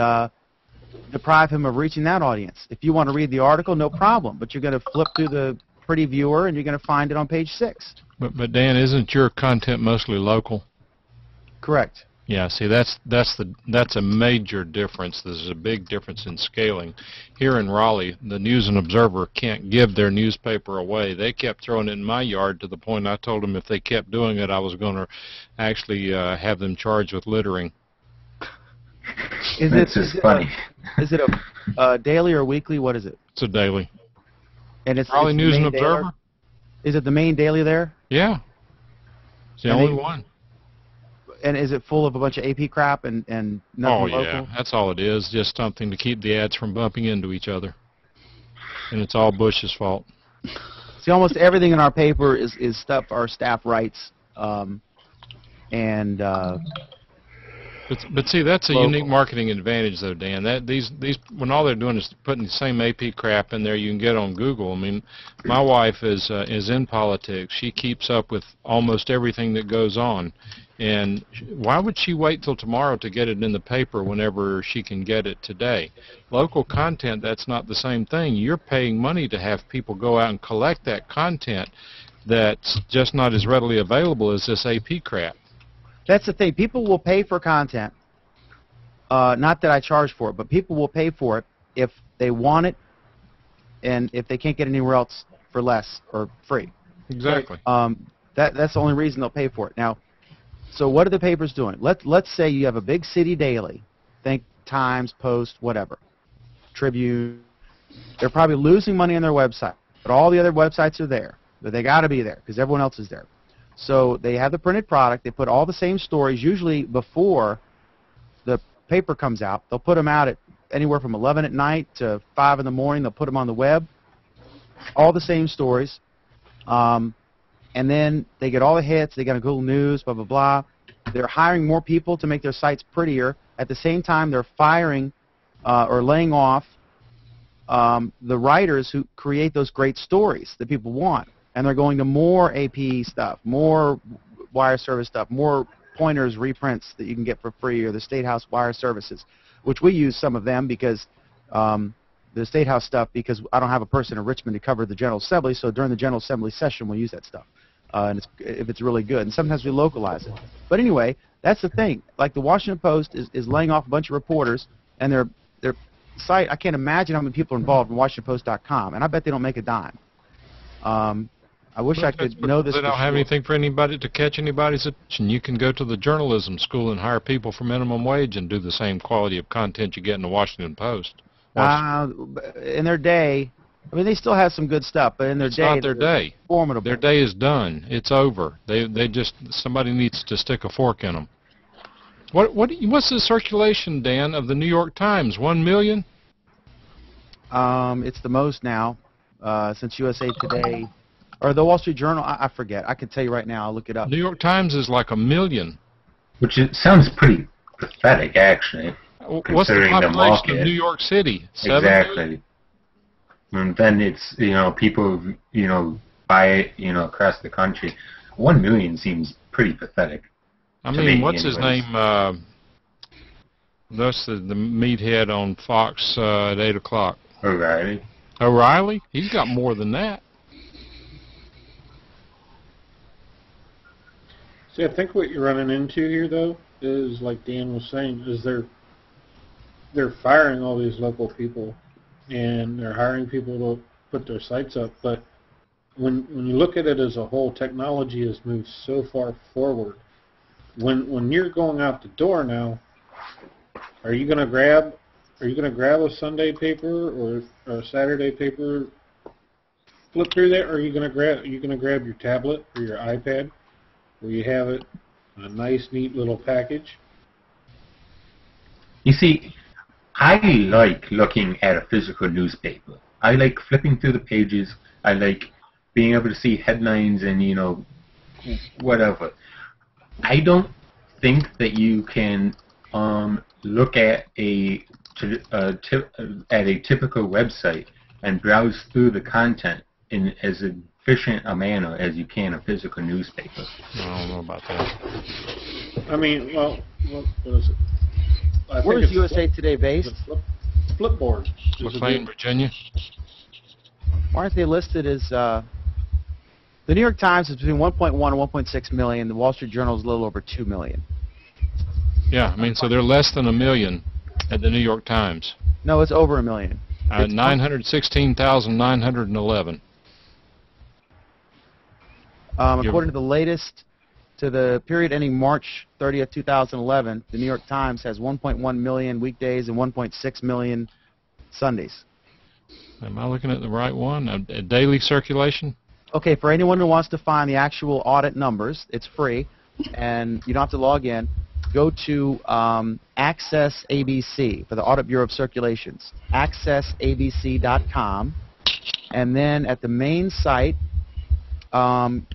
deprive him of reaching that audience. If you want to read the article, no problem, but you're going to flip through the pretty viewer and you're going to find it on page 6. But Dan, isn't your content mostly local? Correct. Yeah, see, that's a major difference. There's a big difference in scaling. Here in Raleigh, the News and Observer can't give their newspaper away. They kept throwing it in my yard to the point I told them if they kept doing it, I was going to actually have them charged with littering. Is it funny? Is it a daily or weekly? What is it? It's a daily. And it's Raleigh it's News and main Observer? daily? Is it the main daily there? Yeah. It's the only one. And is it full of a bunch of AP crap and nothing local? Yeah, that's all it is. Just something to keep the ads from bumping into each other. And it's all Bush's fault. See, almost everything in our paper is stuff our staff writes, But see, that's a unique marketing advantage, though, Dan. When all they're doing is putting the same AP crap in there you can get on Google. I mean, my wife is in politics. She keeps up with almost everything that goes on, and why would she wait till tomorrow to get it in the paper whenever she can get it today? Local content, that's not the same thing. You're paying money to have people go out and collect that content that's just not as readily available as this AP crap. That's the thing. People will pay for content. Not that I charge for it, but people will pay for it if they want it and if they can't get it anywhere else for less or free. Exactly. That's the only reason they'll pay for it. Now, so what are the papers doing? Let's say you have a big city daily. Think Times, Post, whatever. Tribune. They're probably losing money on their website, but all the other websites are there. But they got to be there because everyone else is there. So they have the printed product. They put all the same stories, usually before the paper comes out. They'll put them out at anywhere from 11 at night to 5 in the morning. They'll put them on the web, all the same stories. And then they get all the hits. They got a Google News, blah, blah, blah. They're hiring more people to make their sites prettier. At the same time, they're firing or laying off the writers who create those great stories that people want. And they're going to more AP stuff, more wire service stuff, more pointers, reprints that you can get for free, or the State House wire services, which we use some of them because the State House stuff, because I don't have a person in Richmond to cover the General Assembly, so during the General Assembly session we'll use that stuff, and if it's really good. And sometimes we localize it. But anyway, that's the thing. Like the Washington Post is laying off a bunch of reporters, and their site, I can't imagine how many people are involved in WashingtonPost.com, and I bet they don't make a dime. I wish I could know this. They don't have anything for anybody to catch anybody's attention. You can go to the journalism school and hire people for minimum wage and do the same quality of content you get in the Washington Post. In their day, I mean, they still have some good stuff, but in their day, not their day. Formidable. Their day is done. It's over. Somebody needs to stick a fork in them. What's the circulation, Dan, of the New York Times? 1 million? It's the most now since USA Today. Or the Wall Street Journal, I forget. I can tell you right now. I'll look it up. New York Times is like 1 million. Which sounds pretty pathetic, actually. What's the population of New York City? 7 exactly. million? And then it's, people, buy it, across the country. 1 million seems pretty pathetic. I mean, what's his name? That's the meathead on Fox at 8 o'clock. O'Reilly. O'Reilly? He's got more than that. See, I think what you're running into here, though, is like Dan was saying, is they're they're firing all these local people, and they're hiring people to put their sites up. But when you look at it as a whole, technology has moved so far forward. When you're going out the door now, are you gonna grab a Sunday paper or a Saturday paper, flip through there, or are you gonna grab your tablet or your iPad, where you have it in a nice, neat little package? You see, I like looking at a physical newspaper. I like flipping through the pages. I like being able to see headlines and, you know, whatever. I don't think that you can look at a typical website and browse through the content in as efficient a manner as you can a physical newspaper. I don't know about that. I mean, well, what is it? Where is USA Today based? Flipboard. McLean, Virginia. Why aren't they listed as... the New York Times is between 1.1 and 1.6 million. The Wall Street Journal is a little over 2 million. Yeah, I mean, so they're less than 1 million at the New York Times. No, it's over 1 million. 916,911. According to the latest, to the period ending March 30th, 2011, the New York Times has 1.1 million weekdays and 1.6 million Sundays. Am I looking at the right one? A daily circulation? Okay, for anyone who wants to find the actual audit numbers, it's free, and you don't have to log in. Go to Access ABC for the Audit Bureau of Circulations, accessabc.com, and then at the main site,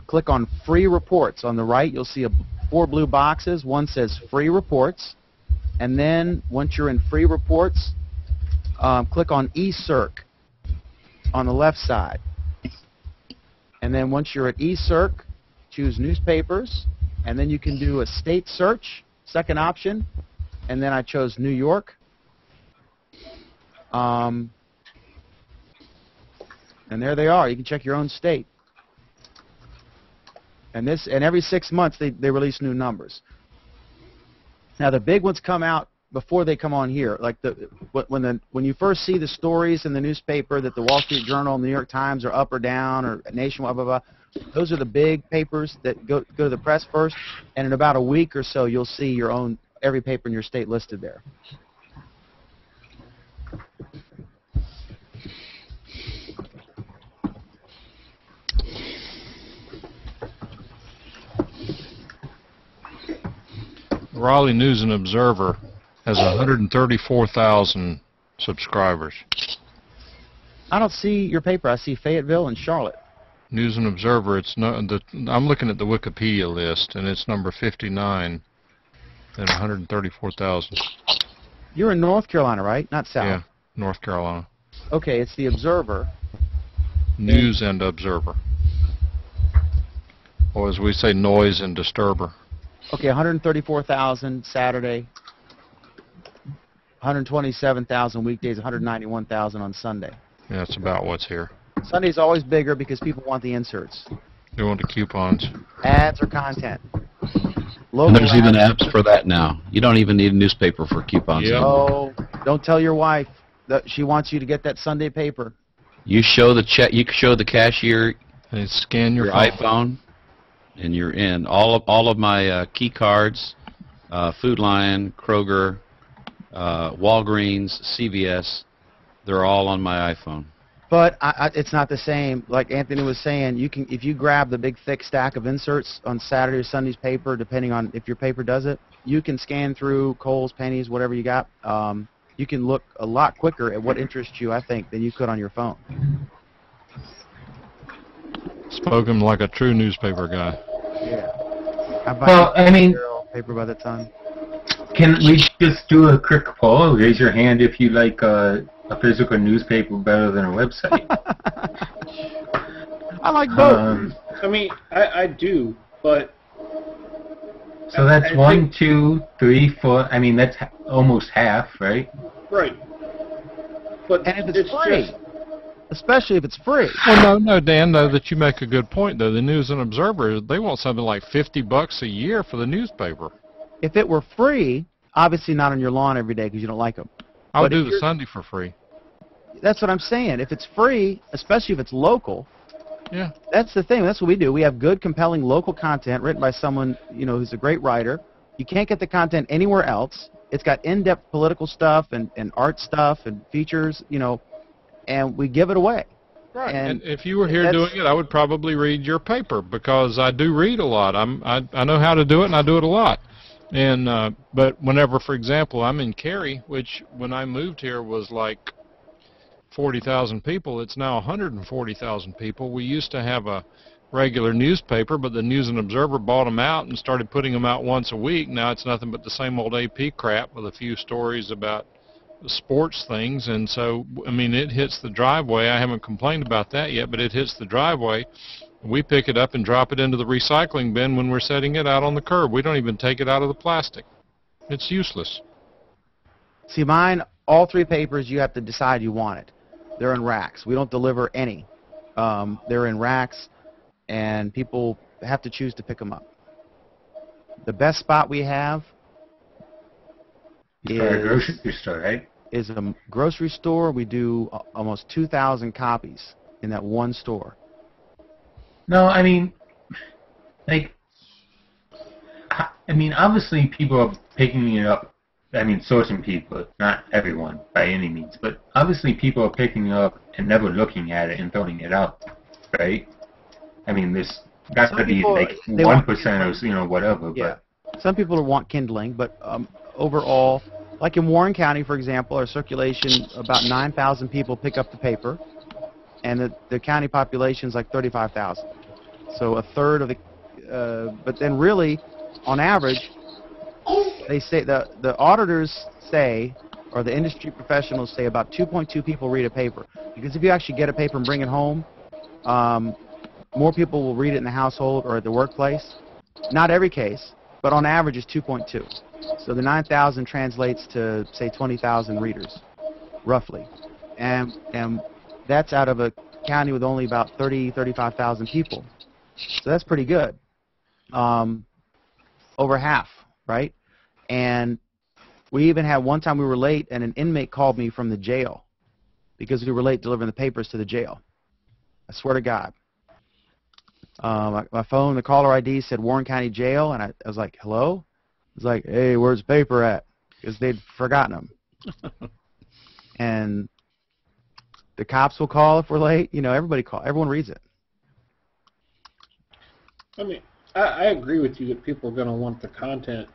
click on Free Reports. On the right, you'll see 4 blue boxes. One says Free Reports, and then once you're in Free Reports, click on eCirc on the left side. And then once you're at eCirc, choose Newspapers, and then you can do a state search, second option, and then I chose New York. And there they are. You can check your own state. And every 6 months they release new numbers. Now the big ones come out before they come on here. Like when you first see the stories in the newspaper that the Wall Street Journal and the New York Times are up or down or nationwide, blah, blah, blah. Those are the big papers that go to the press first. And in about a week or so, you'll see every paper in your state listed there. Raleigh News and Observer has 134,000 subscribers. I don't see your paper. I see Fayetteville and Charlotte. News and Observer. I'm looking at the Wikipedia list, and it's number 59 at 134,000. You're in North Carolina, right? Not South. Yeah, North Carolina. Okay, it's the Observer. News and Observer. Or as we say, Noise and Disturber. Okay, 134,000 Saturday, 127,000 weekdays, 191,000 on Sunday. Yeah, that's about what's here. Sunday's always bigger because people want the inserts. They want the coupons. Ads or content. And there's even apps for that now. You don't even need a newspaper for coupons. Yep. Oh, don't tell your wife that she wants you to get that Sunday paper. You show the check. You show the cashier. And scan your iPhone, and you're in. All of my key cards, Food Lion, Kroger, Walgreens, CVS, they're all on my iPhone. But it's not the same. Like Anthony was saying, if you grab the big thick stack of inserts on Saturday or Sunday's paper, depending on if your paper does it, you can scan through Kohl's, Penny's, whatever you got. You can look a lot quicker at what interests you, I think, than you could on your phone. Spoken like a true newspaper guy. Yeah. Well, I mean, paper by the time. Can we just do a quick poll? Raise your hand if you like a physical newspaper better than a website. I like both. I mean, I do, but... So that's 1, 2, 3, 4. I mean, that's almost half, right? Right. But and if it's free, especially if it's free. Well, no, Dan, though, that you make a good point, though. The News and Observer, they want something like $50 a year for the newspaper. If it were free, obviously not on your lawn every day because you don't like them. I'll But do if the you're- Sunday for free. That's what I'm saying. If it's free, especially if it's local, Yeah. that's the thing. That's what we do. We have good, compelling local content written by someone, who's a great writer. You can't get the content anywhere else. It's got in-depth political stuff and art stuff and features, and we give it away. Right. And And if you were here doing it, I would probably read your paper because I do read a lot. I know how to do it, and I do it a lot. And but whenever, for example, I'm in Cary, which when I moved here was like 40,000 people. It's now 140,000 people. We used to have a regular newspaper, but the News and Observer bought them out and started putting them out once a week. Now it's nothing but the same old AP crap with a few stories about sports things. And so, I mean, it hits the driveway. I haven't complained about that yet, but it hits the driveway. We pick it up and drop it into the recycling bin when we're setting it out on the curb. We don't even take it out of the plastic. It's useless. See, mine, all 3 papers, you have to decide you want it. They're in racks. We don't deliver any. They're in racks, and people have to choose to pick them up. The best spot we have is a grocery store, right? Is a grocery store. We do almost 2,000 copies in that one store. No, I mean, obviously people are picking it up. I mean, certain people, not everyone by any means, but obviously people are picking it up and never looking at it and throwing it out, right? I mean, there's got to be like 1% or whatever. Yeah. But Some people want kindling, but overall, like in Warren County, for example, our circulation, about 9,000 people pick up the paper, and the county population is like 35,000. So a third of the, but then really, on average, they say the auditors say, or the industry professionals say, about 2.2 people read a paper. Because if you actually get a paper and bring it home, more people will read it in the household or at the workplace. Not every case, but on average it's 2.2. So the 9,000 translates to, say, 20,000 readers, roughly. And that's out of a county with only about 35,000 people. So that's pretty good. Over half, right? And we even had one time we were late, and an inmate called me from the jail because we were late delivering the papers to the jail. I swear to God. My phone, the caller ID said Warren County Jail, and I was like, hello? I was like, hey, where's the paper at? Because they'd forgotten them. And the cops will call if we're late. Everybody call. Everyone reads it. I mean, I agree with you that people are going to want the content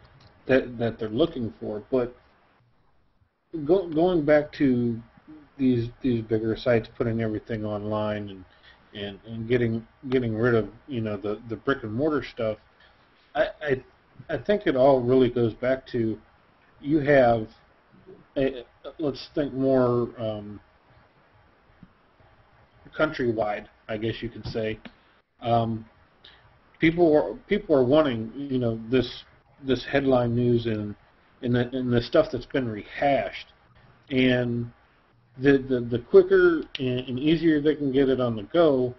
that they're looking for, but going back to these bigger sites putting everything online and getting rid of the brick and mortar stuff, I think it all really goes back to you have let's think more countrywide, I guess you could say. People are wanting this headline news and the stuff that's been rehashed, and the quicker and easier they can get it on the go,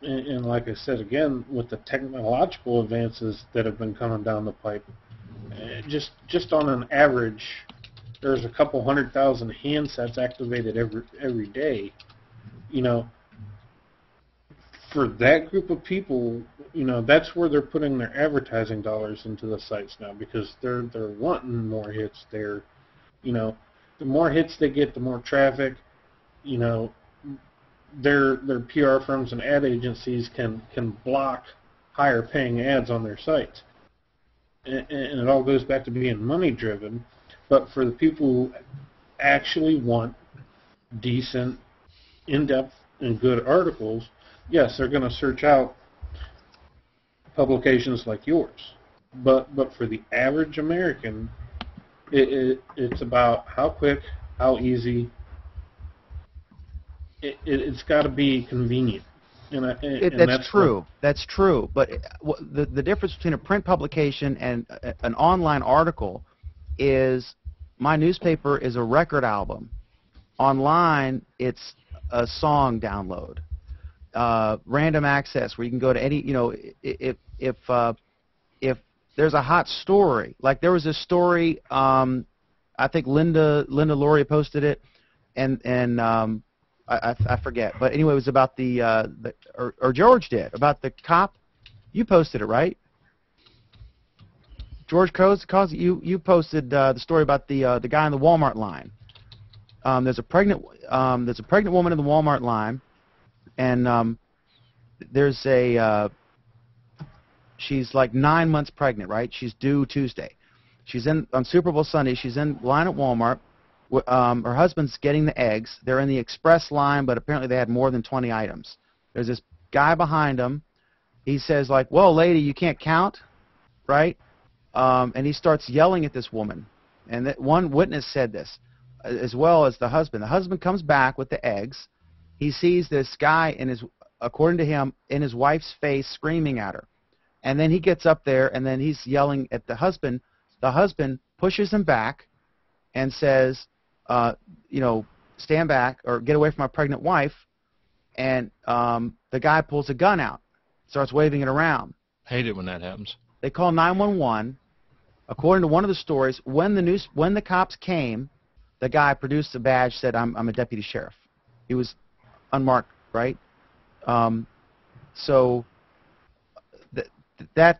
and like I said again, with the technological advances that have been coming down the pipe, just on an average, there's a couple 100,000 handsets activated every day. For that group of people, that's where they're putting their advertising dollars into the sites now, because they're wanting more hits. The more hits they get, the more traffic. Their PR firms and ad agencies can block higher paying ads on their sites, and it all goes back to being money driven. But for the people who actually want decent, in-depth, and good articles, yes, they're going to search out publications like yours. But for the average American, it's about how quick, how easy. It's got to be convenient. That's true. That's true. But the difference between a print publication and an online article is my newspaper is a record album. Online, it's a song download. Random access, where you can go to any, if there's a hot story, like there was a story I think Linda Laurie posted it, and I forget. But anyway, it was about or George did, about the cop. You posted it, right? George Cause you posted the story about the guy in the Walmart line. There's a pregnant woman in the Walmart line, and there's she's like 9 months pregnant, right? She's due Tuesday. She's on Super Bowl Sunday. She's in line at Walmart. Her husband's getting the eggs. They're in the express line, but apparently they had more than 20 items. There's this guy behind him. He says, like, "Whoa, lady, you can't count," right? And he starts yelling at this woman. And that one witness said this, as well as the husband. The husband comes back with the eggs. He sees this guy, according to him, in his wife's face screaming at her. And then he gets up there, and then he's yelling at the husband. The husband pushes him back and says, stand back or get away from my pregnant wife. And the guy pulls a gun out, starts waving it around. Hate it when that happens. They call 911. According to one of the stories, when the cops came, the guy produced a badge, said, I'm a deputy sheriff. He was unmarked, right? So that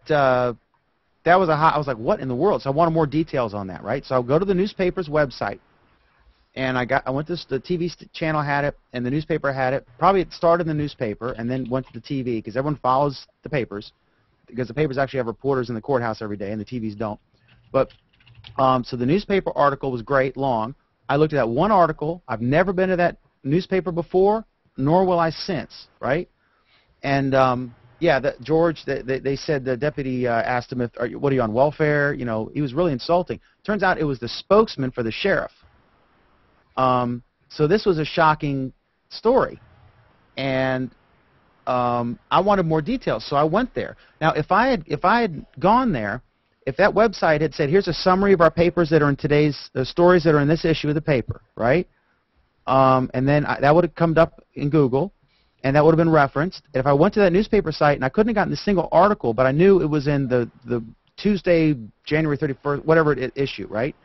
was I was like, what in the world? So I wanted more details on that, right? So I'll go to the newspaper's website, and I went to the TV channel had it, and the newspaper had it. Probably it started in the newspaper and then went to the TV, because everyone follows the papers, because the papers actually have reporters in the courthouse every day and the TVs don't. But so the newspaper article was great, long. I looked at that one article. I've never been to that newspaper before, nor will I since, right? And yeah, George, they said the deputy asked him, what are you on welfare? You know, he was really insulting. Turns out it was the spokesman for the sheriff. So this was a shocking story, and I wanted more details, so I went there. Now, if I had gone there, if that website had said, here's a summary of our papers that are in today's stories that are in this issue of the paper, right? And then that would have come up in Google, and that would have been referenced. And if I went to that newspaper site, and I couldn't have gotten a single article, but I knew it was in the Tuesday, January 31st, whatever issue, right?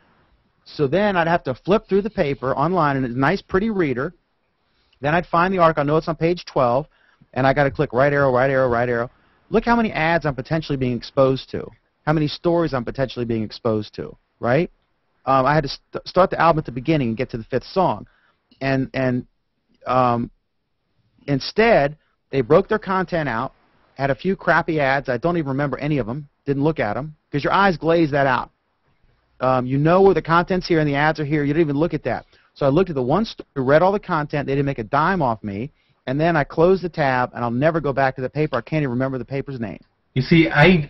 So then I'd have to flip through the paper online, and it's a nice, pretty reader. Then I'd find the article. I know it's on page 12, and I got to click right arrow, right arrow, right arrow. Look how many ads I'm potentially being exposed to. How many stories I'm potentially being exposed to, right? I had to start the album at the beginning and get to the 5th song. And instead, they broke their content out, had a few crappy ads. I don't even remember any of them. Didn't look at them, because your eyes glaze that out. You know where the content's here and the ads are here. You didn't even look at that. So I looked at the one story, read all the content. They didn't make a dime off me. And then I closed the tab, and I'll never go back to the paper. I can't even remember the paper's name. You see, I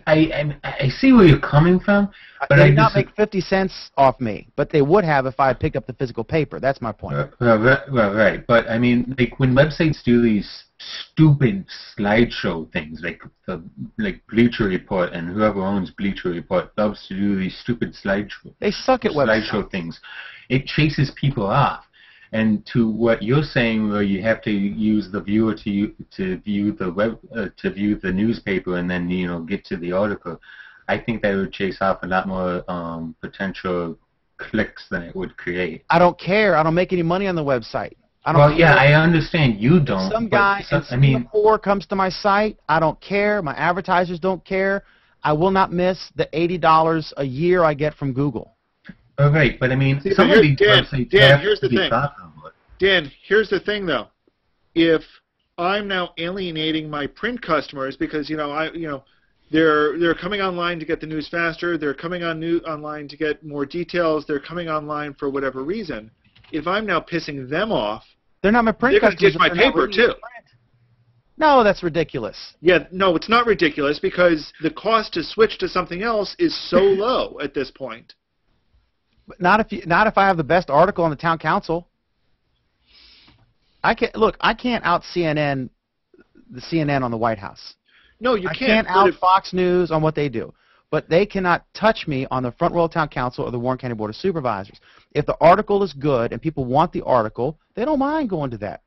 see where you're coming from, but they did not make 50 cents off me, but they would have if I had picked up the physical paper. That's my point. Right. But I mean, like when websites do these stupid slideshow things, like Bleacher Report, and whoever owns Bleacher Report loves to do these stupid They suck at slideshow things. It chases people off. And to what you're saying, where you have to use the viewer to view the newspaper and then get to the article, I think that would chase off a lot more potential clicks than it would create. I don't care. I don't make any money on the website. Yeah, I understand you don't. If some guy in Singapore comes to my site, I don't care. My advertisers don't care. I will not miss the $80 a year I get from Google. Oh, right, but I mean, Dan, here's the thing. Dan, here's the thing, though. If I'm now alienating my print customers because they're coming online to get the news faster, they're coming online to get more details, they're coming online for whatever reason. If I'm now pissing them off, they're not my print customers. They're going to get my paper too. No, that's ridiculous. Yeah, no, it's not ridiculous because the cost to switch to something else is so low at this point. Not if I have the best article on the town council. I can't out CNN the CNN on the White House. No, you I can't can't. out Fox News on what they do. But they cannot touch me on the Front Royal Town Council or the Warren County Board of Supervisors. If the article is good and people want the article, they don't mind going to that.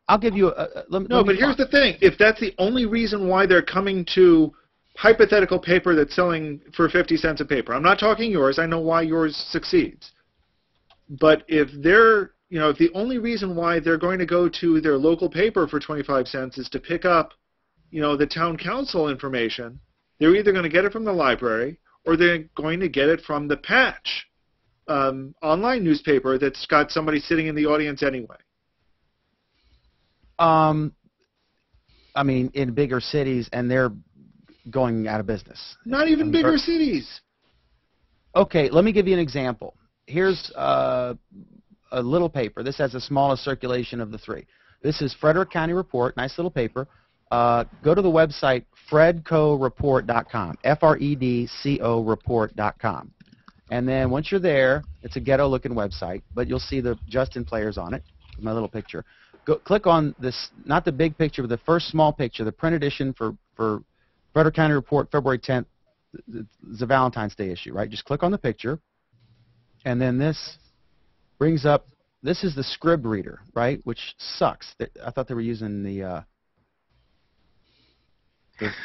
I'll give you but here's the thing. If that's the only reason why they're coming to hypothetical paper that's selling for 50 cents a paper. I'm not talking yours. I know why yours succeeds. But if they're, if the only reason why they're going to go to their local paper for 25 cents is to pick up, the town council information, they're either going to get it from the library or they're going to get it from the Patch online newspaper that's got somebody sitting in the audience anyway. I mean, in bigger cities, and they're going out of business. Not even bigger cities. Okay, let me give you an example. Here's a little paper. This has the smallest circulation of the three. This is Frederick County Report, nice little paper. Go to the website fredcoreport.com, F-R-E-D-C-O report.com. And then once you're there, it's a ghetto-looking website, but you'll see the Justin players on it, my little picture. Click on this, not the big picture, but the first small picture, the print edition for Frederick County Report, February 10th. It's a Valentine's Day issue, right? Just click on the picture, and then this brings up, this is the Scrib reader, right, which sucks. I thought they were using the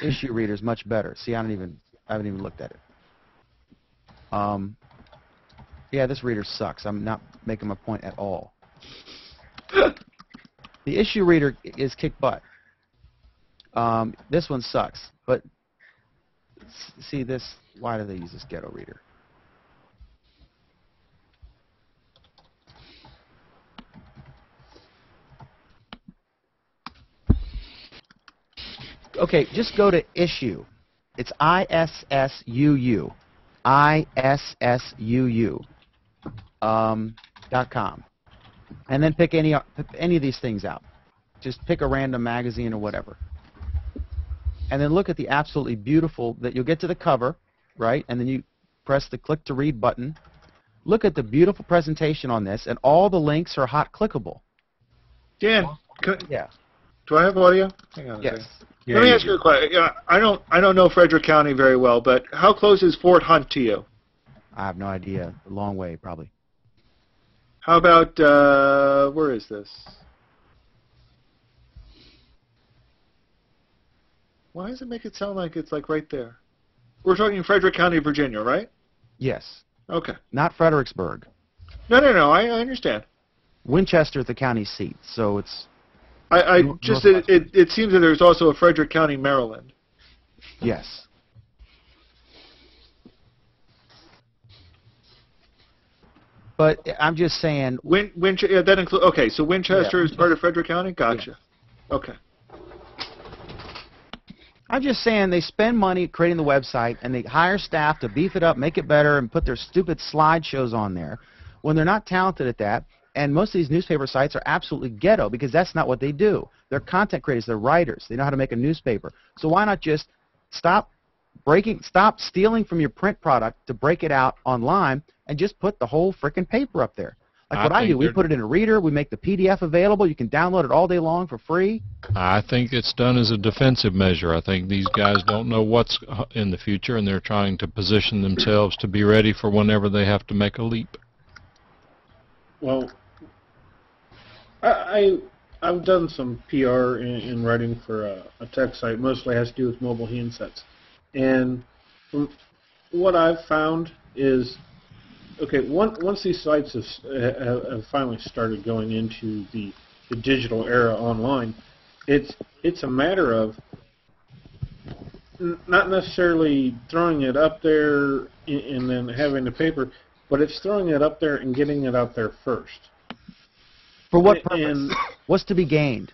issue readers much better. See, I haven't even looked at it. Yeah, this reader sucks. I'm not making my point at all. The issue reader is kick butt. This one sucks, but see this, why do they use this ghetto reader? Okay, just go to issue. It's ISSUU. ISSUU. .com. And then pick any of these things out. Just pick a random magazine or whatever. And then look at the absolutely beautiful, that you'll get to the cover, right? And then you press the click to read button. Look at the beautiful presentation on this, and all the links are hot clickable. Dan, yeah. Do I have audio? Hang on a yes. second. Let me ask you a question. Yeah, I don't know Frederick County very well, but how close is Fort Hunt to you? I have no idea. A long way, probably. How about where is this? Why does it make it sound like it's like right there? We're talking Frederick County, Virginia, right? Yes. Okay. Not Fredericksburg. No, I understand. Winchester is the county seat, so it's. It seems that there's also a Frederick County, Maryland. Yes. But I'm just saying. Yeah, that includes. Okay, so Winchester is part of Frederick County. Gotcha. Yeah. Okay. I'm just saying they spend money creating the website, and they hire staff to beef it up, make it better, and put their stupid slideshows on there when they're not talented at that. And most of these newspaper sites are absolutely ghetto because that's not what they do. They're content creators. They're writers. They know how to make a newspaper. So why not just stop stealing from your print product to break it out online and just put the whole frickin' paper up there? Like what I do, we put it in a reader, we make the PDF available, you can download it all day long for free. I think it's done as a defensive measure. I think these guys don't know what's in the future, and they're trying to position themselves to be ready for whenever they have to make a leap. Well, I've done some PR in writing for a tech site, mostly has to do with mobile handsets. And from what I've found is, okay, once these sites have finally started going into the digital era online, it's a matter of not necessarily throwing it up there and then having the paper, but it's throwing it up there and getting it out there first. For what purpose? What's to be gained?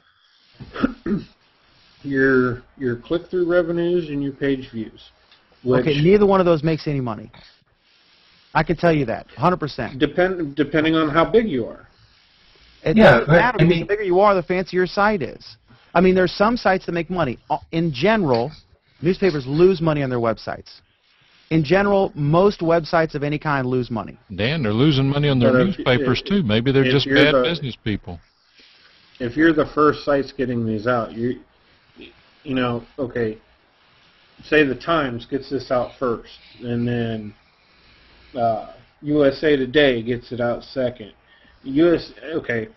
Your click-through revenues and your page views. Okay, neither one of those makes any money. I can tell you that, 100%. Depending on how big you are. It doesn't matter, because the bigger you are, the fancier your site is. I mean, there's some sites that make money. In general, newspapers lose money on their websites. In general, most websites of any kind lose money. Dan, they're losing money on their newspapers too. Maybe they're just bad business people. If you're the first sites getting these out, you know, okay, say the Times gets this out first, and then USA Today gets it out second. Okay.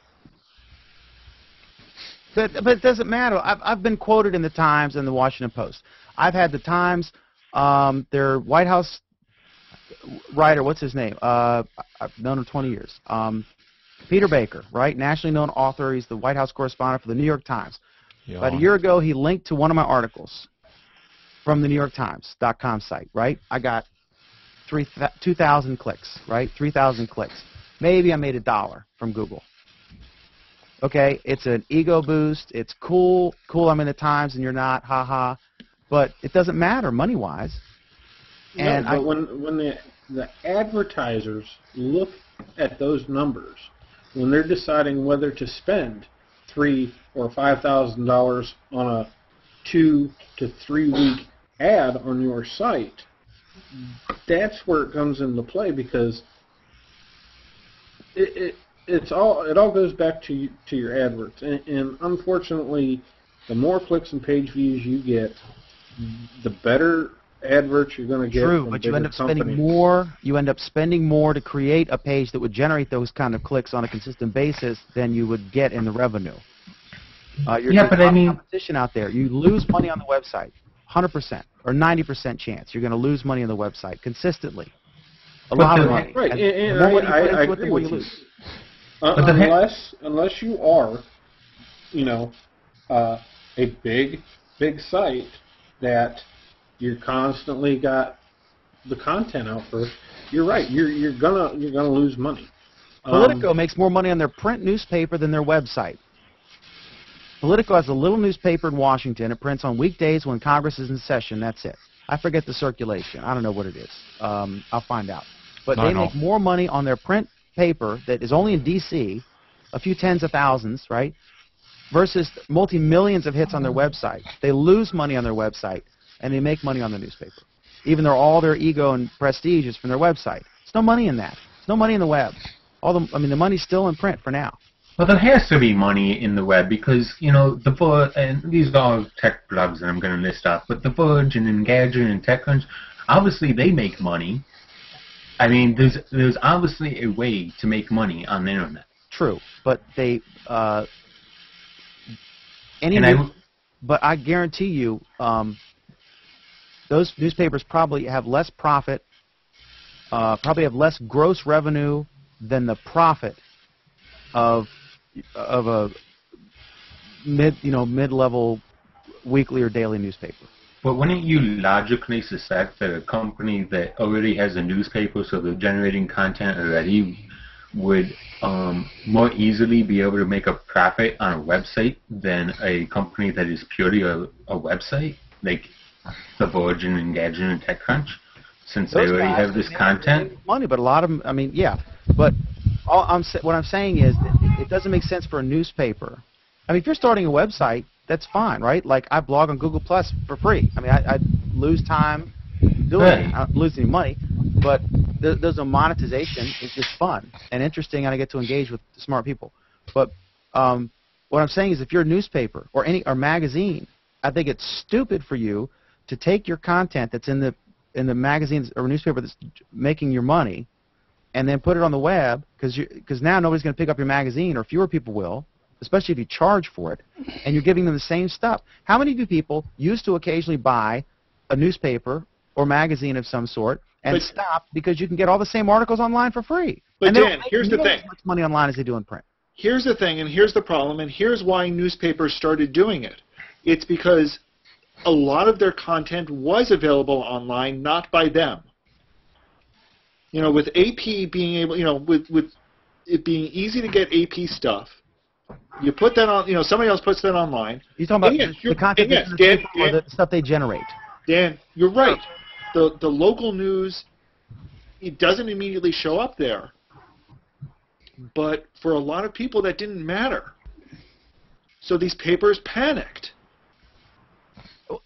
But it doesn't matter. I've been quoted in the Times and the Washington Post. I've had the Times, their White House writer, what's his name? I've known him 20 years. Peter Baker, right? Nationally known author. He's the White House correspondent for the New York Times. Yeah. About a year ago, he linked to one of my articles from the NewYorkTimes.com site, right? I got 2,000 clicks, right? 3,000 clicks. Maybe I made $1 from Google. Okay, it's an ego boost. It's cool. Cool, I'm in the Times and you're not. Ha ha. But it doesn't matter money-wise. And no, but when the advertisers look at those numbers, when they're deciding whether to spend $3,000 or $5,000 on a 2 to 3 week ad on your site, that's where it comes into play, because it all goes back to your adverts, and unfortunately, the more clicks and page views you get, the better adverts you're going to get. True, from but you end up companies. spending more. You end up spending more to create a page that would generate those kind of clicks on a consistent basis than you would get in the revenue. Yeah, but I mean, competition out there. You lose money on the website, 100% or 90% chance. You're going to lose money on the website consistently. A lot of money. Right, and the more money you put I into it, the agree more with you you. lose. Unless you are, a big site that you're constantly got the content out for, you're right. You're gonna lose money. Politico makes more money on their print newspaper than their website. Politico has a little newspaper in Washington. It prints on weekdays when Congress is in session. That's it. I forget the circulation. I don't know what it is. I'll find out. But they make more money on their print paper that is only in D.C., a few tens of thousands, right, versus multi-millions of hits on their website. They lose money on their website, and they make money on the newspaper, even though all their ego and prestige is from their website. There's no money in that. There's no money in the web. The money's still in print for now. Well, there has to be money in the web because, The Verge, and these are all tech blogs that I'm going to list off, but The Verge and Engadget and TechCrunch, obviously they make money. I mean, there's obviously a way to make money on the internet. True, but they but I guarantee you, those newspapers probably have less profit, probably have less gross revenue than the profit of a mid-level weekly or daily newspaper. But wouldn't you logically suspect that a company that already has a newspaper, so they're generating content already, would more easily be able to make a profit on a website than a company that is purely a website, like The Verge and Engadget and TechCrunch, since they already have this content? Money, but a lot of them, but what I'm saying is it doesn't make sense for a newspaper. If you're starting a website, that's fine, right? Like, I blog on Google Plus for free. I lose time doing it. I don't lose any money, but there's no monetization. It's just fun and interesting, and I get to engage with smart people. But what I'm saying is, if you're a newspaper or magazine, I think it's stupid for you to take your content that's in the magazines or newspaper that's making your money, and then put it on the web, because now nobody's going to pick up your magazine, or fewer people will, especially if you charge for it, and you're giving them the same stuff. How many of you people used to occasionally buy a newspaper or magazine of some sort and stop because you can get all the same articles online for free? But and Dan, here's the thing. As much money online as they do in print. Here's the thing, and here's the problem, and here's why newspapers started doing it. It's because a lot of their content was available online, not by them. With AP being able, with it being easy to get AP stuff, you put that on, somebody else puts that online. You're talking about the content that's in the paper or the stuff they generate. Dan, you're right. The local news, it doesn't immediately show up there. But for a lot of people, that didn't matter. So these papers panicked.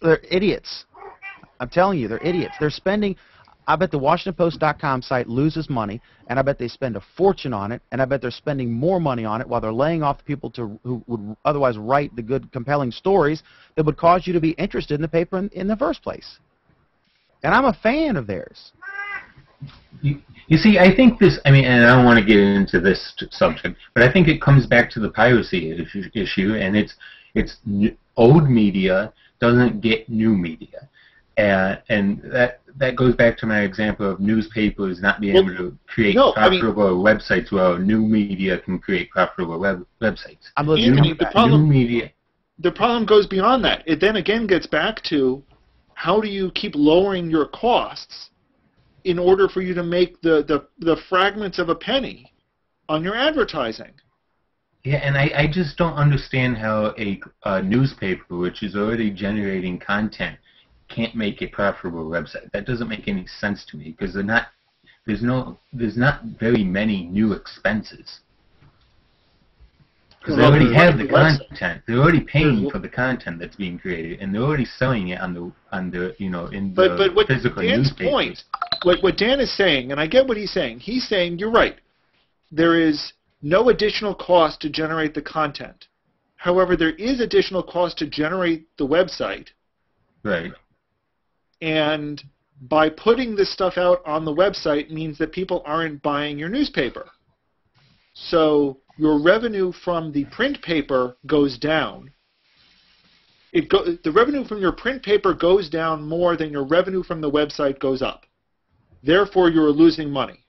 They're idiots. I'm telling you, they're idiots. They're spending... I bet the WashingtonPost.com site loses money, and I bet they spend a fortune on it, and I bet they're spending more money on it while they're laying off the people who would otherwise write the good, compelling stories that would cause you to be interested in the paper in the first place. And I'm a fan of theirs. You see, I think this, and I don't want to get into this subject, but I think it comes back to the piracy issue, and it's old media doesn't get new media. and that goes back to my example of newspapers not being able to create profitable websites, while new media can create profitable websites. Anthony, the problem goes beyond that. It then again gets back to how do you keep lowering your costs in order for you to make the fragments of a penny on your advertising. Yeah, and I just don't understand how a newspaper, which is already generating content, can't make a profitable website. That doesn't make any sense to me, because there's not very many new expenses. Because they already have the content. They're already paying for the content that's being created, and they're already selling it on the in the physical newspapers. What Dan is saying, and I get what he's saying. He's saying you're right. There is no additional cost to generate the content. However, there is additional cost to generate the website. Right. And by putting this stuff out on the website means that people aren't buying your newspaper. So your revenue from the print paper goes down. The revenue from your print paper goes down more than your revenue from the website goes up. Therefore, you're losing money.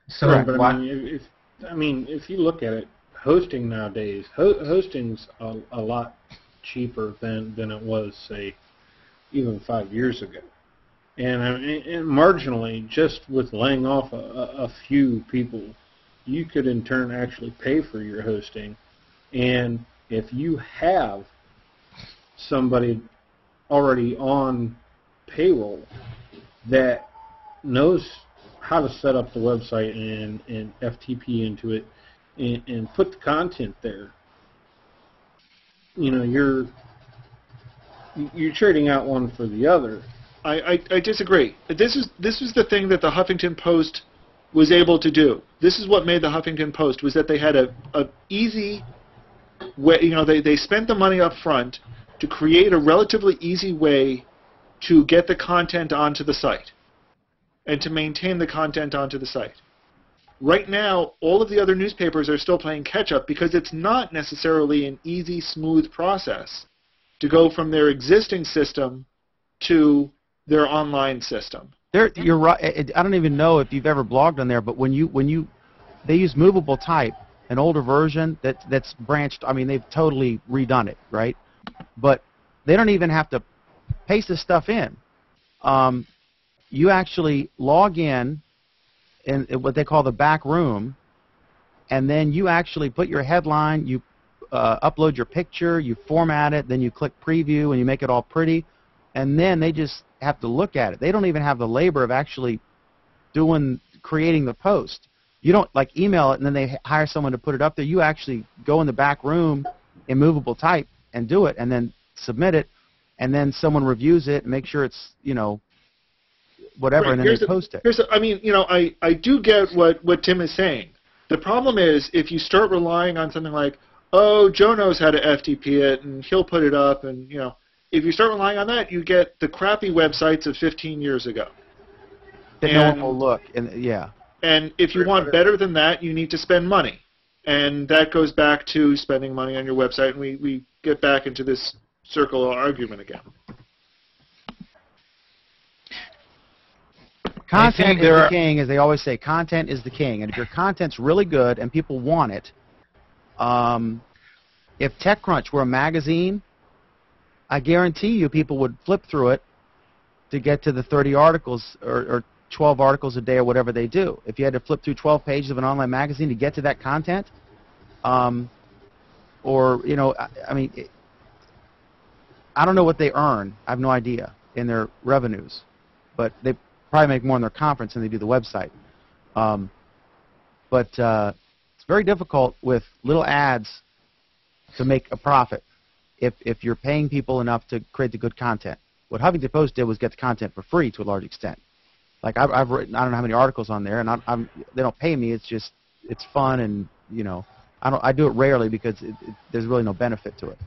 So, but if you look at it, hosting nowadays, hosting's a lot cheaper than it was, say, even 5 years ago. And marginally, just with laying off a few people, you could in turn actually pay for your hosting. And if you have somebody already on payroll that knows how to set up the website and FTP into it and put the content there, you're trading out one for the other. I disagree. This is the thing that the Huffington Post was able to do. This is what made the Huffington Post, was that they had a easy way. They spent the money up front to create a relatively easy way to get the content onto the site and to maintain the content onto the site. Right now, all of the other newspapers are still playing catch-up because it's not necessarily an easy, smooth process to go from their existing system to their online system. You're right. I don't even know if you've ever blogged on there, but they use movable type, an older version that's branched. I mean, they've totally redone it, right? But they don't even have to paste this stuff in. You actually log in what they call the back room, and then you actually put your headline, you upload your picture, you format it, then you click preview, and you make it all pretty, and then they just have to look at it. They don't even have the labor of actually creating the post. You don't email it, and then they hire someone to put it up there. You actually go in the back room in movable type and do it, and then submit it, and then someone reviews it and make sure it's whatever, right, and then they post it. I do get what Tim is saying. The problem is if you start relying on something like, oh, Joe knows how to FTP it and he'll put it up, and if you start relying on that, you get the crappy websites of 15 years ago. That no one will look, yeah. And if you want better than that, you need to spend money, and that goes back to spending money on your website, and we get back into this circle argument again. Content is the king, as they always say. Content is the king, and if your content's really good and people want it, if TechCrunch were a magazine, I guarantee you people would flip through it to get to the 30 articles or 12 articles a day or whatever they do. If you had to flip through 12 pages of an online magazine to get to that content, I mean, I don't know what they earn. I have no idea in their revenues, but they probably make more in their conference than they do the website. But it's very difficult with little ads to make a profit if you're paying people enough to create the good content. What Huffington Post did was get the content for free to a large extent. Like I've written, I don't know how many articles on there, and they don't pay me. It's fun, and I do it rarely because there's really no benefit to it.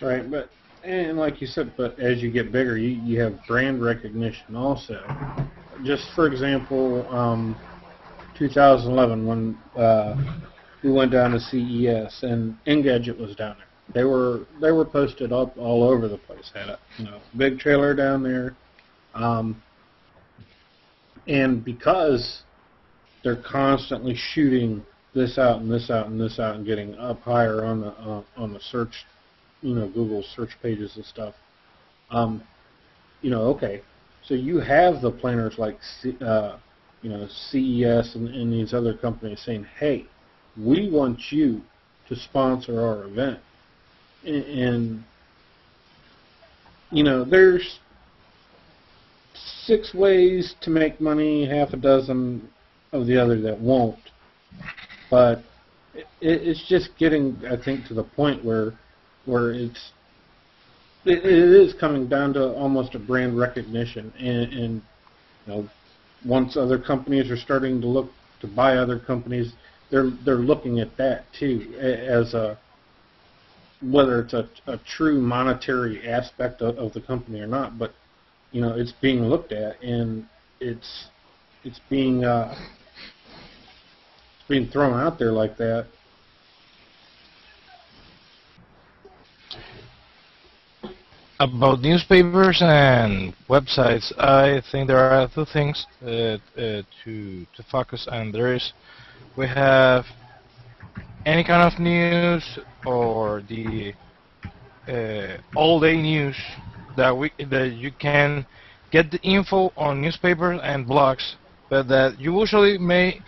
Right, and like you said, but as you get bigger, you have brand recognition also. Just for example, 2011 when we went down to CES, and Engadget was down there. They were posted up all over the place. Had a big trailer down there, and because they're constantly shooting this out and this out and this out and getting up higher on the search, Google search pages and stuff. Okay, so you have the planners like CES and these other companies saying, hey, we want you to sponsor our event. And there's 6 ways to make money, half a dozen of the other that won't. But it's just getting, I think, to the point where it is coming down to almost a brand recognition, and once other companies are starting to look to buy other companies, they're looking at that too as whether it's a true monetary aspect of the company or not, but it's being looked at, and it's being thrown out there like that. About newspapers and websites, I think there are 2 things to focus on. We have any kind of news, or the all-day news that you can get the info on newspapers and blogs, but that you usually may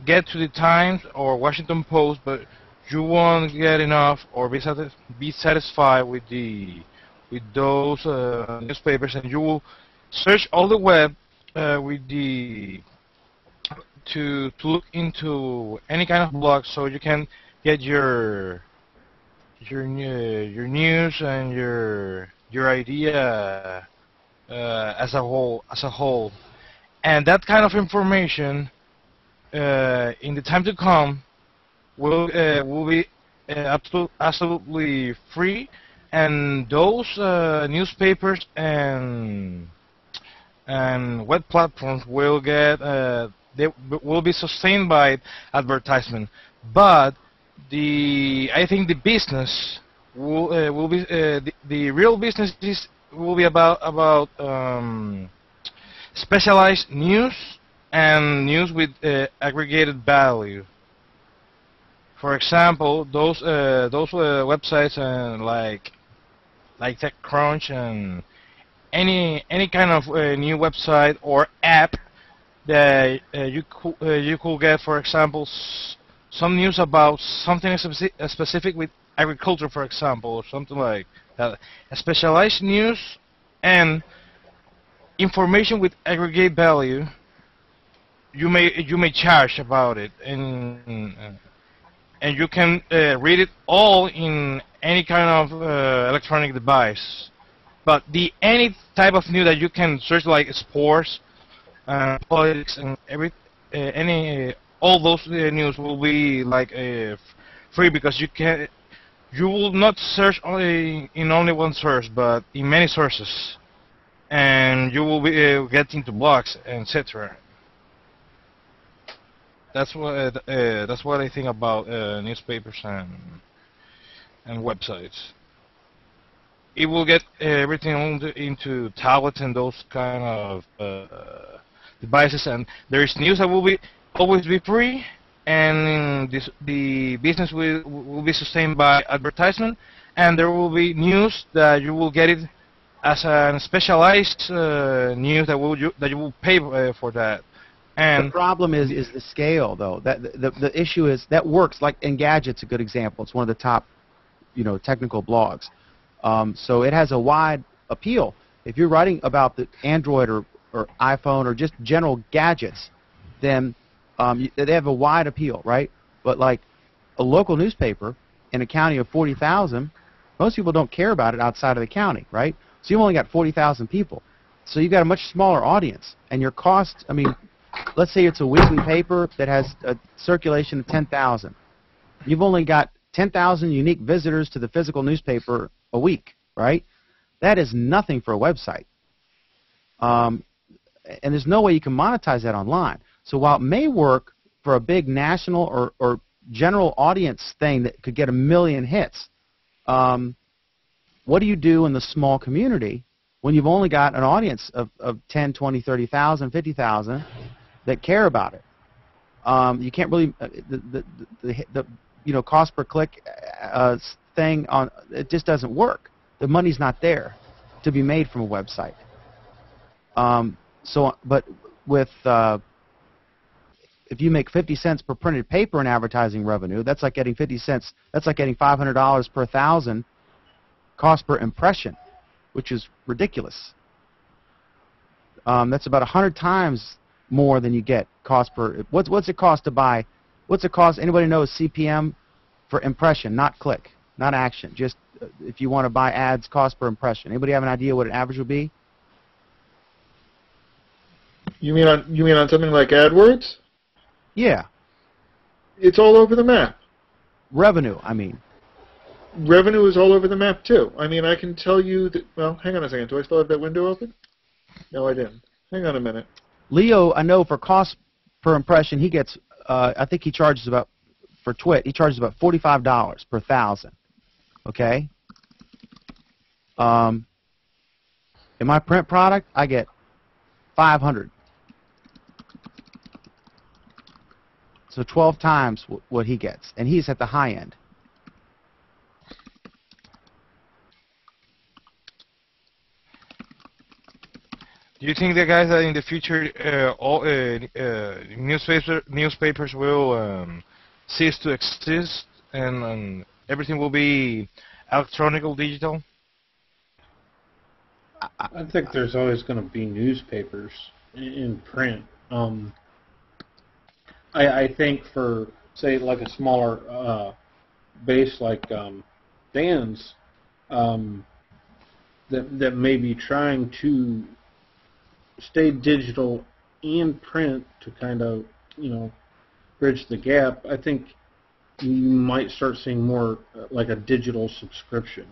get to the Times or Washington Post, but you won't get enough or be satisfied with those newspapers, and you will search all the web to look into any kind of blog, so you can get your news and your idea as a whole, and that kind of information in the time to come will be absolutely free, and those newspapers and web platforms will get they will be sustained by advertisement. But I think the business will be the real business will be about specialized news and news with aggregated value. For example, those websites like TechCrunch and any kind of new website or app that you could get, for example, some news about something specific with agriculture, for example, or something like that. Specialized news and information with aggregate value. You may charge about it, and you can read it all in any kind of electronic device. But any type of news that you can search, like sports, politics, and all those news will be like free, because you will not search only in one source, but in many sources, and you will be getting to blogs, etc. That's what I think about newspapers and websites. It will get everything into tablets and those kind of devices, and there is news that will always be free, and the business will be sustained by advertisement, and there will be news that you will get it as a specialized news that you will pay for that. And the problem is the scale, though. That the issue is that works. Like Engadget's a good example. It's one of the top, technical blogs. So it has a wide appeal. If you're writing about the Android or iPhone or just general gadgets, then they have a wide appeal, right? But like a local newspaper in a county of 40,000, most people don't care about it outside of the county, right? So you've only got 40,000 people. So you've got a much smaller audience, and your cost, let's say it's a weekly paper that has a circulation of 10,000. You've only got 10,000 unique visitors to the physical newspaper a week, right? That is nothing for a website. And there's no way you can monetize that online. So while it may work for a big national or general audience thing that could get 1 million hits. What do you do in the small community when you've only got an audience of 10, 20, 30,000, 50,000 that care about it? You can't really the cost per click thing on it just doesn't work. The money's not there to be made from a website. But with if you make 50 cents per printed paper in advertising revenue, that's like getting 50 cents. That's like getting $500 per 1,000 cost per impression, which is ridiculous. That's about 100 times more than you get cost per. What's it cost to buy? What's it cost? Anybody know CPM for impression, not click, not action? Just if you want to buy ads, cost per impression. Anybody have an idea what an average would be? You mean on something like AdWords? Yeah. It's all over the map. Revenue, I mean. Revenue is all over the map too. I mean, I can tell you that. Well, hang on a second. Do I still have that window open? No, I didn't. Hang on a minute. Leo, I know for cost per impression, he gets. I think he charges about for Twit. He charges about $45 per 1,000. Okay. In my print product, I get 500. So 12 times what he gets, and he's at the high end. Do you think, the guys, that in the future all newspapers will cease to exist and everything will be electronic or digital? I think there's always going to be newspapers in print. I think for, say, like a smaller base like Dan's, that may be trying to stay digital and print to kind of, bridge the gap. I think you might start seeing more like a digital subscription.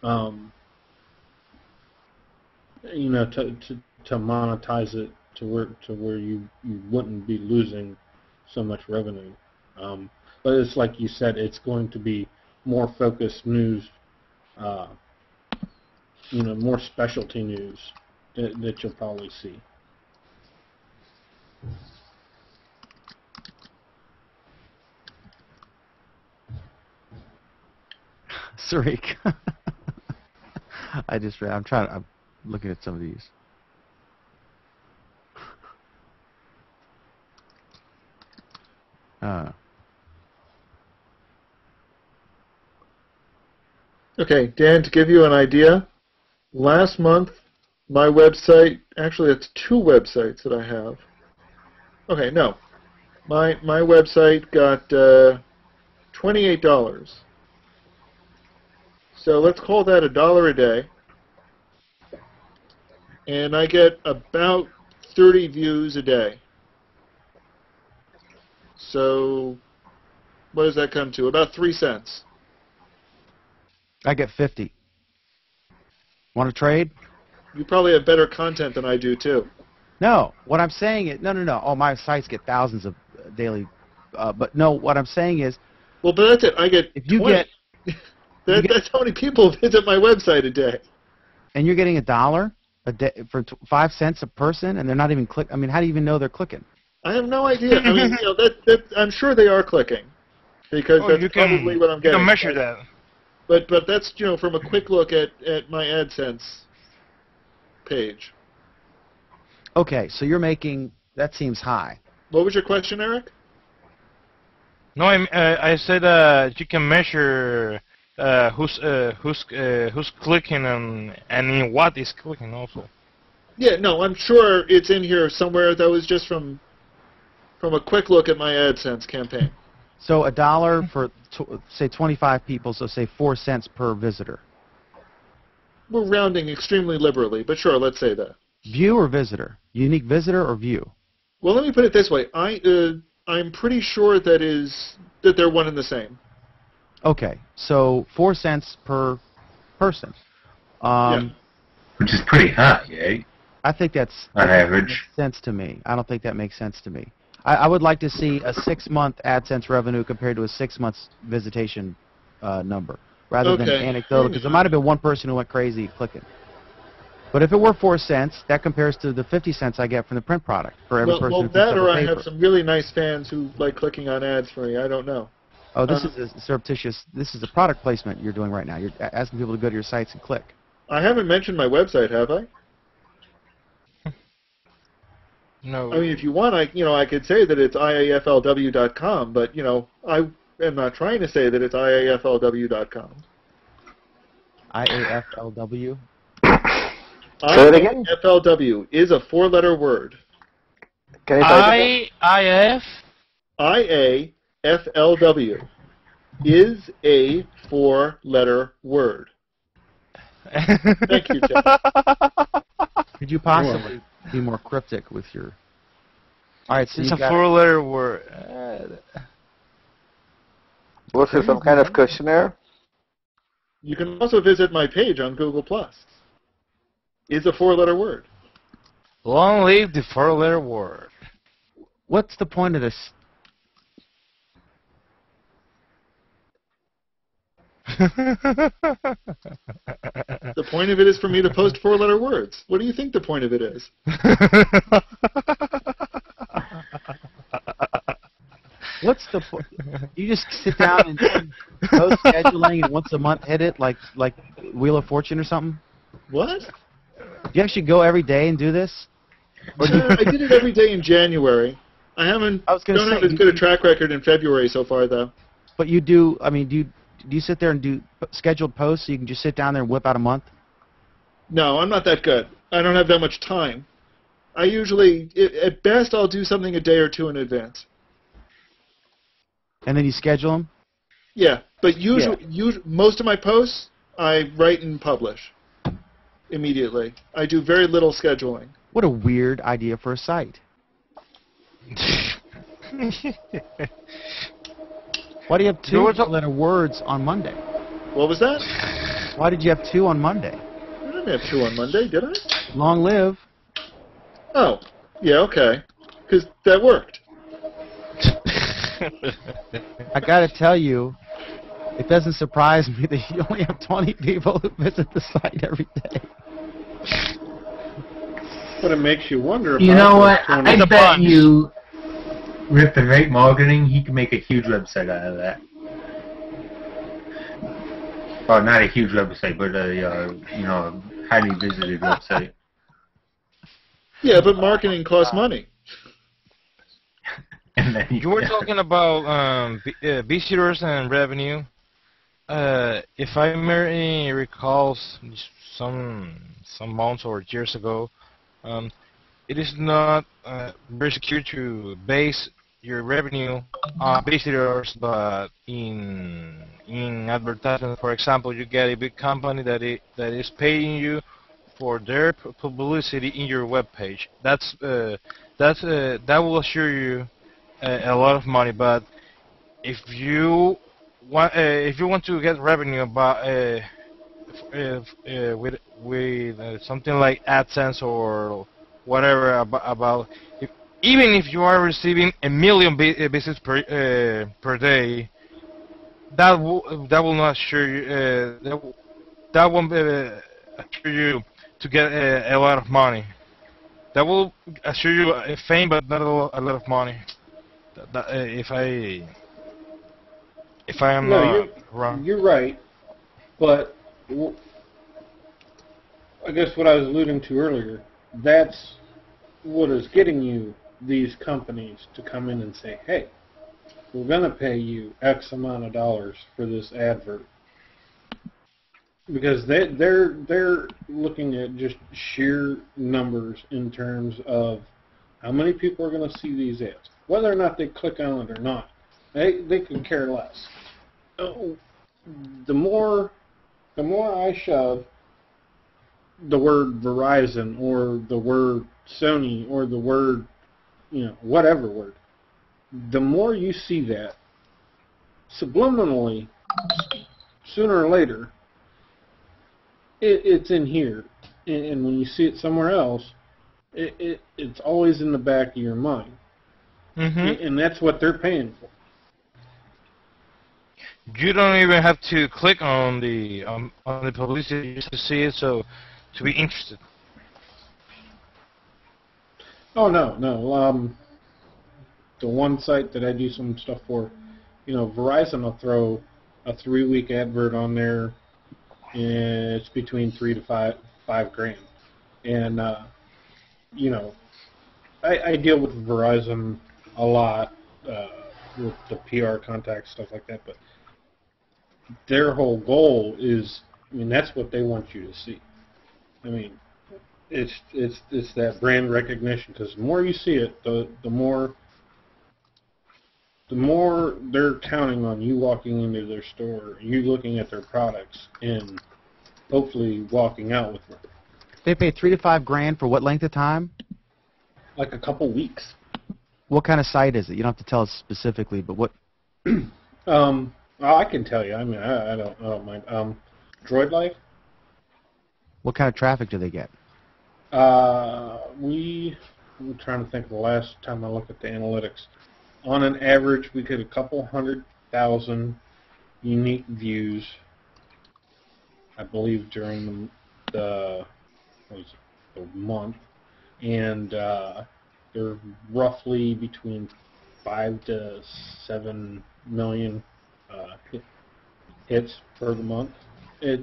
To monetize it to where you wouldn't be losing so much revenue. But it's like you said, it's going to be more focused news, more specialty news that you'll probably see. Sarik. I'm looking at some of these. Okay, Dan, to give you an idea, last month my website, actually it's 2 websites that I have. Okay, no. My website got $28. So let's call that $1 a day. And I get about 30 views a day. So what does that come to? About 3 cents. I get 50. Want to trade? You probably have better content than I do too. No, what I'm saying is no. Oh, my sites get thousands of daily, but no. What I'm saying is, well, but that's it. I get. If you 20. That's how many people visit my website a day. And you're getting $1 a day for 5 cents a person, and they're not even click. I mean, how do you even know they're clicking? I have no idea. I mean, that I'm sure they are clicking, because that's probably what I'm getting. You can measure that. But that's from a quick look at my AdSense page. Okay, so you're making, that seems high. What was your question, Eric? No, I said you can measure who's clicking and in what is clicking also. Yeah, no, I'm sure it's in here somewhere. That was just from a quick look at my AdSense campaign. So $1 for say 25 people, so say 4 cents per visitor. We're rounding extremely liberally, but sure, let's say that. View or visitor? Unique visitor or view? Well, let me put it this way. I'm pretty sure that they're one and the same. Okay, so 4 cents per person. Yeah. Which is pretty high, eh? I think that's on average. Makes sense to me. I don't think that makes sense to me. I would like to see a 6-month AdSense revenue compared to a 6 months visitation number, rather than anecdotal, because there might have been one person who went crazy clicking. But if it were 4 cents, that compares to the 50 cents I get from the print product for every person who picks that up or a I paper. have some really nice fans who like clicking on ads for me. I don't know. Oh, this is a surreptitious. This is a product placement you're doing right now. You're asking people to go to your sites and click. I haven't mentioned my website, have I? No. I mean, if you want, I could say that it's iaflw.com, but I am not trying to say that it's iaflw.com. IAFLW. Say it again. IAFLW is a 4-letter word. Can you type it IAF? IAFLW is a 4-letter word. Thank you, Tim. Could you possibly be more cryptic with your... All right, so it's a 4-letter word. Was it some kind of questionnaire? You can also visit my page on Google+. Is a 4-letter word. Long live the 4-letter word. What's the point of this? The point of it is for me to post 4-letter words. What do you think the point of it is? What's the point? You just sit down and post scheduling and once a month hit it like Wheel of Fortune or something? What? Do you actually go every day and do this? I did it every day in January. I don't have as good a track record in February so far, though. But you do, I mean, do you sit there and do scheduled posts so you can just sit down there and whip out a month? No, I'm not that good. I don't have that much time. I usually, at best, I'll do something a day or two in advance. And then you schedule them? Yeah, but most of my posts, I write and publish immediately. I do very little scheduling. What a weird idea for a site. Why do you have 2-letter words on Monday? What was that? Why did you have 2 on Monday? I didn't have 2 on Monday, did I? Long live. Oh, yeah, okay. Because that worked. I gotta tell you, it doesn't surprise me that you only have 20 people who visit the site every day. But it makes you wonder about... You know what? I bet you... With the right marketing, he can make a huge website out of that. Well, not a huge website, but a highly visited website. Yeah, but marketing costs money. And then you were talking about visitors and revenue. If I may recall, some months or years ago, it is not very secure to base your revenue on visitors, but in advertising. For example, you get a big company that is paying you for their publicity in your web page. That will assure you a lot of money. But if you want to get revenue about with something like AdSense or whatever about even if you are receiving 1 million visits per day, that will not assure you that won't assure you to get a lot of money. That will assure you fame, but not a lot of money. If I am not wrong. You're right, but I guess what I was alluding to earlier, that's what is getting you these companies to come in and say, hey, we're going to pay you X amount of dollars for this advert. Because they're looking at just sheer numbers in terms of how many people are going to see these ads. Whether or not they click on it or not, they could care less. The more I shove the word Verizon or the word Sony or the word, whatever word, the more you see that, subliminally, sooner or later, it's in here. And when you see it somewhere else, it's always in the back of your mind. and that's what they're paying for. You don't even have to click on the publicity just to see it, so to be interested. Oh no. The one site that I do some stuff for, Verizon will throw a 3-week advert on there, and it's between $3,000 to $5,000, and I deal with Verizon a lot with the PR contacts, stuff like that, but their whole goal is, that's what they want you to see. It's that brand recognition, because the more you see it, the more they're counting on you walking into their store, you looking at their products, and hopefully walking out with them. They pay $3,000 to $5,000 for what length of time? Like a couple weeks. What kind of site is it? You don't have to tell us specifically, but what? I can tell you. I don't mind. Droid Life. What kind of traffic do they get? I'm trying to think of the last time I looked at the analytics. On an average, we get a couple 100,000 unique views, I believe, during the month, and they're roughly between 5 to 7 million hits per month,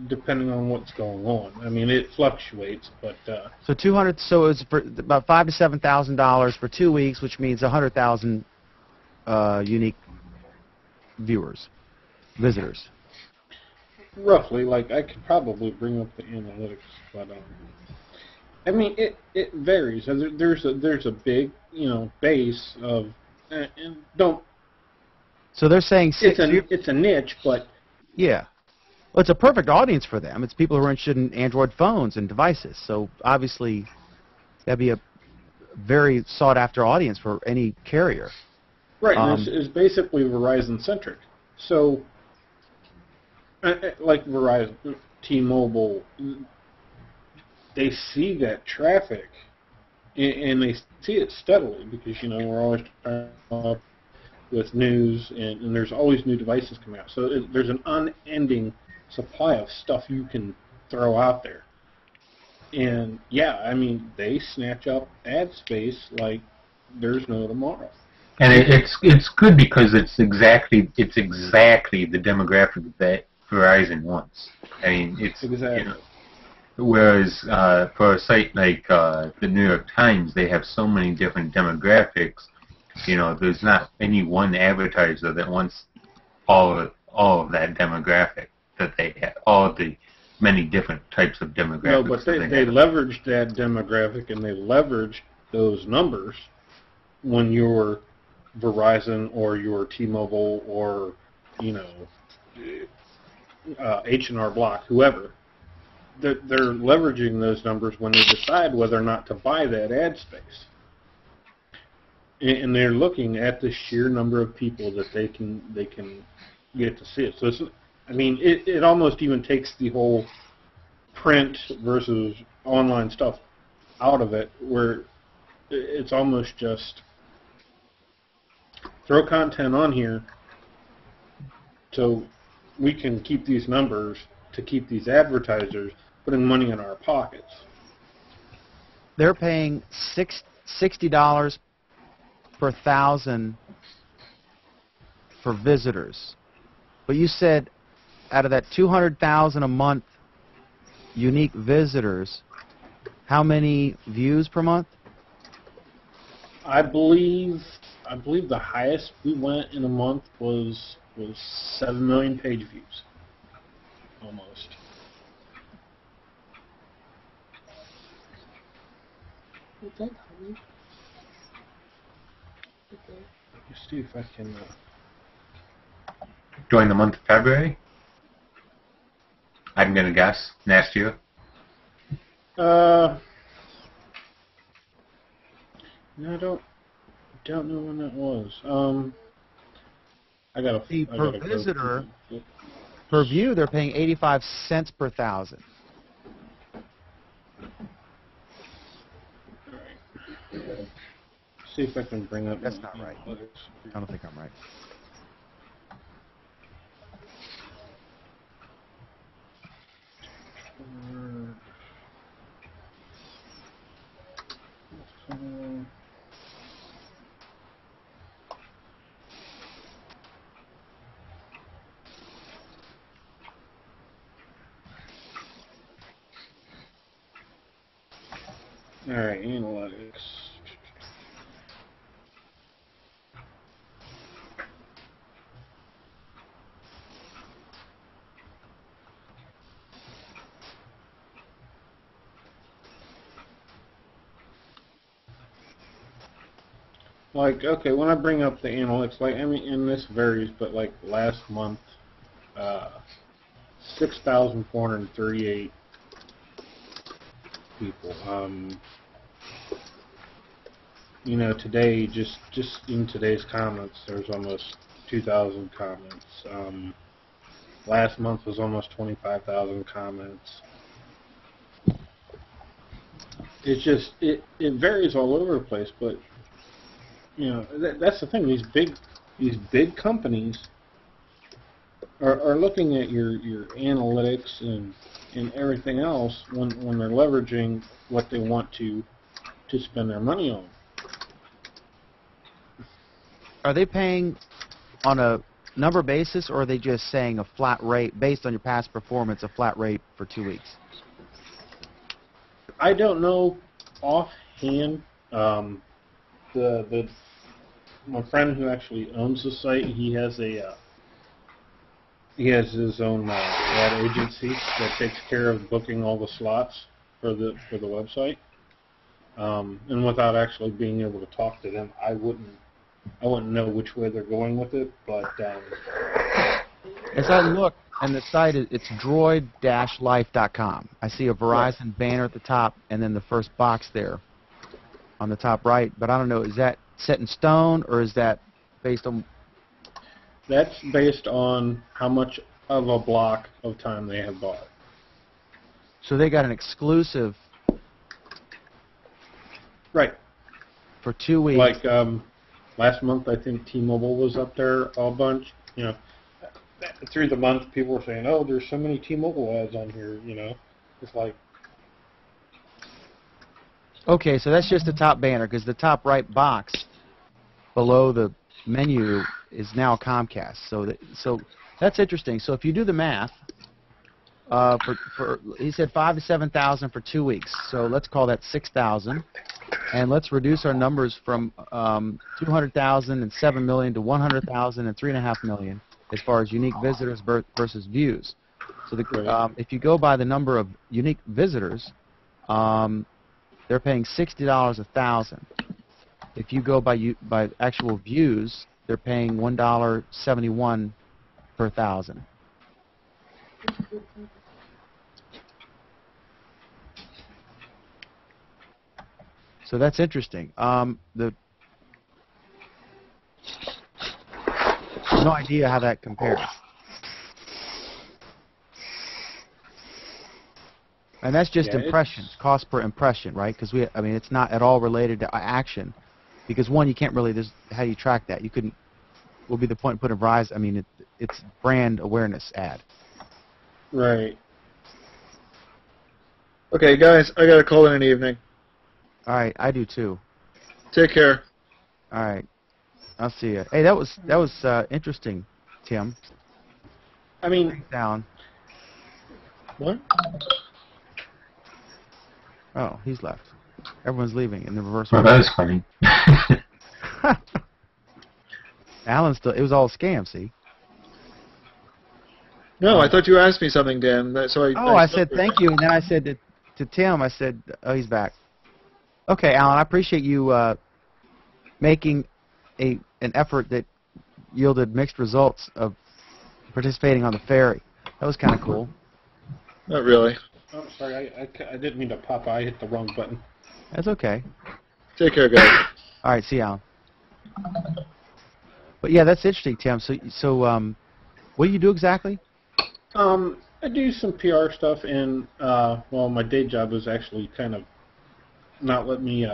depending on what's going on. It fluctuates, but so 200. So it's for about $5,000 to $7,000 for 2 weeks, which means 100,000 unique visitors. Roughly, I could probably bring up the analytics, but it varies. There's a big base of and don't. So they're saying it's a niche, but yeah. Well, it's a perfect audience for them. It's people who are interested in Android phones and devices. So obviously, that'd be a very sought-after audience for any carrier. Right, and it's basically Verizon-centric. So, like Verizon, T-Mobile, they see that traffic, and they see it steadily because, we're always trying to come up with news, and there's always new devices coming out. So there's an unending supply of stuff you can throw out there. And, yeah, they snatch up ad space like there's no tomorrow. And it's good because it's exactly the demographic that Verizon wants. It's exactly. Whereas for a site like the New York Times, they have so many different demographics. There's not any one advertiser that wants all of that demographic that they have, all the many different types of demographics. No, but they leverage that demographic, and they leverage those numbers when you're Verizon or your T-Mobile or H&R Block, whoever. They're leveraging those numbers when they decide whether or not to buy that ad space, and they're looking at the sheer number of people that they can get to see it. So it almost even takes the whole print versus online stuff out of it, where it's almost just throw content on here so we can keep these numbers, to keep these advertisers putting money in our pockets. They're paying $60 per 1,000 for visitors. But you said out of that 200,000 a month unique visitors, how many views per month? I believe the highest we went in a month was 7 million page views, almost. Let's see if I can. During the month of February, I'm gonna guess next year. No, I don't know when that was. I gotta per visitor, per view, they're paying 85 cents per 1,000. see if I can bring up. That's not right. I don't think I'm right. All right, analytics. Like, okay, when I bring up the analytics, like, I mean, and this varies, but like last month, 6,438 people. You know, today, just in today's comments, there's almost 2,000 comments. Last month was almost 25,000 comments. It's just, it varies all over the place, but you know, that's the thing. These big companies are looking at your analytics and everything else when they're leveraging what they want to spend their money on. Are they paying on a number basis, or are they just saying a flat rate based on your past performance, a flat rate for 2 weeks? I don't know offhand. My friend who actually owns the site, he has his own ad agency that takes care of booking all the slots for the website. And without actually being able to talk to them, I wouldn't know which way they're going with it. But as I look, and the site it's droid-life.com. I see a Verizon banner at the top, and then the first box there on the top right. But I don't know, is that set in stone, or is that based on? That's based on how much of a block of time they have bought. So they got an exclusive, right, for 2 weeks. Like last month, I think T-Mobile was up there a bunch. You know, through the month, people were saying, "Oh, there's so many T-Mobile ads on here." You know, it's like. Okay, so that's just the top banner, because the top right box below the menu is now Comcast. So that's interesting. So if you do the math, he said 5,000 to 7,000 for 2 weeks. So let's call that 6,000, and let's reduce our numbers from 200,000 and 7 million to 100,000 and 3.5 million as far as unique visitors versus views. So if you go by the number of unique visitors, they're paying $60 a thousand. If you go by actual views, they're paying $1.71 per thousand. So that's interesting. No idea how that compares. And that's just impressions, cost per impression, right? Because I mean, it's not at all related to action, because one, you can't really. How do you track that? You couldn't. Will be the point of putting Verizon. I mean, it's brand awareness ad. Right. Okay, guys, I got a call in an evening. All right, I do too. Take care. All right, I'll see you. Hey, that was interesting, Tim. I mean, down. What? Oh, he's left. Everyone's leaving in the reverse. Well, that was funny. Alan's still. It was all a scam. See. No, I thought you asked me something, Dan. I said thank you, and then I said to Tim, I said, oh, he's back. Okay, Alan, I appreciate you making an effort that yielded mixed results of participating on the ferry. That was kind of cool. Not really. Oh, sorry, I didn't mean to pop. I hit the wrong button. That's okay. Take care, guys. All right, see you, Alan. But yeah, that's interesting, Tim. So what do you do exactly? I do some PR stuff, and well, my day job is actually kind of not let me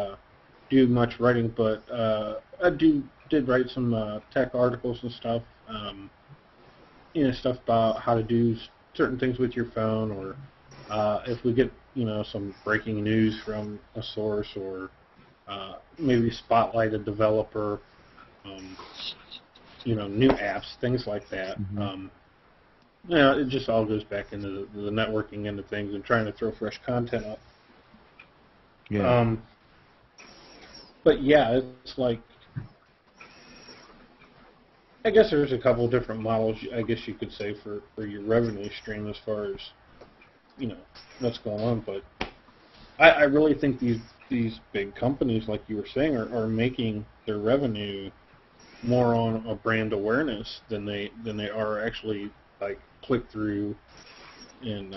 do much writing, but I did write some tech articles and stuff. Stuff about how to do certain things with your phone, or if we get some breaking news from a source, or maybe spotlight a developer, new apps, things like that. Mm-hmm. It just all goes back into the networking end of things and trying to throw fresh content up. Yeah. But yeah, it's like, I guess there's a couple different models, I guess you could say, for your revenue stream as far as, what's going on. But I really think these big companies, like you were saying, are making their revenue more on a brand awareness than they are actually like click through and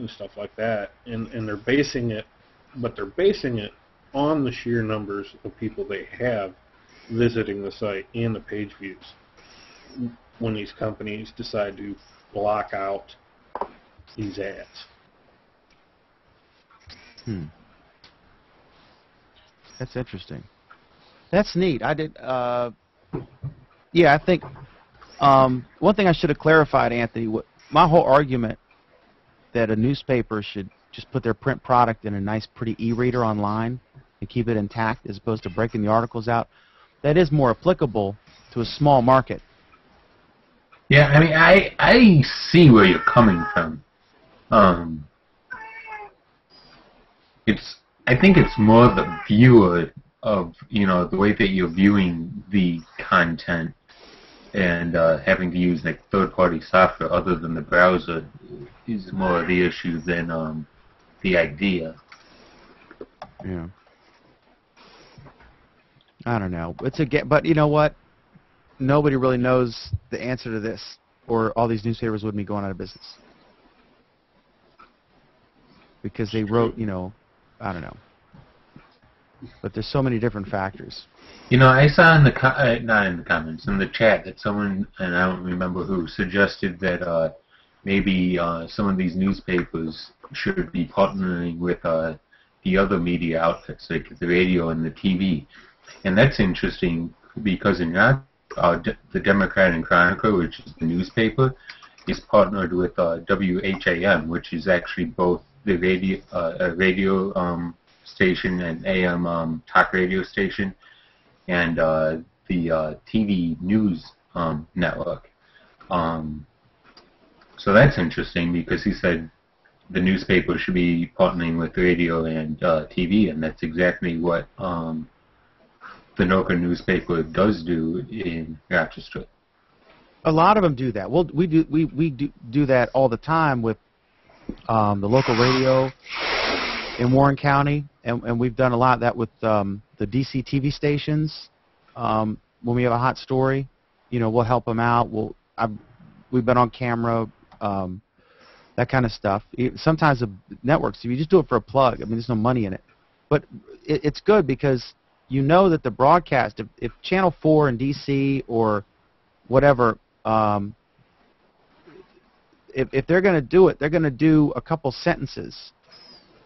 stuff like that. And they're basing it on the sheer numbers of people they have visiting the site and the page views when these companies decide to block out these ads. That's interesting. That's neat. I did. Yeah, I think one thing I should have clarified, Anthony. My whole argument that a newspaper should just put their print product in a nice, pretty e-reader online and keep it intact, as opposed to breaking the articles out. That is more applicable to a small market. Yeah, I mean, I see where you're coming from. I think it's more the viewer of, the way that you're viewing the content, and having to use like third-party software other than the browser is more of the issue than the idea. Yeah. I don't know. But you know what? Nobody really knows the answer to this, or all these newspapers wouldn't be going out of business. Because they wrote, I don't know. But there's so many different factors. I saw in the not in the comments, in the chat, that someone, and I don't remember who, suggested that maybe some of these newspapers should be partnering with the other media outlets, like the radio and the TV. And that's interesting because in the Democrat and Chronicle, which is the newspaper, is partnered with WHAM, which is actually both the radio station and AM talk radio station, and the TV news network. So that's interesting because he said the newspaper should be partnering with radio and TV, and that's exactly what the Noka newspaper does do in Rochester. A lot of them do that. Well, we do that all the time with the local radio in Warren County, and we've done a lot of that with the DC TV stations. When we have a hot story, we'll help them out. We've been on camera, that kind of stuff. Sometimes the networks, if you just do it for a plug, there's no money in it. But it's good because that the broadcast, if Channel 4 in DC or whatever, if they're going to do it, they're going to do a couple sentences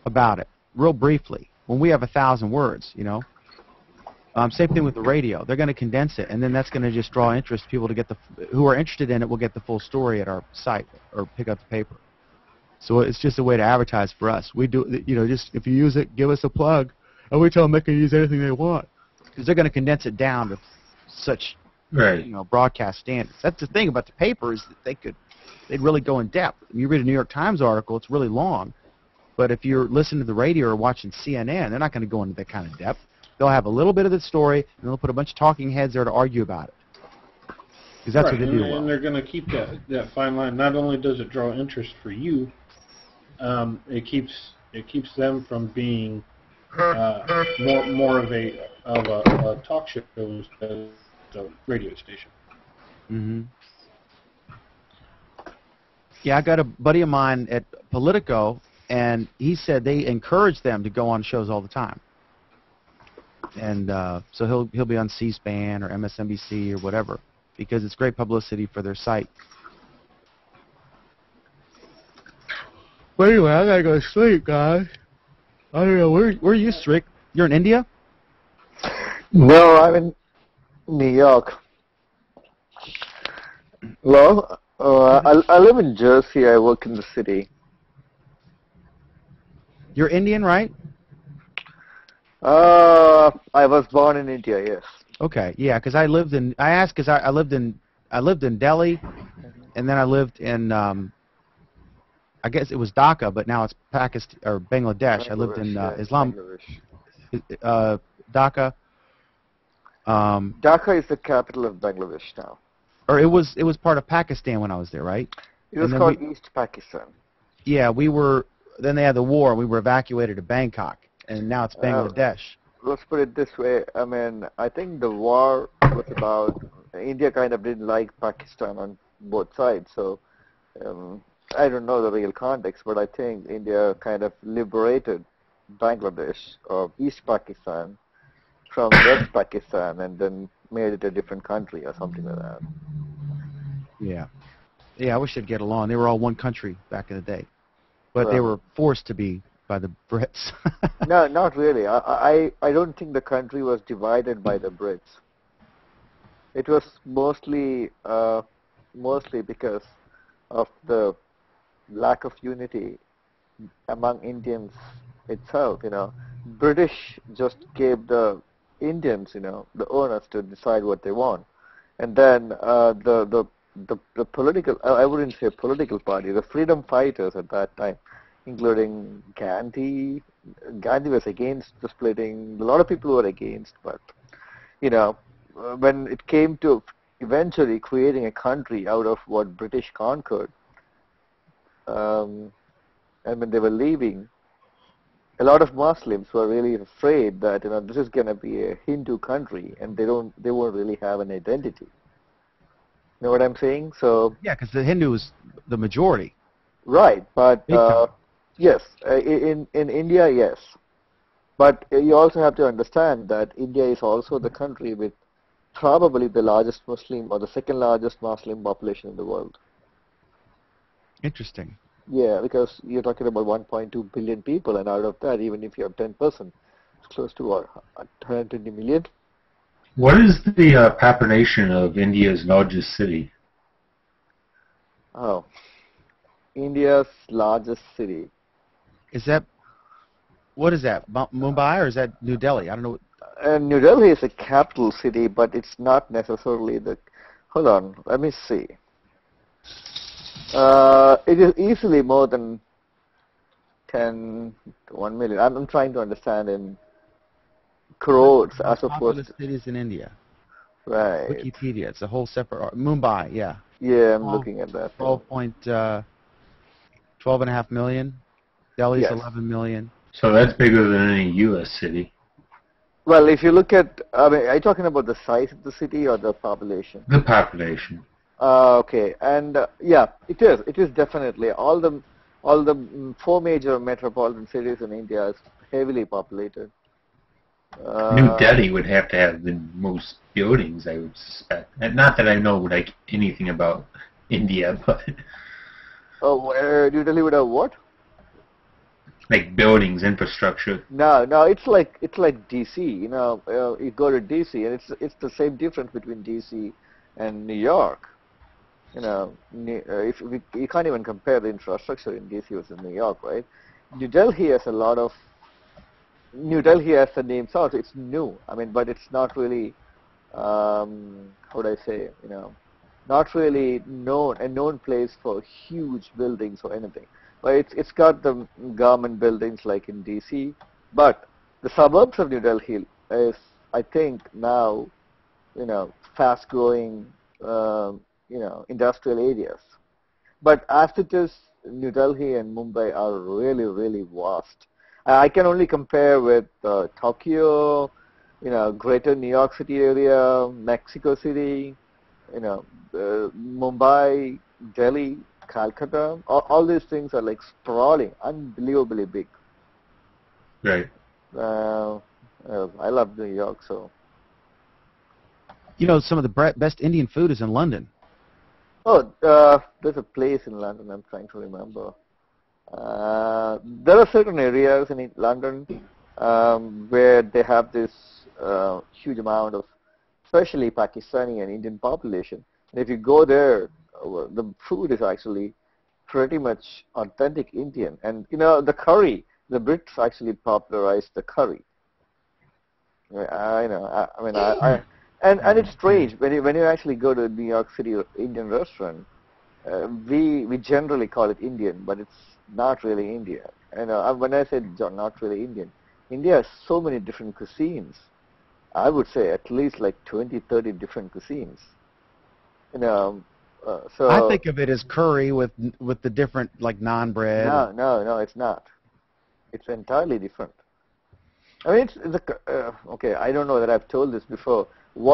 about it, real briefly, when we have 1,000 words, Same thing with the radio. They're going to condense it, and then that's going to just draw interest. People who are interested in it will get the full story at our site or pick up the paper. So it's just a way to advertise for us. We do, just if you use it, give us a plug, and we tell them they can use anything they want, because they're going to condense it down to such, broadcast standards. That's the thing about the paper, is that they'd really go in depth. You read a New York Times article, it's really long, but if you're listening to the radio or watching CNN, they're not going to go into that kind of depth. They'll have a little bit of the story, and they'll put a bunch of talking heads there to argue about it. Because that's what they do well. And they're going to keep that fine line. Not only does it draw interest for you, it keeps them from being more of a talk show as a radio station. Mm-hmm. Yeah, I got a buddy of mine at Politico, and he said they encourage them to go on shows all the time. And so he'll be on C-SPAN or MSNBC or whatever, because it's great publicity for their site. But anyway, I gotta go to sleep, guys. I don't know, where are you, Strick? You're in India? No, I'm in New York. Well, I live in Jersey. I work in the city. You're Indian, right? I was born in India. Yes. Okay, yeah, because I lived in. I asked because I lived in Delhi, and then I lived in. I guess it was Dhaka, but now it's Pakistan or Bangladesh. I lived in Islam. Dhaka. Dhaka is the capital of Bangladesh now. Or it was part of Pakistan when I was there, right? It was called East Pakistan. Yeah, we were. Then they had the war, and we were evacuated to Bangkok, and now it's Bangladesh. Let's put it this way. I mean, I think the war was about India kind of didn't like Pakistan on both sides, so I don't know the real context, but I think India kind of liberated Bangladesh or East Pakistan from West Pakistan and then made it a different country or something like that. Yeah. Yeah, I wish they'd get along. They were all one country back in the day. But they were forced to be by the Brits. No, not really. I don't think the country was divided by the Brits. It was mostly because of the lack of unity among Indians itself. British just gave the Indians, the owners to decide what they want, and then the political, I wouldn't say political party, the freedom fighters at that time, including Gandhi. Gandhi was against the splitting. A lot of people were against, but when it came to eventually creating a country out of what British conquered, and when they were leaving, a lot of Muslims were really afraid that this is going to be a Hindu country, and they won't really have an identity. You know what I'm saying? So yeah, because the Hindu is the majority. Right, but yes, in India, yes, but you also have to understand that India is also the country with probably the largest Muslim or the second largest Muslim population in the world. Interesting. Yeah, because you're talking about 1.2 billion people, and out of that, even if you have 10%, it's close to what, 120 million? What is the population of India's largest city? Oh, India's largest city. What is that, Mumbai, or is that New Delhi? I don't know. New Delhi is a capital city, but it's not necessarily the... Hold on, let me see. It is easily more than 10 to 1 million. I'm trying to understand in crores as opposed to cities in India. Right. Wikipedia. It's a whole separate... Mumbai, yeah. Yeah, I'm looking at that. 12.5 million. Delhi's 11 million. So that's bigger than any U.S. city. Well, if you look at... are you talking about the size of the city or the population? The population. Okay, and yeah, it is. It is definitely all the 4 major metropolitan cities in India is heavily populated. New Delhi would have to have the most buildings, I would suspect. And not that I know anything about India, but New Delhi would have what? Like buildings, infrastructure. No, it's like DC. You go to DC, and it's the same difference between DC and New York. You can't even compare the infrastructure in DC with New York, right? New Delhi has the name sounds. It's new. I mean, but it's not really, how would I say, not really a known place for huge buildings or anything. But it's got the government buildings like in DC. But the suburbs of New Delhi is, I think, now, fast growing. Industrial areas. But as it is, New Delhi and Mumbai are really, really vast. I can only compare with Tokyo, Greater New York City area, Mexico City, Mumbai, Delhi, Calcutta. All these things are like sprawling, unbelievably big. Right. I love New York, so. Some of the best Indian food is in London. Oh, there's a place in London I'm trying to remember. There are certain areas in London where they have this huge amount of, especially Pakistani and Indian population. And if you go there, the food is actually pretty much authentic Indian. And the curry, the Brits actually popularized the curry. I know. I mean, and it's strange when you actually go to a New York City Indian restaurant. We generally call it Indian, but it's not really India. When I say not really Indian, India has so many different cuisines. I would say at least like 20, 30 different cuisines. So I think of it as curry with the different like naan bread. No, it's not. It's entirely different. I mean, okay. I don't know that I've told this before.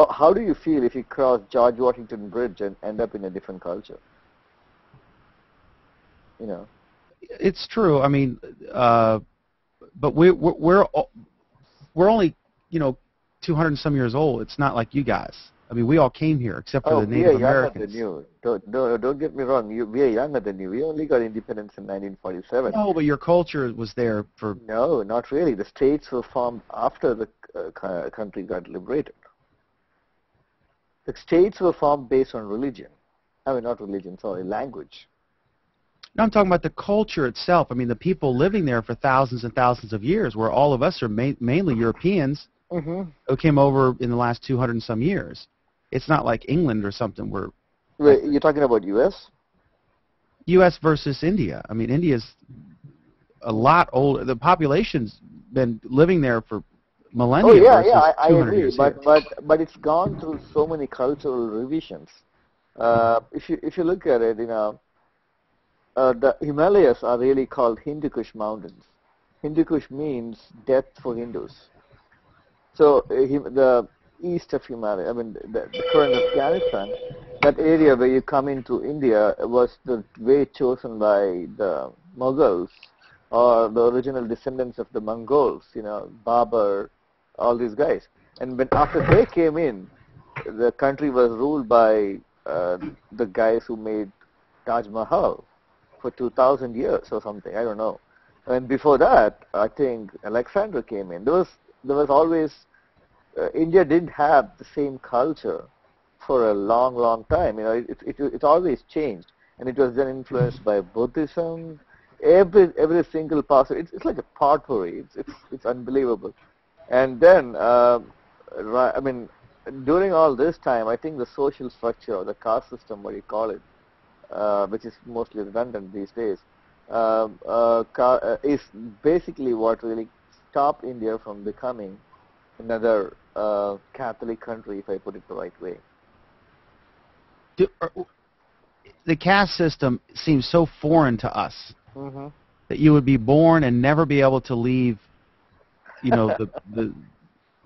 How do you feel if you cross George Washington Bridge and end up in a different culture? It's true. I mean, but we're only 200 and some years old. It's not like you guys. I mean, we all came here except for the Native Americans. We are younger than you. Don't get me wrong. We are younger than you. We only got independence in 1947. No, but your culture was there for... No, not really. The states were formed after the country got liberated. The states were formed based on religion. I mean, not religion, sorry, language. No, I'm talking about the culture itself. I mean, the people living there for thousands and thousands of years, where all of us are mainly Europeans who came over in the last 200 and some years. It's not like England or something where... Wait, you're talking about U.S.? U.S. versus India. I mean, India's a lot older. The population's been living there for millennia. Oh, yeah, I agree. But it's gone through so many cultural revisions. If you look at it, the Himalayas are really called Hindu Kush mountains. Hindu Kush means death for Hindus. So the east of Himalaya, I mean the current Afghanistan, that area where you come into India was the way chosen by the Mughals or the original descendants of the Mongols, Babur, all these guys. And after they came in, the country was ruled by the guys who made Taj Mahal for 2,000 years or something, I don't know. And before that, I think Alexander came in. There was always, India didn't have the same culture for a long, long time. It always changed. And it was then influenced by Buddhism, every single part. It's like a potpourri. It's unbelievable. And then, I mean, during all this time, I think the social structure or the caste system, what you call it, which is mostly redundant these days, is basically what really stopped India from becoming another Catholic country, if I put it the right way. The caste system seems so foreign to us that you would be born and never be able to leave, the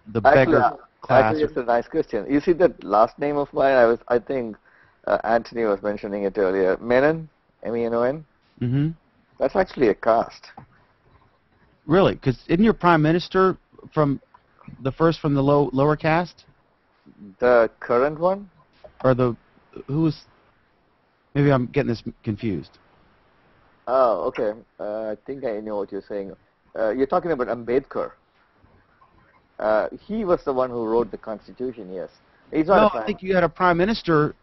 beggar class. Actually, it's a nice question. You see that last name of mine? I think Anthony was mentioning it earlier. Menon, M-E-N-O-N. Mm-hmm. That's actually a caste. Really? Because isn't your prime minister from the lower caste? The current one? Or who's? Maybe I'm getting this confused. Oh, okay. I think I know what you're saying. You're talking about Ambedkar. He was the one who wrote the Constitution. Yes. He's not I think you had a prime minister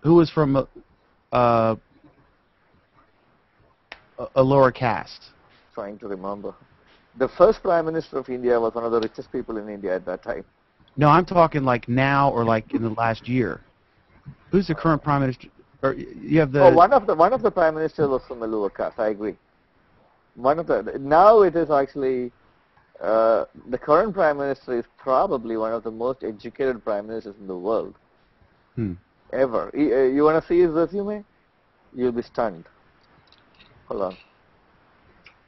who was from a lower caste. Trying to remember. The first prime minister of India was one of the richest people in India at that time. No, I'm talking like now or like in the last year. Who's the current prime minister? Or you have the. Oh, one of the prime ministers was from a lower caste. I agree. Now it is actually. The current prime minister is probably one of the most educated prime ministers in the world. Ever. You want to see his resume? You'll be stunned. Hold on.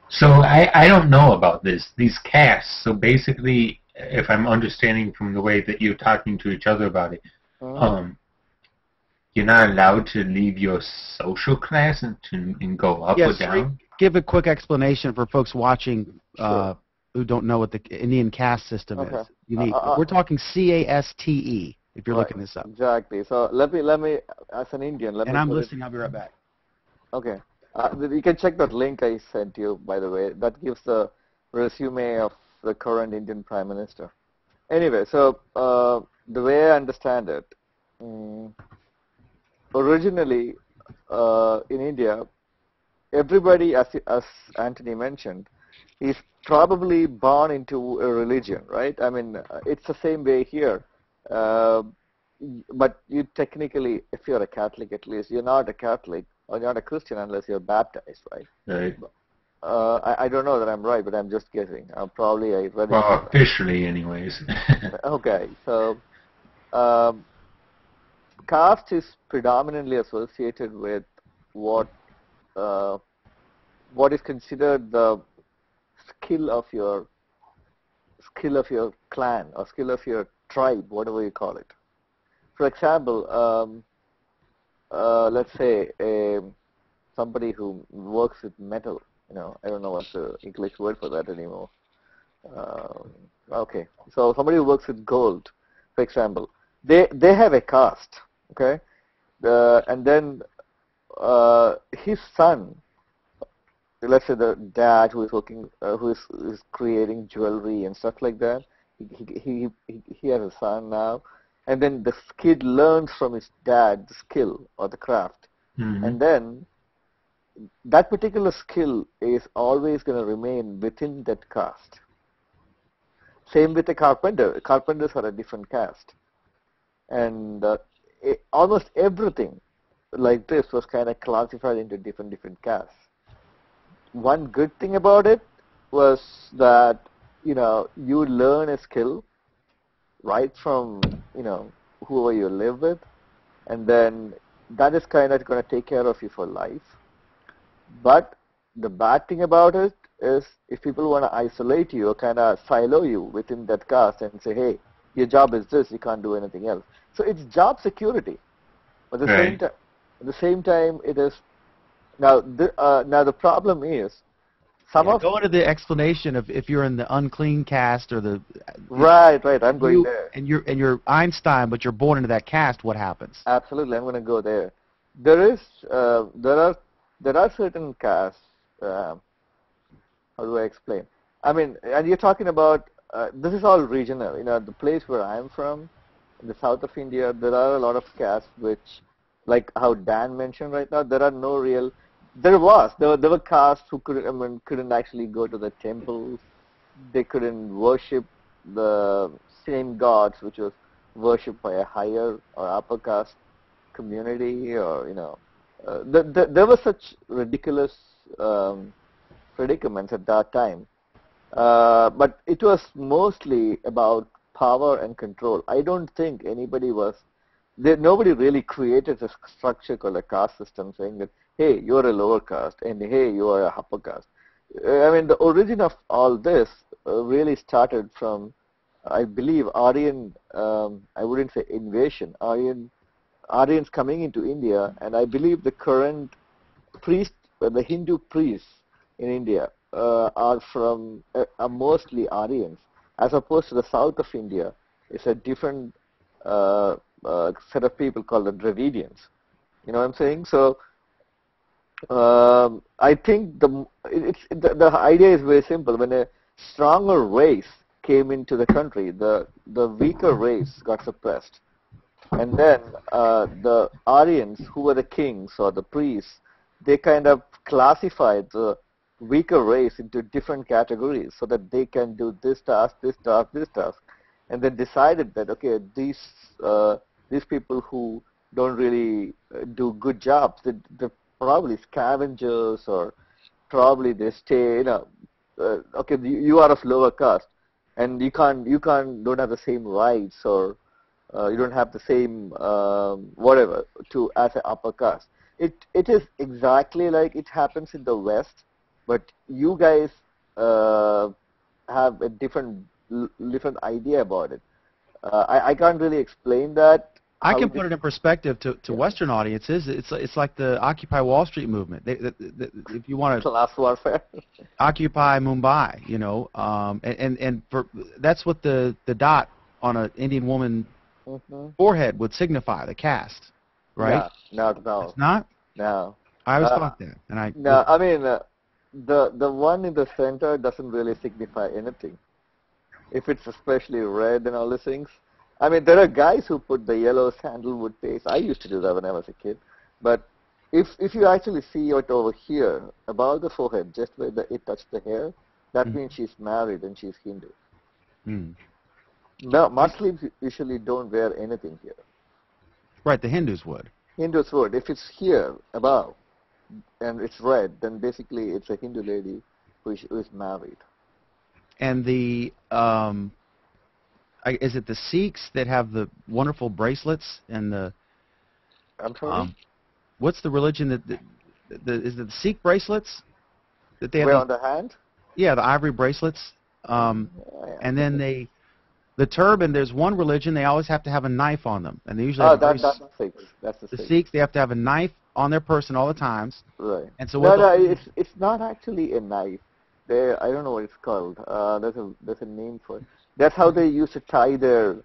So I don't know about these castes. So basically, if I'm understanding from the way that you're talking to each other about it, you're not allowed to leave your social class and go up or down? Give a quick explanation for folks watching who don't know what the Indian caste system is. Unique. We're talking C-A-S-T-E, if you're looking this up. Exactly. So let me as an Indian, And I'm listening. I'll be right back. Okay. You can check that link I sent you, by the way. That gives the resume of the current Indian Prime Minister. Anyway, so the way I understand it, originally in India, everybody, as Anthony mentioned, is probably born into a religion, right? I mean, it's the same way here. But you technically, if you're a Catholic at least, you're not a Catholic or you're not a Christian unless you're baptized, right? Right. I don't know that I'm right, but I'm just guessing. Probably I read it. Well, officially, anyways. Okay, so caste is predominantly associated with what is considered the skill of your clan or skill of your tribe, whatever you call it. For example, let's say somebody who works with metal. I don't know what's the English word for that anymore. Okay, so somebody who works with gold, for example, they have a caste, okay, and then his son, let's say the dad who is working, who is creating jewelry and stuff like that, he has a son now, and then the kid learns from his dad the skill or the craft, and then that particular skill is always going to remain within that caste. Same with a carpenter. Carpenters are a different caste. And almost everything like this was kind of classified into different castes. One good thing about it was that, you learn a skill right from, whoever you live with, and then that is kind of going to take care of you for life. But the bad thing about it is if people want to isolate you or kind of silo you within that caste and say, hey, your job is this, you can't do anything else. So it's job security. But at the same time, it is now the problem is go into the explanation of if you're in the unclean caste or the right. I'm going there. And you're Einstein, but you're born into that caste. What happens? Absolutely, I'm going to go there. There are certain castes. How do I explain? I mean, and you're talking about this is all regional. The place where I'm from, in the south of India, there are a lot of castes which, like how Dan mentioned right now, there are no real. There were castes who couldn't actually go to the temples. They couldn't worship the same gods which was worshipped by a higher or upper caste community, or there were such ridiculous predicaments at that time. But it was mostly about power and control. I don't think nobody really created a structure called a caste system saying that, hey, you're a lower caste and hey, you are a upper caste. I mean, the origin of all this really started from, I believe, Aryan, I wouldn't say invasion, Aryans coming into India, and I believe the current the Hindu priests in India are mostly Aryans, as opposed to the south of India. It's a different set of people called the Dravidians. You know what I'm saying? So I think the idea is very simple. When a stronger race came into the country, the weaker race got suppressed. And then the Aryans, who were the kings or the priests, they kind of classified the weaker race into different categories so that they can do this task, this task, this task, and then decided that, okay, these people who don't really do good jobs, they're probably scavengers, or probably they stay, okay, you are of lower caste, and you don't have the same rights, or you don't have the same whatever as an upper caste. It is exactly like it happens in the West, but you guys have a different idea about it. I can't really explain that. I can put it in perspective to Western audiences. It's like the Occupy Wall Street movement. If you want to class warfare, Occupy Mumbai, and that's what the dot on an Indian woman forehead would signify, the caste, right? No. It's not? No. I always thought that, and No, I mean the one in the center doesn't really signify anything. if it's especially red and all these things. I mean, there are guys who put the yellow sandalwood paste. I used to do that when I was a kid. But if you actually see it over here, above the forehead, just where it touched the hair, that means she's married and she's Hindu. No, Muslims usually don't wear anything here. Right, the Hindus would. Hindus would. If it's here, above, and it's red, then basically it's a Hindu lady who is married. And the is it the Sikhs that have the wonderful bracelets and the? I'm sorry. What's the religion that is it the Sikh bracelets that they have? Wear on the hand? Yeah, the ivory bracelets. And then the turban. There's one religion they always have to have a knife on them, and they usually. Oh, that's the Sikhs. That's the Sikhs. Sikhs. They have to have a knife on their person all the times. Right. And so it's not actually a knife. I don't know what it's called. There's a name for it. That's how they used to tie their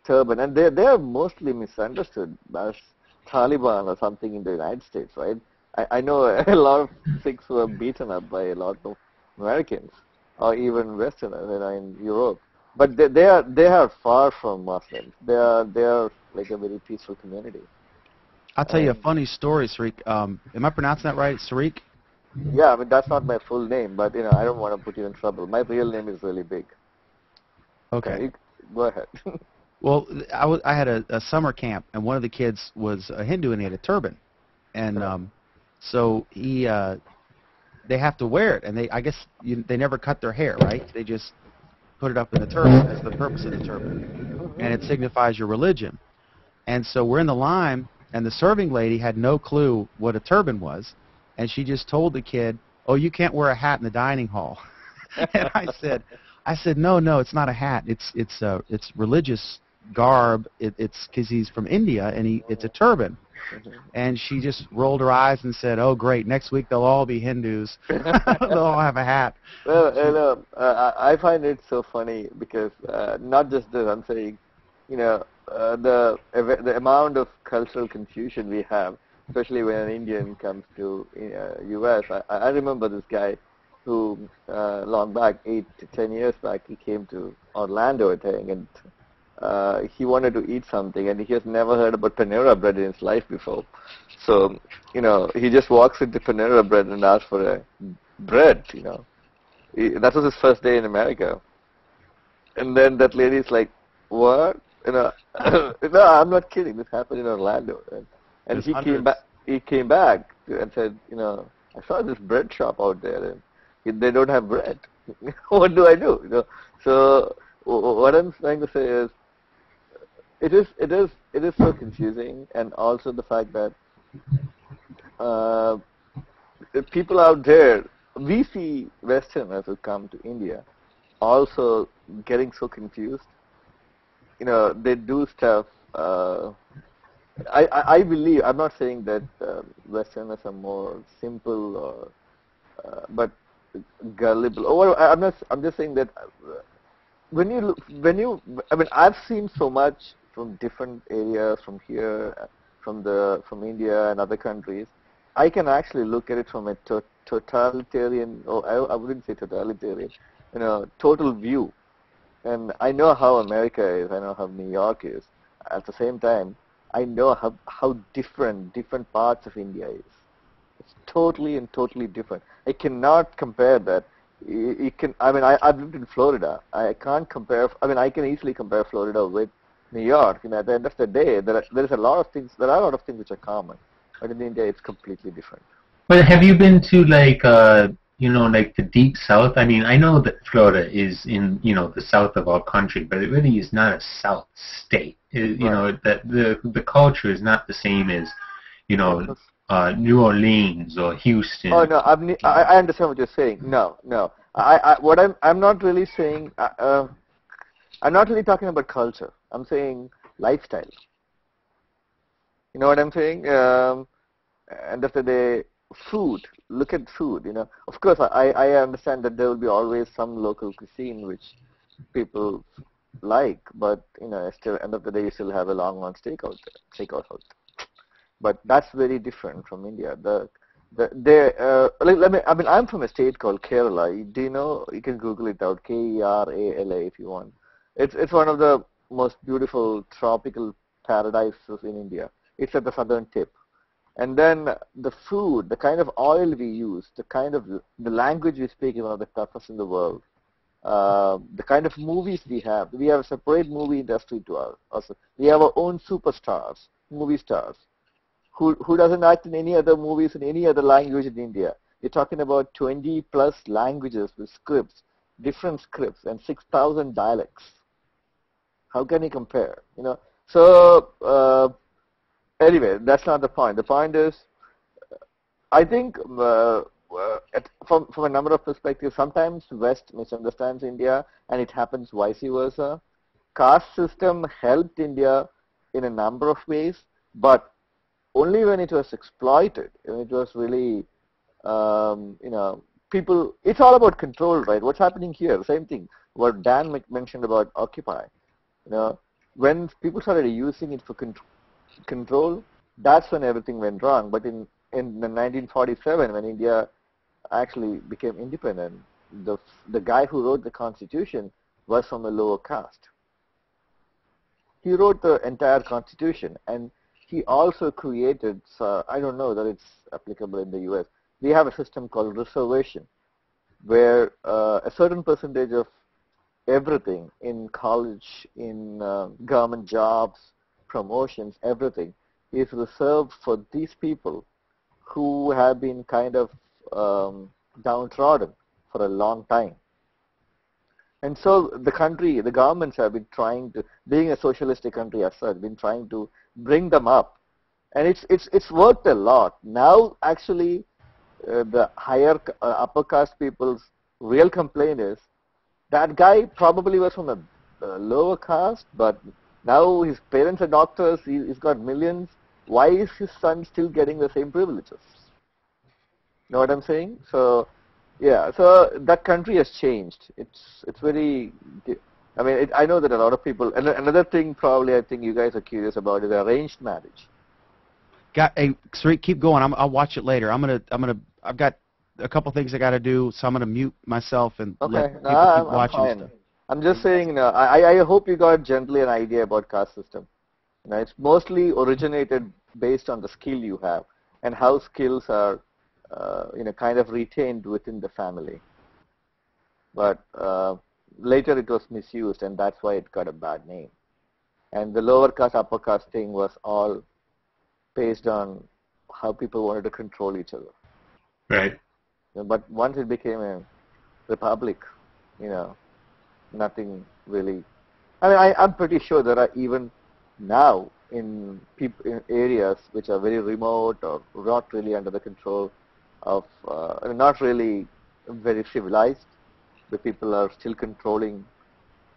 turban, and they are mostly misunderstood as Taliban or something in the United States, right? I know a lot of Sikhs who are beaten up by a lot of Americans or even Westerners in Europe, but they are far from Muslims. They are like a very peaceful community. I'll tell you a funny story, Sariq. Am I pronouncing that right, Sariq? Yeah, I mean that's not my full name, but I don't want to put you in trouble. My real name is really big. Okay. Go ahead. Well, I had a summer camp, and one of the kids was a Hindu, and he had a turban, and so they have to wear it, and I guess they never cut their hair, right? They just put it up in the turban. That's the purpose of the turban, and it signifies your religion. And so we're in the line, and the serving lady had no clue what a turban was, and she just told the kid, "Oh, you can't wear a hat in the dining hall." And I said, no, it's not a hat. It's religious garb. It's because he's from India, and it's a turban. And she just rolled her eyes and said, "Oh, great! Next week they'll all be Hindus. They'll all have a hat." Well, I find it so funny because not just this. I'm saying, the amount of cultural confusion we have, especially when an Indian comes to U.S. I remember this guy who long back, 8 to 10 years back, he came to Orlando, I think, and he wanted to eat something, and he has never heard about Panera Bread in his life before. So, he just walks into Panera Bread and asks for a bread, That was his first day in America. And then that lady's like, "What?" No, I'm not kidding. This happened in Orlando. And he came back and said, "I saw this bread shop out there, and they don't have bread. What do I do?" So what I'm trying to say is, it is so confusing, and also the fact that the people out there, we see Westerners who come to India also getting so confused. They do stuff. I believe, I'm not saying that Westerners are more simple or but gullible. I'm just saying that I mean, I've seen so much from different areas, from here, from India and other countries. I can actually look at it from a totalitarian, or I wouldn't say totalitarian, total view. And I know how America is. I know how New York is. At the same time, I know how different parts of India is. It's totally different. I cannot compare that. I've lived in Florida. I can't compare. I can easily compare Florida with New York. At the end of the day, there are a lot of things which are common, but in India, it's completely different. But have you been to like the deep south? I mean, I know that Florida is in the south of our country, but it really is not a south state. That the culture is not the same as New Orleans or Houston. Oh no, I understand what you're saying. No. I'm not really saying. I'm not really talking about culture. I'm saying lifestyle. You know what I'm saying? End of the day, food. Look at food. Of course, I understand that there will be always some local cuisine which people like, but still, end of the day, you still have a Longhorn steakhouse out there. But that's very different from India. The Let me. I mean, I'm from a state called Kerala. Do you know? You can Google it out. Kerala, if you want. It's one of the most beautiful tropical paradises in India. It's at the southern tip. And then the food, the kind of oil we use, the language we speak is one of the toughest in the world. The kind of movies we have a separate movie industry to us. We have our own superstars, movie stars, who doesn't act in any other movies in any other language in India. You're talking about 20 plus languages with scripts, different scripts, and 6,000 dialects. How can you compare? So anyway, that's not the point. The point is, I think from a number of perspectives, sometimes West misunderstands India, and it happens vice versa. Caste system helped India in a number of ways, but only when it was exploited. When it was really, people. It's all about control, right? What's happening here? Same thing. What Dan mentioned about Occupy. When people started using it for control, that's when everything went wrong. But in 1947, when India actually became independent, the guy who wrote the Constitution was from a lower caste. He wrote the entire Constitution, and he also created, I don't know that it's applicable in the US, we have a system called reservation, where a certain percentage of everything in college, in government jobs, promotions, everything is reserved for these people who have been kind of downtrodden for a long time. And so the governments have been trying to, being a socialistic country as such, been trying to bring them up. And it's worked a lot. Now actually the higher upper caste people's real complaint is that guy probably was from a lower caste, but now his parents are doctors, he's got millions. Why is his son still getting the same privileges? Know what I'm saying? So, yeah, so that country has changed. It's very, I mean, I know that a lot of people, and another thing probably I think you guys are curious about is arranged marriage. Hey, Sri, keep going. I'll watch it later. I've got a couple things I got to do, so I'm gonna mute myself and let people keep watching I'm stuff. I'm just saying, I hope you got generally an idea about caste system. It's mostly originated based on the skill you have and how skills are, kind of retained within the family. But later it was misused, and that's why it got a bad name. And the lower caste, upper caste thing was all based on how people wanted to control each other. Right. But once it became a republic, nothing really. I mean, I'm pretty sure there are even now in areas which are very remote or not really under the control of, not really very civilized, the people are still controlling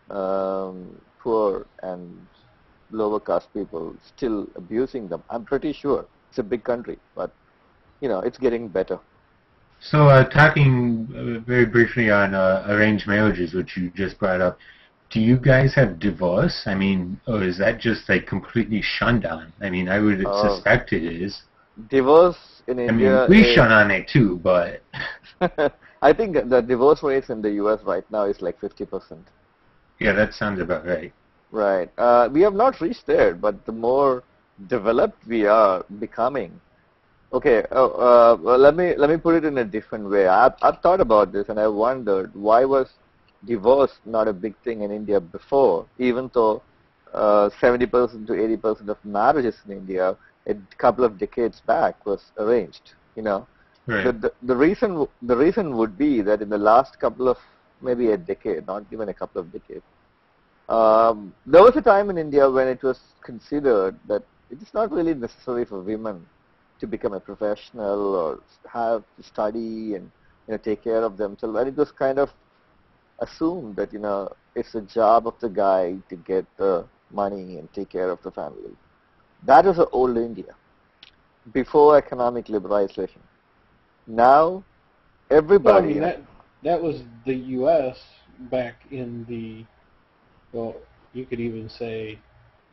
poor and lower caste people, still abusing them. I'm pretty sure. It's a big country, but it's getting better. So, talking very briefly on arranged marriages, which you just brought up, do you guys have divorce? I mean, or is that just like completely shunned on? I mean, I would suspect it is. Divorce in India. I mean, we shun on it too, but I think the divorce rates in the U.S. right now is like 50%. Yeah, that sounds about right. Right. We have not reached there, but the more developed we are becoming. Okay. Well, let me put it in a different way. I've thought about this, and I wondered why was divorce not a big thing in India before, even though 70% to 80% of marriages in India a couple of decades back was arranged. Right. The reason would be that in the last couple of maybe a decade, not even a couple of decades, there was a time in India when it was considered that it is not really necessary for women to become a professional or have to study and take care of themselves, and it was kind of assumed that it's the job of the guy to get the money and take care of the family. That was the old India before economic liberalization. Now everybody. Well, I mean, that was the U.S. back in the, well, you could even say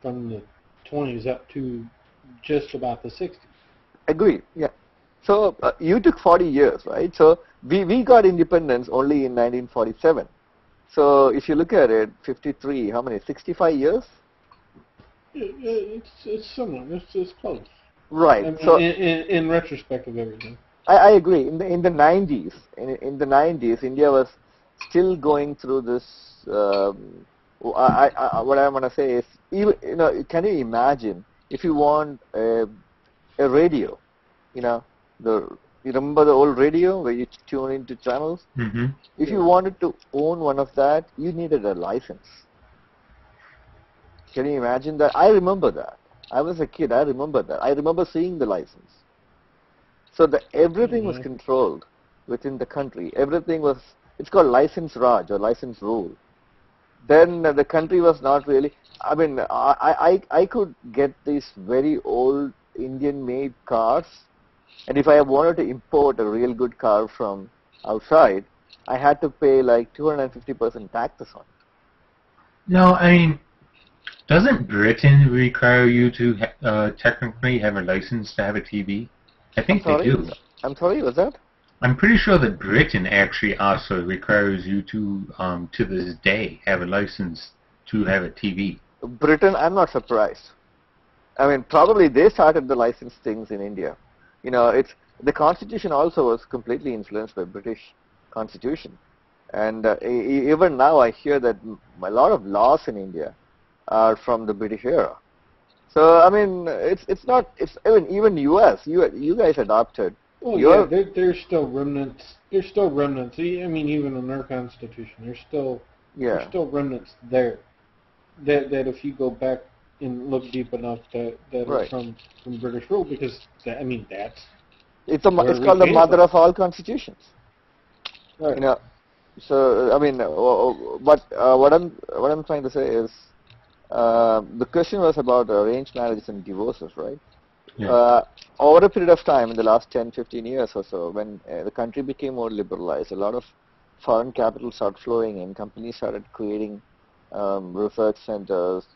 from the 20s up to just about the 60s. Agree. Yeah. So you took 40 years, right? So we got independence only in 1947. So if you look at it, 53, how many? 65 years? It's similar. It's close. Right. I mean, So in retrospect of everything. I agree. In the 90s, in the 90s, India was still going through this. What I want to say is, even can you imagine if you want a radio, you know, you remember the old radio where you tune into channels? Mm-hmm. If you wanted to own one of that, you needed a license. Can you imagine that? I remember that. I was a kid. I remember that. I remember seeing the license. So everything was controlled within the country. Everything was, it's called license Raj or license rule. Then the country was not really, I mean, I could get these very old Indian-made cars, and if I wanted to import a real good car from outside, I had to pay like 250% taxes on it. No, I mean, doesn't Britain require you to technically have a license to have a TV? I think they do. I'm sorry, what's that? I'm pretty sure that Britain actually also requires you to this day, have a license to have a TV. Britain, I'm not surprised. I mean, probably they started the license things in India. It's the Constitution also was completely influenced by British Constitution, and even now I hear that a lot of laws in India are from the British era. So I mean, it's not. It's even U.S. You guys adopted. Oh yeah, there's still remnants. There's still remnants. I mean, even in our Constitution, there's still remnants there. That if you go back and look deep enough, that are from British rule, because that's it's called the mother of all constitutions. Right. So I mean, what I'm trying to say is. The question was about arranged marriages and divorces, right? Yeah. Over a period of time, in the last 10, 15 years or so, when the country became more liberalized, a lot of foreign capital started flowing in. Companies started creating research centers,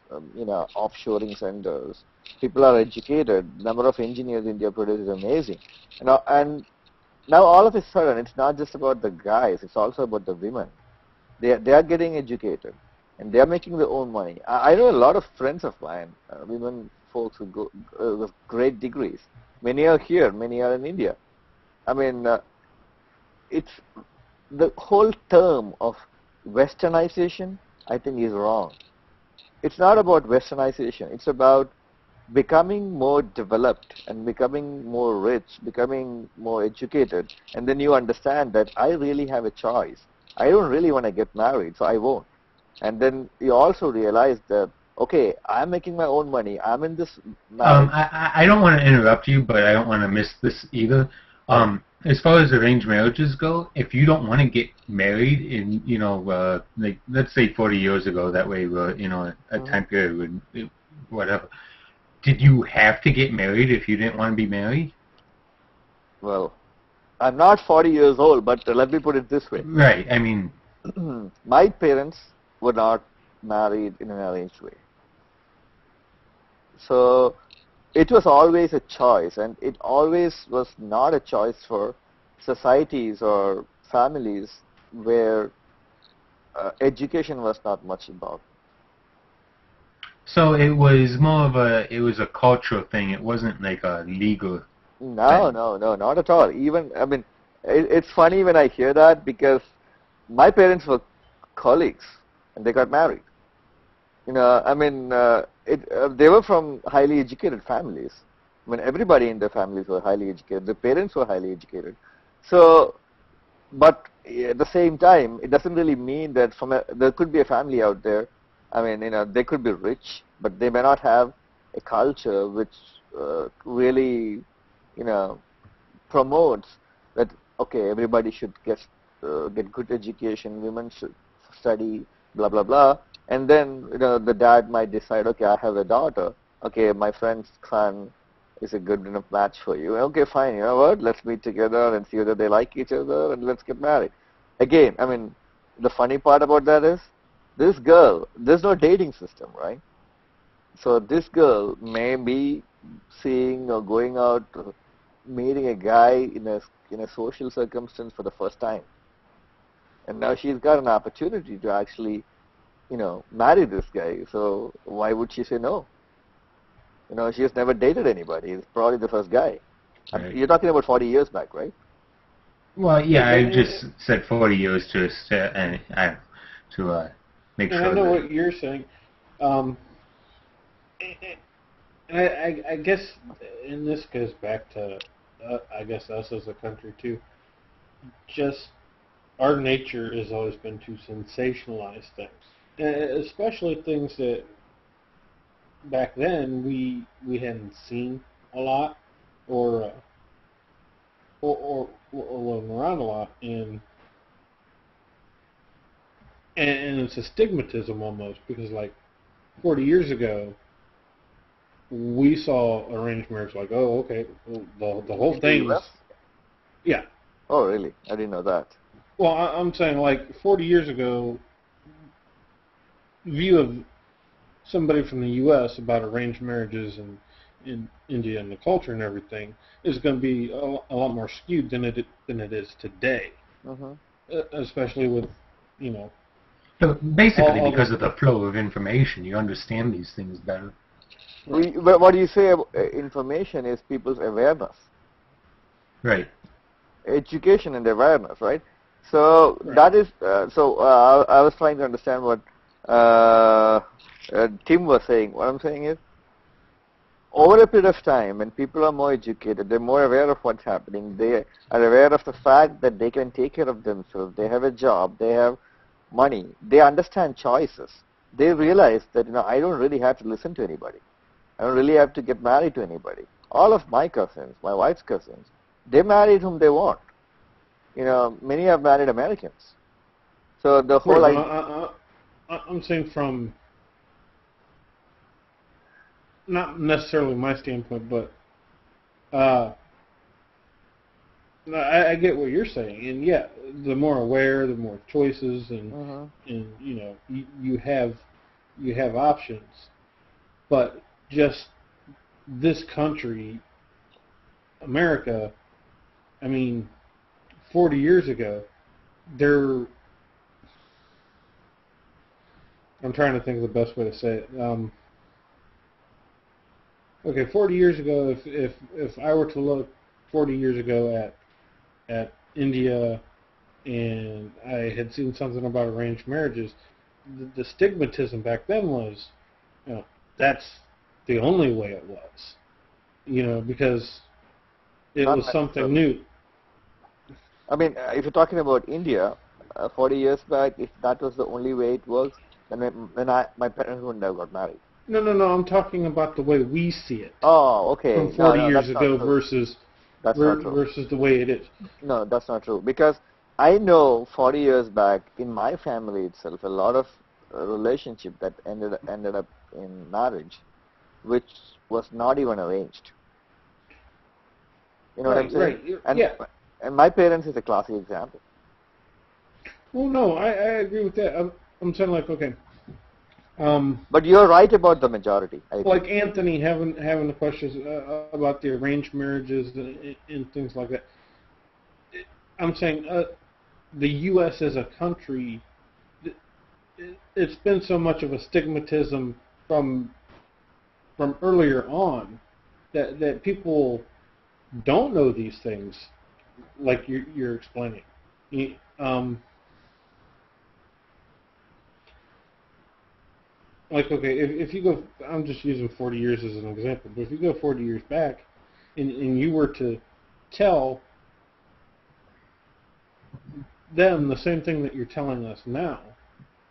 offshoring centers. People are educated. The number of engineers India produces is amazing. And now all of a sudden, it's not just about the guys; it's also about the women. They are getting educated. And they are making their own money. I know a lot of friends of mine, women folks who go with great degrees. Many are here, many are in India. I mean, it's the whole term of westernization, I think, is wrong. It's not about westernization. It's about becoming more developed and becoming more rich, becoming more educated. And then you understand that I really have a choice. I don't really want to get married, so I won't. And then you also realize that, okay, I'm making my own money. I'm in this marriage. I don't want to interrupt you, but I don't want to miss this either. As far as arranged marriages go, if you don't want to get married in, like, let's say 40 years ago, that way, a time period would, whatever. Did you have to get married if you didn't want to be married? Well, I'm not 40 years old, but let me put it this way. Right, I mean... My parents were not married in an arranged way. So it was always a choice, and it always was not a choice for societies or families where education was not much involved. So it was more of a cultural thing. It wasn't like a legal No, not at all. Even, I mean, it's funny when I hear that, because my parents were colleagues and they got married. I mean, they were from highly educated families. I mean, everybody in their families were highly educated. The parents were highly educated. So, but at the same time, it doesn't really mean that there could be a family out there. I mean, they could be rich, but they may not have a culture which really, promotes that, okay, everybody should get good education, women should study, blah, blah, blah. And then, the dad might decide, okay, I have a daughter. Okay, my friend's son is a good enough match for you. Okay, fine, you know what? Let's meet together and see whether they like each other, and let's get married. Again, I mean, the funny part about that is, this girl, there's no dating system, right? So this girl may be seeing or going out meeting a guy in a social circumstance for the first time, and now she's got an opportunity to actually, marry this guy. So why would she say no? She has never dated anybody. He's probably the first guy. Right. You're talking about 40 years back, right? Well, yeah, I just said 40 years to make and sure. I know that what you're saying. And I guess, and this goes back to, I guess, us as a country too. Just our nature has always been to sensationalize things, especially things that back then we hadn't seen a lot, or wasn't around a lot, and it's a stigmatism almost, because like 40 years ago we saw arranged marriage like, oh, okay, well, the whole thing is, yeah. Oh, really? I didn't know that. Well, I'm saying like 40 years ago, view of somebody from the U.S. about arranged marriages in India and the culture and everything is going to be a lot more skewed than it is today. Especially with, So basically, because of the flow of information, you understand these things better. What you say about information is people's awareness. Right. Education and awareness, right? So that is, I was trying to understand what Tim was saying. What I'm saying is, over a period of time, when people are more educated, they're more aware of what's happening, they are aware of the fact that they can take care of themselves, they have a job, they have money, they understand choices. They realize that, I don't really have to listen to anybody. I don't really have to get married to anybody. All of my cousins, my wife's cousins, they married whom they want. Many have married Americans. So the whole idea... I'm saying from, not necessarily my standpoint, but I get what you're saying. And yeah, the more aware, the more choices, and you have options. But just this country, America, 40 years ago, I'm trying to think of the best way to say it. Okay, 40 years ago, if I were to look 40 years ago at India, and I had seen something about arranged marriages, the stigmatism back then was, that's the only way it was, because it was something new. If you're talking about India, 40 years back, if that was the only way it works, then my parents wouldn't have got married. No, I'm talking about the way we see it. Oh, okay. From 40 years ago versus the way it is. No, that's not true. Because I know 40 years back, in my family itself, a lot of relationship that ended up in marriage, which was not even arranged. You know what I'm saying? Right. And my parents is a classic example. Well, no, I agree with that. I'm saying like, okay. But you're right about the majority. Like Anthony having the questions about the arranged marriages and things like that. I'm saying the U.S. as a country, it's been so much of a stigmatism from earlier on that people don't know these things like you're explaining. Like, okay, if you go, I'm just using 40 years as an example, but if you go 40 years back and you were to tell them the same thing that you're telling us now,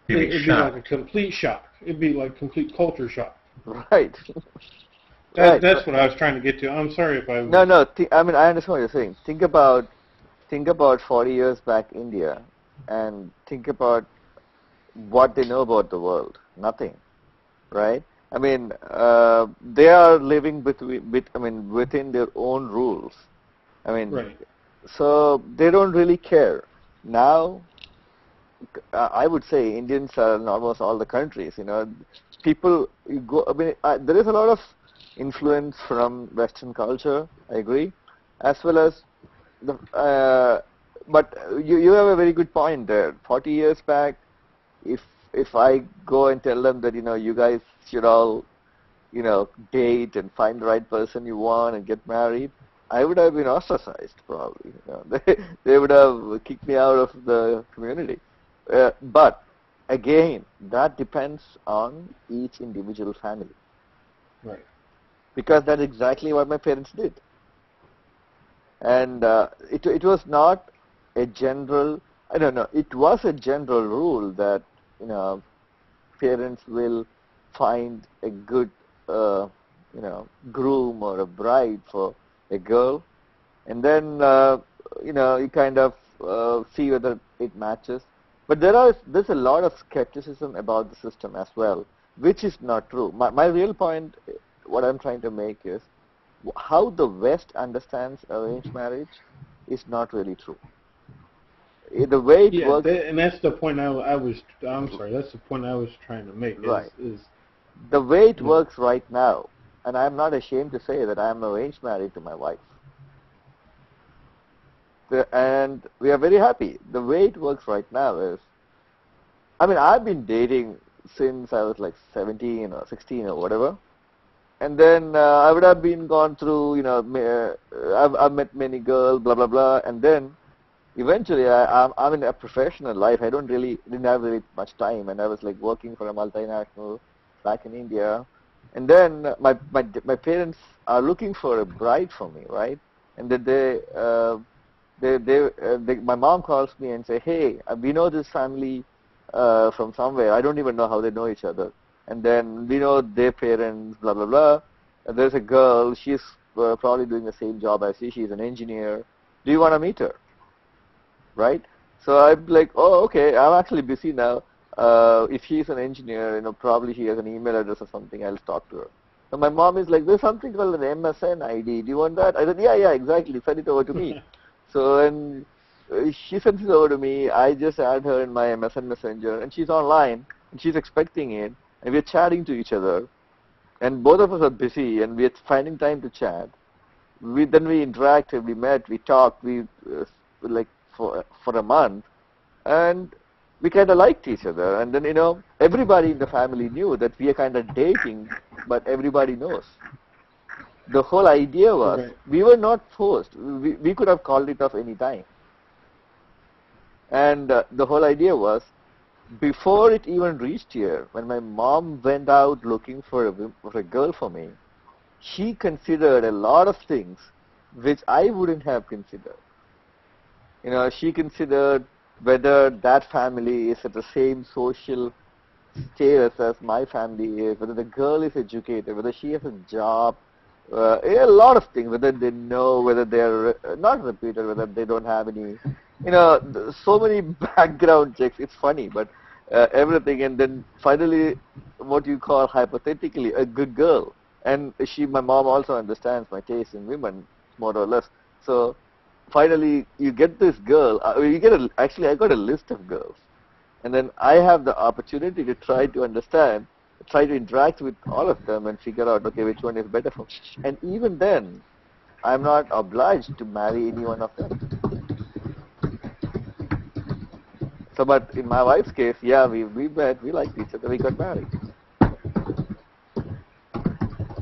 it'd be like a complete shock. It'd be like complete culture shock. Right. That's what I was trying to get to. I'm sorry if I... No, I understand what you're saying. Think about 40 years back India, and think about what they know about the world. Nothing. Right? They are living within their own rules. Right. So they don't really care. Now, I would say Indians are in almost all the countries. People go. There is a lot of influence from Western culture. I agree, as well as the. But you have a very good point there. 40 years back, if I go and tell them that you guys should all date and find the right person you want and get married, I would have been ostracized probably. They would have kicked me out of the community. But again, that depends on each individual family. Right. Because that's exactly what my parents did. And it was not a general, I don't know, it was a general rule that, parents will find a good, groom or a bride for a girl, and then, you kind of see whether it matches. But there's a lot of skepticism about the system as well, which is not true. My real point, what I'm trying to make is, how the West understands arranged marriage is not really true. The way it works, and that's the point I'm sorry. That's the point I was trying to make. Right. Is the way it works right now, and I'm not ashamed to say that I'm arranged married to my wife. And we are very happy. The way it works right now is, I've been dating since I was like 17 or 16 or whatever. And then I would have been gone through, I've met many girls, blah, blah, blah. And then eventually I'm in a professional life. I didn't have really much time. And I was like working for a multinational back in India. And then my parents are looking for a bride for me, right? And then my mom calls me and say, hey, we know this family from somewhere. I don't even know how they know each other. And then we know their parents, blah, blah, blah. And there's a girl, she's probably doing the same job as you. She's an engineer. Do you want to meet her? Right? So I'm like, oh, okay, I'm actually busy now. If she's an engineer, probably she has an email address or something, I'll talk to her. So my mom is like, there's something called an MSN ID. Do you want that? I said, yeah, exactly. Send it over to me. So and she sends it over to me. I just add her in my MSN Messenger, and she's online, and she's expecting it. And we're chatting to each other, and both of us are busy, and we're finding time to chat. Then we interacted, we met, we talked, we like for a month, and we kind of liked each other. And then everybody in the family knew that we are kind of dating, but everybody knows. The whole idea was we were not forced. We could have called it off any time. And the whole idea was, before it even reached here, when my mom went out looking for a girl for me, she considered a lot of things which I wouldn't have considered. She considered whether that family is at the same social status as my family is, whether the girl is educated, whether she has a job, a lot of things, whether they know, whether they're not repeated, whether they don't have any, so many background checks. It's funny, but everything. And then finally, what you call hypothetically a good girl. And my mom also understands my taste in women, more or less. So finally, you get this girl. Actually, I got a list of girls. And then I have the opportunity to try to understand, try to interact with all of them and figure out, okay, which one is better for me. And even then, I'm not obliged to marry any one of them. So, but in my wife's case, yeah, we met, we liked each other, we got married.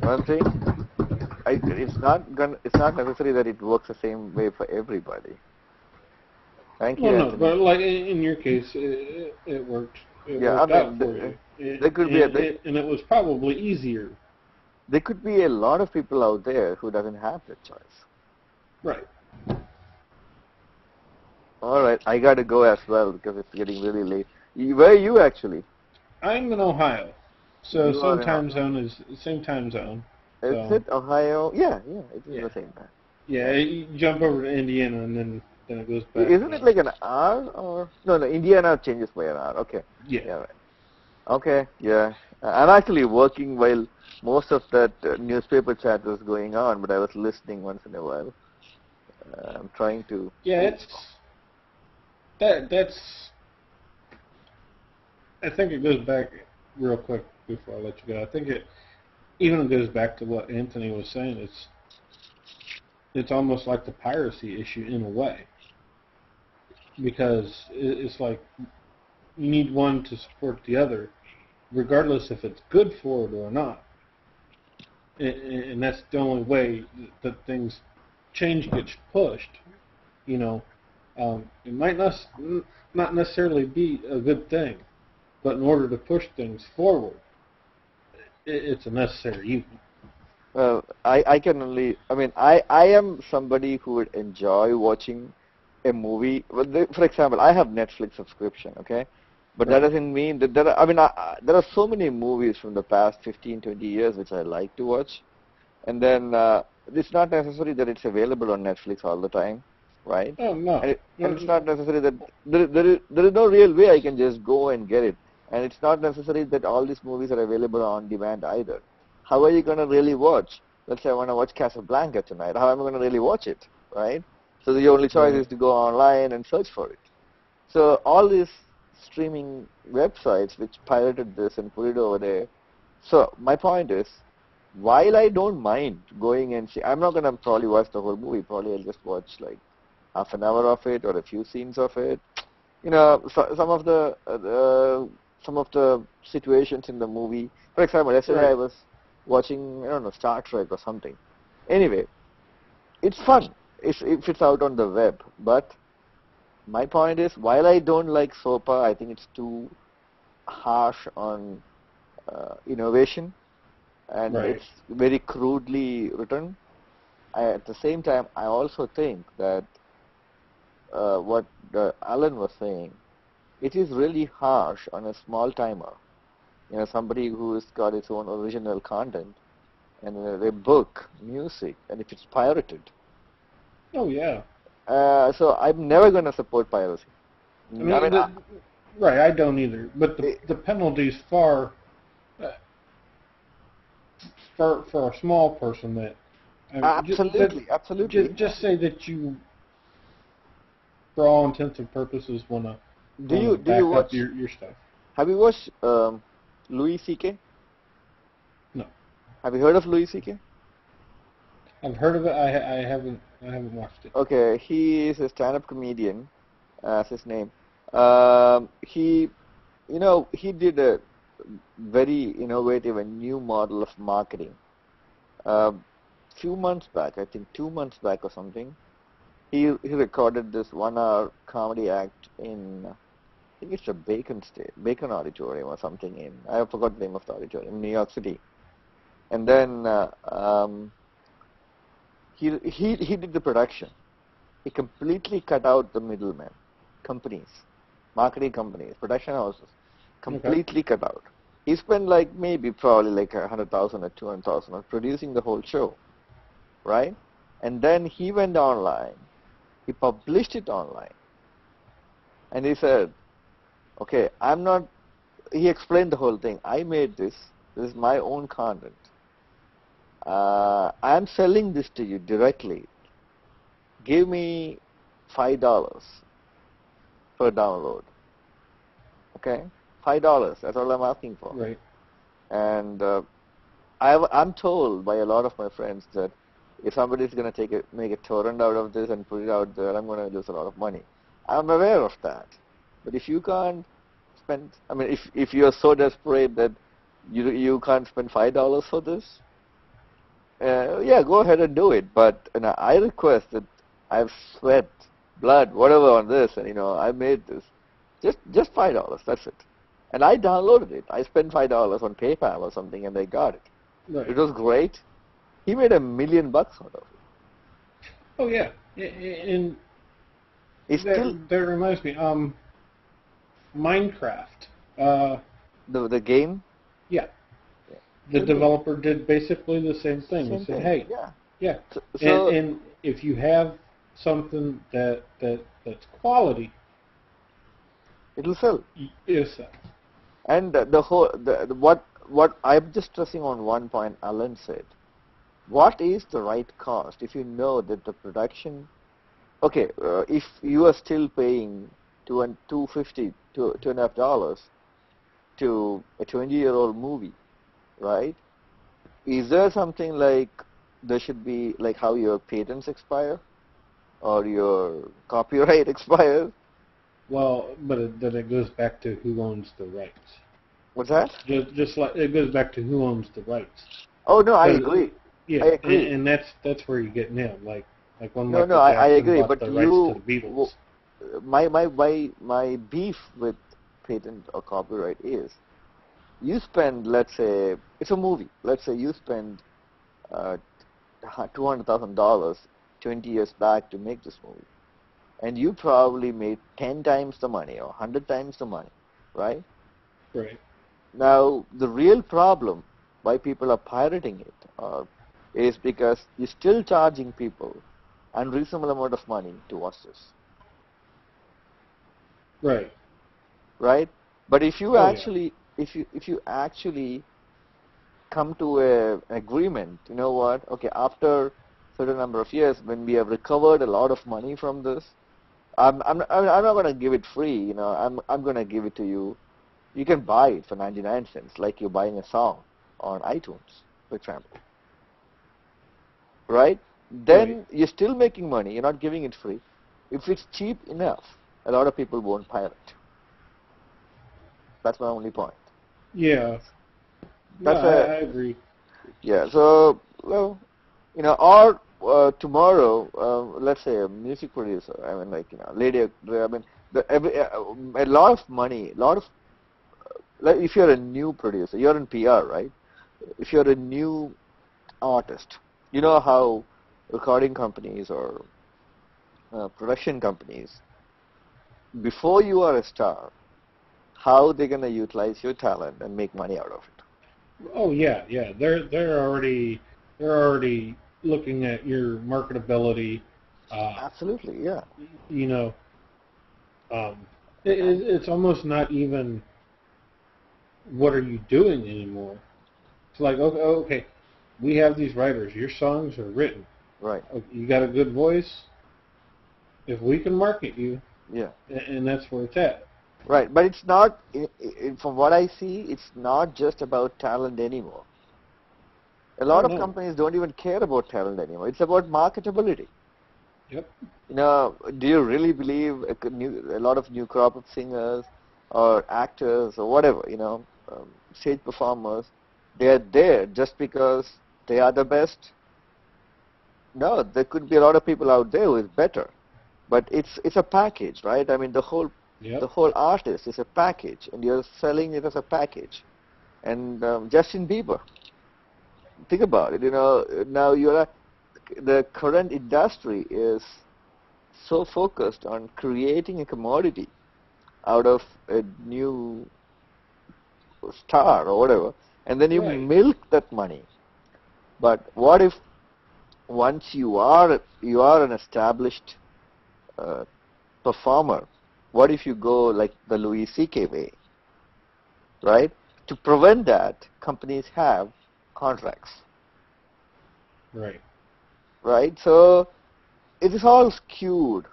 One thing, it's not necessary that it works the same way for everybody. Thank you, no, Anthony. but like in your case, it worked. It worked out for you. And it was probably easier. There could be a lot of people out there who doesn't have that choice. Right. All right, I got to go as well because it's getting really late. Where are you actually? I'm in Ohio, so same time zone. Is it Ohio? Yeah, it is the same time. Yeah, you jump over to Indiana and then it goes back. Isn't it like an hour or no? Indiana changes by an hour. Okay. Yeah. Right. Okay. Yeah. I'm actually working while most of that newspaper chat was going on, but I was listening once in a while. I'm trying to. Yeah, that's. I think it goes back real quick before I let you go. I think it even goes back to what Anthony was saying. it's almost like the piracy issue in a way, because it's like you need one to support the other, regardless if it's good for it or not. And that's the only way that things change gets pushed. You know, it might not necessarily be a good thing, but in order to push things forward, it's a necessary evil. Well, I can only, I mean, I am somebody who would enjoy watching a movie. Well, for example, I have Netflix subscription, okay? But that doesn't mean that there are, I mean, there are so many movies from the past 15, 20 years which I like to watch. And then it's not necessary that it's available on Netflix all the time, right? Oh, no. And it's not necessary that there is no real way I can just go and get it. And it's not necessary that all these movies are available on demand either. How are you going to really watch? Let's say I want to watch Casablanca tonight. How am I going to really watch it, right? So the only choice is to go online and search for it. So all these streaming websites which pirated this and put it over there. So my point is, while I don't mind going and see, I'm not going to probably watch the whole movie. Probably I'll just watch like half an hour of it or a few scenes of it. You know, so, some of the situations in the movie. For example, yesterday I was watching, I don't know, Star Trek or something. Anyway, it's fun if it's out on the web. But my point is, while I don't like SOPA, I think it's too harsh on innovation, and it's very crudely written. At the same time, I also think that what Alan was saying, it is really harsh on a small timer. You know, somebody who's got its own original content, and a book, music, and if it's pirated. Oh, yeah. So I'm never going to support piracy. Right, I don't either. But the penalty's far, for a small person that... Absolutely. Just say that you, for all intents and purposes, want to back up your stuff. Have you watched Louis C.K.? No. Have you heard of Louis C.K.? I've heard of it. I haven't watched it. Okay, he is a stand-up comedian. That's his name. He did a very innovative and new model of marketing. Few months back, I think 2 months back or something, he recorded this 1-hour comedy act in, I think it's a Bacon Auditorium or something in, I forgot the name of the auditorium, in New York City. And then he did the production. He completely cut out the middlemen, companies, marketing companies, production houses, completely cut out. He spent probably like 100,000 or 200,000 on producing the whole show, right? And then he went online, he published it online, and he said, okay, he explained the whole thing. I made this is my own content. I'm selling this to you directly. Give me $5 per download. Okay? $5, that's all I'm asking for. Right. And I'm told by a lot of my friends that if somebody's going to make a torrent out of this and put it out there, I'm going to lose a lot of money. I'm aware of that. But if you can't spend, I mean, if you're so desperate that you can't spend $5 for this, yeah, go ahead and do it. But I request that I've sweat, blood, whatever on this, and I made this. Just $5, that's it. And I downloaded it. I spent $5 on PayPal or something, and I got it. Right. It was great. He made $1 million out of it. Oh yeah, and that reminds me. Minecraft. The game. Yeah. The developer did basically the same thing. He said, "Hey, yeah. And if you have something that's quality, it'll sell. It'll sell." And what I'm just stressing on one point Alan said. What is the right cost if you know that the production? Okay, if you are still paying $2.50 to $2.50 to a 20-year-old movie, right? Is there something like there should be like how your patents expire or your copyright expires. Well, then it goes back to who owns the rights. What's that? Just like it goes back to who owns the rights. Oh no, I agree. Yeah, I agree. And that's where you get nailed. Like when No, Michael I Jackson agree, bought but the rights to the Beatles. My beef with patent or copyright is you spend, let's say, it's a movie. Let's say you spend $200,000 20 years back to make this movie, and you probably made 10 times the money or 100 times the money, right? Right. Now, the real problem why people are pirating it is because you're still charging people unreasonable amount of money to watch this. Right. Right? But if you Oh, actually if you actually come to an agreement, you know what? Okay, after a certain number of years, when we have recovered a lot of money from this, I'm not going to give it free. You know, I'm going to give it to you. You can buy it for 99 cents, like you're buying a song on iTunes, for example. Right? Then you're still making money. You're not giving it free. If it's cheap enough, a lot of people won't pirate. That's my only point. Yeah. That's I agree. Yeah. So, well, you know, or tomorrow, let's say a music producer. I mean, like, you know, I mean, a lot of money, like if you're a new producer, you're in PR, right? If you're a new artist, you know how recording companies or production companies, before you are a star, how they're gonna utilize your talent and make money out of it. Oh yeah. They're already looking at your marketability. Absolutely, yeah. You know, it's almost not even what are you doing anymore. It's like okay, we have these writers. Your songs are written. Right. You got a good voice. If we can market you, yeah, and that's where it's at. Right, but it's not. From what I see, it's not just about talent anymore. A lot of companies don't even care about talent anymore. It's about marketability. Yep. You know, do you really believe a lot of new crop of singers or actors or whatever, you know, stage performers, they are there just because they are the best? No, there could be a lot of people out there who is better, but it's a package, right? I mean, the whole artist is a package, and you're selling it as a package. And Justin Bieber, think about it. You know, now the current industry is so focused on creating a commodity out of a new star or whatever, and then you milk that money. But what if once you are an established performer, what if you go like the Louis C.K. way, right? To prevent that, companies have contracts. Right. Right? So it is all skewed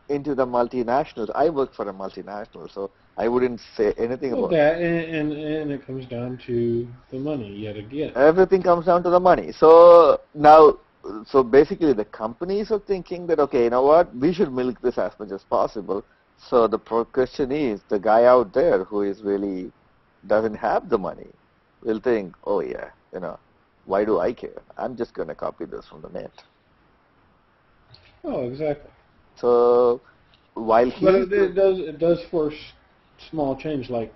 into the multinationals. I work for a multinational, so I wouldn't say anything about that. And it comes down to the money yet again. Everything comes down to the money. So now, so basically the companies are thinking that, okay, you know what, we should milk this as much as possible. So the question is, the guy out there who is really doesn't have the money will think, oh yeah, you know, why do I care? I'm just going to copy this from the net. Oh, exactly. So while he, but it does force small change, like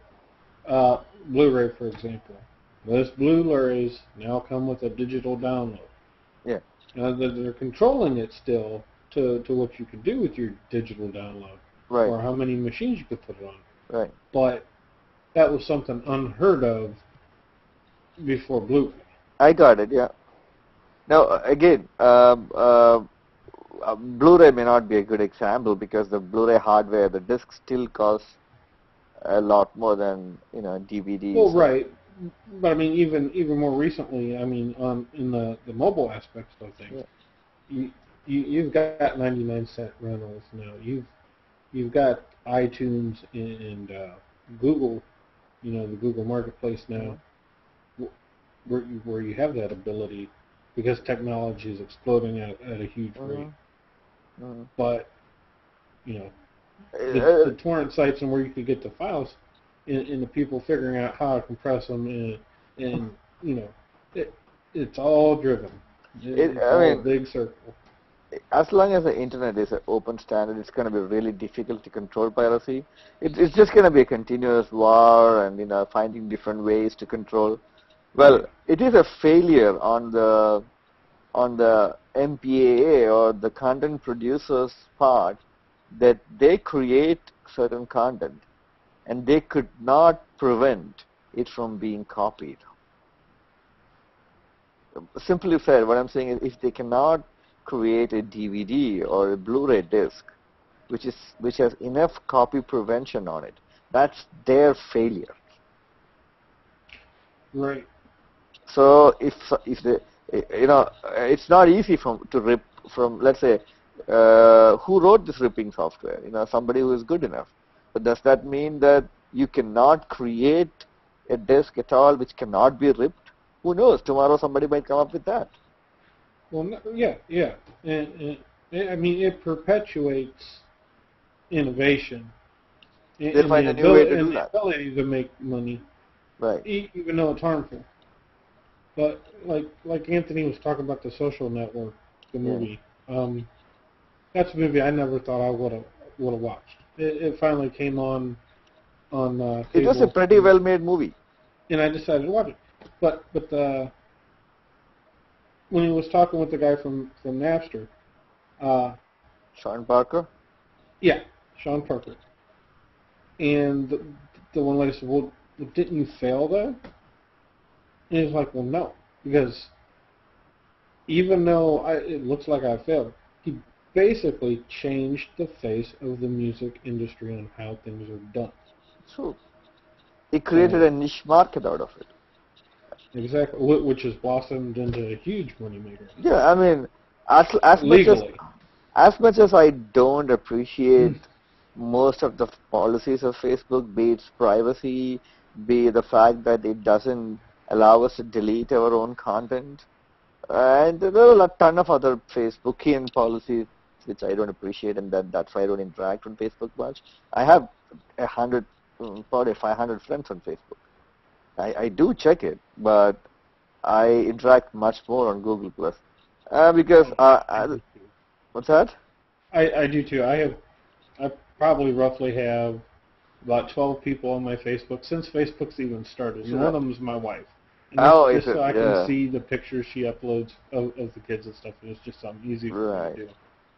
Blu-ray, for example. Most Blu-rays now come with a digital download. Yeah. Now they're controlling it still to what you can do with your digital download, right, or how many machines you could put it on. Right. But that was something unheard of before Blu-ray. I got it. Yeah. Now again, Blu-ray may not be a good example because the Blu-ray hardware, the disc still costs a lot more than, you know, DVDs. Well, right, but I mean, even more recently, I mean, in the mobile aspects of things, you've got 99-cent rentals now. You've got iTunes and Google, you know, the Google Marketplace now, where you have that ability because technology is exploding at a huge rate. But you know, the torrent sites and where you could get the files, and the people figuring out how to compress them, and you know, it's all driven. It's all a big circle. As long as the internet is an open standard, it's going to be really difficult to control piracy. It's just going to be a continuous war, and you know, finding different ways to control. Well, it is a failure on the MPAA or the content producers' part that they create certain content and they could not prevent it from being copied. Simply said, what I'm saying is, if they cannot create a DVD or a Blu-ray disc which has enough copy prevention on it, that's their failure. Right. So if they, you know, it's not easy to rip from, let's say, who wrote this ripping software? You know, somebody who is good enough. But does that mean that you cannot create a disk at all which cannot be ripped? Who knows? Tomorrow somebody might come up with that. Well, yeah. And I mean, it perpetuates innovation. They find a new way to do that. The ability to make money, right? Even though it's harmful. But like Anthony was talking about, The Social Network, the movie. That's a movie I never thought I would have watched. It finally came on. It was a pretty well made movie, and I decided to watch it. But when he was talking with the guy from Napster, Sean Parker. Yeah, Sean Parker. And the one lady said, "Well, didn't you fail though?" And he's like, "Well, no, because even though it looks like I failed, he basically changed the face of the music industry and how things are done." True. He created a niche market out of it. Exactly, which has blossomed into a huge moneymaker. Yeah, I mean, as much as I don't appreciate most of the policies of Facebook, be it privacy, be the fact that it doesn't allow us to delete our own content, and there are a ton of other Facebookian policies which I don't appreciate, and that's why I don't interact on Facebook much. I have 500 friends on Facebook. I do check it, but I interact much more on Google Plus because what's that? I do too. I probably roughly have about 12 people on my Facebook since Facebook's even started. So one of them is my wife. And just so I can see the pictures she uploads of the kids and stuff, and it's just something easy for me to do.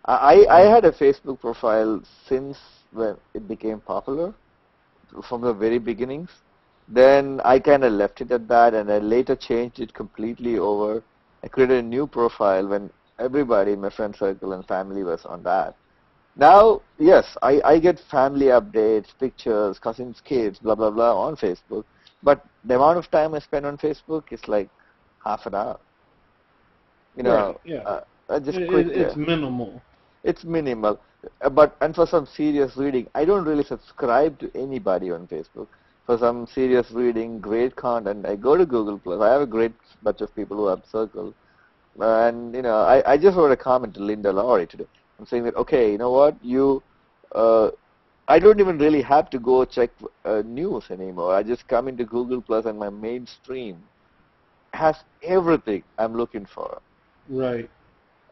I had a Facebook profile since when it became popular, from the very beginnings. Then I kind of left it at that, and I later changed it completely over. I created a new profile when everybody in my friend circle and family was on that. Now, yes, I get family updates, pictures, cousins' kids, blah, blah, blah on Facebook. But the amount of time I spend on Facebook is like half an hour. You know, I just quit there. It's minimal. It's minimal. And for some serious reading, I don't really subscribe to anybody on Facebook. For some serious reading, great content, I go to Google+. I have a great bunch of people who have circles. And, you know, I just wrote a comment to Linda Lowry today. I'm saying that, okay, you know what, I don't even really have to go check news anymore. I just come into Google+, and my mainstream has everything I'm looking for. Right.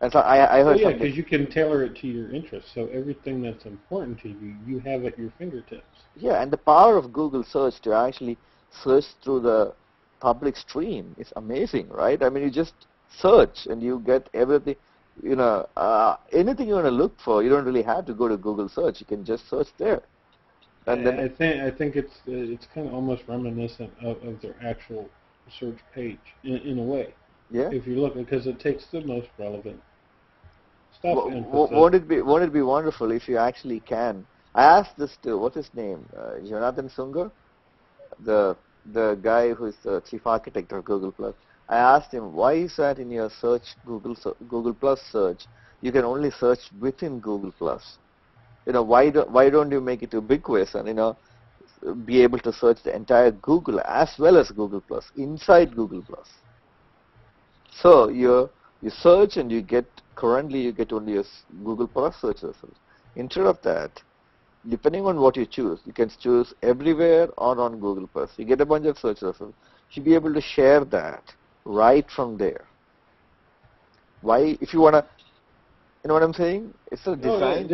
And so I heard something. Because you can tailor it to your interests. So everything that's important to you, you have at your fingertips. Yeah, and the power of Google search to actually search through the public stream is amazing, right? I mean, you just search and you get everything. You know, anything you want to look for, you don't really have to go to Google search. You can just search there. And then I think it's kind of almost reminiscent of their actual search page in a way. Yeah. If you look, because it takes the most relevant stuff. Won't it be wonderful if you actually can? I asked this to what's his name, Jonathan Sunger, the guy who is the chief architect of Google Plus. I asked him, why is that in your search Google Plus search you can only search within Google Plus? You know, why don't you make it ubiquitous and, you know, be able to search the entire Google as well as Google Plus inside Google Plus? So you search and you get, currently you get only a Google Plus search result. Instead of that, depending on what you choose, you can choose everywhere or on Google Plus. You get a bunch of search results. You should be able to share that right from there. Why, if you want to, you know what I'm saying? It's a design.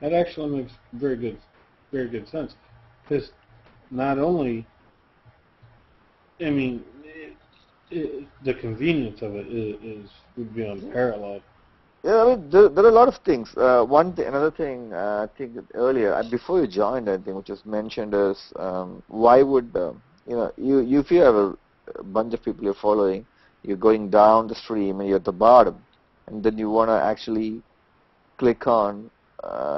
That actually makes very good sense. Because not only, I mean, the convenience of it would be unparalleled. Yeah, I mean, there are a lot of things. Another thing, I think earlier, before you joined, I think, which was mentioned is, why would, you if you have a bunch of people you're following, you're going down the stream and you're at the bottom, and then you want to actually click on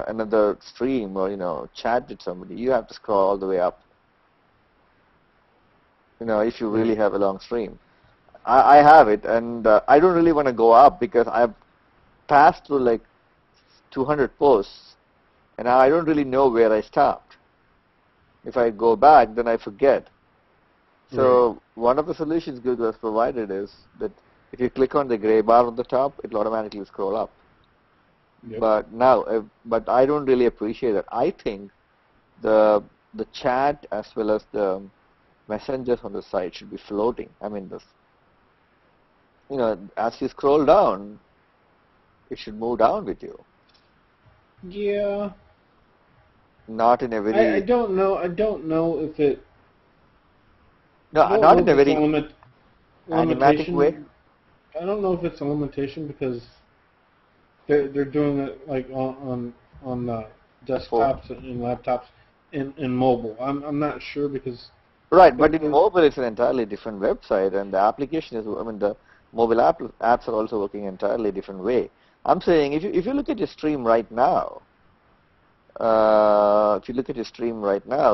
another stream or, chat with somebody, you have to scroll all the way up, if you really have a long stream. I have it, and I don't really want to go up because I've passed through like 200 posts, and I don't really know where I stopped. If I go back, then I forget. So one of the solutions Google has provided is that if you click on the gray bar on the top, it will automatically scroll up. Yep. But I don't really appreciate that. I think the chat as well as the messengers on the site should be floating. I mean, as you scroll down, it should move down with you. Yeah. Not in a very. I don't know. I don't know if it. No, not in a very animatic way. I don't know if it's a limitation because they're doing it like on desktops and laptops and mobile. I'm not sure because. Right, but in mobile it's an entirely different website, and the application is. I mean, the mobile apps are also working entirely different way. I'm saying if you look at your stream right now,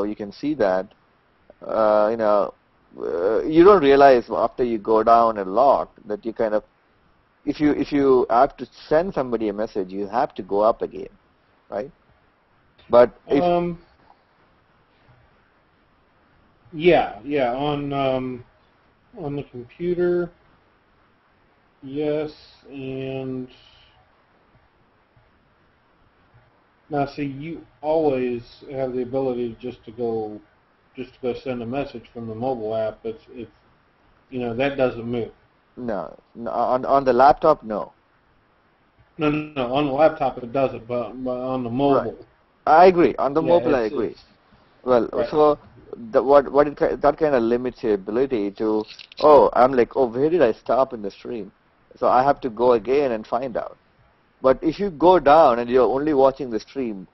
you can see that you don't realize after you go down a lot that you kind of, if you have to send somebody a message, you have to go up again, right? But if yeah, on the computer, yes, and now see, you always have the ability just to go send a message from the mobile app. It's that doesn't move. No, on the laptop, no. No, on the laptop it doesn't, but on the mobile. Right. I agree. On the mobile, I agree. Well, so that kind of limits your ability to. I'm like, where did I stop in the stream? So I have to go again and find out. But if you go down and you're only watching the stream,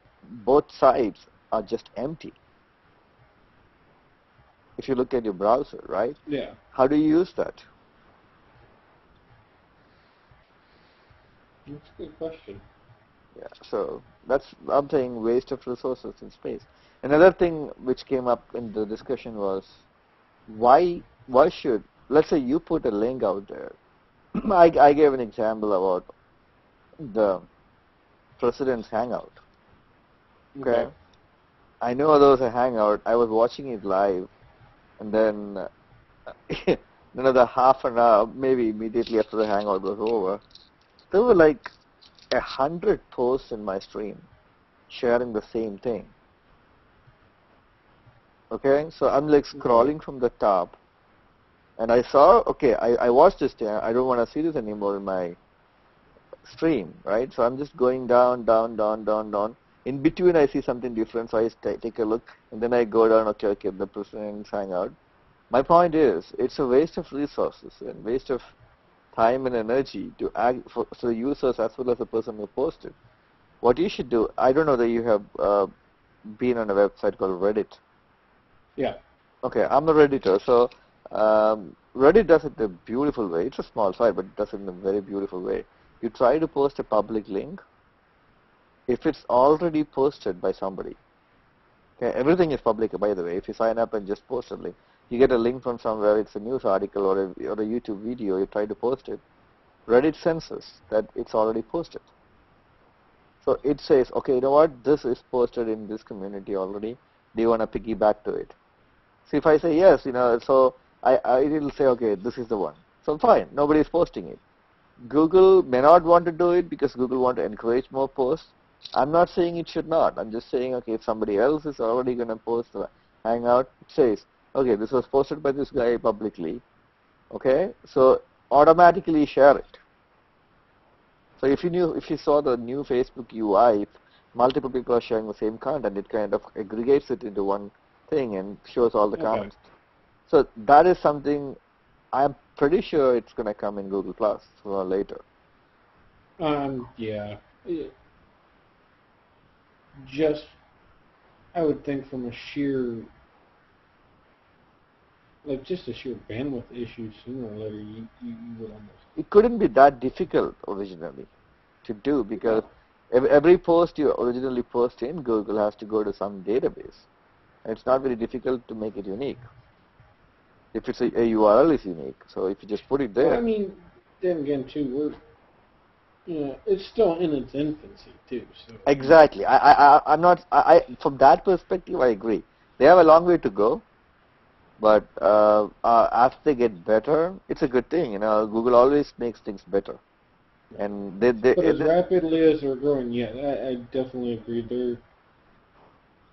both sides are just empty. If you look at your browser, right? Yeah. How do you use that? That's a good question. Yeah, so I'm saying waste of resources in space. Another thing which came up in the discussion was why should, let's say you put a link out there. I gave an example about the President's Hangout. Okay. I know there was a Hangout. I was watching it live, and then another half an hour, maybe immediately after the Hangout was over, there were like 100 posts in my stream sharing the same thing. Okay, so I'm like scrolling from the top, and I saw, I watched this thing. I don't want to see this anymore in my stream, right? So I'm just going down. In between, I see something different, so I take a look, and then I go down. Okay, the President's Hangout. My point is, it's a waste of resources and waste of time and energy to act for the users as well as the person who posted. What you should do, I don't know that you have been on a website called Reddit. Yeah. Okay, I'm a Redditor, so Reddit does it in a beautiful way. It's a small site, but it does it in a very beautiful way. You try to post a public link. If it's already posted by somebody, okay, everything is public, by the way. If you sign up and just post a link, you get a link from somewhere, it's a news article or a YouTube video, you try to post it. Reddit senses that it's already posted. So it says, okay, you know what, this is posted in this community already. Do you want to piggyback to it? So if I say yes, so it'll say, okay, this is the one. So fine, nobody is posting it. Google may not want to do it because Google want to encourage more posts. I'm not saying it should not. I'm just saying, okay, if somebody else is already going to post the Hangout, it says, okay, this was posted by this guy publicly. Okay, so automatically share it. So if you saw the new Facebook UI, if multiple people are sharing the same content, it kind of aggregates it into one thing and shows all the comments. So that is something I'm pretty sure it's going to come in Google Plus sooner or later. Yeah. Just, I would think from a sheer, like just a sheer bandwidth issue, sooner or later you would almost. It couldn't be that difficult originally to do because every post you originally post in Google has to go to some database. And it's not very difficult to make it unique. If it's a URL is unique, so if you just put it there. Well, I mean, then again, too, it's still in its infancy too. So. Exactly. I'm not. From that perspective, I agree. They have a long way to go, but as they get better, it's a good thing. Google always makes things better, and But as rapidly as they're growing, yeah, I definitely agree.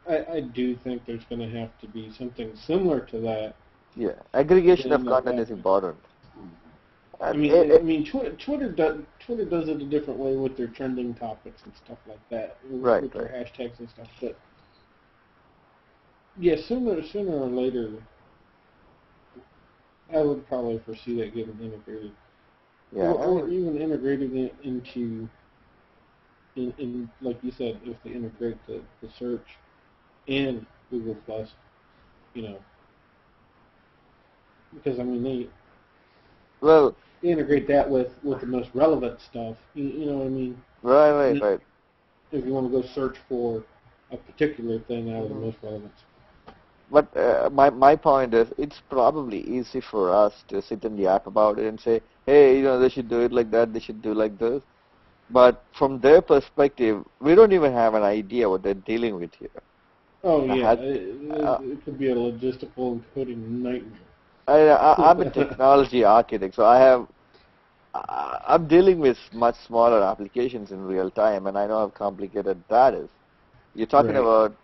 I do think there's going to have to be something similar to that. Yeah, aggregation of content is important. I mean, Twitter does it a different way with their trending topics and stuff like that, with their hashtags and stuff. But yeah, sooner or later, I would probably foresee that getting integrated. Yeah, or even integrating it into, in like you said, if they integrate the search and Google Plus, because I mean they integrate that with the most relevant stuff. You know what I mean? Right. If you want to go search for a particular thing out of the most relevant. But my point is, it's probably easy for us to sit in the app about it and say, hey, they should do it like that, they should do like this. But from their perspective, we don't even have an idea what they're dealing with here. Oh yeah, it could be a logistical and coding nightmare. I'm a technology architect, so I'm dealing with much smaller applications in real time, and I know how complicated that is. You're talking about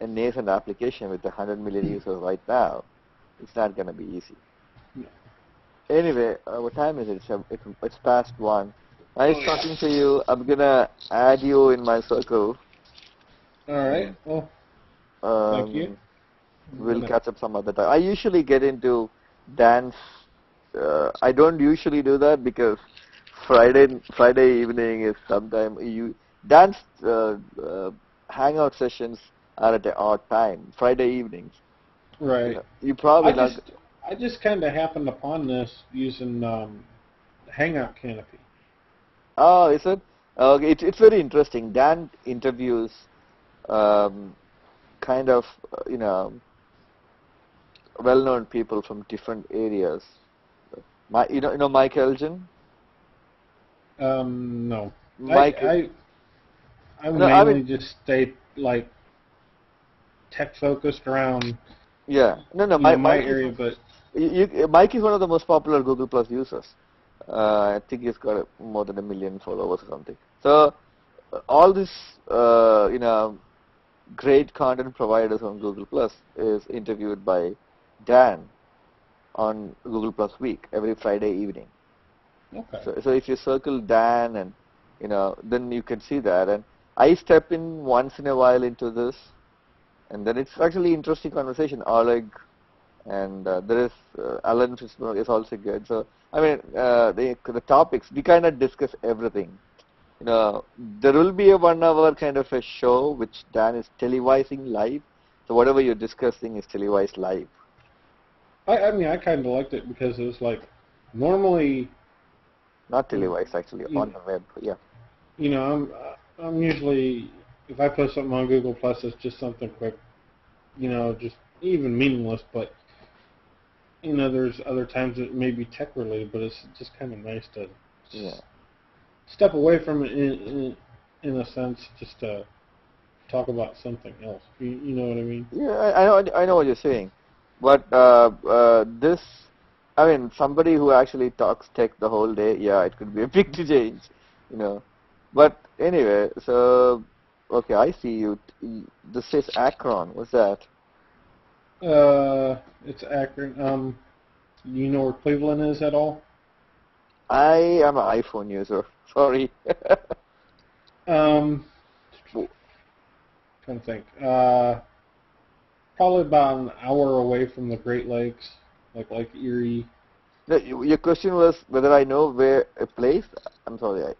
a nascent application with 100 million users right now. It's not going to be easy. No. Anyway, what time is it? It's past 1. Nice talking to you. I'm going to add you in my circle. All right. Well, thank you. We'll catch up some other time. I usually get into dance. I don't usually do that because Friday evening is sometime dance hangout sessions are at an odd time. Friday evenings. Right. You probably I just kind of happened upon this using Hangout Canopy. Oh, is it? Okay, it's very interesting. Dan interviews kind of well-known people from different areas. You know Mike Elgin? No. Mike. I mainly just stay like tech-focused around. Yeah. No. My area, but Mike is one of the most popular Google Plus users. I think he's got more than 1 million followers or something. So all this, great content providers on Google Plus is interviewed by Dan on Google Plus Week every Friday evening. Okay. So if you circle Dan and then you can see that. And I step in once in a while into this, and then it's actually interesting conversation. Oleg and there is Alan Fitzgerald is also good. So I mean the topics we kind of discuss everything. There will be a 1 hour kind of a show which Dan is televising live. So whatever you're discussing is televised live. I mean, I kind of liked it because it was like normally not televised actually on the web. Yeah. I'm usually if I post something on Google Plus, it's just something quick, just even meaningless. But there's other times it may be tech related, but it's just kind of nice to step away from it in a sense, just to talk about something else. You know what I mean? Yeah, I know what you're saying, but this I mean, somebody who actually talks tech the whole day, yeah, it could be a big change, you know. But anyway, so okay, I see you. This says Akron. What's that? It's Akron. Do you know where Cleveland is at all? I am an iPhone user. Sorry. Trying to think. Probably about an hour away from the Great Lakes, like Lake Erie. No, your question was whether I know where a place. I'm sorry.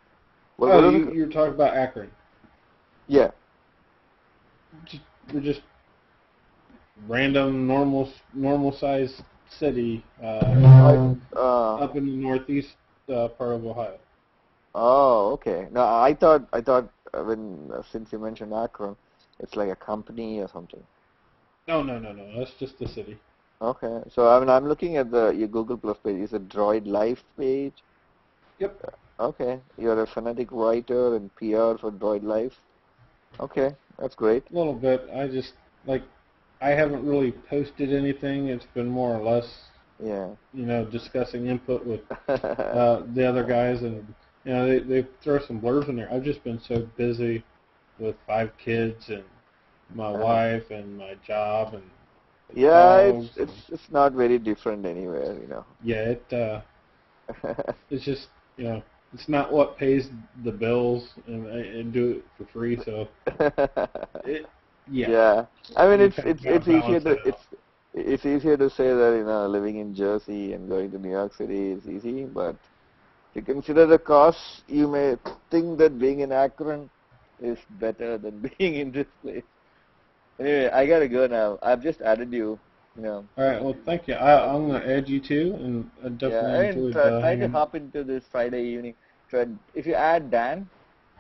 You're talking about Akron. Yeah. We're just random normal sized city up in the northeast part of Ohio. Oh, okay. No, I thought when since you mentioned Akron, it's like a company or something. No. That's just the city. Okay. So I mean, I'm looking at your Google Plus page. It's a Droid Life page. Yep. Okay. You're a fanatic writer and PR for Droid Life. Okay, that's great. A little bit. I haven't really posted anything. It's been more or less, discussing input with the other guys, and they throw some blurbs in there. I've just been so busy with 5 kids and my wife and my job and it's not very different anywhere, Yeah, it's just it's not what pays the bills and do it for free. So yeah. I mean, it's easier to say that living in Jersey and going to New York City is easy, but if you consider the costs, you may think that being in Akron is better than being in this place. Anyway, I gotta go now. I've just added you. All right. Well, thank you. I'm gonna add you too, and I definitely enjoyed try to hop into this Friday evening. If you add Dan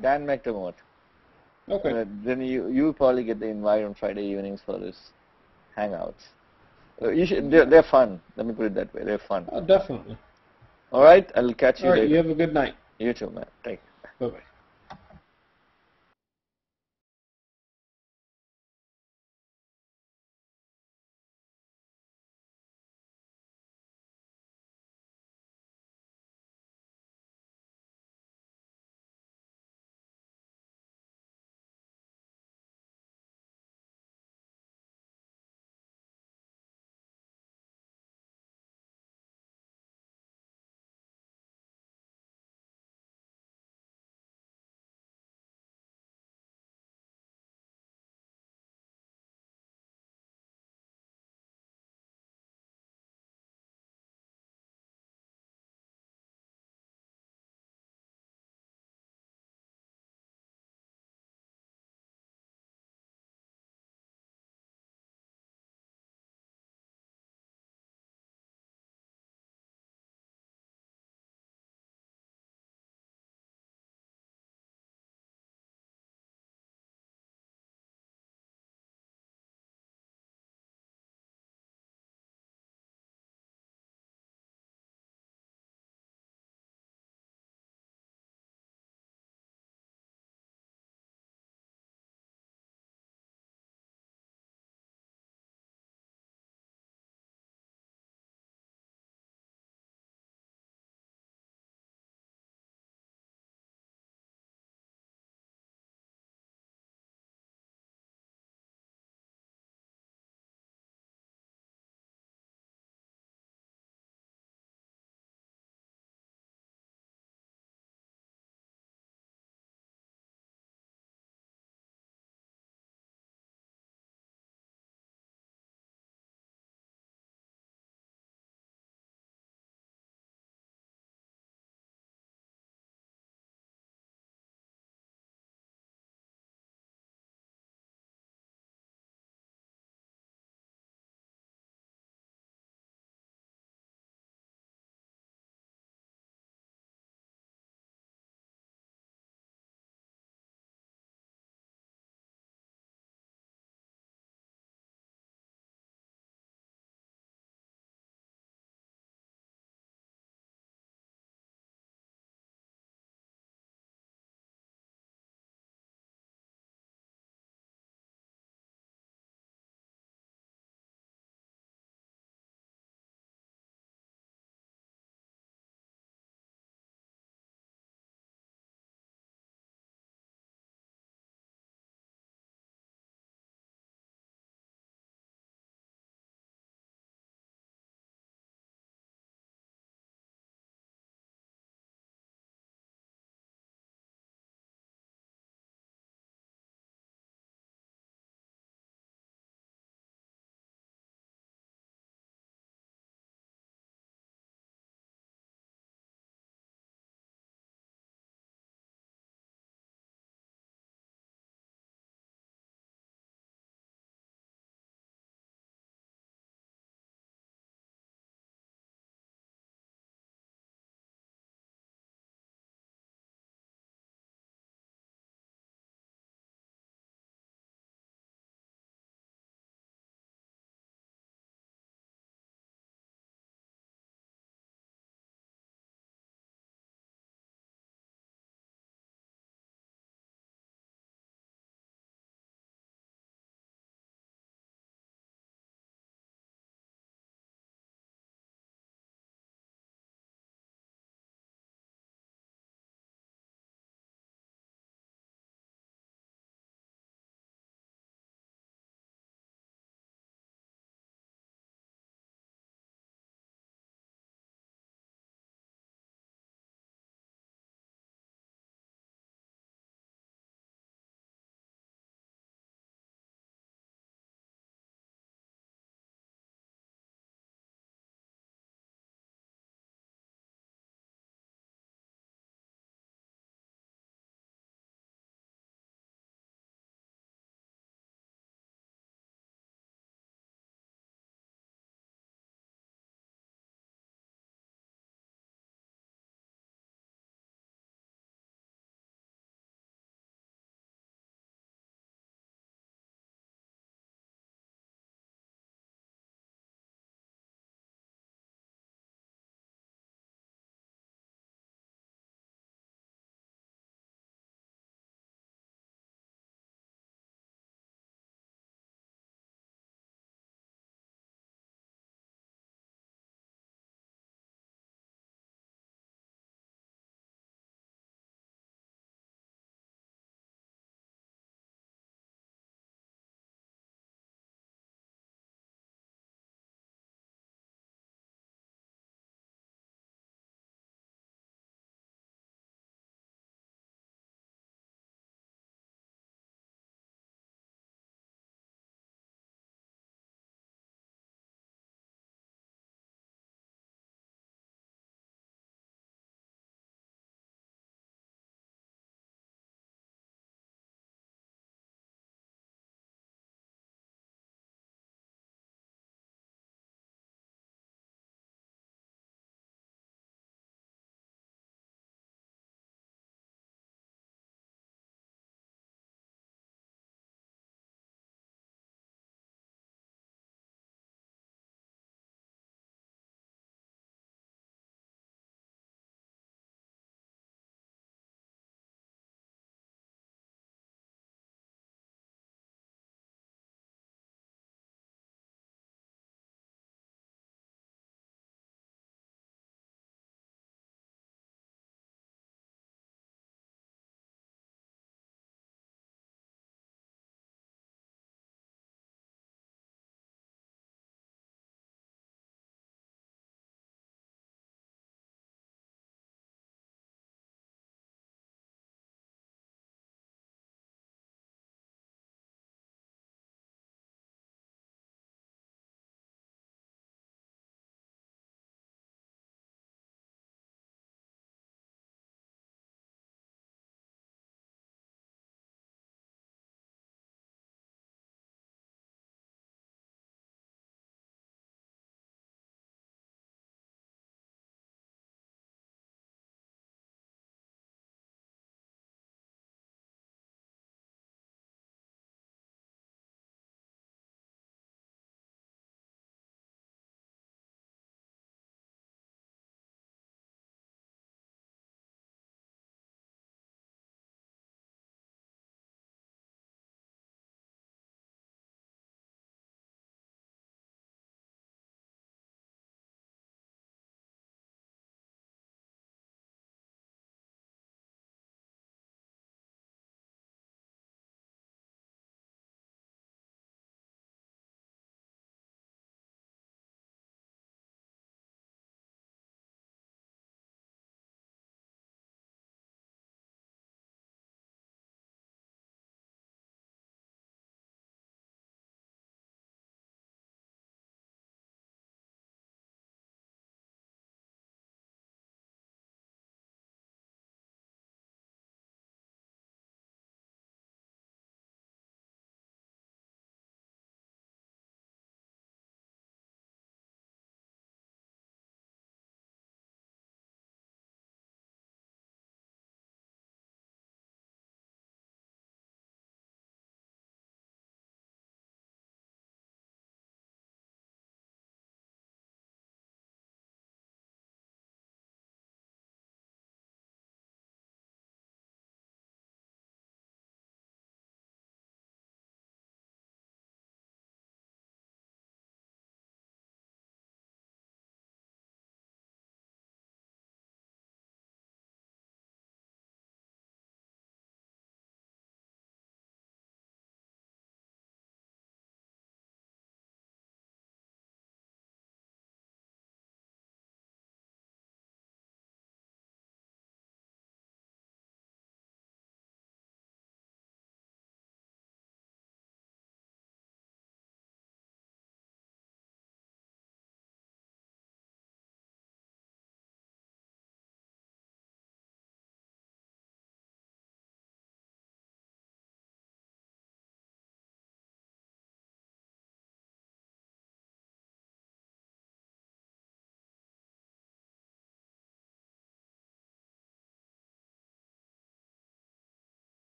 McDermott, okay, then you probably get the invite on Friday evenings for this Hangouts. You should. They're fun. Let me put it that way. They're fun. Oh, definitely. All right. I'll catch you later. later. You have a good night. You too, man. Thank you. Bye bye.